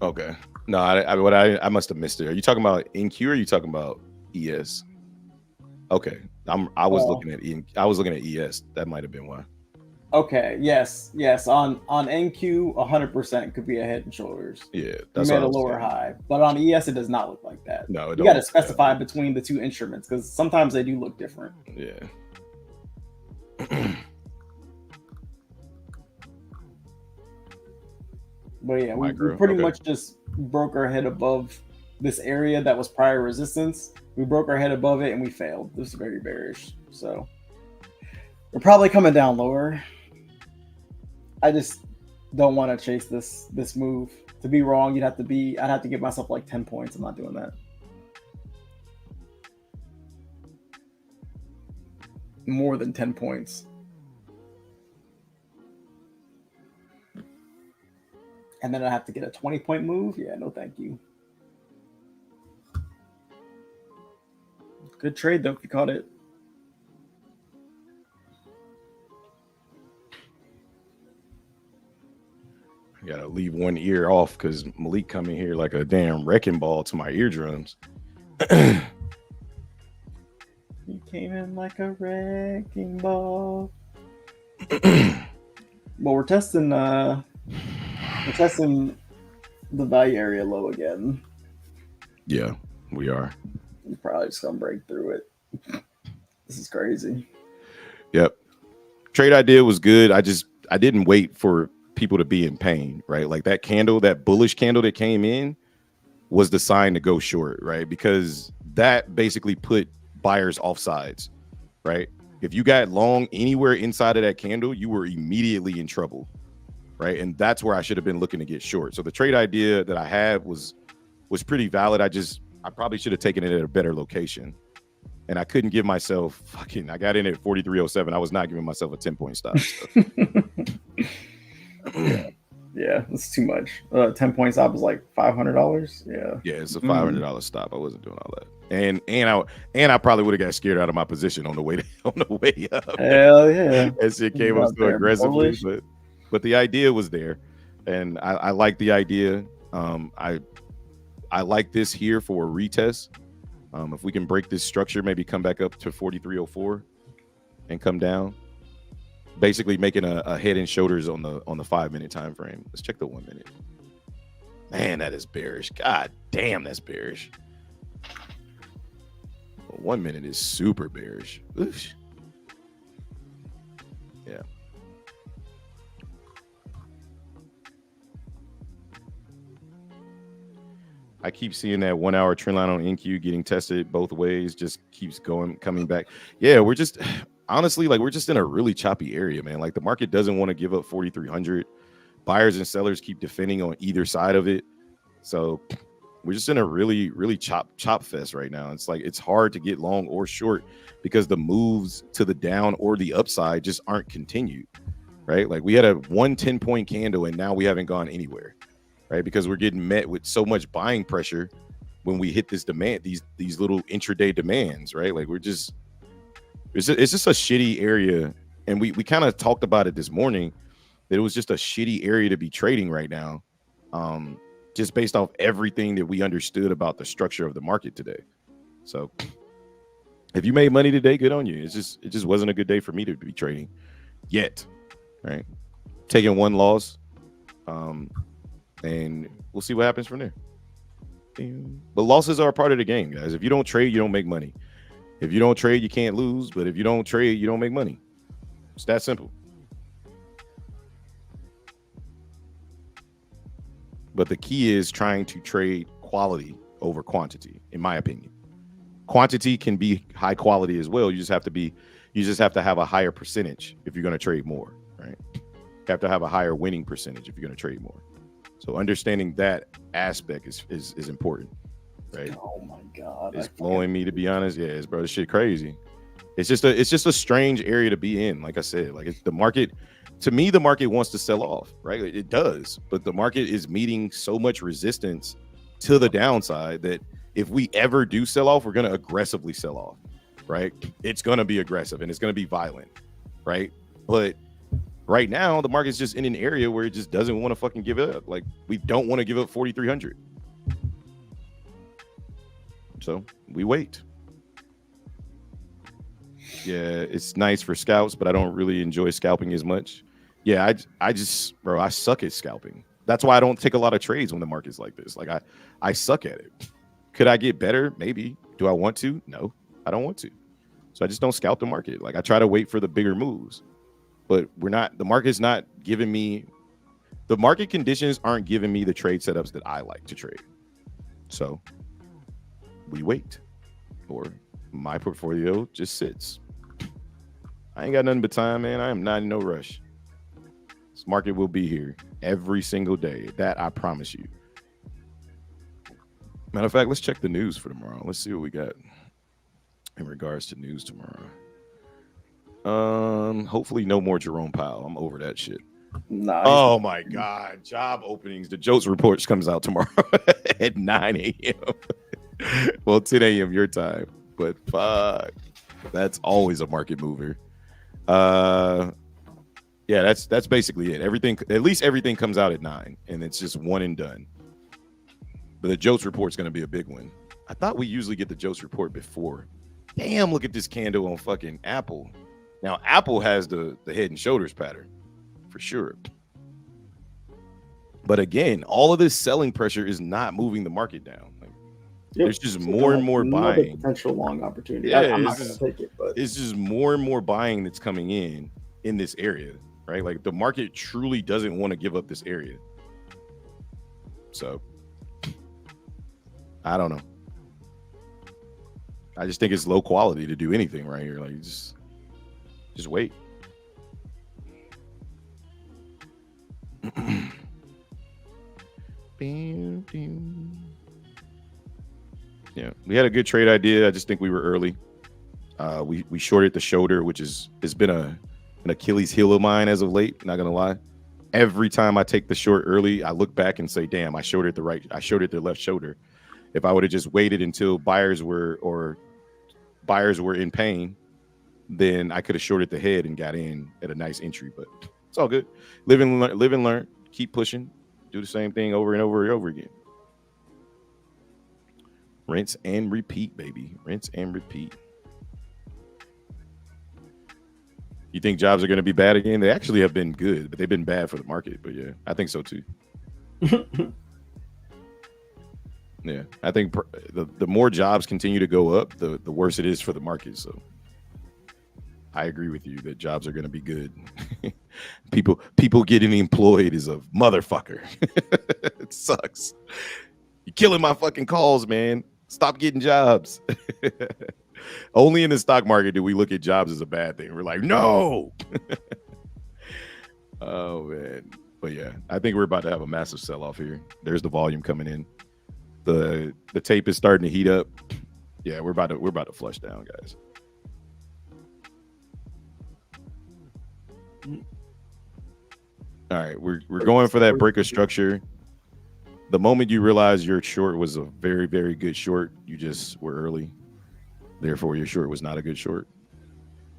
Okay. No, I must have missed it. Are you talking about NQ or are you talking about ES? Okay. I was looking at ES. That might have been why. Okay, yes. On NQ, 100% could be a Head and Shoulders. Yeah, You that's made what a I was lower saying. high, but on ES, it does not look like that. No, it You got don't to look like that. specify between the two instruments because sometimes they do look different. Yeah. But yeah, we Micro, pretty okay. much just broke our head above this area that was prior resistance. We broke our head above it and we failed. This is very bearish. So we're probably coming down lower. I just don't want to chase this move. To be wrong, I'd have to give myself like 10 points. I'm not doing that. More than 10 points. And then I have to get a 20-point move? Yeah, no thank you. Good trade though if you caught it. I gotta leave one ear off because Malik come in here like a damn wrecking ball to my eardrums. He came in like a wrecking ball. Well, we're testing the value area low again. Yeah, we are. We're probably just gonna break through it. This is crazy. Yep. Trade idea was good. I didn't wait for people to be in pain, right? Like that candle, that bullish candle that came in was the sign to go short, right? Because that basically put buyers off sides, right? If you got long anywhere inside of that candle, you were immediately in trouble, right? And that's where I should have been looking to get short. So the trade idea that I had was pretty valid. I probably should have taken it at a better location. And I couldn't give myself I got in at 43.07. I was not giving myself a 10-point stop. So. Yeah, that's too much. 10-point stop was like $500. Yeah, it's a $500 stop. I wasn't doing all that, and I probably would have got scared out of my position on the way up. Hell yeah, as it came up so aggressively, but the idea was there, and I like the idea. I like this here for a retest. If we can break this structure, maybe come back up to 43.04 and come down. Basically making a head and shoulders on the 5-minute time frame. Let's check the 1 minute. Man, that is bearish. God damn, that's bearish. 1 minute is super bearish. Oof. Yeah. I keep seeing that 1 hour trend line on NQ getting tested both ways, just keeps coming back. Yeah, we're just honestly, like, we're just in a really choppy area, man. Like, the market doesn't want to give up 4,300. Buyers and sellers keep defending on either side of it. So we're just in a really, really chop fest right now. It's like, it's hard to get long or short because the moves to the down or the upside just aren't continued, right? Like, we had a 110-point candle and now we haven't gone anywhere, right? Because we're getting met with so much buying pressure when we hit this demand, these little intraday demands, right? Like, it's just a shitty area. And we kind of talked about it this morning, that it was just a shitty area to be trading right now. Just based off everything that we understood about the structure of the market today. So if you made money today, good on you. It just wasn't a good day for me to be trading yet, right? Taking one loss, and we'll see what happens from there. But losses are a part of the game, guys. If you don't trade, you don't make money. If you don't trade, you can't lose. But if you don't trade, you don't make money. It's that simple. But the key is trying to trade quality over quantity, in my opinion. Quantity can be high quality as well. You just have to have a higher percentage if you're going to trade more, right? You have to have a higher winning percentage if you're going to trade more. So understanding that aspect is important, right? Oh my God. It's blowing me, to be honest. Yeah, bro, this shit crazy. It's just a strange area to be in. Like I said, like, it's the market. To me, the market wants to sell off, right? It does, but the market is meeting so much resistance to the downside that if we ever do sell off, we're going to aggressively sell off, right? It's going to be aggressive and it's going to be violent, right? But right now, the market's just in an area where it just doesn't want to fucking give it up. Like, we don't want to give up 4,300. So we wait. Yeah, it's nice for scalps, but I don't really enjoy scalping as much. Yeah, I just, bro, I suck at scalping. That's why I don't take a lot of trades when the market's like this. Like I suck at it. Could I get better? Maybe. Do I want to? No, I don't want to. So I just don't scalp the market. Like I try to wait for the bigger moves, but the market's not giving me, the market conditions aren't giving me the trade setups that I like to trade. So we wait, or my portfolio just sits. I ain't got nothing but time, man. I am not in no rush. This market will be here every single day. That I promise you. Matter of fact, let's check the news for tomorrow. Let's see what we got in regards to news tomorrow. Hopefully no more Jerome Powell. I'm over that shit. Nah, oh my God. Job openings. The Jokes Reports comes out tomorrow at 9 a.m. Well, 10 a.m. your time. But fuck. That's always a market mover. Yeah, that's basically it. Everything, at least everything comes out at 9, and it's just one and done. But the Jokes Report's gonna be a big one. I thought we usually get the Jokes Report before. Damn, look at this candle on fucking Apple. Now Apple has the head and shoulders pattern for sure. But again, all of this selling pressure is not moving the market down. Like, there's just more and more buying. Potential long opportunity. Yeah, I'm not gonna take it, but it's just more and more buying that's coming in this area, right? Like the market truly doesn't want to give up this area. So I don't know. I just think it's low quality to do anything right here. Like just wait. Yeah, we had a good trade idea. I just think we were early. We shorted the shoulder, which has been an Achilles heel of mine as of late. Not gonna lie. Every time I take the short early, I look back and say, "Damn, I shorted the left shoulder." If I would have just waited until buyers were in pain, then I could have shorted the head and got in at a nice entry. But it's all good. Live and learn. Keep pushing. Do the same thing over and over and over again. Rinse and repeat, baby. Rinse and repeat. You think jobs are going to be bad again? They actually have been good, but they've been bad for the market. But yeah, I think so too. Yeah, I think the more jobs continue to go up, the worse it is for the market. So I agree with you that jobs are going to be good. people getting employed is a motherfucker. It sucks. You're killing my fucking calls, man. Stop getting jobs. Only in the stock market do we look at jobs as a bad thing. We're like, no. Oh man. But yeah, I think we're about to have a massive sell-off here. There's the volume coming in. The tape is starting to heat up. Yeah, we're about to flush down, guys. All right, we're going for that break of structure. The moment you realize your short was a very, very good short, you just were early. Therefore, your short was not a good short.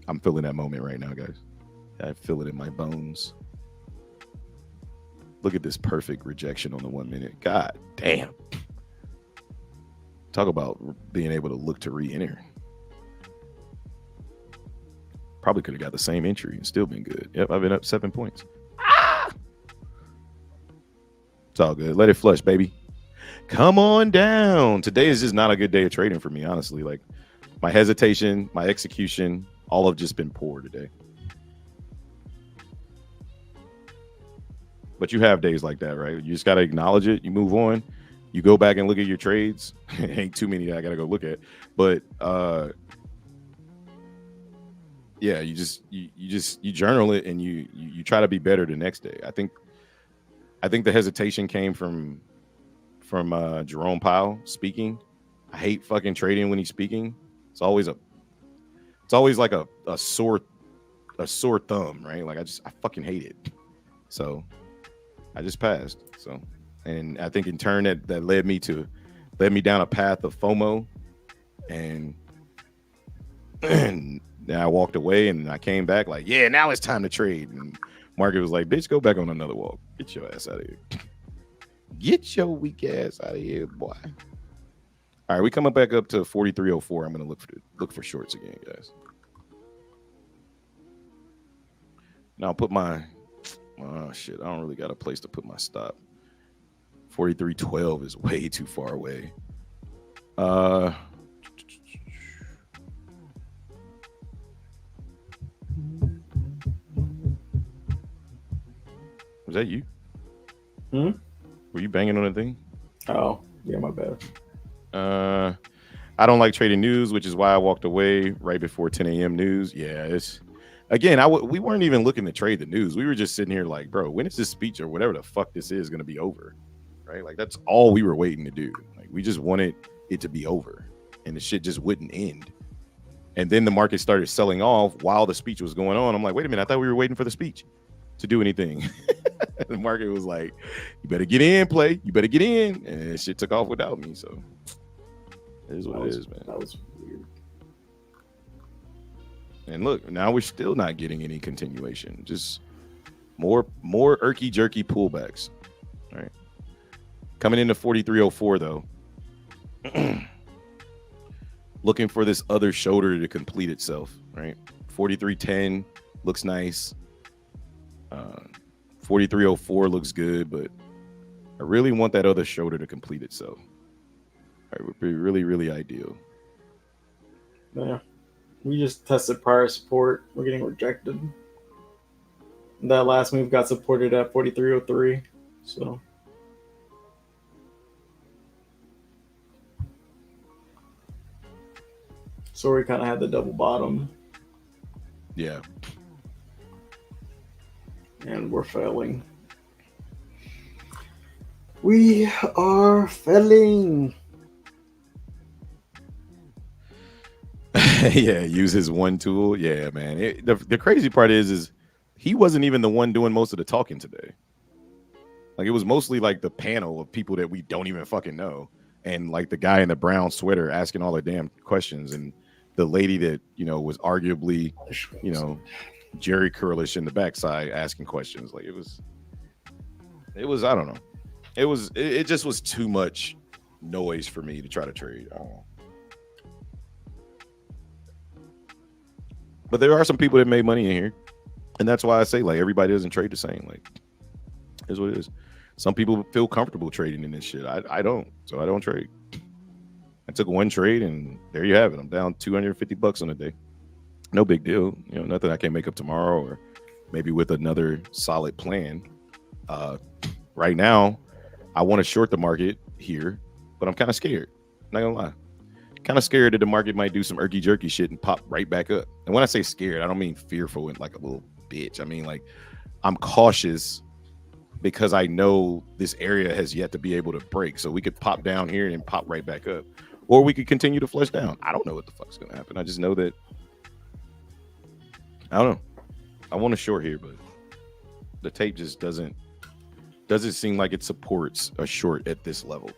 I'm feeling that moment right now, guys. I feel it in my bones. Look at this perfect rejection on the 1 minute. God damn. Talk about being able to look to re-enter. Probably could have got the same entry and still been good. Yep, I've been up 7 points. It's all good. Let it flush, baby. Come on down. Today is just not a good day of trading for me, honestly. Like my hesitation, my execution, all have just been poor today. But you have days like that, right? You just got to acknowledge it. You move on. You go back and look at your trades. Ain't too many that I got to go look at. But yeah, you journal it and you try to be better the next day. I think the hesitation came from Jerome Powell speaking. I hate fucking trading when he's speaking. It's always like a sore thumb, right? Like I fucking hate it. So I just passed. So, and I think in turn that led me down a path of FOMO, and then I walked away and I came back like, yeah, now it's time to trade. And market was like, bitch, go back on another walk. Get your ass out of here. Get your weak ass out of here, boy. All right, we coming back up to 43.04. I'm gonna look for shorts again, guys. Now I'll put my. Oh shit! I don't really got a place to put my stop. 43.12 is way too far away. Was that you? Hmm? Were you banging on a thing? Oh, yeah, my bad. I don't like trading news, which is why I walked away right before 10 a.m. news. Yeah, it's again, we weren't even looking to trade the news. We were just sitting here like, bro, when is this speech or whatever the fuck this is going to be over? Right? Like that's all we were waiting to do. Like we just wanted it to be over, and the shit just wouldn't end. And then the market started selling off while the speech was going on. I'm like, wait a minute, I thought we were waiting for the speech to do anything. The market was like, you better get in, play. You better get in, and shit took off without me. So it is what it is, man. That was weird. And look, now we're still not getting any continuation. Just more irky jerky pullbacks. All right. Coming into 43.04 though. Looking for this other shoulder to complete itself, right? 43.10 looks nice. 43.04 looks good, but I really want that other shoulder to complete itself. It would be really, really ideal. Yeah. We just tested prior support. We're getting rejected. That last move got supported at 43.03. So we kind of had the double bottom. Yeah. And we're failing. We are failing. Yeah, use his one tool. Yeah, man. The crazy part is he wasn't even the one doing most of the talking today. Like it was mostly like the panel of people that we don't even fucking know, and like the guy in the brown sweater asking all the damn questions, and the lady that was arguably Jerry Curlish in the backside asking questions. Like it was I don't know. It just was too much noise for me to try to trade. I don't know. But there are some people that made money in here, and that's why I say like everybody doesn't trade the same. Like, is what it is. Some people feel comfortable trading in this shit. I don't, so I don't trade. I took one trade, and there you have it. I'm down $250 on the day. No big deal. Nothing I can't make up tomorrow, or maybe with another solid plan. Right now, I want to short the market here, but I'm kind of scared. Not gonna lie. Kind of scared that the market might do some irky jerky shit and pop right back up. And when I say scared, I don't mean fearful and like a little bitch. I mean like I'm cautious because I know this area has yet to be able to break. So we could pop down here and pop right back up, or we could continue to flush down. I don't know what the fuck's gonna happen. I just know that I don't know. I want to short here, but the tape just doesn't seem like it supports a short at this level.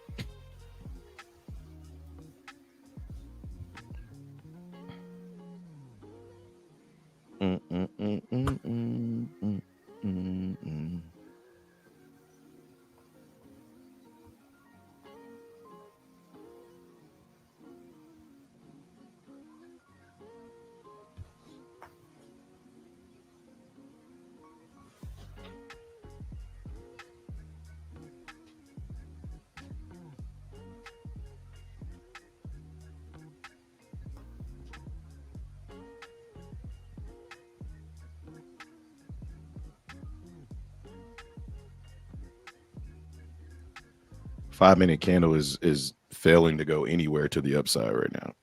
Five-minute candle is failing to go anywhere to the upside right now.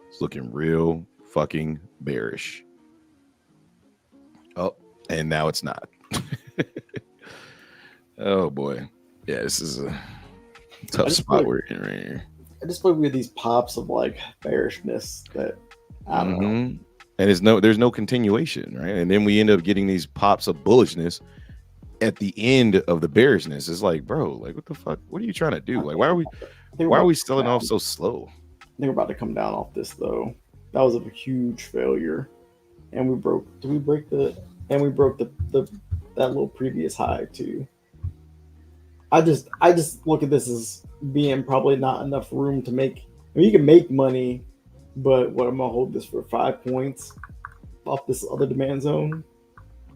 It's looking real fucking bearish. Oh, and now it's not. Oh boy. Yeah, this is a tough spot we're in right here. I just feel with these pops of like bearishness that I don't know. And there's no continuation, right? And then we end up getting these pops of bullishness at the end of the bearishness. It's like, bro, like what the fuck? What are you trying to do? Like, why are we selling off so slow? They're about to come down off this though. That was a huge failure. And we broke that little previous high too. I just look at this as being probably not enough room to make. I mean, you can make money, but what I'm gonna hold this for 5 points off this other demand zone.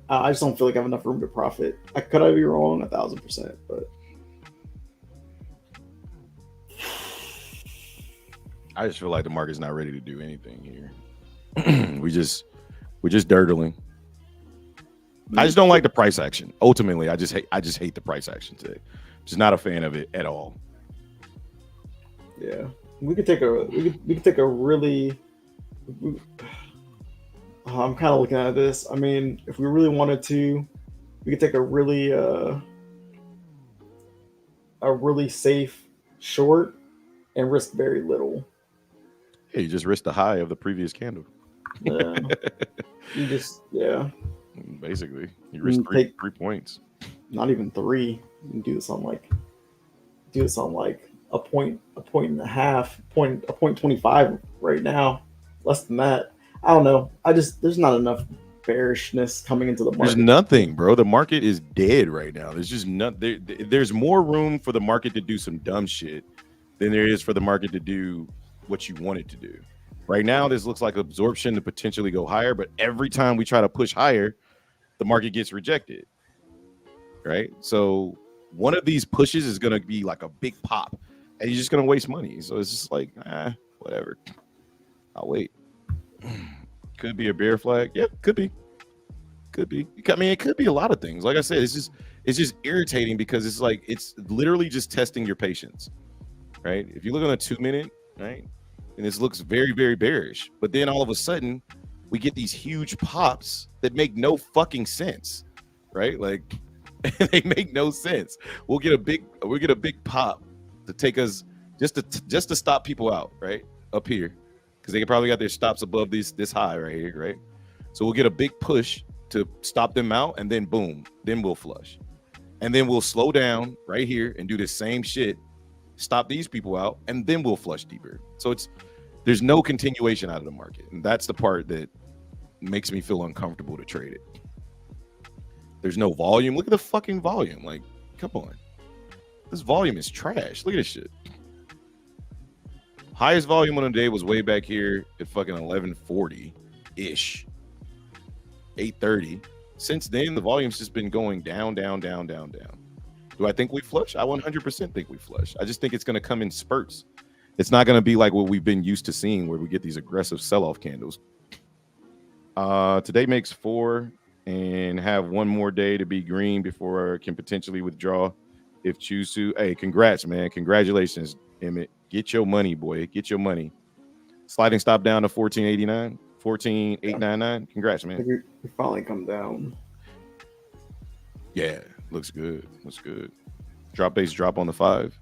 I just don't feel like I have enough room to profit. Could I be wrong? 1,000%, but I just feel like the market's not ready to do anything here. we're just dirtling. I just don't like the price action. Ultimately, I just hate the price action today. Just not a fan of it at all. yeah, we could take a really. I'm kind of looking at this. I mean, if we really wanted to, we could take a really safe short and risk very little. Yeah, you just risk the high of the previous candle. Yeah, Basically, you risk three points. Not even 3. You can do this on like a point and a half, a point 25 right now. Less than that. I don't know. There's not enough bearishness coming into the market. There's nothing, bro. The market is dead right now. There's just there's more room for the market to do some dumb shit than there is for the market to do what you want it to do. Right now, this looks like absorption to potentially go higher, but every time we try to push higher, the market gets rejected. Right? So one of these pushes is going to be like a big pop, and you're just going to waste money. So it's just like, whatever. I'll wait. Could be a bear flag. Yeah, could be. I mean, it could be a lot of things. Like I said, it's just irritating because it's like it's literally just testing your patience, right? If you look on a 2-minute, right, and this looks very, very bearish, but then all of a sudden we get these huge pops that make no fucking sense, right? Like they make no sense. We'll get a big pop to take us just to stop people out, right, up here, because they probably got their stops above this high right here, right? So we'll get a big push to stop them out, and then boom, then we'll flush, and then we'll slow down right here and do the same shit, stop these people out, and then we'll flush deeper. So there's no continuation out of the market, and that's the part that makes me feel uncomfortable to trade it. There's no volume. Look at the fucking volume. Like, come on, this volume is trash. Look at this shit. Highest volume on the day was way back here at fucking 1140 ish. 830. Since then, the volume's just been going down. Do I think we flush? I 100% think we flush. I just think it's going to come in spurts. It's not going to be like what we've been used to seeing, where we get these aggressive sell-off candles. Today makes 4 and have one more day to be green before I can potentially withdraw if choose to. Hey, congrats, man. Congratulations, Emmett. Get your money, boy. Get your money. Sliding stop down to 1489. 14,899. Congrats, man. We finally come down. Yeah, looks good. Drop base drop on the 5.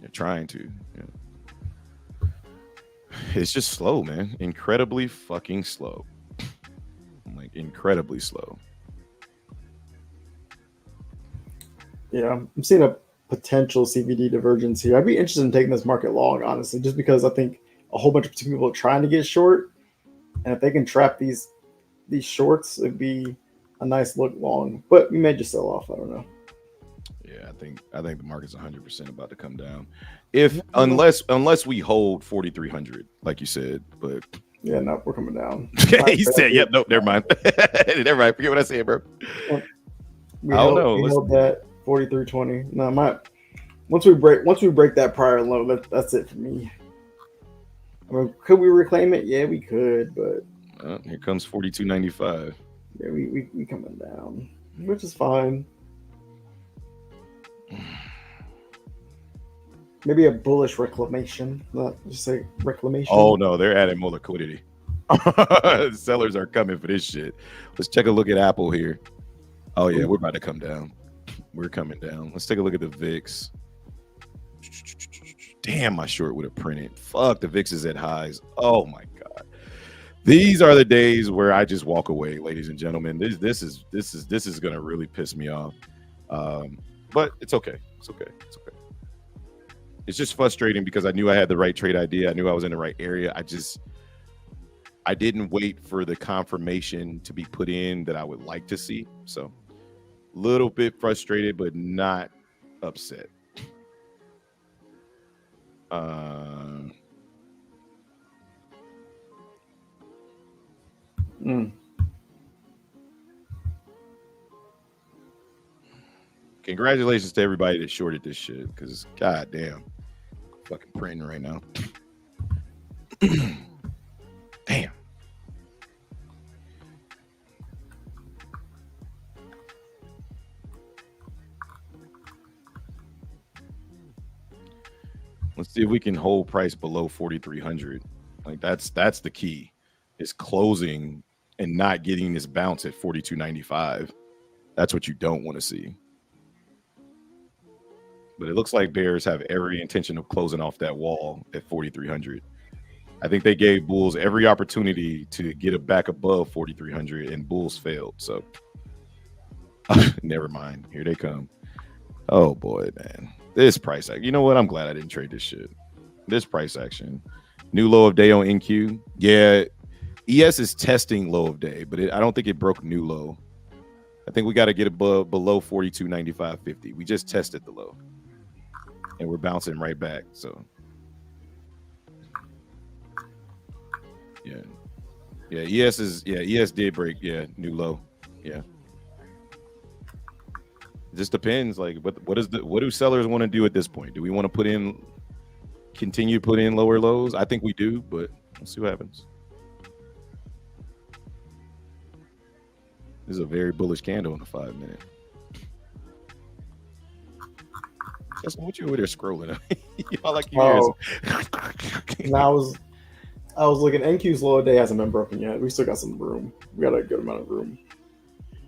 You're trying to. Yeah. It's just slow, man. Incredibly fucking slow. Like incredibly slow. Yeah, I'm seeing a potential CVD divergence here. I'd be interested in taking this market long, honestly, just because I think a whole bunch of people are trying to get short, and if they can trap these shorts, it'd be a nice look long. But we may just sell off. I don't know. Yeah, I think the market's 100% about to come down, unless we hold 4,300, like you said. But yeah, no, we're coming down. He said, "Yep, nope, never mind, never mind. Forget what I said, bro." We held that 43.20. No, once we break that prior low, that's it for me. I mean, could we reclaim it? Yeah, we could, but here comes 42.95. Yeah, we coming down, which is fine. Maybe a bullish reclamation, not just say reclamation. Oh no, they're adding more liquidity. Sellers are coming for this shit. Let's take a look at Apple here. Oh yeah, we're about to come down. We're coming down. Let's take a look at the VIX. Damn, my short would have printed. Fuck, the VIX is at highs. Oh my god. These are the days where I just walk away, ladies and gentlemen. This is gonna really piss me off. But it's okay. It's okay. It's just frustrating because I knew I had the right trade idea. I knew I was in the right area. I didn't wait for the confirmation to be put in that I would like to see. So a little bit frustrated, but not upset. congratulations to everybody that shorted this shit because goddamn, fucking printing right now. Damn. Let's see if we can hold price below 4,300. Like that's the key, is closing and not getting this bounce at 42.95. That's what you don't want to see. But it looks like bears have every intention of closing off that wall at 4,300. I think they gave bulls every opportunity to get it back above 4,300, and bulls failed. So never mind. Here they come. Oh boy, man. This price action. You know what? I'm glad I didn't trade this shit. This price action. New low of day on NQ. Yeah, ES is testing low of day, but I don't think it broke new low. I think we got to get above below 42.95.50. We just tested the low, and we're bouncing right back. So yeah, ES did break new low. Yeah, it just depends. Like what do sellers want to do at this point? Do we want to continue to put in lower lows? I think we do, but we'll see what happens. This is a very bullish candle in the 5 minute. Justin, what you over there scrolling? Y'all like you. I was looking. NQ's low day hasn't been broken yet. We still got some room. We got a good amount of room.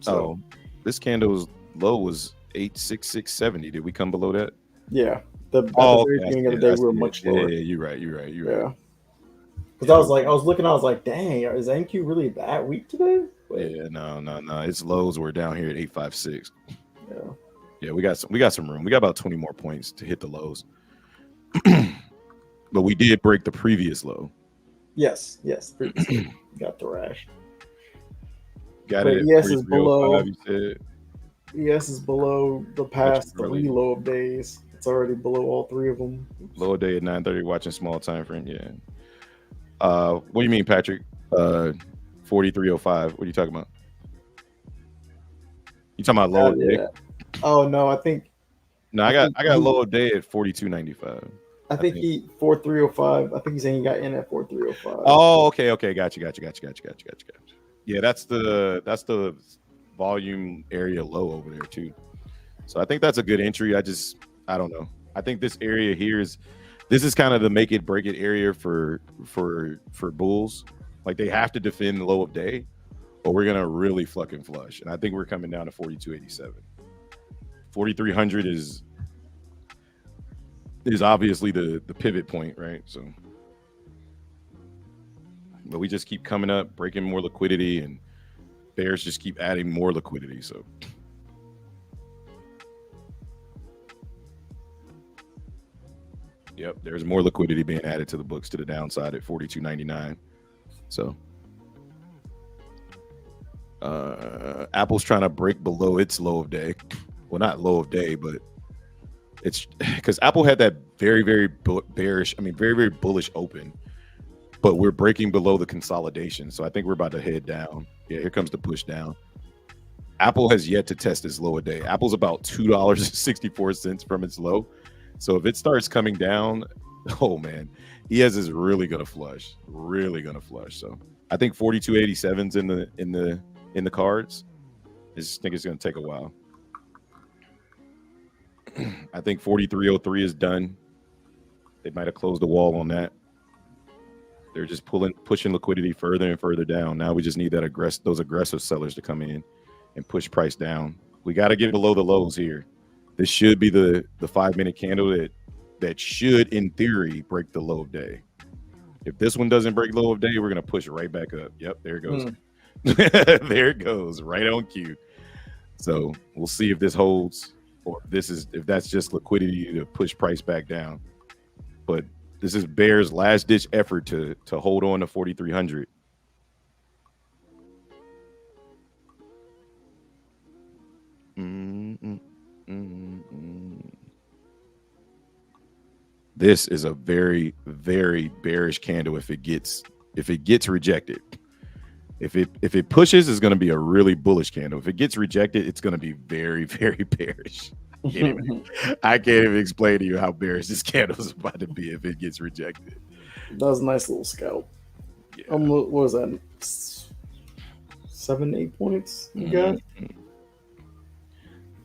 So, this candle's low was 866.70. Did we come below that? Yeah. At the very beginning of the day, we were much lower. Yeah, you're right. Yeah. Because I was looking, dang, is NQ really that weak today? Yeah, no. Its lows were down here at 856. Yeah. Yeah, we got some room. We got about 20 more points to hit the lows. But we did break the previous low. Yes. Previously. Got the rash. Got it. ES is below. You said. ES is below the past 3 low of days. It's already below all 3 of them. Low day at 9:30. Watching small time frame. Yeah. What do you mean, Patrick? 43.05. What are you talking about? You talking about low day? Oh no, I think. No, I got low day at 42.95. I think he 4305. I think he's saying he got in at 4305. Oh, okay. Gotcha. Yeah, that's the volume area low over there too. So I think that's a good entry. I don't know. I think this area here is kind of the make it break it area for bulls. Like they have to defend the low of day, or we're gonna really fucking flush. And I think we're coming down to 42.87. 4,300 is obviously the pivot point, right? So, but we just keep coming up, breaking more liquidity, and bears just keep adding more liquidity. So, yep, there's more liquidity being added to the books to the downside at 42.99. So, Apple's trying to break below its low of day. Well, not low of day, but it's because Apple had that very, very bearish, very, very bullish open, but we're breaking below the consolidation. So I think we're about to head down. Yeah, here comes the push down. Apple has yet to test its low a day. Apple's about $2.64 from its low. So if it starts coming down, oh man, ES is really gonna flush. So I think 42.87's in the cards. I just think it's gonna take a while. I think 43.03 is done. They might have closed the wall on that. They're just pushing liquidity further and further down. Now we just need those aggressive sellers to come in and push price down. We got to get below the lows here. This should be the 5 minute candle that should, in theory, break the low of day. If this one doesn't break low of day, we're gonna push right back up. Yep, there it goes. There it goes, right on cue. So we'll see if this holds, or if that's just liquidity to push price back down. But this is Bears' last ditch effort to hold on to 4,300. This is a very, very bearish candle if it gets rejected. If it pushes, it's going to be a really bullish candle. If it gets rejected, it's going to be very, very bearish. I can't even explain to you how bearish this candle is about to be if it gets rejected. That was a nice little scalp. Yeah. What was that? 7-8 points you got?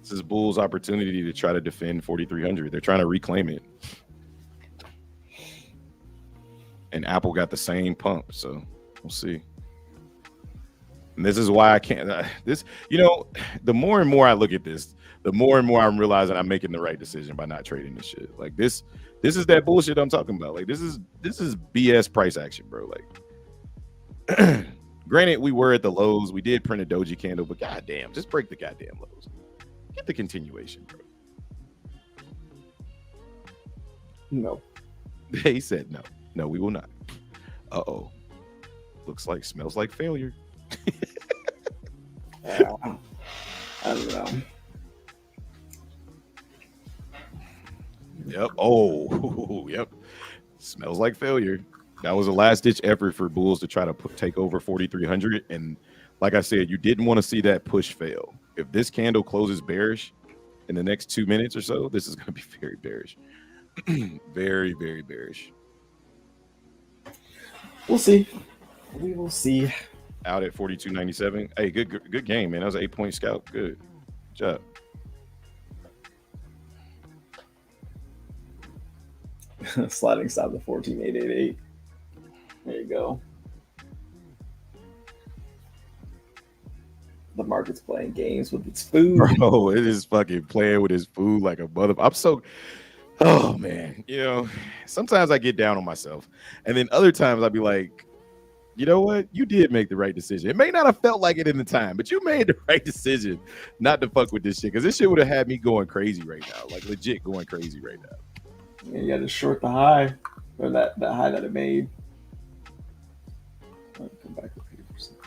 This is Bull's opportunity to try to defend 4,300. They're trying to reclaim it. And Apple got the same pump, so we'll see. And this is why I can't. The more and more I look at this, the more and more I'm realizing I'm making the right decision by not trading this shit. Like this is that bullshit I'm talking about. Like this is BS price action, bro. Like, granted, we were at the lows. We did print a doji candle, but goddamn, just break the goddamn lows. Get the continuation, bro. No. He said no. No, we will not. Uh-oh. Smells like failure. I don't know. Yep. Oh, yep. Smells like failure. That was a last-ditch effort for Bulls to try to take over 4,300. And like I said, you didn't want to see that push fail. If this candle closes bearish in the next 2 minutes or so, this is going to be very bearish. Very, very bearish. We'll see. We will see. Out at 42.97. Hey, good game, man. That was an 8-point scalp. Good job. Sliding stop to 14.888. There you go. The market's playing games with its food. Bro, it is fucking playing with his food like a mother. Oh man, sometimes I get down on myself, and then other times I'd be like, you know what? You did make the right decision. It may not have felt like it in the time, but you made the right decision not to fuck with this shit, because this shit would have had me going crazy right now, like legit going crazy right now. Yeah, you got to short the high, or that high that it made. I'll come back up here for a second.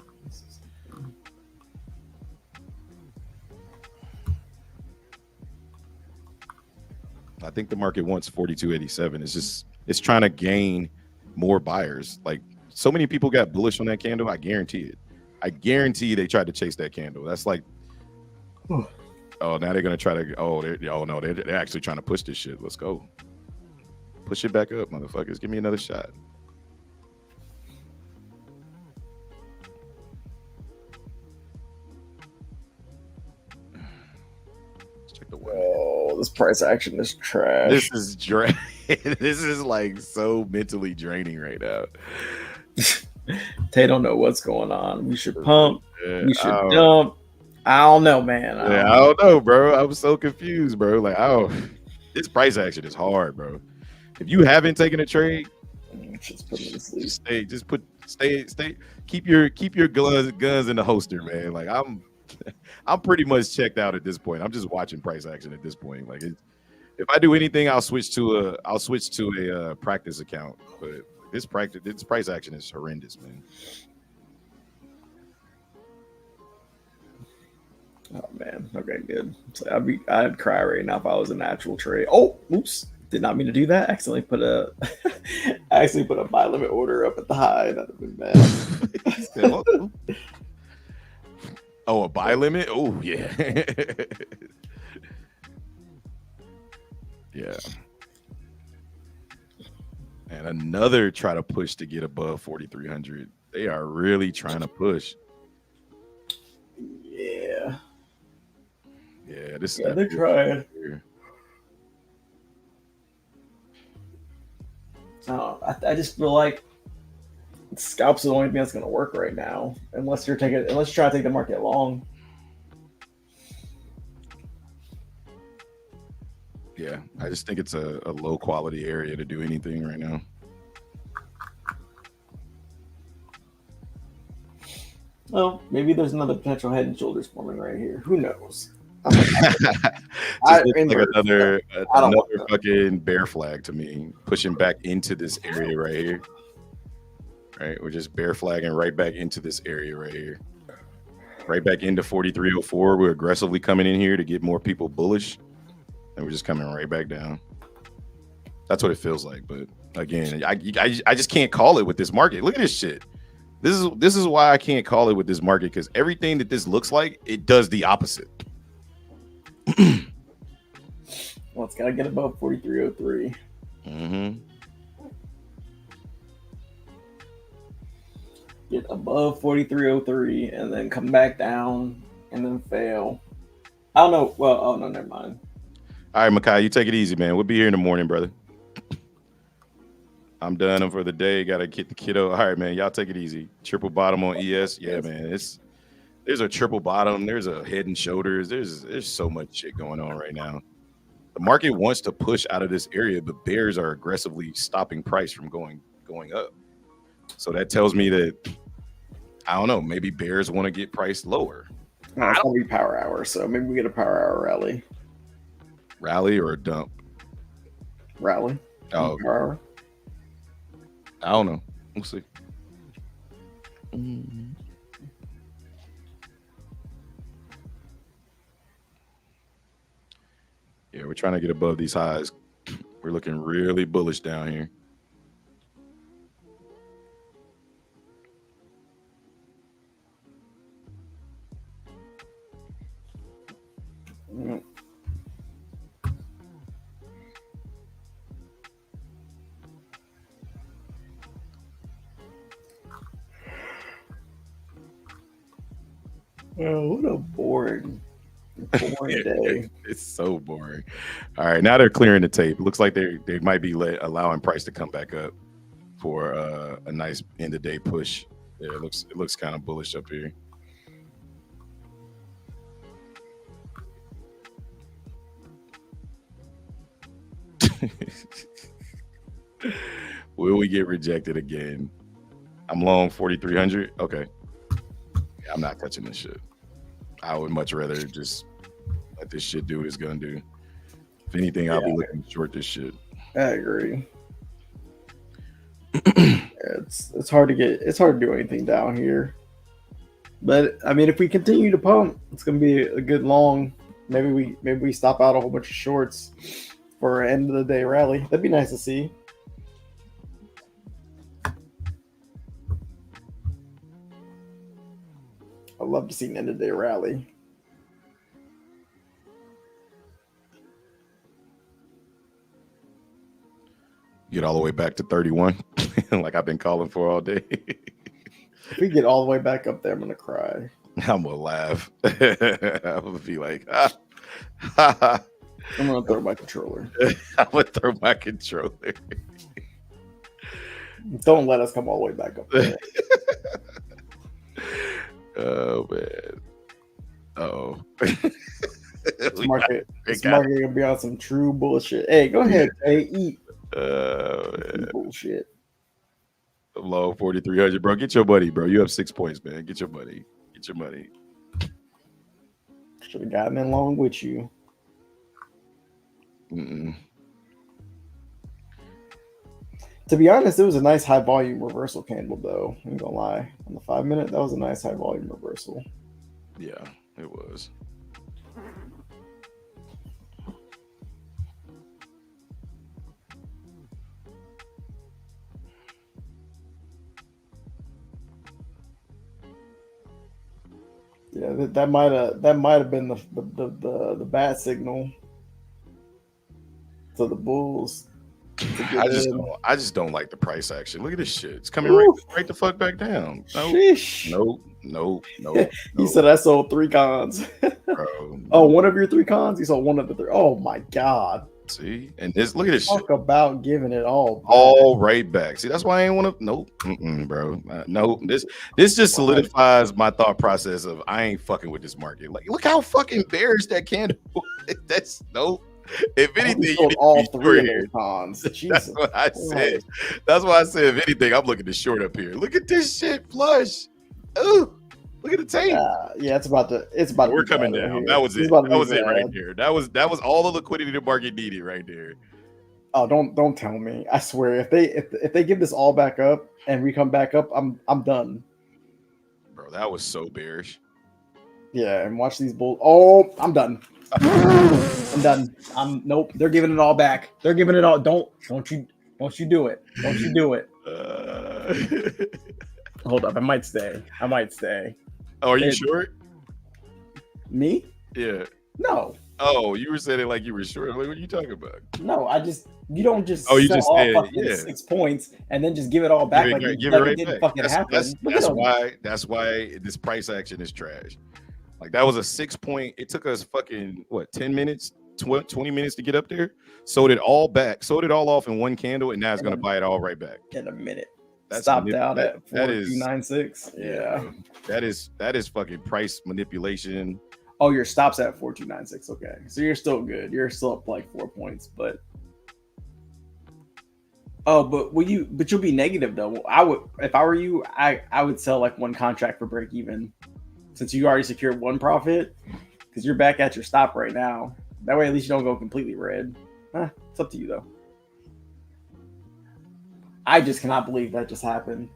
I think the market wants 42.87. It's trying to gain more buyers. Like, so many people got bullish on that candle. I guarantee it. I guarantee they tried to chase that candle. That's like, now they're gonna try to. They're actually trying to push this shit. Let's go. Push it back up, motherfuckers. Give me another shot. Oh, this price action is trash. This is This is like so mentally draining right now. They don't know what's going on. We should pump. We should dump. I don't know, man. I don't know, bro. I was so confused, bro. Like, this price action is hard, bro. If you haven't taken a trade, just put it to sleep. Keep your guns in the holster, man. Like, I'm pretty much checked out at this point. I'm just watching price action at this point. Like, if I do anything, I'll switch to a practice account. But this price action is horrendous, man. Oh man. Okay, good. So I'd cry right now if I was an actual trade. Oh, oops. Did not mean to do that. Accidentally put a buy limit order up at the high. That'd have been bad. Oh, a buy limit? Oh, yeah. Yeah. And another try to push to get above 4,300. They are really trying to push. Yeah. Yeah, they're trying. I just feel like scalps are the only thing that's going to work right now, unless you're trying to take the market long. Yeah, I just think it's a low quality area to do anything right now. Well, maybe there's another potential head and shoulders forming right here. Who knows? Another fucking bear flag to me, pushing back into this area right here. Right, we're just bear flagging right back into this area right here, right back into 4304. We're aggressively coming in here to get more people bullish, and we're just coming right back down. That's what it feels like. But again, I just can't call it with this market. Look at this shit. This is why I can't call it with this market, because everything that this looks like, it does the opposite. Well, it's got to get above 43.03. Mm-hmm. Get above 43.03 and then come back down and then fail. I don't know. Well, oh no, never mind. All right, Makai, you take it easy, man. We'll be here in the morning, brother. I'm done for the day. Got to get the kiddo. All right, man. Y'all take it easy. Triple bottom on ES. Yeah, man. There's a triple bottom. There's a head and shoulders. There's so much shit going on right now. The market wants to push out of this area, but bears are aggressively stopping price from going up. So that tells me that, I don't know, maybe bears want to get priced lower. It's gonna be power hour, so maybe we get a power hour rally. Rally or a dump? Rally. Oh, power hour. I don't know. We'll see. Mm-hmm. Yeah, we're trying to get above these highs. We're looking really bullish down here. Mm. Oh, what a boring day. It's so boring. All right, now they're clearing the tape. It looks like they might be allowing price to come back up for a nice end of day push. Yeah, it looks kind of bullish up here. Will we get rejected again? I'm long 4,300. Okay. Yeah, I'm not touching this shit. I would much rather just let this shit do what it's gonna do. If anything, I'll be looking short this shit. I agree. It's hard to do anything down here. But I mean, if we continue to pump, it's gonna be a good long. Maybe we stop out a whole bunch of shorts for an end of the day rally. That'd be nice to see. I'd love to see an end of the day rally. Get all the way back to 31, like I've been calling for all day. If we get all the way back up there, I'm gonna cry. I'm gonna laugh. I'm gonna be like, ha, ha, ha. I'm gonna throw my controller. I'm gonna throw my controller. Don't let us come all the way back up there. Oh man. Uh-oh. This market gonna be on some true bullshit. Hey, go ahead, hey, eat. Bullshit. Low 4,300, bro. Get your money, bro. You have 6 points, man. Get your money. Get your money. Should have gotten in long with you. Mm-mm. To be honest, it was a nice high volume reversal candle, though. I ain't gonna lie. On the 5 minute, that was a nice high volume reversal. Yeah, it was. Yeah, that might have been the bat signal to the bulls. I just don't like the price action. Look at this shit. It's coming right the fuck back down. Nope. He said I sold 3 cons. Bro. Oh, one of your 3 cons? He sold one of the 3. Oh my god. See? And look at this Talk shit. about giving it all back. All right back. See, that's why I ain't want to. Nope. Bro. Nope. This just solidifies my thought process of I ain't fucking with this market. Like, look how fucking bearish that candle. That's nope. If anything, you need all to be 3 short of here. those cons. That's what I said. That's why I said, if anything, I'm looking to short up here. Look at this shit flush. Ooh, look at the tape. Yeah, it's about to. We're coming down. Here. That was it. That was it right there. That was all the liquidity the market needed right there. Oh, don't tell me. I swear, if they give this all back up and we come back up, I'm done. Bro, that was so bearish. Yeah, and watch these bulls. Oh, I'm done. I'm done. Nope. They're giving it all back. They're giving it all. Don't you do it. Don't you do it. Hold up. I might stay. Oh, are you short? Me? Yeah. No. Oh, you were saying it like you were short. Like, what are you talking about? No, you don't just Oh, you sell just all said, fucking yeah. 6 points and then just give it all back Give like it, it, give it like it right didn't back. fucking happen. Look at 'em. That's why this price action is trash. Like that was a 6 point. It took us fucking what 10 minutes, 20 minutes to get up there. Sold it all back, sold it all off in one candle, and now it's gonna buy it all right back. In a minute. That's Stopped out at that is 4296. Yeah. bro. That is fucking price manipulation. Oh, your stop's at 4296. Okay. So you're still good. You're still up like 4 points, but but you'll be negative though. I would, if I were you, I would sell like one contract for break even, since you already secured one profit, because you're back at your stop right now. That way, at least you don't go completely red. It's up to you though. I just cannot believe that just happened.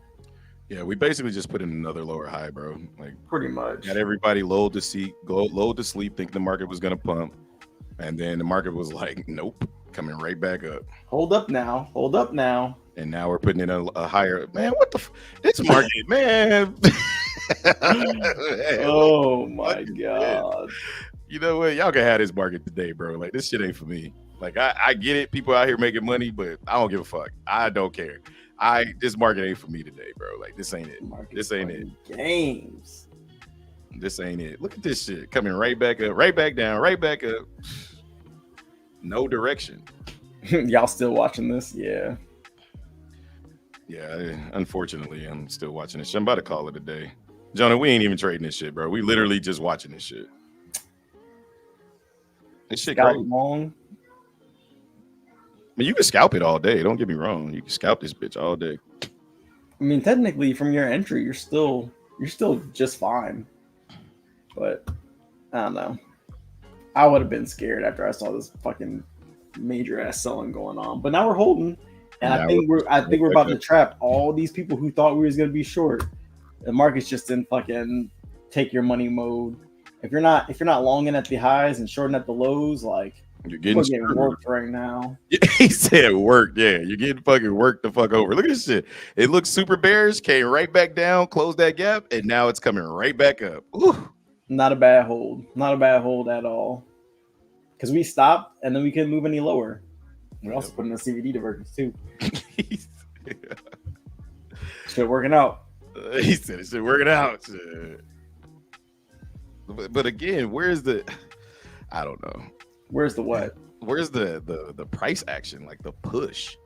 Yeah, we basically just put in another lower high, bro. Like pretty much. Got everybody lulled to sleep, thinking the market was gonna pump, and then the market was like, nope, coming right back up. Hold up now. And now we're putting in a higher. Man, what the? This market, man. Oh my god. You know what? Y'all can have this market today, bro. Like this shit ain't for me. Like I get it, people out here making money, but I don't give a fuck. I don't care. This market ain't for me today, bro. Like this ain't it. This ain't it. Games. This ain't it. Look at this shit coming right back up, right back down, right back up. No direction. Y'all still watching this? Yeah. Yeah, unfortunately, I'm still watching this shit. I'm about to call it a day. Jonah, we ain't even trading this shit, bro. We literally just watching this shit. This shit Scalp crazy. long. I mean, you can scalp it all day. Don't get me wrong. You can scalp this bitch all day. I mean, technically, from your entry, you're still just fine. But I don't know. I would have been scared after I saw this fucking major ass selling going on. But now we're holding, and I think we're about to trap all these people who thought we was gonna be short. The market's just in fucking take your money mode. If you're not longing at the highs and shorting at the lows, like you're getting worked right now. He said worked. Yeah, you're getting fucking worked the fuck over. Look at this shit. It looks super bearish, came right back down, closed that gap, and now it's coming right back up. Ooh. Not a bad hold. Not a bad hold at all. Because we stopped and then we couldn't move any lower. We also put in a CVD divergence too. Shit working out. He said it shit working out. Shit. But again, where's the? I don't know. Where's the what? Where's the price action? Like the push,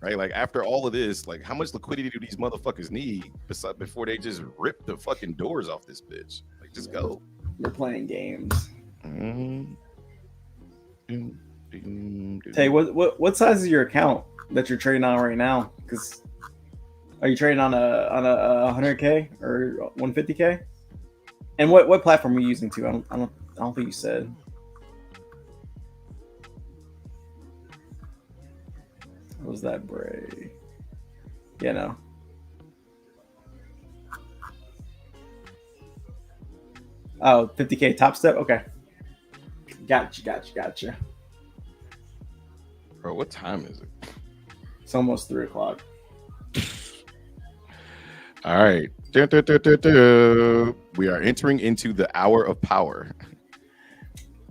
right? Like after all of this, like how much liquidity do these motherfuckers need before they just rip the fucking doors off this bitch? Like just go. You're playing games. Mm-hmm. Tay, what size is your account that you're trading on right now? Because are you trading on a 100K or 150K? And what platform are you using too? I don't think you said. What was that, Bray? Yeah, no. Oh, 50K Topstep? Okay. Gotcha. Bro, what time is it? It's almost 3 o'clock. All right. We are entering into the hour of power.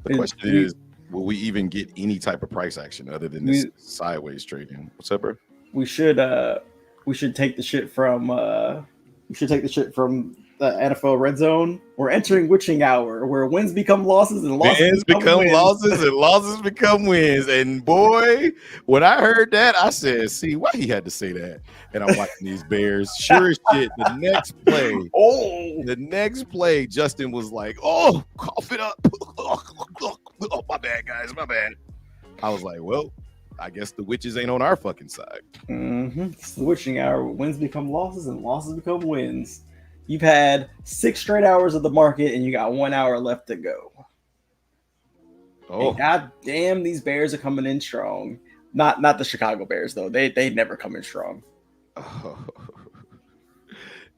The question is, will we even get any type of price action other than this sideways trading? What's up, bro? We should take the shit from the NFL Red Zone. We're entering witching hour, where wins become losses and losses become wins. Losses and losses become wins. And boy, when I heard that, I said, "See why he had to say that." And I'm watching these Bears. Sure as shit, the next play, Justin was like, "Oh, cough it up." Oh, my bad, guys, my bad. I was like, "Well, I guess the witches ain't on our fucking side." Mm-hmm. It's the witching hour. Wins become losses and losses become wins. You've had 6 straight hours of the market, and you got 1 hour left to go. Oh, and god damn, these Bears are coming in strong. Not the Chicago Bears though. They never come in strong. Oh.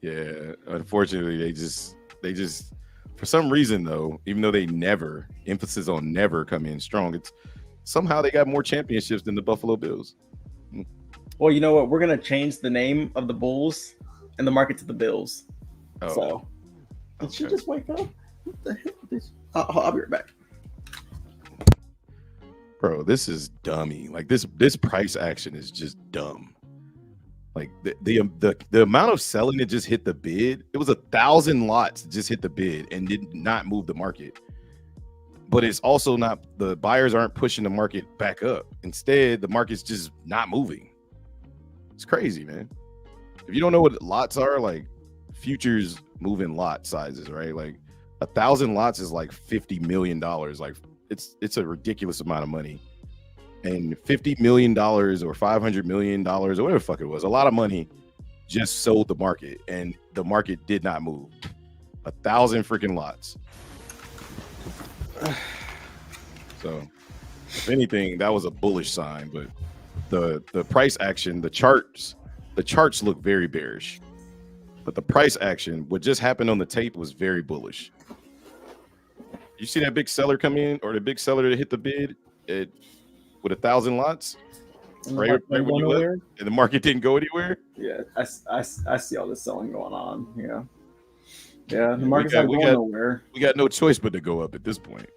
Yeah, unfortunately, they just for some reason though, even though they never emphasis on never come in strong, it's somehow they got more championships than the Buffalo Bills. Well, you know what? We're gonna change the name of the Bulls and the market to the Bills. Oh. So, did she just wake up? What the hell? I'll be right back. Bro, this is dummy. Like this price action is just dumb. Like the amount of selling that just hit the bid, it was 1,000 lots that just hit the bid and did not move the market. But it's also not, the buyers aren't pushing the market back up. Instead, the market's just not moving. It's crazy, man. If you don't know what lots are, like futures move in lot sizes, right? Like 1,000 lots is like $50 million. Like it's a ridiculous amount of money. And $50 million or $500 million or whatever the fuck it was, a lot of money just sold the market, and the market did not move. 1,000 freaking lots. So if anything, that was a bullish sign, but the price action, the charts look very bearish. But the price action, what just happened on the tape, was very bullish. You see that big seller come in, or the big seller that hit the bid with 1,000 lots, right when you left, and the market didn't go anywhere. Yeah, I see all this selling going on. Yeah, the market's not going nowhere. We got no choice but to go up at this point.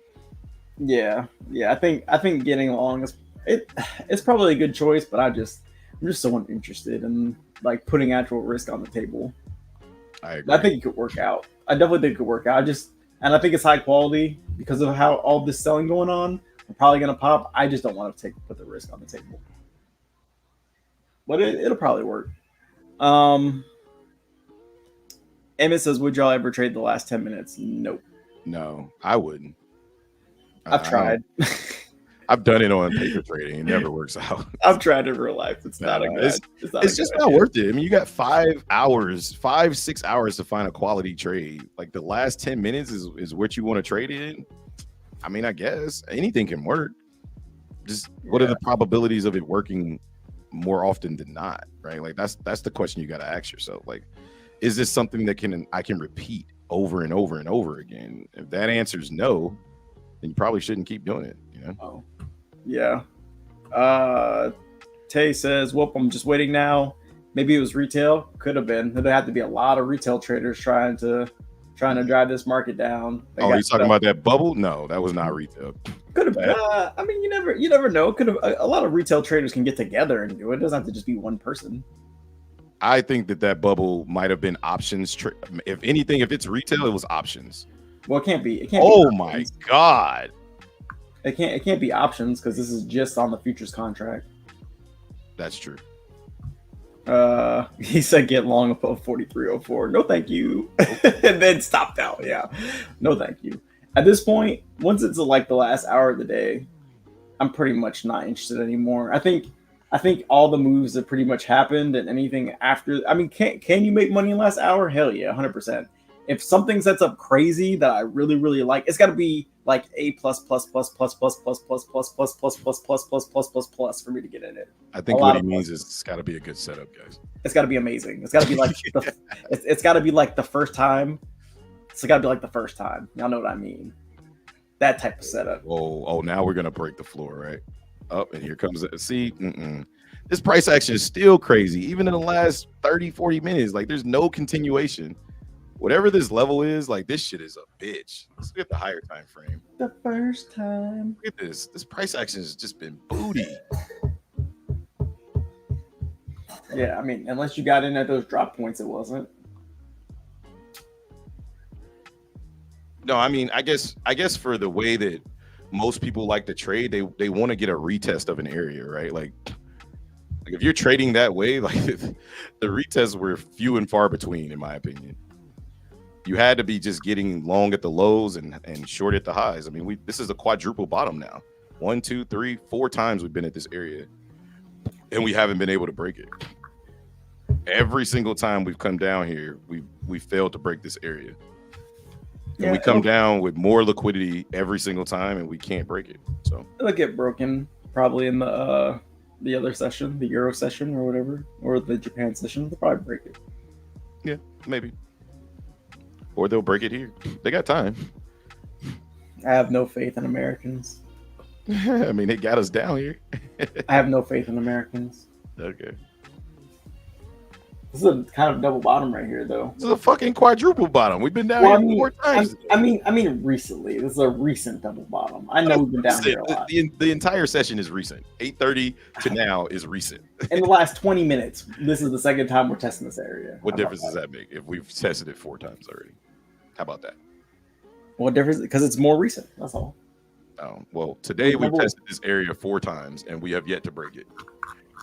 Yeah. I think getting along it's probably a good choice, but I'm just so uninterested in like putting actual risk on the table. I agree. I think it could work out. I definitely think it could work out. And I think it's high quality because of how all this selling going on. I'm probably gonna pop. I just don't want to put the risk on the table. But it'll probably work. Emmett says, would y'all ever trade the last 10 minutes? Nope. No, I wouldn't. I've tried. I've done it on paper trading. It never works out. I've tried in real life. It's not just not worth it. I mean, you got 5, 6 hours to find a quality trade. Like the last 10 minutes is what you want to trade in. I mean, I guess anything can work. Just what are the probabilities of it working more often than not, right? Like that's the question you got to ask yourself. Like, is this something that I can repeat over and over and over again? If that answer is no, then you probably shouldn't keep doing it. Oh, yeah. Tay says, "Whoop, I'm just waiting now." Maybe it was retail. Could have been. There'd have to be a lot of retail traders trying to drive this market down. You're talking about that bubble? No, that was not retail. Could have been. I mean, you never know. Could have. A lot of retail traders can get together and do it. It doesn't have to just be one person. I think that bubble might have been options. If anything, if it's retail, it was options. Well, it can't be. Oh my god! It can't be options because this is just on the futures contract. That's true. He said get long above 43.04. No, thank you. And then stopped out. Yeah, no, thank you. At this point, once it's like the last hour of the day, I'm pretty much not interested anymore. I think all the moves that pretty much happened, and anything after. I mean, can you make money in the last hour? Hell yeah, 100%. If something sets up crazy that I really, really like, it's got to be like A plus plus plus plus plus plus plus plus plus plus plus plus plus plus plus plus for me to get in it. I think what he means is it's got to be a good setup, guys. It's got to be amazing. It's got to be like it's got to be like the first time. It's got to be like the first time. Y'all know what I mean? That type of setup. Oh, now we're gonna break the floor, right? Up and here comes it. See, this price action is still crazy, even in the last 30, 40 minutes. Like, there's no continuation. Whatever this level is, like, this shit is a bitch. Let's look at the higher time frame. The first time. Look at this. This price action has just been booty. Yeah, I mean, unless you got in at those drop points, it wasn't. No, I mean, I guess for the way that most people like to trade, they want to get a retest of an area, right? Like if you're trading that way, like the retests were few and far between, in my opinion. You had to be just getting long at the lows and short at the highs. I mean, this is a quadruple bottom now. 1, 2, 3, 4 times we've been at this area, and we haven't been able to break it. Every single time we've come down here, we failed to break this area. And we come down with more liquidity every single time, and we can't break it. So it'll get broken probably in the other session, the Euro session or whatever, or the Japan session. They'll probably break it. Yeah, maybe. Or they'll break it here. They got time. I have no faith in Americans. I mean, they got us down here. I have no faith in Americans. Okay. This is a kind of double bottom right here, though. This is a fucking quadruple bottom. We've been down Well, here 4 times. I mean, recently. This is a recent double bottom. I know we've been down here a lot. The entire session is recent. 8:30 to now is recent. In the last 20 minutes, this is the second time we're testing this area. What difference does that make if we've tested it 4 times already? How about that? What difference? Because it's more recent. That's all. Well, today we tested this area 4 times and we have yet to break it.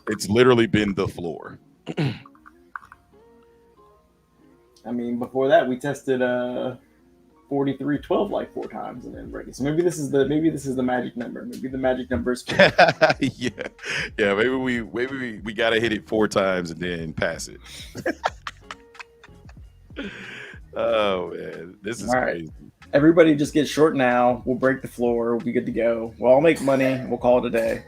It's literally been the floor. I mean, before that we tested 4312 like 4 times and then break it. So maybe this is the magic number. Maybe the magic number is yeah. Maybe we gotta hit it 4 times and then pass it. Oh man, this is all crazy. Right. Everybody just get short now. We'll break the floor. We'll be good to go. We'll all make money. We'll call it a day.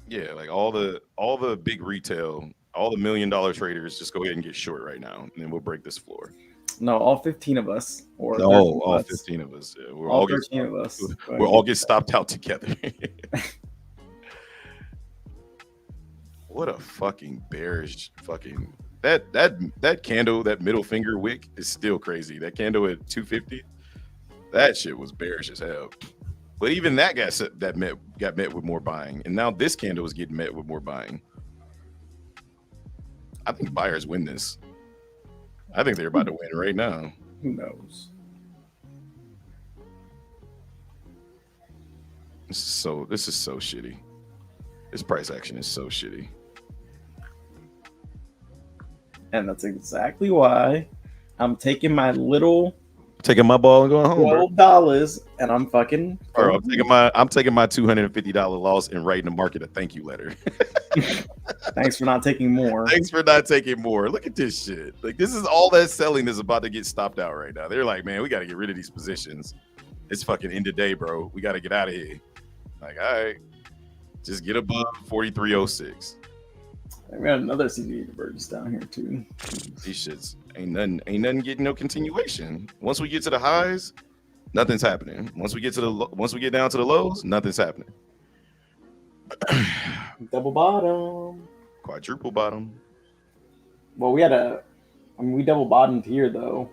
Yeah, like all the big retail, all the $1 million traders, just go ahead and get short right now, and then we'll break this floor. No, all 15 of us. Or no, all 15 of us. Yeah, all 13 of us. We'll all get stopped out together. What a fucking bearish fucking that candle, that middle finger wick is still crazy. That candle at 250, that shit was bearish as hell. But even that got met with more buying, and now this candle is getting met with more buying. I think buyers win this. I think they're about to win right now. Who knows? This is so shitty. This price action is so shitty. And that's exactly why I'm taking my ball and going home. $12 and I'm fucking. Bro, I'm taking my $250 loss and writing the market a thank you letter. Thanks for not taking more. Thanks for not taking more. Look at this shit. Like, this is all that selling is about to get stopped out right now. They're like, man, we got to get rid of these positions. It's fucking end of day, bro. We got to get out of here. Like, all right, just get above 4306. We got another CD divergence down here too. These shits ain't nothing getting no continuation. Once we get to the highs, nothing's happening. Once we get down to the lows, nothing's happening. Double bottom. Quadruple bottom. Well, we double bottomed here though,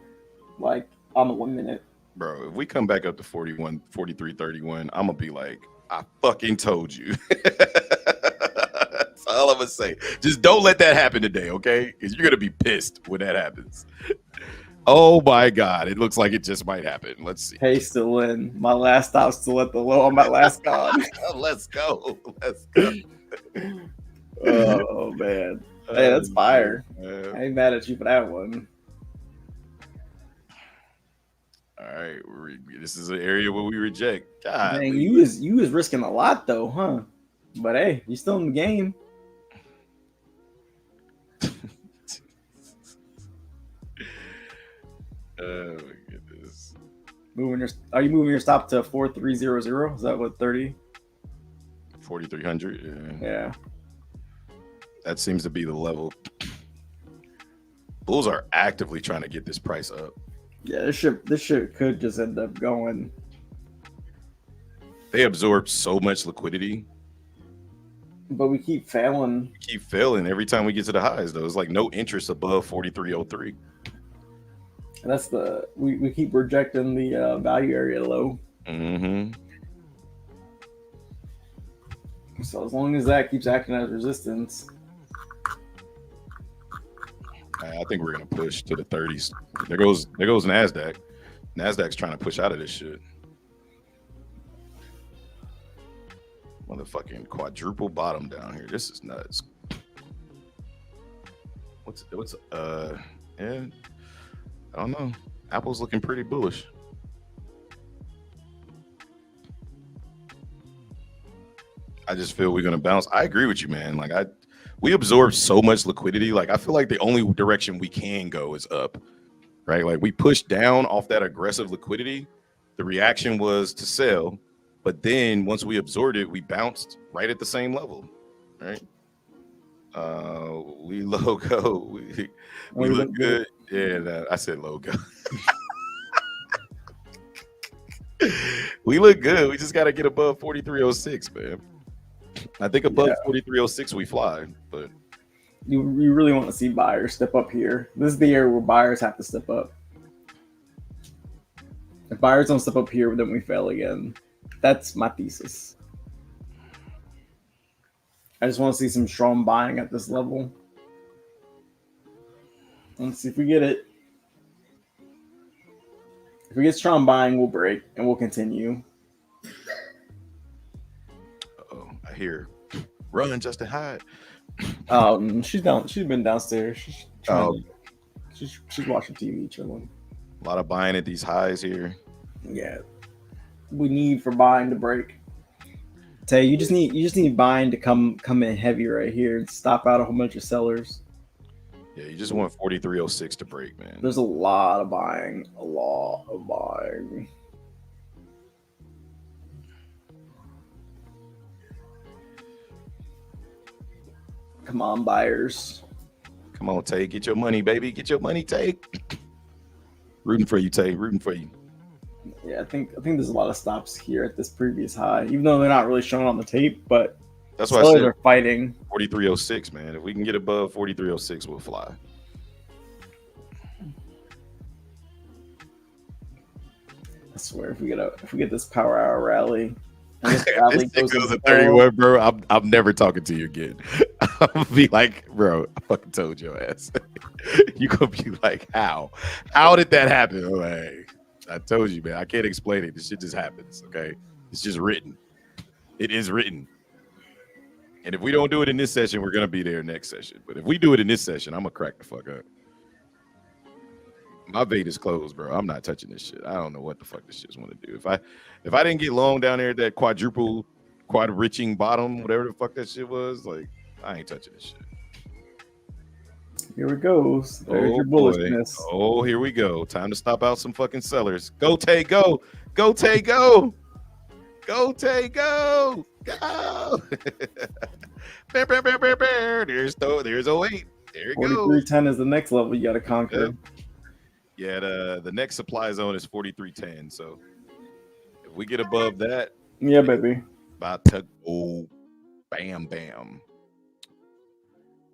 like on the 1 minute. Bro, if we come back up to 41, 43, 31, I'm gonna be like, I fucking told you. That's all I'm gonna say. Just don't let that happen today, okay? Because you're gonna be pissed when that happens. Oh my God, it looks like it just might happen. Let's see. Hey, still in. My last stop's still at the low on my last gone. Let's go. Let's go. Oh man. Hey, that's fire. I ain't mad at you for that one. All right, this is an area where we reject. God, dang, you was risking a lot though, huh? But hey, you still in the game. Oh my goodness. Are you moving your stop to 4300? Is that what 30? 4,300. Yeah. That seems to be the level. Bulls are actively trying to get this price up. Yeah, this shit could just end up going. They absorb so much liquidity. But we keep failing. Every time we get to the highs, though. It's like no interest above 4303. And that's we keep rejecting the value area low. Mm-hmm. So as long as that keeps acting as resistance. I think we're gonna push to the 30s. There goes NASDAQ. NASDAQ's trying to push out of this shit. Motherfucking quadruple bottom down here. This is nuts. Yeah. I don't know. Apple's looking pretty bullish. I just feel we're gonna bounce. I agree with you, man. We absorb so much liquidity. Like, I feel like the only direction we can go is up, right? Like, we pushed down off that aggressive liquidity. The reaction was to sell, but then once we absorbed it, we bounced right at the same level, right? We logo. We look good. Yeah, I said logo. We look good. We just got to get above 4306, man. I think above 4306 we fly, but You really want to see buyers step up here. This is the area where buyers have to step up. If buyers don't step up here, then we fail again. That's my thesis. I just want to see some strong buying at this level. Let's see if we get it. If we get strong buying, we'll break and we'll continue. Oh, I hear. Run, Justin Hyde. She's down. She's been downstairs. She's trying. She's watching TV, chilling. A lot of buying at these highs here. Yeah, we need for buying to break. Tay, you just need buying to come in heavy right here and stop out a whole bunch of sellers. Yeah, you just want 4306 to break, man. There's a lot of buying. A lot of buying. Come on, buyers. Come on, Tay. Get your money, baby. Get your money, Tay. Rooting for you, Tay. Rooting for you. Yeah, I think there's a lot of stops here at this previous high, even though they're not really shown on the tape, but that's why I said they're fighting. 4306, man. If we can get above 4306, we'll fly. I swear, if we get this power hour rally, and this rally goes to 31, bro. I'm never talking to you again. I'm gonna be like, bro, I fucking told your ass. You gonna be like, how? How did that happen? I'm like, I told you, man. I can't explain it. This shit just happens. Okay, it's just written. It is written. And if we don't do it in this session, we're gonna be there next session. But if we do it in this session, I'm gonna crack the fuck up. My bait is closed, bro. I'm not touching this shit. I don't know what the fuck this shit's want to do. If I didn't get long down there at that quad-riching bottom, whatever the fuck that shit was, like, I ain't touching this shit. Here it goes. There's your bullishness. Oh, here we go. Time to stop out some fucking sellers. Go, Tay, go. Go, Tay, go. Go, Tay, go. Go. There's 08. There it goes. 4310 is the next level you got to conquer. Yep. Yeah, the next supply zone is 4310. So if we get above that, yeah, baby, about to go bam bam.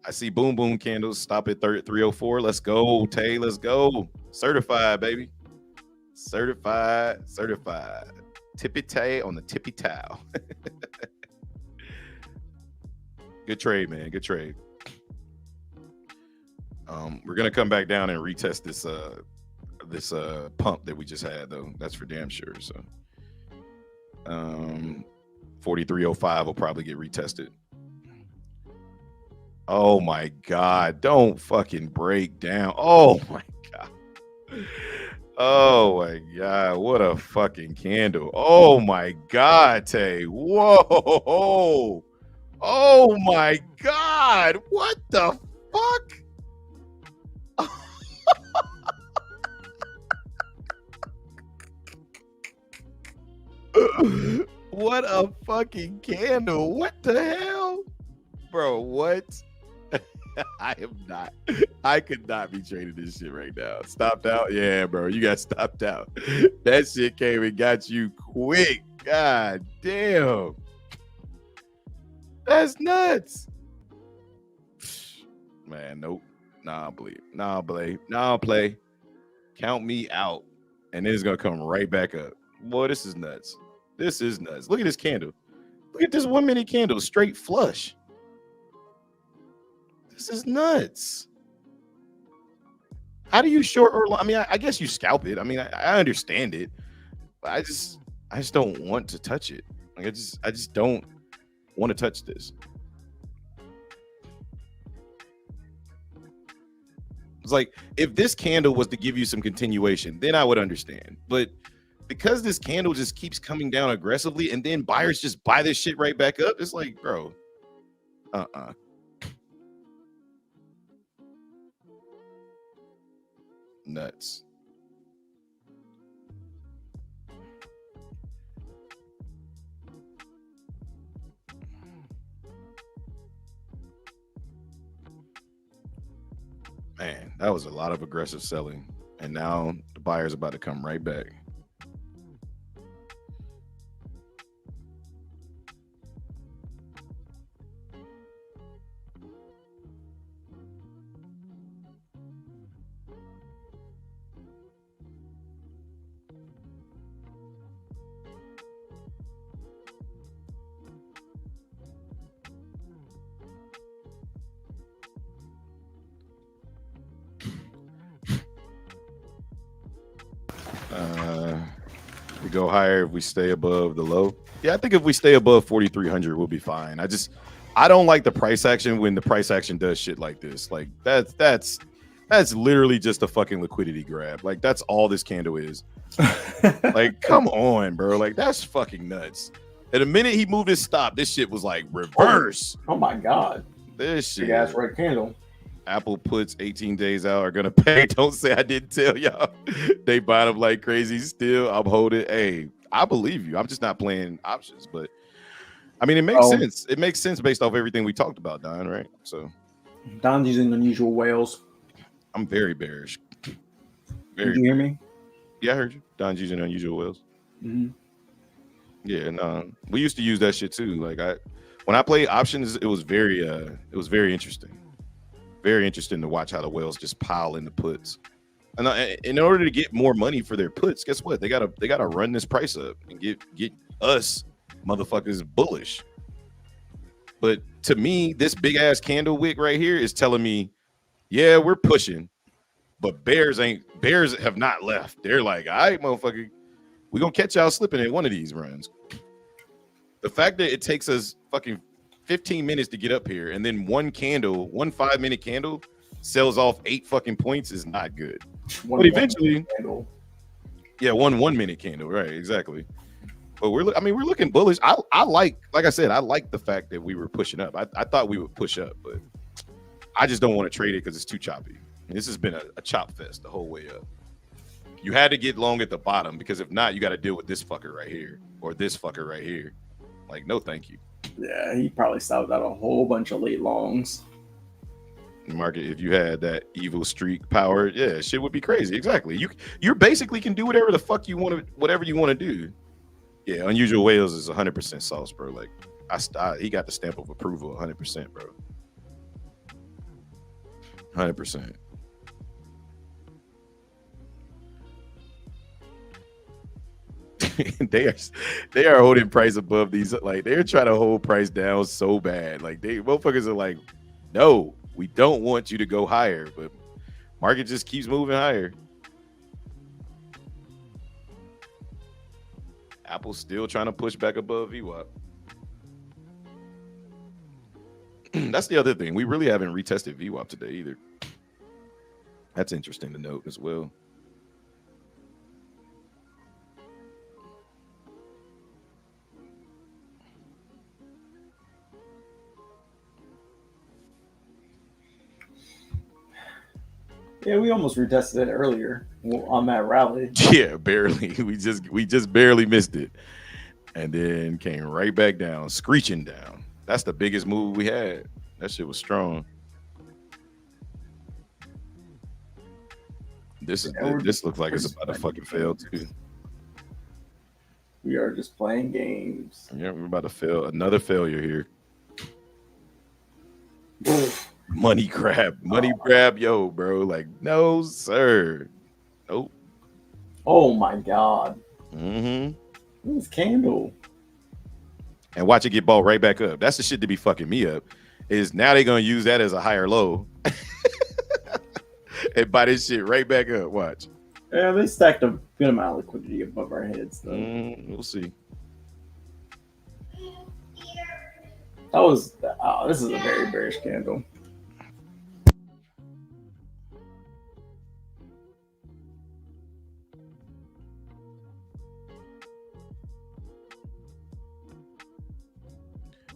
I see boom boom candles stop at 304. Let's go, Tay. Let's go. Certified, baby. Certified. Tippy Tay on the tippy towel. Good trade, man. Good trade. We're gonna come back down and retest this pump that we just had, though. That's for damn sure. So 4305 will probably get retested. Oh my god, don't fucking break down. Oh my god. Oh my god, what a fucking candle. Oh my god, Tay. Whoa. Oh my god, what the fuck? What a fucking candle. What the hell? Bro, what? I could not be trading this shit right now. Stopped out? Yeah, bro, you got stopped out. That shit came and got you quick. God damn. That's nuts. Man, nope. Nah, play. Count me out. And then it's gonna come right back up. Boy, this is nuts. This is nuts. Look at this candle. Look at this 1 minute candle, straight flush. This is nuts. How do you short or long? I mean, I guess you scalp it. I mean, I understand it, but I just don't want to touch it. Like I just don't want to touch this. It's like if this candle was to give you some continuation, then I would understand. But because this candle just keeps coming down aggressively and then buyers just buy this shit right back up, it's like, bro, nuts. Man, that was a lot of aggressive selling. And now the buyer's about to come right back. to go higher if we stay above the low. Yeah, I think if we stay above 4,300, we'll be fine. I don't like the price action when the price action does shit like this. Like that's literally just a fucking liquidity grab. Like that's all this candle is. Like, come on, bro. Like that's fucking nuts. And the minute he moved his stop, this shit was like reverse. Oh my god. This shit. Big ass red candle. Apple puts 18 days out are gonna pay. Don't say I didn't tell y'all. They buy them like crazy. Still, I'm holding. Hey, I believe you. I'm just not playing options, but I mean, it makes sense. It makes sense based off everything we talked about, Don. Right? So, Don's using unusual whales. I'm very bearish. Did you hear me? Yeah, I heard you. Don's using unusual whales. Mm-hmm. Yeah, no, we used to use that shit too. Like when I played options, it was very interesting. Very interesting to watch how the whales just pile into puts. And in order to get more money for their puts, guess what? They gotta run this price up and get us motherfuckers bullish. But to me, this big ass candle wick right here is telling me, yeah, we're pushing, but bears have not left. They're like, all right, motherfucker, we're gonna catch y'all slipping in one of these runs. The fact that it takes us fucking 15 minutes to get up here, and then one 5-minute candle sells off 8 fucking points is not good. But eventually, yeah, 1-minute candle, right? Exactly. But we're looking bullish. I like I said, I like the fact that we were pushing up. I thought we would push up, but I just don't want to trade it because it's too choppy. And this has been a chop fest the whole way up. You had to get long at the bottom because if not, you got to deal with this fucker right here or this fucker right here. Like, no, thank you. Yeah, he probably stopped out a whole bunch of late longs. Market, if you had that evil streak power, yeah, shit would be crazy. Exactly. You basically can do whatever the fuck you want to, whatever you want to do. Yeah, unusual whales is 100% sauce, bro. Like, he got the stamp of approval, 100%, bro. 100%. they are holding price above these. Like, they're trying to hold price down so bad. Like, they motherfuckers are like, no, we don't want you to go higher, but market just keeps moving higher. Apple's still trying to push back above VWAP. That's the other thing. We really haven't retested VWAP today either. That's interesting to note as well. Yeah, we almost retested it earlier on that rally. Yeah, barely. We just barely missed it, and then came right back down, screeching down. That's the biggest move we had. That shit was strong. This looks like it's about to fucking fail too. We are just playing games. Yeah, we're about to fail. Another failure here. Money grab, yo, bro. Like, no, sir. Nope. Oh my god. Mm-hmm. This candle. And watch it get bought right back up. That's the shit to be fucking me up. Is now they're gonna use that as a higher low and buy this shit right back up. Watch. Yeah, they stacked a good amount of liquidity above our heads, though. We'll see. This is a very bearish candle.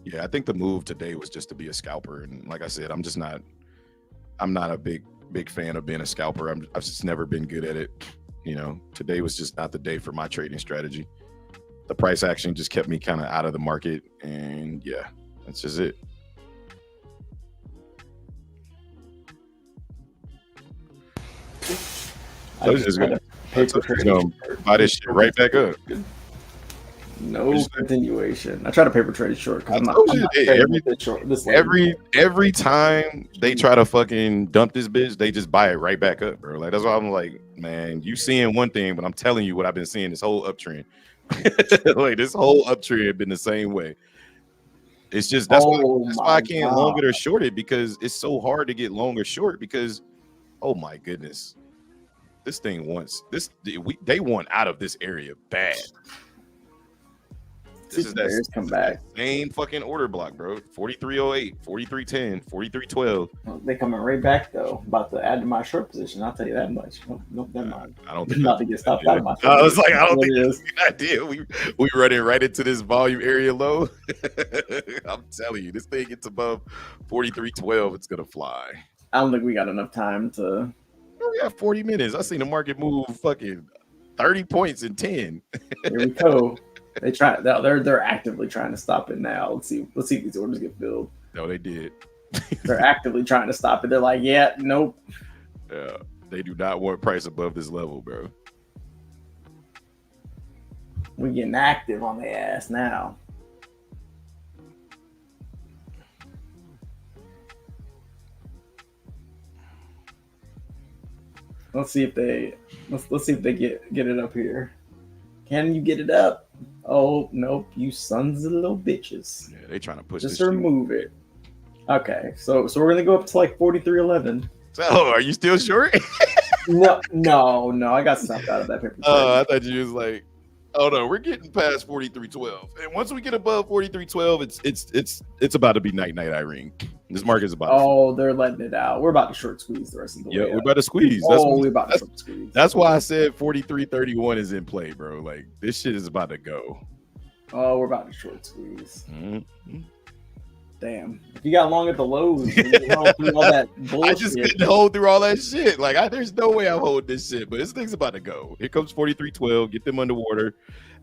Yeah, I think the move today was just to be a scalper, and like I said, I'm not a big fan of being a scalper. I've just never been good at it. You know, today was just not the day for my trading strategy. The price action just kept me kind of out of the market, and yeah, that's just it. I was just gonna buy this shit right back up. No continuation. I try to paper trade short. Every time they try to fucking dump this bitch, they just buy it right back up, bro. Like, that's why I'm like, man, you seeing one thing, but I'm telling you what I've been seeing this whole uptrend. Like, this whole uptrend been the same way. It's just that's why I can't long it or short it, because it's so hard to get long or short because, oh my goodness. This thing wants this. They want out of this area bad. This is that come back. Same fucking order block, bro. 4308, 4310, 4312. Well, they coming right back though. About to add to my short position. I'll tell you that much. Nope, never mind. I don't think about to get stopped out of my. I was like, I don't think that's that's a good idea. We running right into this volume area low. I'm telling you, this thing gets above 4312, it's gonna fly. I don't think we got enough time to. We got 40 minutes. I seen the market move fucking 30 points in 10. Here we go. They're actively trying to stop it now. Let's see if these orders get filled. No, they did. They're actively trying to stop it. They're like, yeah, nope. Yeah, they do not want price above this level, bro. We're getting active on the ass now. Let's see if they get it up here. Can you get it up? Oh nope, you sons of little bitches. Yeah, they trying to push Just this remove it. Okay, so we're gonna go up to like 43.11. So are you still short? No, I got stuffed out of that paper. I thought you was like, oh no, we're getting past 43.12, and once we get above 43.12, it's about to be night Irene. This market's about. Oh, they're letting it out. We're about to short squeeze the rest of the way. Yeah, we're up. about to squeeze. We're about to short squeeze. That's why I said 43.31 is in play, bro. Like this shit is about to go. Oh, we're about to short squeeze. Mm-hmm. Damn. If you got long at the lows, you hold through all that bullshit. I just couldn't hold through all that shit. Like, there's no way I'm holding this shit, but this thing's about to go. Here comes 43.12. Get them underwater,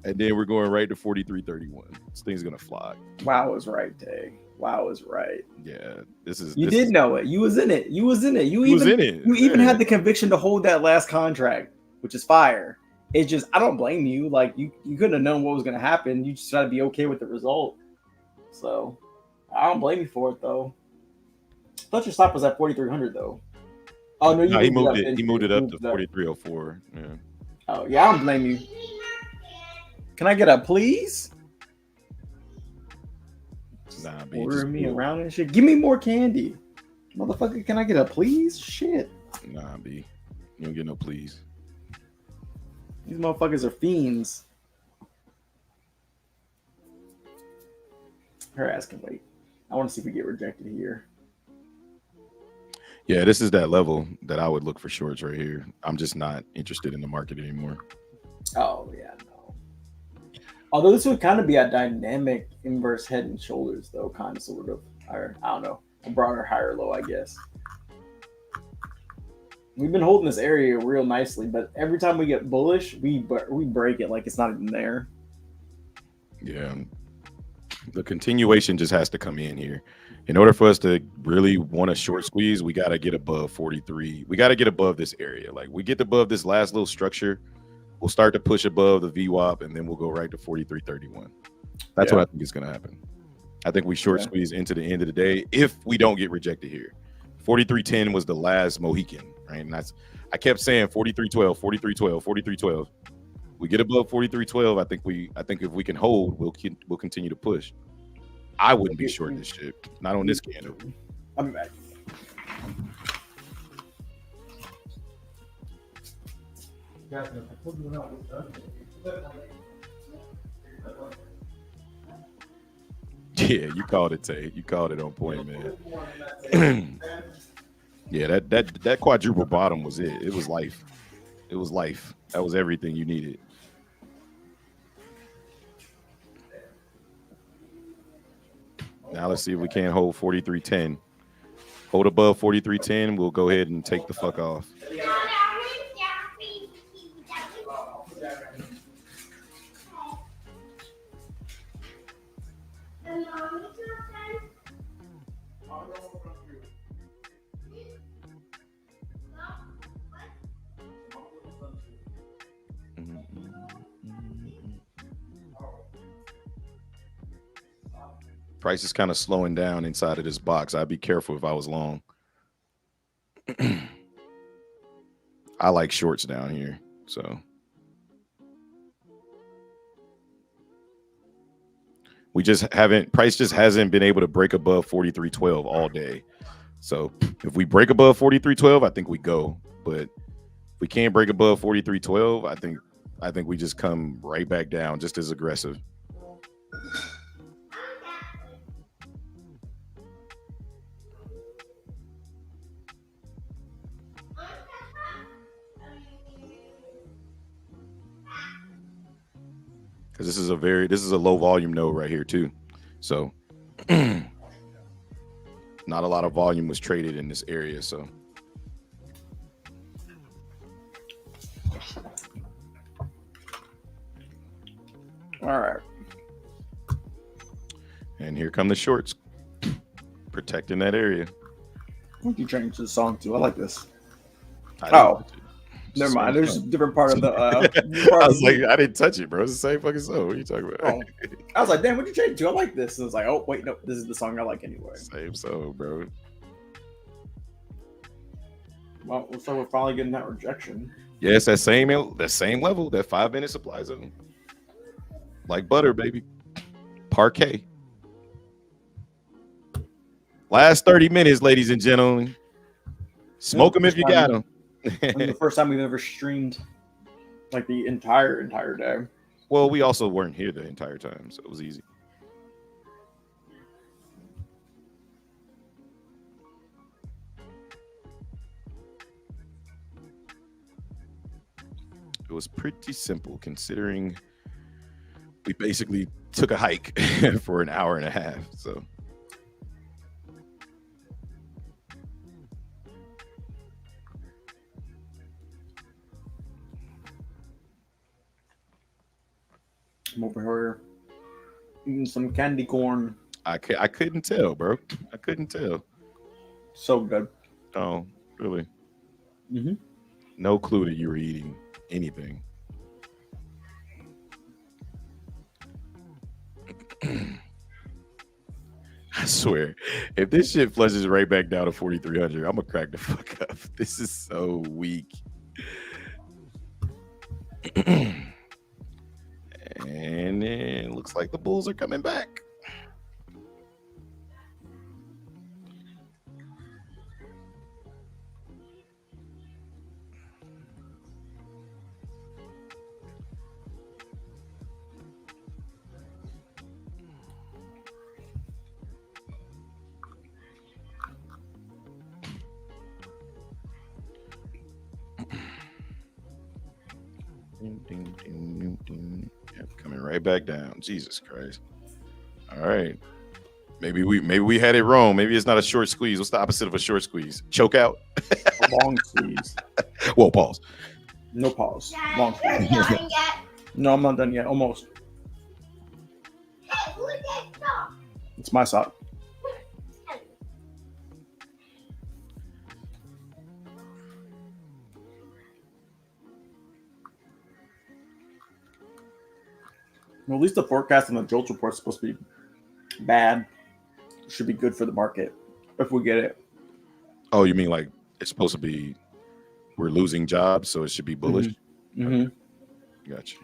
and then we're going right to 43.31. This thing's gonna fly. Wow is right, Tay. Wow is right. Yeah, this is. You did know it. You was in it. You was in it. You even had the conviction to hold that last contract, which is fire. It's just I don't blame you. Like you couldn't have known what was gonna happen. You just got to be okay with the result. So. I don't blame you for it though. I thought your stop was at 4,300 though. Oh no, he moved it. He moved it up to 43.04. Yeah. Oh yeah, I don't blame you. Can I get a please? Nah, order me around and shit. Give me more candy, motherfucker. Can I get a please? Shit. Nah, B. You don't get no please. These motherfuckers are fiends. Her ass can wait. I want to see if we get rejected here. Yeah, this is that level that I would look for shorts right here. I'm just not interested in the market anymore. Oh, yeah, no. Although this would kind of be a dynamic inverse head and shoulders, though, kind of sort of. Or, I don't know. A broader higher low, I guess. We've been holding this area real nicely, but every time we get bullish, we break it like it's not even there. Yeah. The continuation just has to come in here. In order for us to really want a short squeeze, we got to get above 43. We got to get above this area. Like we get above this last little structure, we'll start to push above the VWAP, and then we'll go right to 43.31. That's what I think is going to happen. I think we short squeeze into the end of the day if we don't get rejected here. 43.10 was the last Mohican, right? And I kept saying 43.12, 43.12, 43.12. We get above 43.12. I think if we can hold, we'll continue to push. I wouldn't be short this shit. Not on this candle. I'll be back. Yeah, you called it, Tay. You called it on point, man. Yeah, that quadruple bottom was it. It was life. It was life. That was everything you needed. Now let's see if we can't hold 43.10. Hold above 43.10. We'll go ahead and take the fuck off. Price is kind of slowing down inside of this box. I'd be careful if I was long. I like shorts down here, so we just haven't. Price just hasn't been able to break above 43.12 all day. So if we break above 43.12, I think we go. But we can't break above 43.12. I think we just come right back down, just as aggressive. Because this is a low volume node right here too, so not a lot of volume was traded in this area. So all right, and here come the shorts protecting that area. What did you change the song to? I like this. Oh, never mind. There's a different part of the. I was like, I didn't touch it, bro. It's the same fucking song. What are you talking about? Oh. I was like, damn, what'd you change to? I like this. And I was like, oh wait, no, this is the song I like anyway. Same song, bro. Well, so we're finally getting that rejection. Yeah, it's that same level, that 5-minute supply zone. Like butter, baby. Parquet. Last 30 minutes, ladies and gentlemen. Smoke them if you got them. The first time we've ever streamed like the entire day. Well, we also weren't here the entire time, so it was easy. It was pretty simple considering we basically took a hike for an hour and a half. So I'm over here eating some candy corn. I couldn't tell, bro. I couldn't tell. So good. Oh, really? Mm-hmm. No clue that you were eating anything. I swear, if this shit flushes right back down to 4,300, I'm gonna crack the fuck up. This is so weak. And then it looks like the bulls are coming back. Yep, coming right back down. Jesus Christ. All right. Maybe we had it wrong. Maybe it's not a short squeeze. What's the opposite of a short squeeze? Choke out. A long squeeze. Whoa, pause. No pause. Long squeeze. No, I'm not done yet. Almost. It's my sock. Well, at least the forecast and the JOLTS report is supposed to be bad. It should be good for the market if we get it. Oh, you mean like it's supposed to be we're losing jobs, so it should be bullish? Mm-hmm. Gotcha.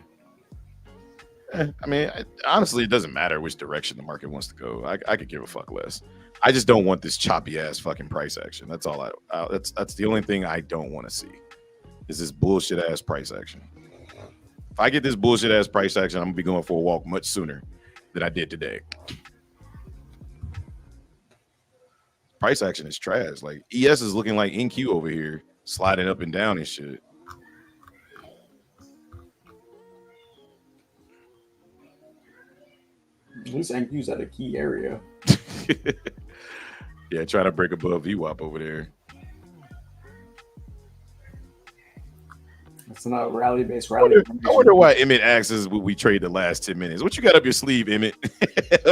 I mean, honestly, it doesn't matter which direction the market wants to go. I could give a fuck less. I just don't want this choppy ass fucking price action. That's all. That's the only thing I don't want to see. Is this bullshit ass price action? If I get this bullshit ass price action, I'm gonna be going for a walk much sooner than I did today. Price action is trash. Like ES is looking like NQ over here, sliding up and down and shit. At least NQ's at a key area. Yeah, trying to break above VWAP over there. It's not a rally-based rally. I wonder why Emmett asks us would we trade the last 10 minutes. What you got up your sleeve, Emmett?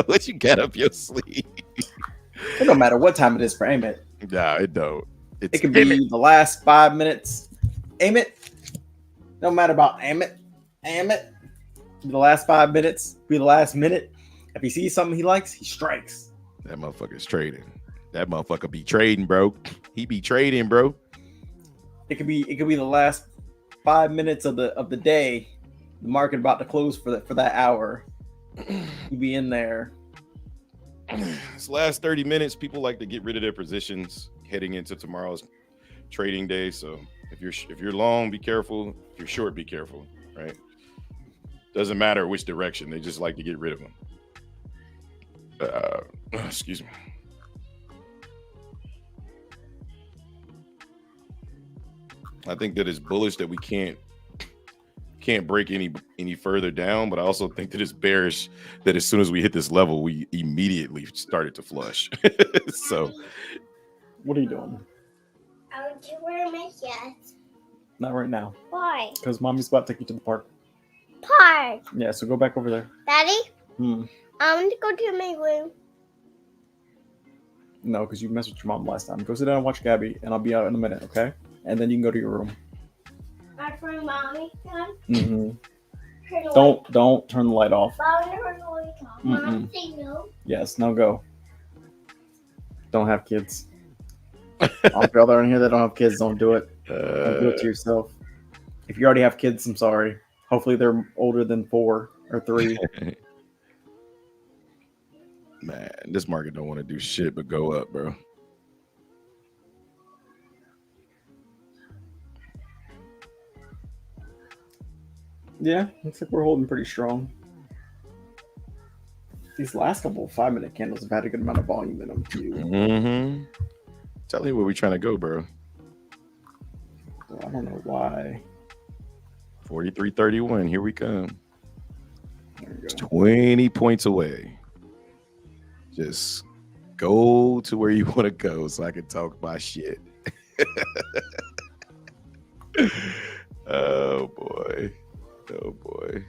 What you got up your sleeve? It don't matter what time it is for Emmett. Nah, it don't. It can be the last 5 minutes. Emmett. No matter about Emmett. The last 5 minutes. Be the last minute. If he sees something he likes, he strikes. That motherfucker's trading. That motherfucker be trading, bro. He be trading, bro. It could be the last 5 minutes of the day. The market about to close for that hour. He'd be in there. This last 30 minutes, people like to get rid of their positions heading into tomorrow's trading day. So If you're long, be careful. If you're short, be careful. Right? Doesn't matter which direction. They just like to get rid of them. Excuse me. I think that it's bullish that we can't break any further down, but I also think that it's bearish that as soon as we hit this level, we immediately started to flush. So, What are you doing? I want to wear my shirt. Not right now. Why? Because mommy's about to take you to the park. Park. Yeah, so go back over there. Daddy, Hmm. I want to go to my room. No, because you messed with your mom last time. Go sit down and watch Gabby, and I'll be out in a minute, okay? And then you can go to your room. That's where mommy done. Mm-hmm. Don't turn the light off. Mom, say no. Yes, now go. Don't have kids. All the other in here that don't have kids, don't do it. Don't do it to yourself. If you already have kids, I'm sorry. Hopefully they're older than 4 or 3. Man, this market don't want to do shit but go up, bro. Yeah, looks like we're holding pretty strong. These last couple of 5-minute candles have had a good amount of volume in them too. Mm-hmm. Tell you where we trying to go, bro. Well, I don't know why. 43.31. Here we come. It's 20 points away. Just go to where you want to go so I can talk my shit. Oh boy. Oh boy.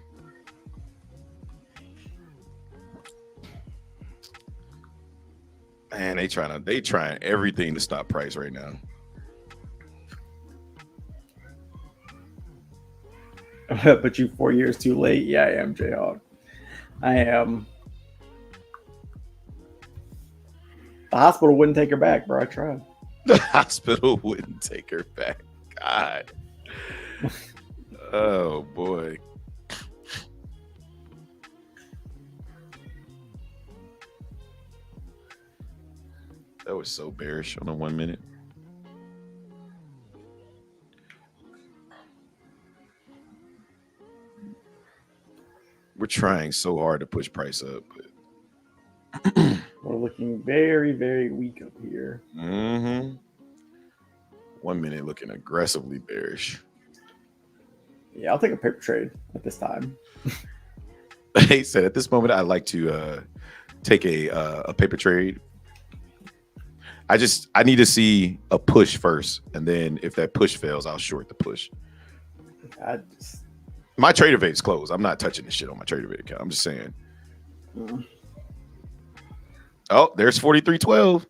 Man, they trying everything to stop price right now. But you 4 years too late. Yeah, I am, Jayhawk. I am. The hospital wouldn't take her back, bro. I tried. The hospital wouldn't take her back. God. Oh boy. That was so bearish on a 1 minute. We're trying so hard to push price up. We're looking very, very weak up here. Mm-hmm. 1 minute looking aggressively bearish. Yeah, I'll take a paper trade at this time. He said, at this moment, I'd like to take a paper trade. I need to see a push first, and then if that push fails, I'll short the push. My TraderVate is closed. I'm not touching this shit on my TraderVate account. I'm just saying. Oh, there's 43.12.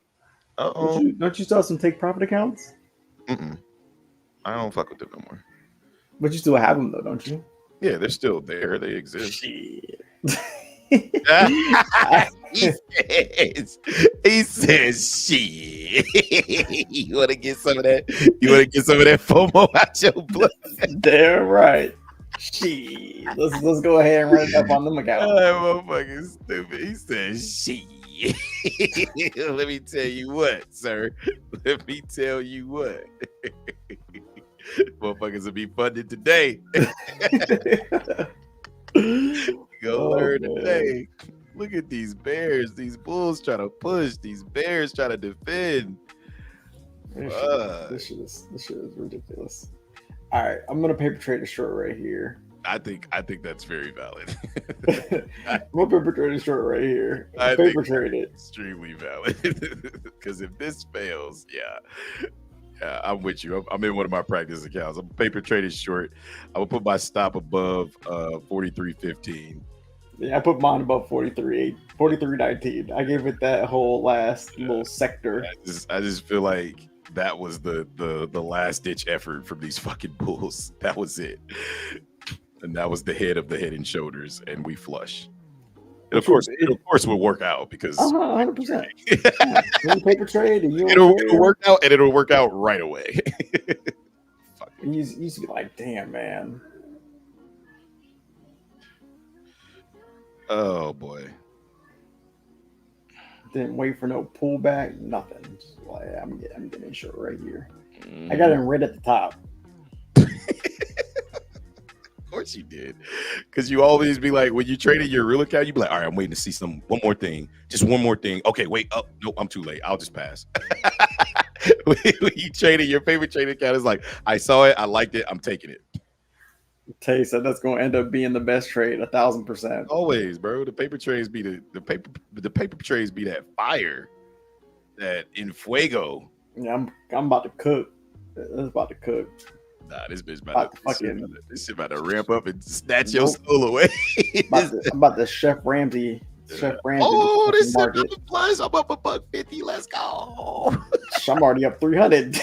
Uh-oh. Don't you still have some take profit accounts? Mm-mm. I don't fuck with them no more. But you still have them though, don't you? Yeah, they're still there. They exist. Shit. he says, shit. You want to get some of that? You want to get some of that FOMO out your blood? Damn right. Shit. Let's go ahead and run it up on them accounts. That motherfucker's stupid. He says, shit. Let me tell you what, sir. Let me tell you what. Motherfuckers will be funded today. Go learn today. Look at these bears. These bulls trying to push. These bears trying to defend. This shit is ridiculous. All right, I'm gonna paper trade a short right here. I think that's very valid. I'm gonna paper trade a short right here. I Paper think trade it. Extremely valid. Because if this fails, yeah, I'm with you. I'm in one of my practice accounts. I'm paper trading short. I will put my stop above 43.15. Yeah, I put mine above 43.19. I gave it that whole last little sector. I just feel like that was the last ditch effort from these fucking bulls. That was it. And that was the head of the Head and Shoulders, and we flush. And of course, will work out because 100%. Paper trade, and it'll work out, and it'll work out right away. You used to be like, damn, man. Oh boy. Didn't wait for no pullback, nothing. Just like, I'm getting short right here. I got it in red at the top. course you did. Because you always be like, when you traded your real account, you be like, all right, I'm waiting to see one more thing. Just one more thing. Okay, wait. Oh, no, I'm too late. I'll just pass. When you traded your favorite trading account, it's like, I saw it. I liked it. I'm taking it. Tay said that's going to end up being the best trade, 1,000%. Always, bro. The paper trades be the paper trades be that fire, that in fuego. Yeah, I'm about to cook. It's about to cook. Nah, this bitch this shit about to ramp up and snatch your soul away. I'm about to Chef Ramsay. Chef Ramsay. Oh, this is market. plus. I'm up $150. Let's go. I'm already up 300.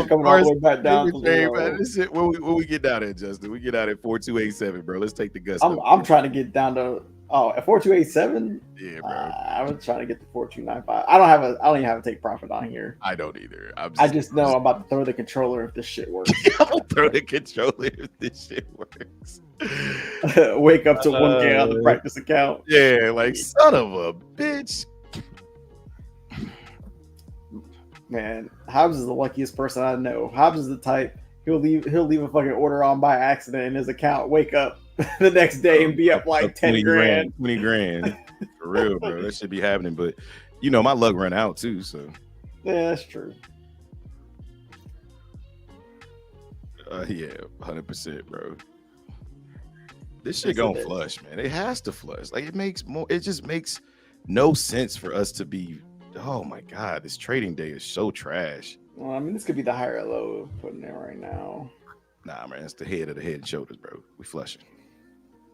Coming all the way back down to the when we get down there, Justin, we get out at 4287, bro. Let's take the gusto. I'm trying to get down to at 4287. Yeah, bro. I was trying to get to 4295. I don't even have a take profit on here. I don't either. I just know I'm about to throw the controller if this shit works. I'm gonna throw the controller if this shit works. Wake up to 1K on the practice account. Yeah, like son of a bitch. Man, Hobbs is the luckiest person I know. Hobbs is the type he'll leave a fucking order on by accident in his account, wake up the next day and be up like 10 grand. 20 grand. For real, bro. That should be happening. But you know, my luck ran out too, so yeah, that's true. Yeah, 100%, bro. This shit gonna flush, man. It has to flush. Like it just makes no sense for us to be. Oh my god, this trading day is so trash. Well, I mean, this could be the higher low putting in right now. Nah, man, it's the head of the head and shoulders, bro. We flushing.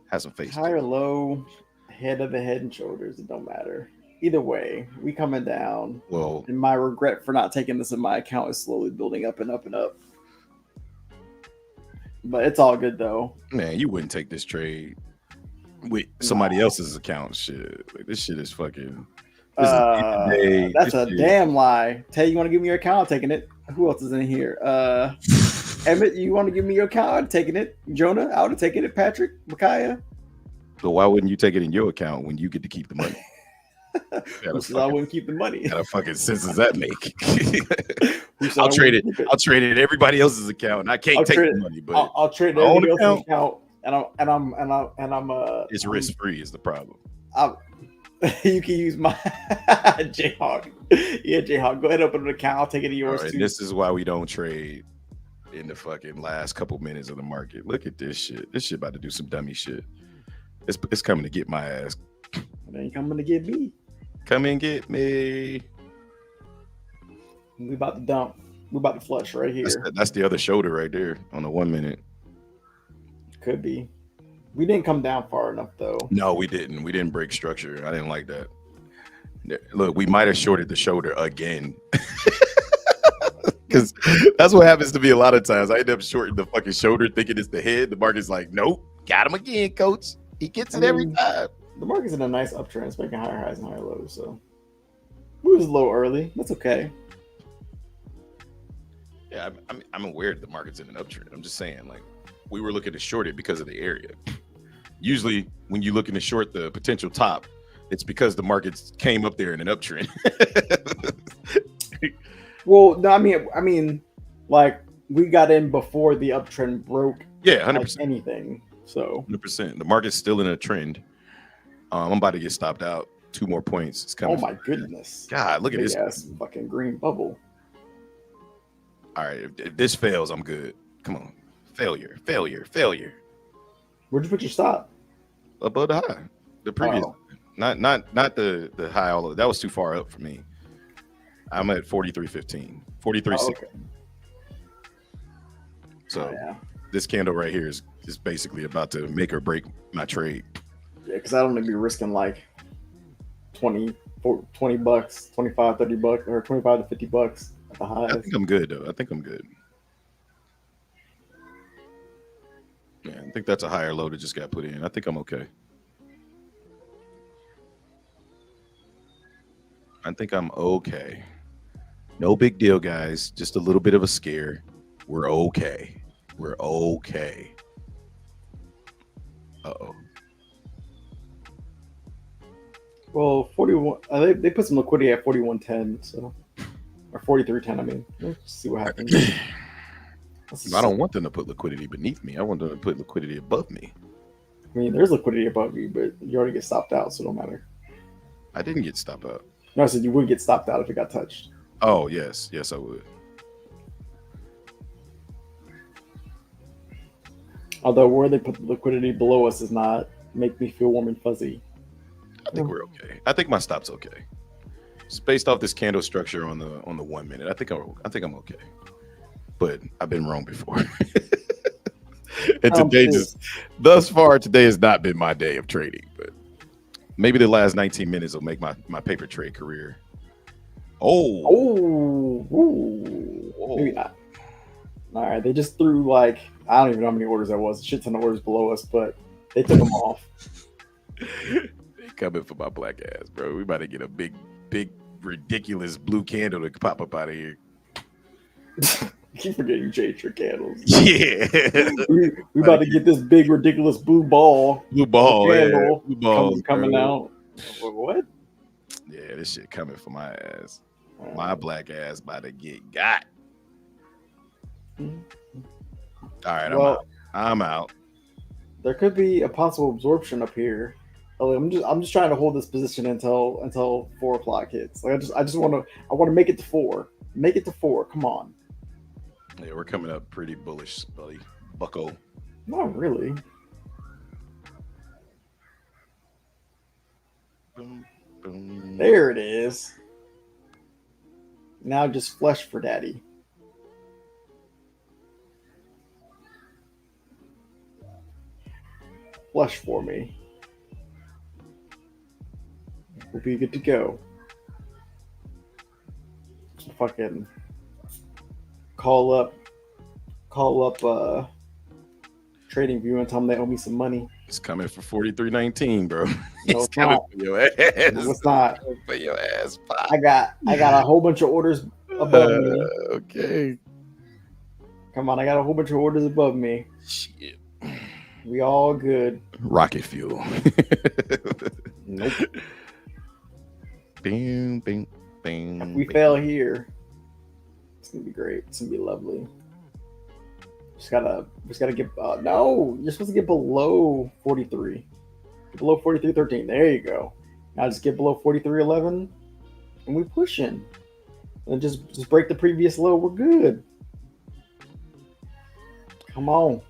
Have some face. Higher low, head of the head and shoulders. It don't matter. Either way, we coming down. Well, and my regret for not taking this in my account is slowly building up and up and up. But it's all good though. Man, you wouldn't take this trade with somebody else's account. Shit, like, this shit is fucking. That's a damn lie. Tay, you want to give me your account? I'm taking it. Who else is in here? Emmett, you want to give me your account? I'm taking it. Jonah, I would have taken it. Patrick, Micaiah. So why wouldn't you take it in your account when you get to keep the money? I wouldn't keep the money. What fucking sense does that make? I'll trade it. I'll trade it in everybody else's account, and I can't take the money. But I'll trade it in everybody else's account, and I'm it's risk free is the problem. You can use my Jayhawk. Yeah, Jayhawk. Go ahead and open an account. I'll take it to yours too. This is why we don't trade in the fucking last couple minutes of the market. Look at this shit. This shit about to do some dummy shit. It's coming to get my ass. It ain't coming to get me. Come and get me. We about to dump. We about to flush right here. That's the other shoulder right there on the 1 minute. Could be. We didn't come down far enough though. No, we didn't. We didn't break structure. I didn't like that. Look, we might have shorted the shoulder again. Because that's what happens to me a lot of times. I end up shorting the fucking shoulder thinking it's the head. The market's like, nope, got him again, coach. He gets it every time. The market's in a nice uptrend. It's making higher highs and higher lows. So we was low early. That's okay. Yeah, I'm aware that the market's in an uptrend. I'm just saying, like, we were looking to short it because of the area. Usually, when you're looking to short the potential top, it's because the markets came up there in an uptrend. Well, no, I mean, like we got in before the uptrend broke. Yeah, 100%. Anything. So 100%. The market's still in a trend. I'm about to get stopped out. 2 more points. It's coming. Oh my goodness! God, look at this fucking green bubble. All right, if this fails, I'm good. Come on, failure. Where'd you put your stop? Above the high, the previous, not the high. All of that was too far up for me. I'm at 43.15, 43.6. Okay. So this candle right here is basically about to make or break my trade. Yeah, because I don't want to be risking like $20, $25, $30, or $25 to $50 at the highs. I think I'm good though. I think I'm good. Yeah, I think that's a higher low that just got put in. I think I'm okay. I think I'm okay. No big deal, guys. Just a little bit of a scare. We're okay. We're okay. Uh-oh. Well, 41. They put some liquidity at 41.10, so or 43.10. I mean, let's see what happens. I don't want them to put liquidity beneath me. I want them to put liquidity above me. I mean, there's liquidity above you, but you already get stopped out, so it don't matter. I didn't get stopped out. No, I said you would get stopped out if it got touched. Oh, yes. Yes, I would. Although where they put the liquidity below us does not make me feel warm and fuzzy. I think we're okay. I think my stop's okay. Just based off this candle structure on the 1 minute. I think I'm okay. But I've been wrong before. And today thus far, today has not been my day of trading, but maybe the last 19 minutes will make my paper trade career. Maybe not. All right, they just threw like, I don't even know how many orders that was. A shit ton of orders below us, but they took them off. They coming for my black ass, bro. We about to get a big, ridiculous blue candle to pop up out of here. You keep forgetting you changed your candles. Yeah. we about to get this big, ridiculous blue ball. Blue ball, candle blue balls, coming out. What? Yeah, this shit coming for my ass. My black ass about to get got. All right, I'm out. There could be a possible absorption up here. I'm just trying to hold this position until 4 o'clock hits. Like I just want to make it to 4. Make it to 4. Come on. Yeah, we're coming up pretty bullish, buddy. Bucko. Not really. Boom, boom. There it is. Now just flush for daddy. Flush for me. We'll be good to go. Fucking call up Trading View and tell them they owe me some money. It's coming for 43.19, bro. No, It's coming for your ass. No, it's not. For your ass. Pop. I got a whole bunch of orders above me. Okay. Come on, I got a whole bunch of orders above me. Shit. We all good. Rocket fuel. Nope. Bing, bing, bing. If we fail here, it's gonna be great. It's gonna be lovely. Just gotta get. No, you're supposed to get below 43. Get below 43.13. There you go. Now just get below 43.11, and we pushing. And just break the previous low. We're good. Come on.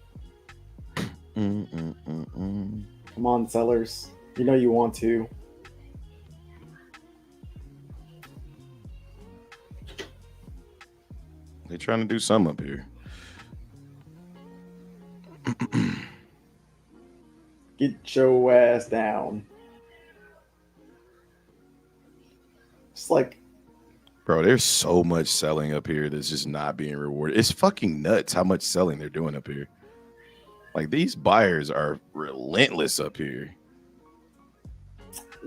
Come on, sellers. You know you want to. They're trying to do something up here. Get your ass down. It's like, bro, there's so much selling up here that's just not being rewarded. It's fucking nuts how much selling they're doing up here. Like, these buyers are relentless up here.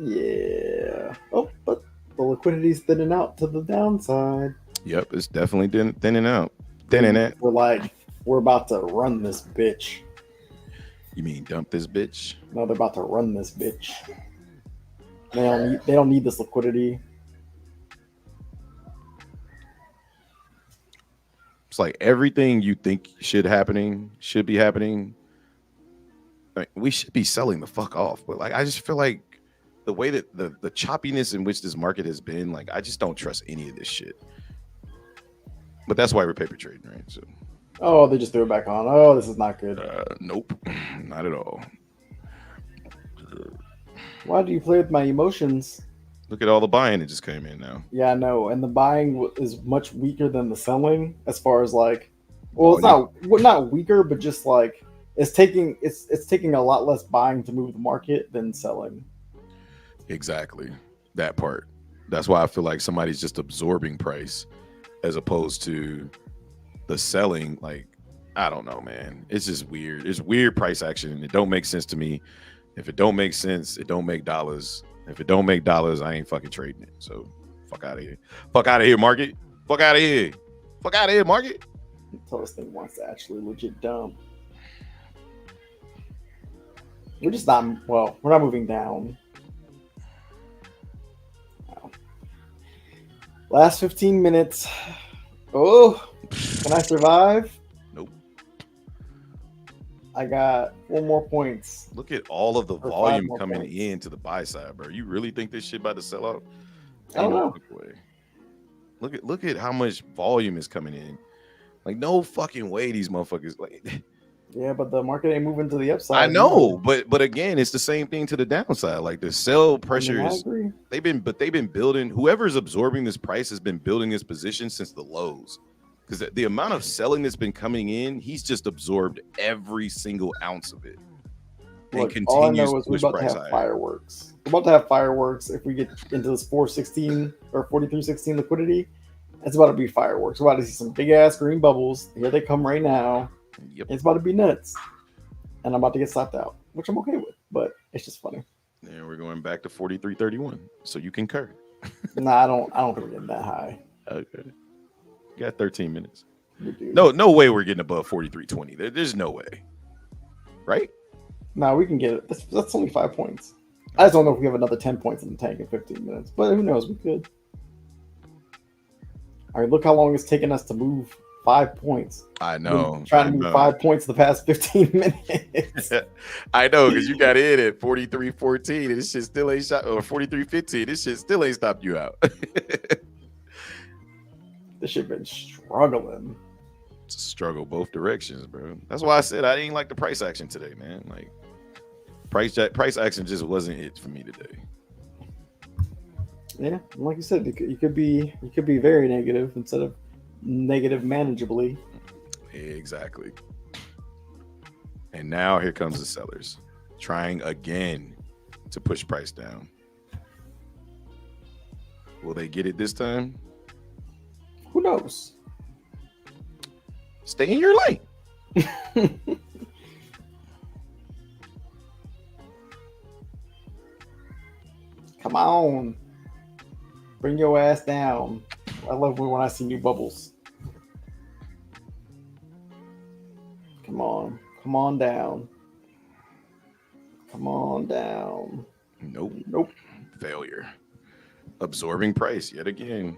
Yeah. Oh, but the liquidity's thinning out to the downside. Yep, it's definitely thinning out. Thinning it. We're about to run this bitch. You mean dump this bitch? No, they're about to run this bitch. They don't need this liquidity. It's like everything you think should be happening. Like, we should be selling the fuck off, but like I just feel like the way that the choppiness in which this market has been, like I just don't trust any of this shit. But that's why we're paper trading, right? So. Oh, they just threw it back on. Oh, this is not good. Nope, not at all. Why do you play with my emotions? Look at all the buying that just came in now. Yeah, I know, and the buying is much weaker than the selling, as far as like, well, it's not weaker, but just like it's taking a lot less buying to move the market than selling. Exactly, that part. That's why I feel like somebody's just absorbing price, as opposed to the selling. Like, I don't know, man. It's just weird. It's weird price action. It don't make sense to me. If it don't make sense, it don't make dollars. If it don't make dollars, I ain't fucking trading it. So fuck out of here. Fuck out of here, market. Fuck out of here. Fuck out of here, market. Until this thing wants to actually legit dump. We're just not, well, we're not moving down. Wow. Last 15 minutes. Oh, can I survive? Nope. I got 4 more points. Look at all of the Or 5 volume more coming points. in to the buy side, bro. You really think this shit about to sell out? I don't know. fucking way. Look at how much volume is coming in. Like, no fucking way these motherfuckers like. Yeah, but the market ain't moving to the upside. I know, but again, it's the same thing to the downside. Like the sell pressure I is agree. they've been building. Whoever's absorbing this price has been building this position since the lows. Because the amount of selling that's been coming in, he's just absorbed every single ounce of it. And Look, continues all I know to is we're push about to price have higher. fireworks. We're about to have fireworks if we get into this 416 or 4316 liquidity. It's about to be fireworks. We're about to see some big ass green bubbles. Here they come right now. Yep. It's about to be nuts. And I'm about to get slapped out, which I'm okay with, but it's just funny. And we're going back to 43.31. So you concur. Nah, I don't think we're getting that high. Okay. You got 13 minutes. We do. No way we're getting above 43.20. There's no way. Right? Nah, we can get it. That's only 5 points. I just don't know if we have another 10 points in the tank in 15 minutes, but who knows? We could. All right, look how long it's taken us to move 5 points. I know. We've been trying to move 5 points the past 15 minutes. I know, because you got in at 43.14 and this shit still ain't shot, or 43.15. This shit still ain't stopped you out. This shit been struggling. It's a struggle both directions, bro. That's why I said I didn't like the price action today, man. Like price action just wasn't it for me today. Yeah, like you said, you could be very negative instead of negative manageably. Exactly. And now here comes the sellers trying again to push price down. Will they get it this time? Who knows? Stay in your lane. Come on. Bring your ass down. I love when I see new bubbles. Come on. Come on down. Come on down. Nope. Failure. Absorbing price yet again.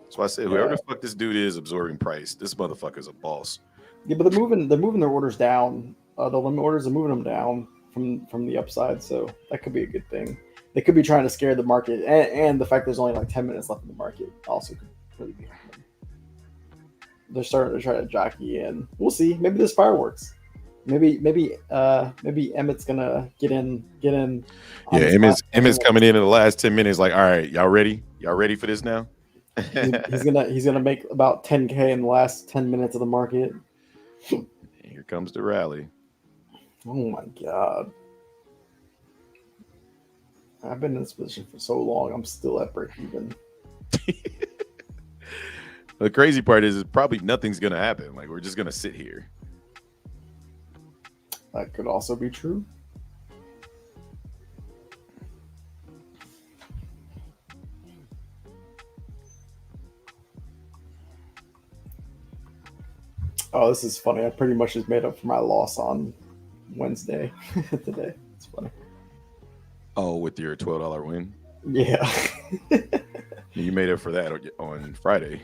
That's why I said whoever the fuck this dude is absorbing price, this motherfucker's a boss. Yeah, but they're moving their orders down. The limit orders are moving them down from the upside, so that could be a good thing. They could be trying to scare the market, and the fact there's only like 10 minutes left in the market also could really be happening. They're starting to try to jockey in. We'll see. Maybe there's fireworks. Maybe Emmett's gonna get in. Yeah, Emmett's coming in the last 10 minutes. Like, all right, y'all ready? Y'all ready for this now? he's gonna make about 10K in the last 10 minutes of the market. Here comes the rally. Oh my god. I've been in this position for so long. I'm still at break even. The crazy part is probably nothing's gonna happen. Like, we're just gonna sit here. That could also be true. Oh, this is funny. I pretty much just made up for my loss on Wednesday today. It's funny. Oh, with your $12 win? Yeah. You made up for that on Friday.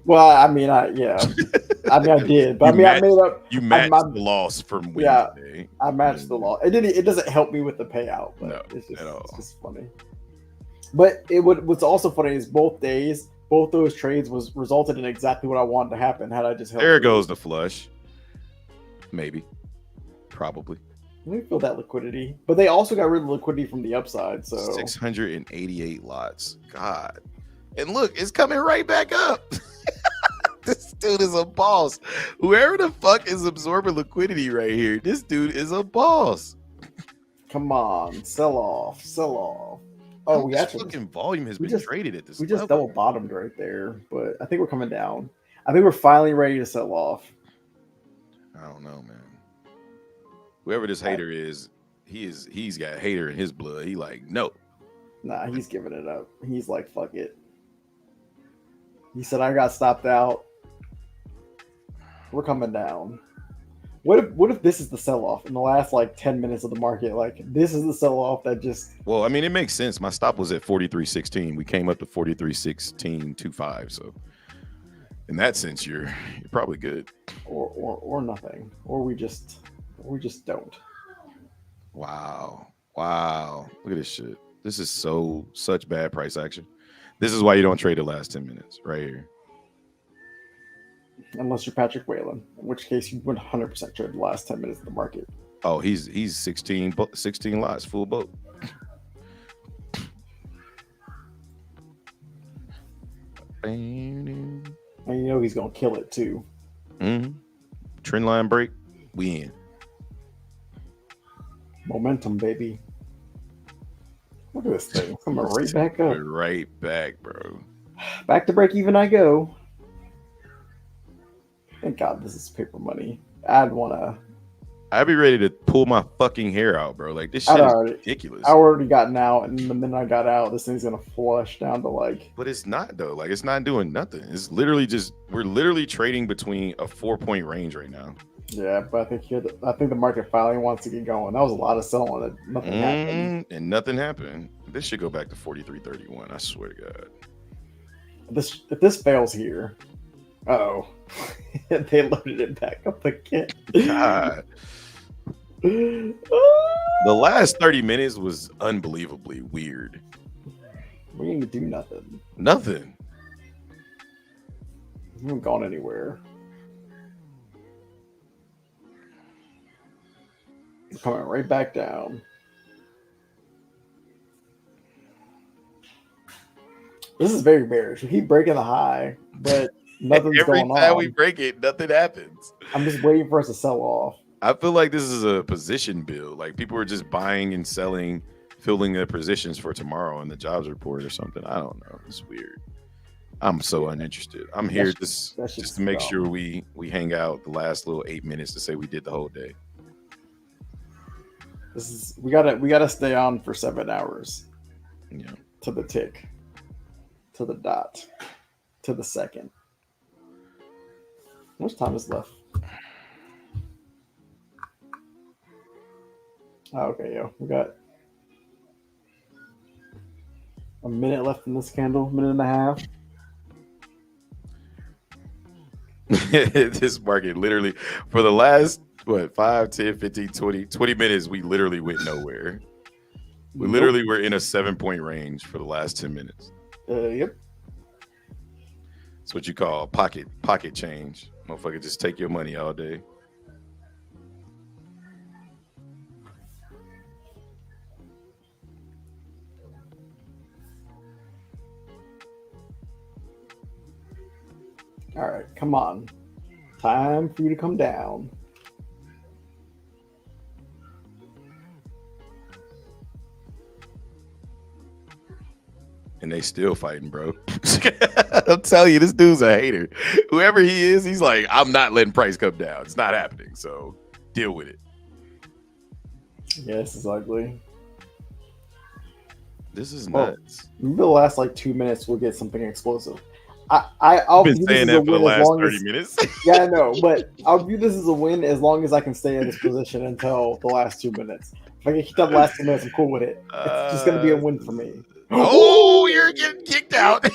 Well, I mean, I did, but I made up. You matched the loss from Wednesday. Yeah, I matched the loss. It doesn't help me with the payout, but no, it's just, at all. It's just funny. But what's also funny is both those trades resulted in exactly what I wanted to happen. Had I just held there goes the flush. Maybe, probably. Let me feel that liquidity, but they also got rid of the liquidity from the upside. So 688 lots. God. And look, it's coming right back up. This dude is a boss. Whoever the fuck is absorbing liquidity right here, this dude is a boss. Come on, sell off. Oh, we actually fucking volume has been traded at this. We just double bottomed right there, but I think we're coming down. I think we're finally ready to sell off. I don't know, man. Whoever this hater is, he's got hater in his blood. He like, no. Nah, he's giving it up. He's like, fuck it. He said, I got stopped out. We're coming down. What if this is the sell-off in the last like 10 minutes of the market? Like, this is the sell-off that just... Well, I mean, it makes sense. My stop was at 43.16. We came up to 43.1625. So in that sense, you're probably good. Or nothing. Or we just We just don't. Wow. Look at this shit. This is such bad price action. This is why you don't trade the last 10 minutes right here. Unless you're Patrick Whalen, in which case you would 100% trade the last 10 minutes of the market. Oh, he's 16 lots, full boat. And you know he's gonna kill it too. Mm-hmm. Trend line break, we in. Momentum, baby. Look at this thing. Coming right back up. Right back, bro. Back to break even I go. Thank God this is paper money. I'd be ready to pull my fucking hair out, bro. Like this shit is ridiculous. I already gotten out, and the minute I got out, this thing's gonna flush down to like. But it's not though. Like it's not doing nothing. It's literally we're literally trading between a 4-point range right now. Yeah, but I think the market finally wants to get going. That was a lot of selling. And nothing happened. And nothing happened. This should go back to 43.31. I swear to God. If this fails here, they loaded it back up again. God. The last 30 minutes was unbelievably weird. We didn't do nothing. Nothing. We haven't gone anywhere. We're coming right back down. This is very bearish. We keep breaking the high, but nothing's going on. Every time we break it, nothing happens. I'm just waiting for us to sell off. I feel like this is a position build. Like people are just buying and selling, filling their positions for tomorrow in the jobs report or something. I don't know. It's weird. I'm so uninterested. I'm here just to make sure we hang out the last little 8 minutes to say we did the whole day. We gotta stay on for 7 hours. Yeah. To the tick. To the dot. To the second. How much time is left? Oh, okay, yo. We got a minute left in this candle, minute and a half. This market literally for the last 5, 10, 15, 20 minutes, we literally went nowhere. We literally were in a 7-point range for the last 10 minutes. Yep. It's what you call pocket change. Motherfucker, just take your money all day. All right, come on. Time for you to come down. And they still fighting, bro. I'm telling you, this dude's a hater. Whoever he is, he's like, I'm not letting price come down. It's not happening. So deal with it. Yeah, this is ugly. This is nuts. Maybe the last 2 minutes we'll get something explosive. I'll been saying that for the last 30 minutes. Yeah, I know, but I'll view this as a win as long as I can stay in this position until the last 2 minutes. If I can keep that last 2 minutes, I'm cool with it. It's just gonna be a win for me. Oh, you're getting kicked out. You're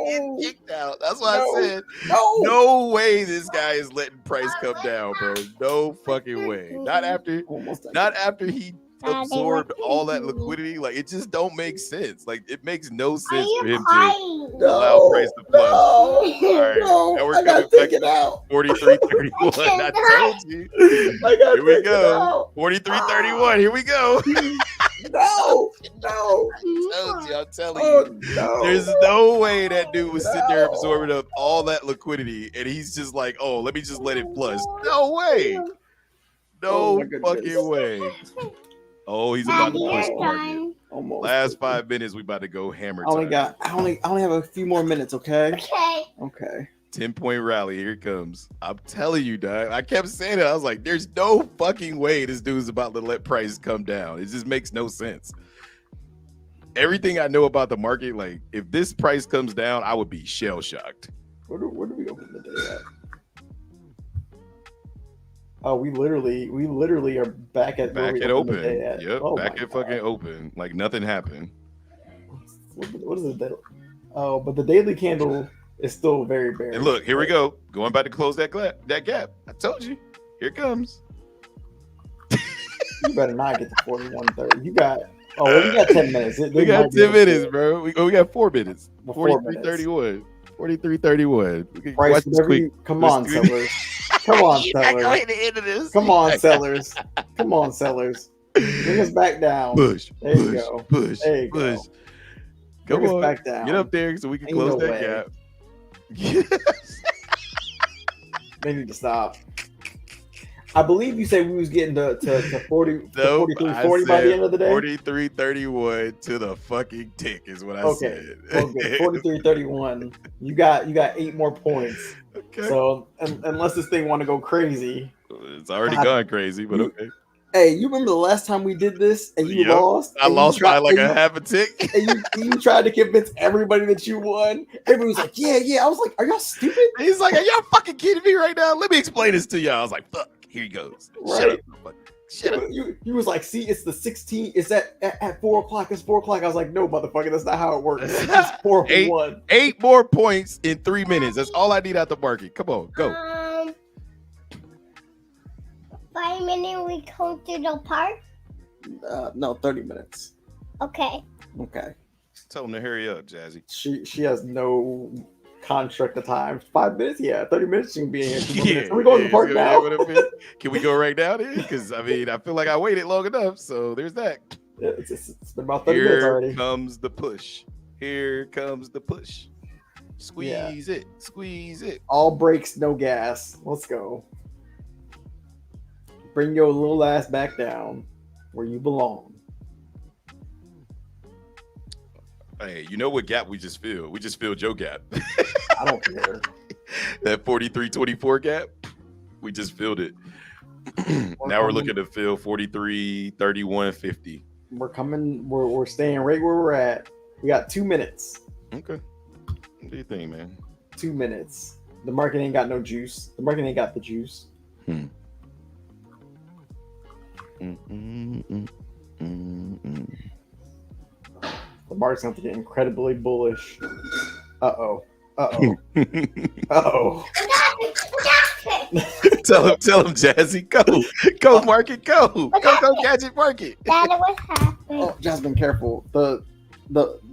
getting kicked out. That's why I said no way this guy is letting price come down, bro. No fucking way. Not after he absorbed all that liquidity. Like it just don't make sense. Like it makes no sense for him to allow price to flush. All right, now we're coming back to 43.31. I told you. Here we go. 43.31. Here we go. No. I'm telling you. There's no way that dude was sitting there absorbing up all that liquidity, and he's just like, "Oh, let me just let it flush." No way. No fucking way. Oh, he's about to push the market. Almost. Last 5 minutes, we about to go hammer time. I only have a few more minutes, okay? Okay. 10-point rally. Here it comes. I'm telling you, dog. I kept saying it. I was like, there's no fucking way this dude's about to let prices come down. It just makes no sense. Everything I know about the market, like, if this price comes down, I would be shell-shocked. Where do we open the day at? Oh, we literally are back at open. The day at. Yep, Oh back at fucking open. Like nothing happened. What is it? Oh, but the daily candle is still very bearish. And look, here we go. Going back to close that gap. I told you. Here it comes. You better not get to 41.30. You got. Oh, well, we got 10 minutes. We got 10 minutes, bro. We got 4 minutes. 43.31. 43.31. Price, whatever you, come on, sellers. Come on, sellers. Come on, sellers. Come on, sellers. Bring us back down. Push. There you go. Push. There you push. go. Come Bring us on. back down. Get up there so we can Ain't close no that way. gap. They need to stop. I believe you said we was getting to 40, to 43, 40 by the end of the day. 43.31 to the fucking tick is what I said. Well, good. 43.31. You got 8 more points. Okay. So unless this thing want to go crazy, It's already gone crazy, but okay. Hey, you remember the last time we did this and you Yep. lost? I and you lost by like a half a tick. And you tried to convince everybody that you won. Everybody was like, yeah. I was like, are y'all stupid? He's like, are y'all fucking kidding me right now? Let me explain this to y'all. I was like, fuck, here he goes. Right. Shut up. You was like, see, it's the 16th. It's at 4 o'clock. It's 4 o'clock. I was like, no, motherfucker, that's not how it works. It's 4-1. 8 more points in 3 minutes. That's all I need out the market. Come on, go. 5 minutes we come to the park. No, 30 minutes. Okay. Okay. Tell him to hurry up, Jazzy. She has no construct of time. 5 minutes? Yeah, 30 minutes she can be in here. 2 more Yeah, minutes. Are we going to the park now? Can we go right now then? Because I mean, I feel like I waited long enough. So there's that. Yeah, it's been about 30 minutes already. Here comes the push. Here comes the push. Squeeze it. Squeeze it. All brakes, no gas. Let's go. Bring your little ass back down where you belong. Hey, you know what gap we just filled? We just filled your gap. I don't care. That 43.24 gap, we just filled it. Now we're looking to fill 43.31.50. We're coming. We're staying right where we're at. We got 2 minutes. Okay. What do you think, man? 2 minutes. The market ain't got no juice. The market ain't got the juice. The market's going to get incredibly bullish. Uh-oh. Tell him, Jazzy, go, market, go, gadget market. Daddy, what happened? Oh, Jasmine, careful. The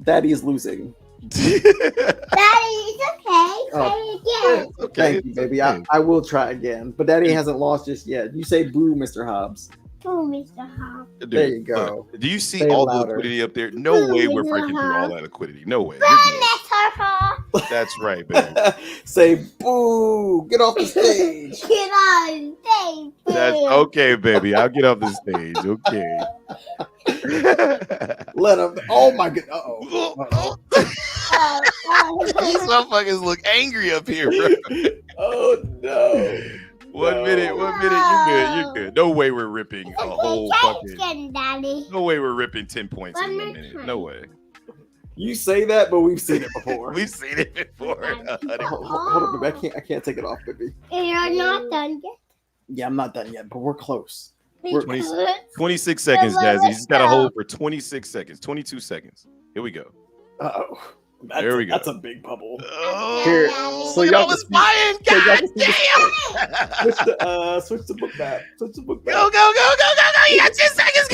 daddy is losing. Daddy, it's okay. Try again. Okay. Thank you, baby. I will try again, but daddy hasn't lost just yet. You say boo, Mr. Hobbs. Boo, Mr. Hobbs. Dude, There you go. Look, do you see Say all louder. the liquidity up there? No way we're breaking through all that liquidity. No way. You're good. Mr. Hobbs. That's right, baby. Say boo. Get off the stage. Get on stage. That's okay, baby. I'll get off the stage. Okay. Let him. Oh my god. Uh-oh. These motherfuckers look angry up here, bro. Oh no. One minute, you good. No way we're ripping a whole fucking. Again, Daddy. No way we're ripping 10 points in 1 One minute. more No way. You say that, but we've seen it before. We've seen it before. Hold up, baby. I can't take it off, baby. You're not done yet. Yeah, I'm not done yet, but we're close. We're 26 seconds, Jazzy. He's got to hold for 26 seconds, 22 seconds. Here we go. Uh-oh. There we go. That's a big bubble. Oh, Here, so look at y'all all can this see- buying. so y'all God can see the- damn. Switch the book back. Switch the book back. Go. You got 10 seconds.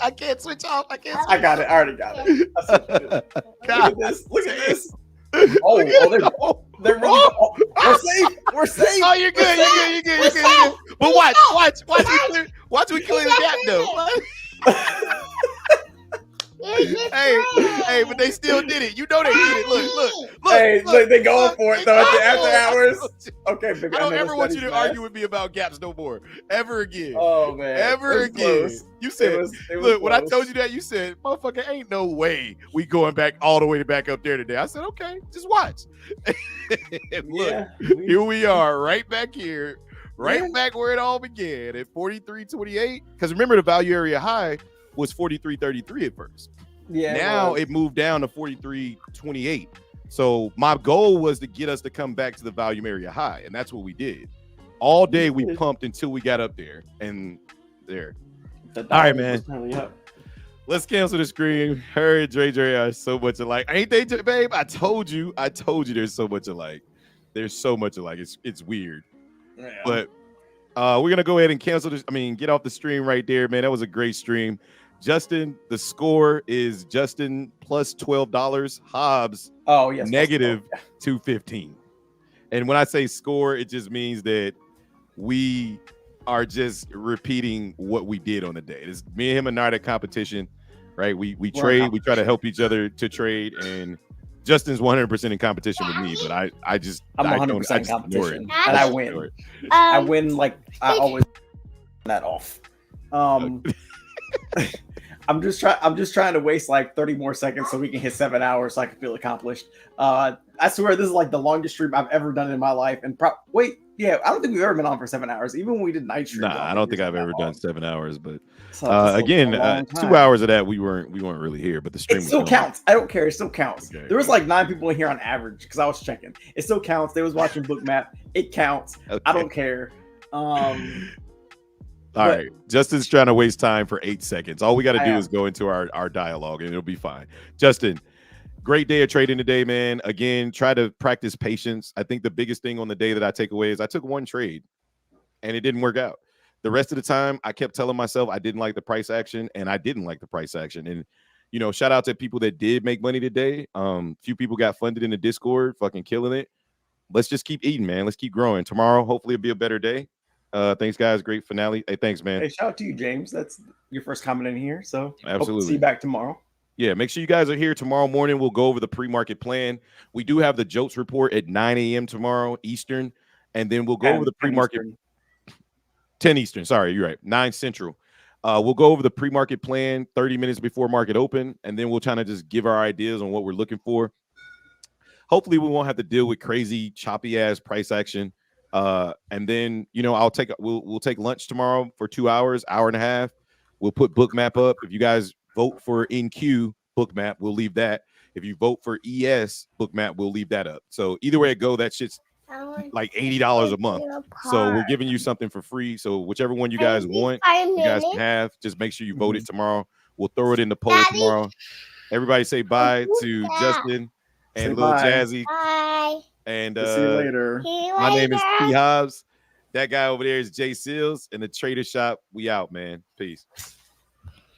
I can't switch off. I can't switch I got it. I already got it. I switched it. God. Look at this. Oh, they're really. Oh, we're safe. We're safe. Oh, you're good. You're good. But watch we clear the gap though. Hey, but they still did it. You know they did it. Look. Hey, look, they going for it though after hours. Okay, baby. I don't know ever this want you to study's argue with me about gaps no more. Ever again. Oh man. Ever It was again. close. You said, It was look, when I close. told you that, you said, motherfucker, ain't no way we going back all the way back up there today. I said, okay, just watch. And look, Yeah, here we are, right back here, back where it all began at 43.28. Because remember, the value area high was 43.33 at first. Yeah. Now it moved down to 43.28. So my goal was to get us to come back to the volume area high, and that's what we did. All day we pumped until we got up there, and there. All right, man. Let's cancel the screen. Her and Dre are so much alike. Ain't they, babe? I told you there's so much alike. There's so much alike. It's weird. Yeah. But We're gonna go ahead and cancel this. I mean, get off the stream right there, man. That was a great stream. Justin, the score is Justin plus $12. Hobbs, Oh yes, negative 215. And when I say score, it just means that we are just repeating what we did on the day. It's me and him are not at competition, right? We trade, we try to help each other to trade, and Justin's 100% in competition with me, but I'm 100% in competition, and I win. I win like I always that off. I'm just trying to waste like 30 more seconds so we can hit 7 hours so I can feel accomplished. I swear this is like the longest stream I've ever done in my life. And I don't think we've ever been on for 7 hours, even when we did night streams. Nah, I don't think I've ever done 7 hours, but again, 2 hours of that we weren't really here, but the stream still was counts. I don't care. It still counts. Okay. There was like 9 people in here on average because I was checking. It still counts. They was watching Bookmap. It counts. Okay. I don't care. All right, Justin's trying to waste time for 8 seconds. All we got to do am. is go into our dialogue, and it'll be fine. Justin, great day of trading today, man. Again, try to practice patience. I think the biggest thing on the day that I take away is I took one trade, and it didn't work out. The rest of the time, I kept telling myself I didn't like the price action, and I didn't like the price action. And shout out to people that did make money today. Few people got funded in the Discord, fucking killing it. Let's just keep eating, man. Let's keep growing. Tomorrow, hopefully, it'll be a better day. Thanks, guys. Great finale. Hey, thanks, man. Hey, shout out to you, James. That's your first comment in here. So absolutely. Hope to see you back tomorrow. Yeah, make sure you guys are here tomorrow morning. We'll go over the pre-market plan. We do have the Jolts report at 9 a.m. tomorrow Eastern, and then we'll go over the pre-market. 10 Eastern. Sorry, you're right. 9 Central. We'll go over the pre-market plan 30 minutes before market open, and then we'll kind of just give our ideas on what we're looking for. Hopefully, we won't have to deal with crazy, choppy ass price action. And then we'll take lunch tomorrow for 2 hours, hour and a half. We'll put Bookmap up. If you guys vote for NQ Bookmap, we'll leave that. If you vote for ES Bookmap, we'll leave that up. So either way it go, that shit's like $80 a month. So we're giving you something for free. So whichever one you guys want, you guys can have. Just make sure you vote it tomorrow. We'll throw it in the poll tomorrow. Everybody say bye to Justin and Lil Jazzy. Bye. And See you later. My name is P. Hobbs. That guy over there is Jay Seals. And the Trader Shop. We out, man. Peace.